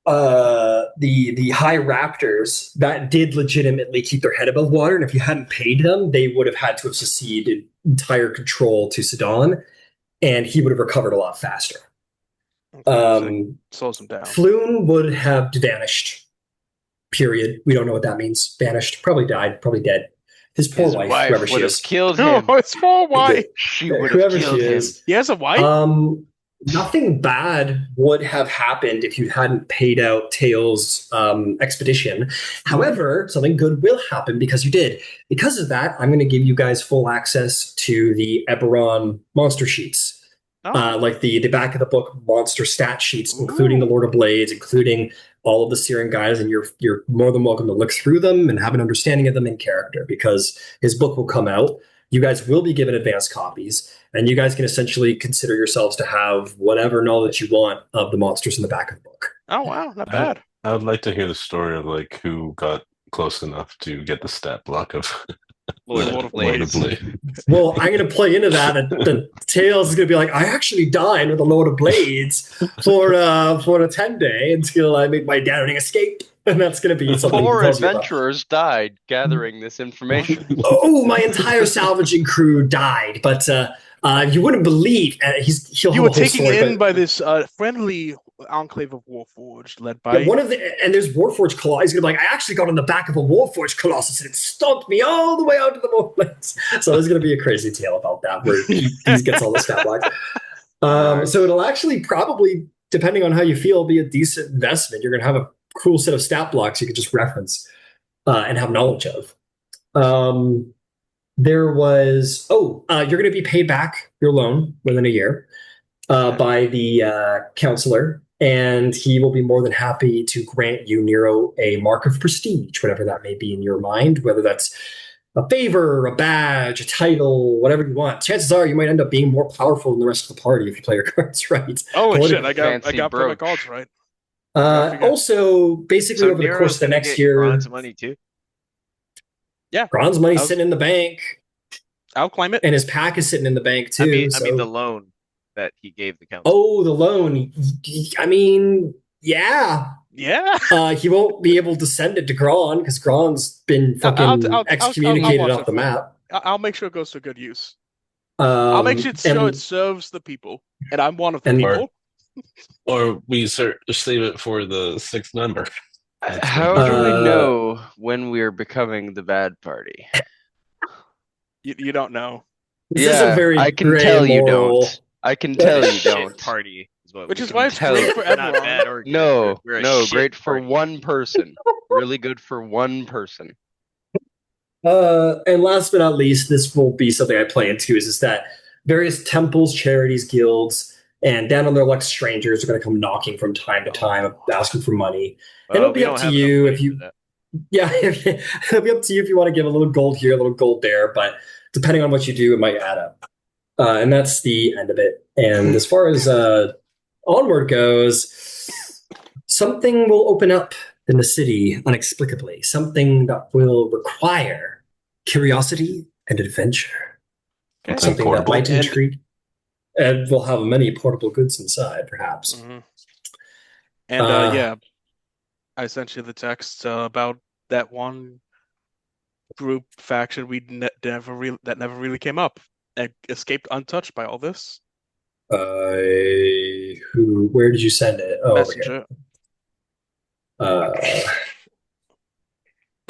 the high raptors that did legitimately keep their head above water, and if you hadn't paid them, they would have had to have seceded entire control to Sidon, and he would have recovered a lot faster. Slows him down. Floon would have vanished. Period. We don't know what that means. Vanished. Probably died. Probably dead. His poor His wife, wife whoever she would have is. killed No, him. it's small wife. She would have Whoever killed she him. is. He has a wife. Nothing bad would have happened if you hadn't paid out Tails' expedition. However, something good will happen because you did. Because of that, I'm going to give you guys full access to the Eberron monster sheets. Like the back of the book monster stat sheets, including the Lord of Blades, including all of the Siren guys, and you're more than welcome to look through them and have an understanding of them in character, because his book will come out. You guys will be given advanced copies, and you guys can essentially consider yourselves to have whatever knowledge you want of the monsters in the back of the book. Oh wow, not bad. I would like to hear the story of like who got close enough to get the stat block of Lord of Blades. Well, I'm going to play into that. The Tails is going to be like, I actually died with the Lord of Blades for a 10 day until I made my downing escape. And that's going to be something. Four adventurers died gathering this information. Oh, my entire salvaging crew died, but you wouldn't believe. He'll You have were a whole taken story, in but- by this friendly enclave of Warforged, led by Yeah, and there's Warforged Colossus. He's gonna be like, I actually got on the back of a Warforged Colossus and it stomped me all the way out to the Moorlands. So there's gonna be a crazy tale about that where he gets all the stat blocks. So it'll actually probably, depending on how you feel, be a decent investment. You're gonna have a cool set of stat blocks you can just reference and have knowledge of. There was you're gonna be paid back your loan within a year by the counselor. And he will be more than happy to grant you, Nero, a mark of prestige, whatever that may be in your mind, whether that's a favor, a badge, a title, whatever you want. Chances are you might end up being more powerful than the rest of the party if you play your cards right. Oh shit! I Fancy got brooch. my cards right. Also, basically So over the course of the Nero's next gonna get year, bronze money too. Yeah, bronze money's sitting in the bank, I'll claim it. and his pack is sitting in the bank too. I mean the loan that he gave the council. Oh, the loan. I mean, yeah. Yeah. He won't be able to send it to Gron because Gron's been fucking excommunicated off the map. I'll make sure it goes to good use. I'll make sure it serves the people, and I'm one of the people. Or we save it for the sixth member. How do we know when we're becoming the bad party? You don't know. This is a very I can gray tell you moral. don't. I can tell you Shit don't. party is what Which we is can why it's tell great you. for We're not everyone. bad or good. No, We're a no, shit great for party. one person. Really good for one person. And last but not least, this will be something I play into is that various temples, charities, guilds, and down on their luck strangers are going to come knocking from time to time, asking for money. And it'll be up to you if you, it'll be up to you if you want to give a little gold here, a little gold there. But depending on what you do, it might add up. And that's the end of it. And as far as onward goes, something will open up in the city unexplicably. Something that will require curiosity and adventure. Okay. Something that might intrigue. And will have many portable goods inside, perhaps. Mm-hmm. And yeah, I sent you the text about that one group faction never really came up. Escaped untouched by all this. Where did you send it? Oh, Messenger.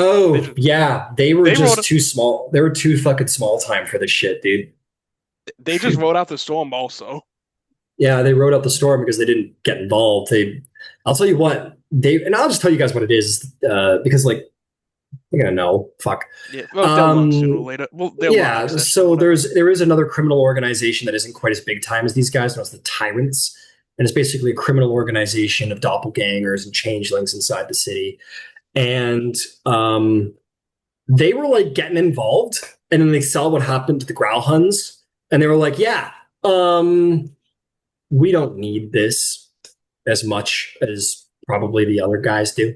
Oh, yeah. They were they just wrote- too small. They were too fucking small time for this shit, dude. They just rode out the storm also. Yeah, they rode out the storm because they didn't get involved. I'll tell you what, and I'll just tell you guys what it is, because like you're gonna know. Fuck. Yeah, well, they'll learn sooner or later. Well, they'll learn Yeah, next session, so whatever. there is another criminal organization that isn't quite as big time as these guys, known as the Tyrants, and it's basically a criminal organization of doppelgangers and changelings inside the city. And they were like getting involved, and then they saw what happened to the Growlhuns, and they were like, "Yeah, we don't need this as much as probably the other guys do.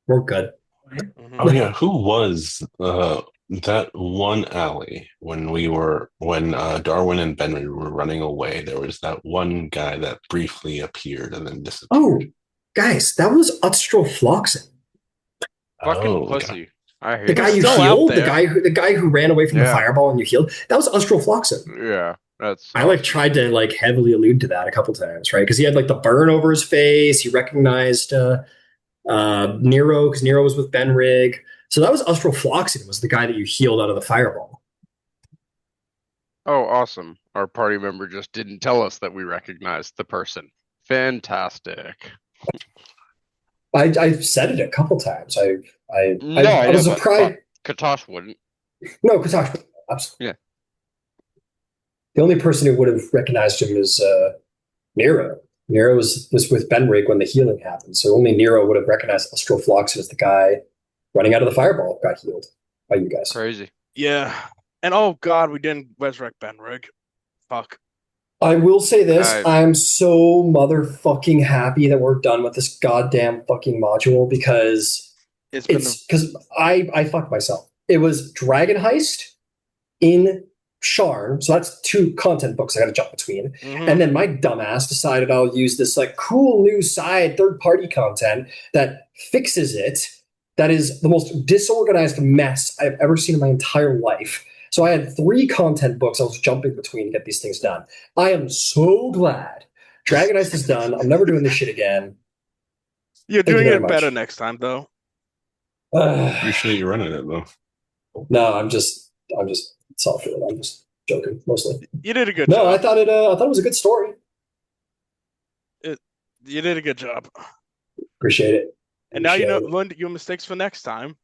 We're good." Mhm. Oh yeah, who was that one alley when Darwin and Benry were running away? There was that one guy that briefly appeared and then disappeared. Oh, guys, that was Utstral Floxen. Fucking okay. pussy. I hate The guy you still out healed, there. the guy who ran away from the Yeah. fireball and you healed. That was Utstral Floxen. Yeah, that's. I like tried to like heavily allude to that a couple times, right? Because he had like the burn over his face. He recognized Nero because Nero was with Benrig. So that was Ustral Floxen, was the guy that you healed out of the fireball. Oh, awesome! Our party member just didn't tell us that we recognized the person. Fantastic. I've said it a couple times. I No, was but surprised. Katosh wouldn't. No, Katash, absolutely. Yeah. The only person who would have recognized him is Nero. Nero was with Benrig when the healing happened, so only Nero would have recognized Ustral Floxen as the guy running out of the fireball got healed by you guys. Crazy. Yeah. And oh god, we didn't resurrect Benrig. Fuck. I will say this, I- I'm so motherfucking happy that we're done with this goddamn fucking module because It's been because I fucked myself. It was Dragon Heist in Sharn, so that's 2 content books I gotta jump between. Mhm. And then my dumbass decided I'll use this like cool new side third-party content that fixes it. That is the most disorganized mess I've ever seen in my entire life. So I had 3 content books I was jumping between to get these things done. I am so glad Dragon Heist is done. I'm never doing this shit again. You're Thank you doing very it much. better next time, though. Appreciate you running it though. No, I'm just self-feeling. I'm just joking mostly. You did a good No, job. I thought it was a good story. You did a good job. Appreciate it. And now you know Appreciate it. learn your mistakes for next time.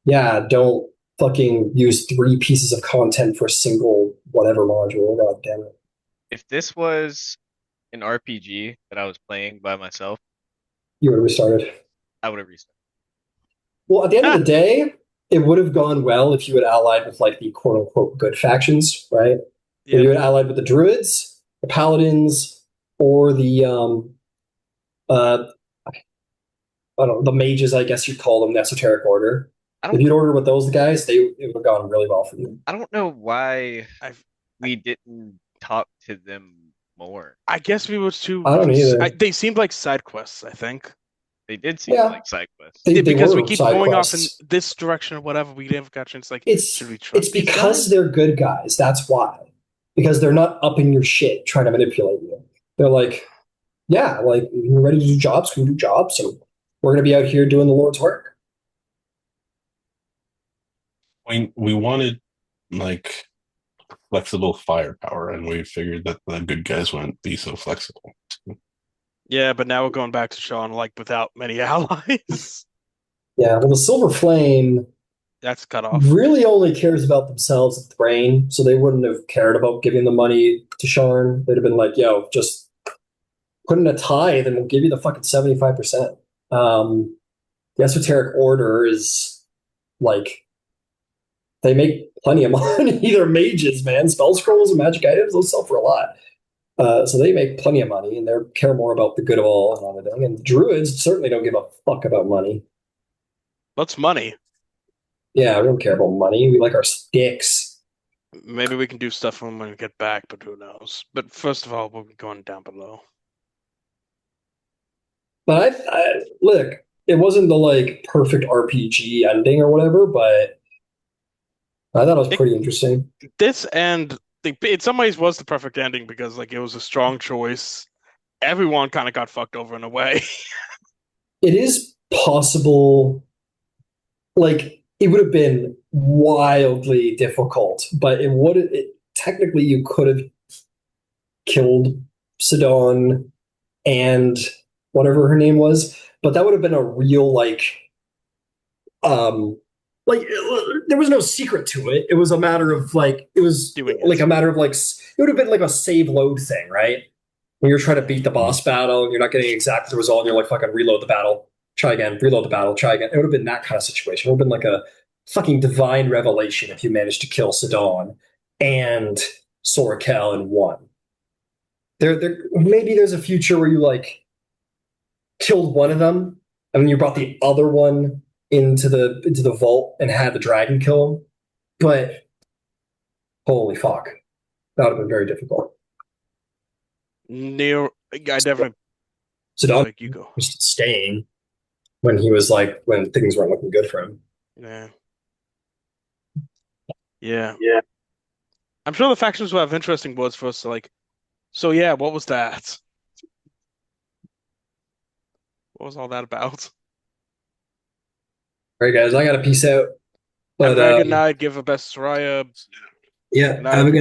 Yeah, don't fucking use 3 pieces of content for a single whatever module. God damn it. If this was an RPG that I was playing by myself, You would have restarted. I would have restarted. Well, at the end of the day, it would have gone well if you had allied with like the quote unquote good factions, right? If you Yeah. had allied with the druids, the paladins, or the I don't know, the mages, I guess you'd call them, the esoteric order. I If don't you'd ordered with those guys, it would have gone really well for you. I don't know why I've- we didn't talk to them more. I guess we was too. I don't either. They seemed like side quests. I think They did seem Yeah. like side quests. They because were we keep side going quests. off in this direction or whatever. We never got a chance. Like, It's should we trust it's these because guys? they're good guys. That's why. Because they're not up in your shit trying to manipulate you. They're like, yeah, like if you're ready to do jobs, we can do jobs. So we're gonna be out here doing the Lord's work. We wanted like flexible firepower, and we figured that the good guys wouldn't be so flexible. Yeah, but now we're going back to Sharn like without many allies. Yeah, well, the Silver Flame That's cut off. really only cares about themselves at the brain, so they wouldn't have cared about giving the money to Sharn. They'd have been like, yo, just put in a tithe and we'll give you the fucking 75%. The Esoteric Order is like, they make plenty of money. They're mages, man. Spell scrolls and magic items, those sell for a lot. So they make plenty of money and they care more about the good of all and everything. And druids certainly don't give a fuck about money. What's money? Yeah, we don't care about money. We like our sticks. Maybe we can do stuff when we get back, but who knows? But first of all, we'll be going down below. But I look, it wasn't the like perfect RPG ending or whatever, but I thought it was pretty interesting. This end, in some ways, was the perfect ending because like it was a strong choice. Everyone kind of got fucked over in a way. It is possible. like it would have been wildly difficult, but technically you could have killed Sidon and whatever her name was, but that would have been a real um there was no secret to it. It was a matter of it was Doing like it. a matter of it would have been like a save load thing, right? When you're trying to beat the boss battle and you're not getting exactly the result, and you're like, fucking reload the battle, try again, reload the battle, try again. It would have been that kind of situation. It would have been like a fucking divine revelation if you managed to kill Sidon and Sorakel in one. There maybe there's a future where you killed one of them and then you brought the other one into the vault and had the dragon kill him. But holy fuck, that would have been very difficult. I definitely Sidon like you go. was staying when he was when things weren't looking good for him. Yeah. Yeah. Yeah. I'm sure the factions will have interesting words for us. So yeah, what was that? What was all that about? All right, guys, I got to peace out. Have a But very good night. Give a best Soraya. yeah, Night, have a good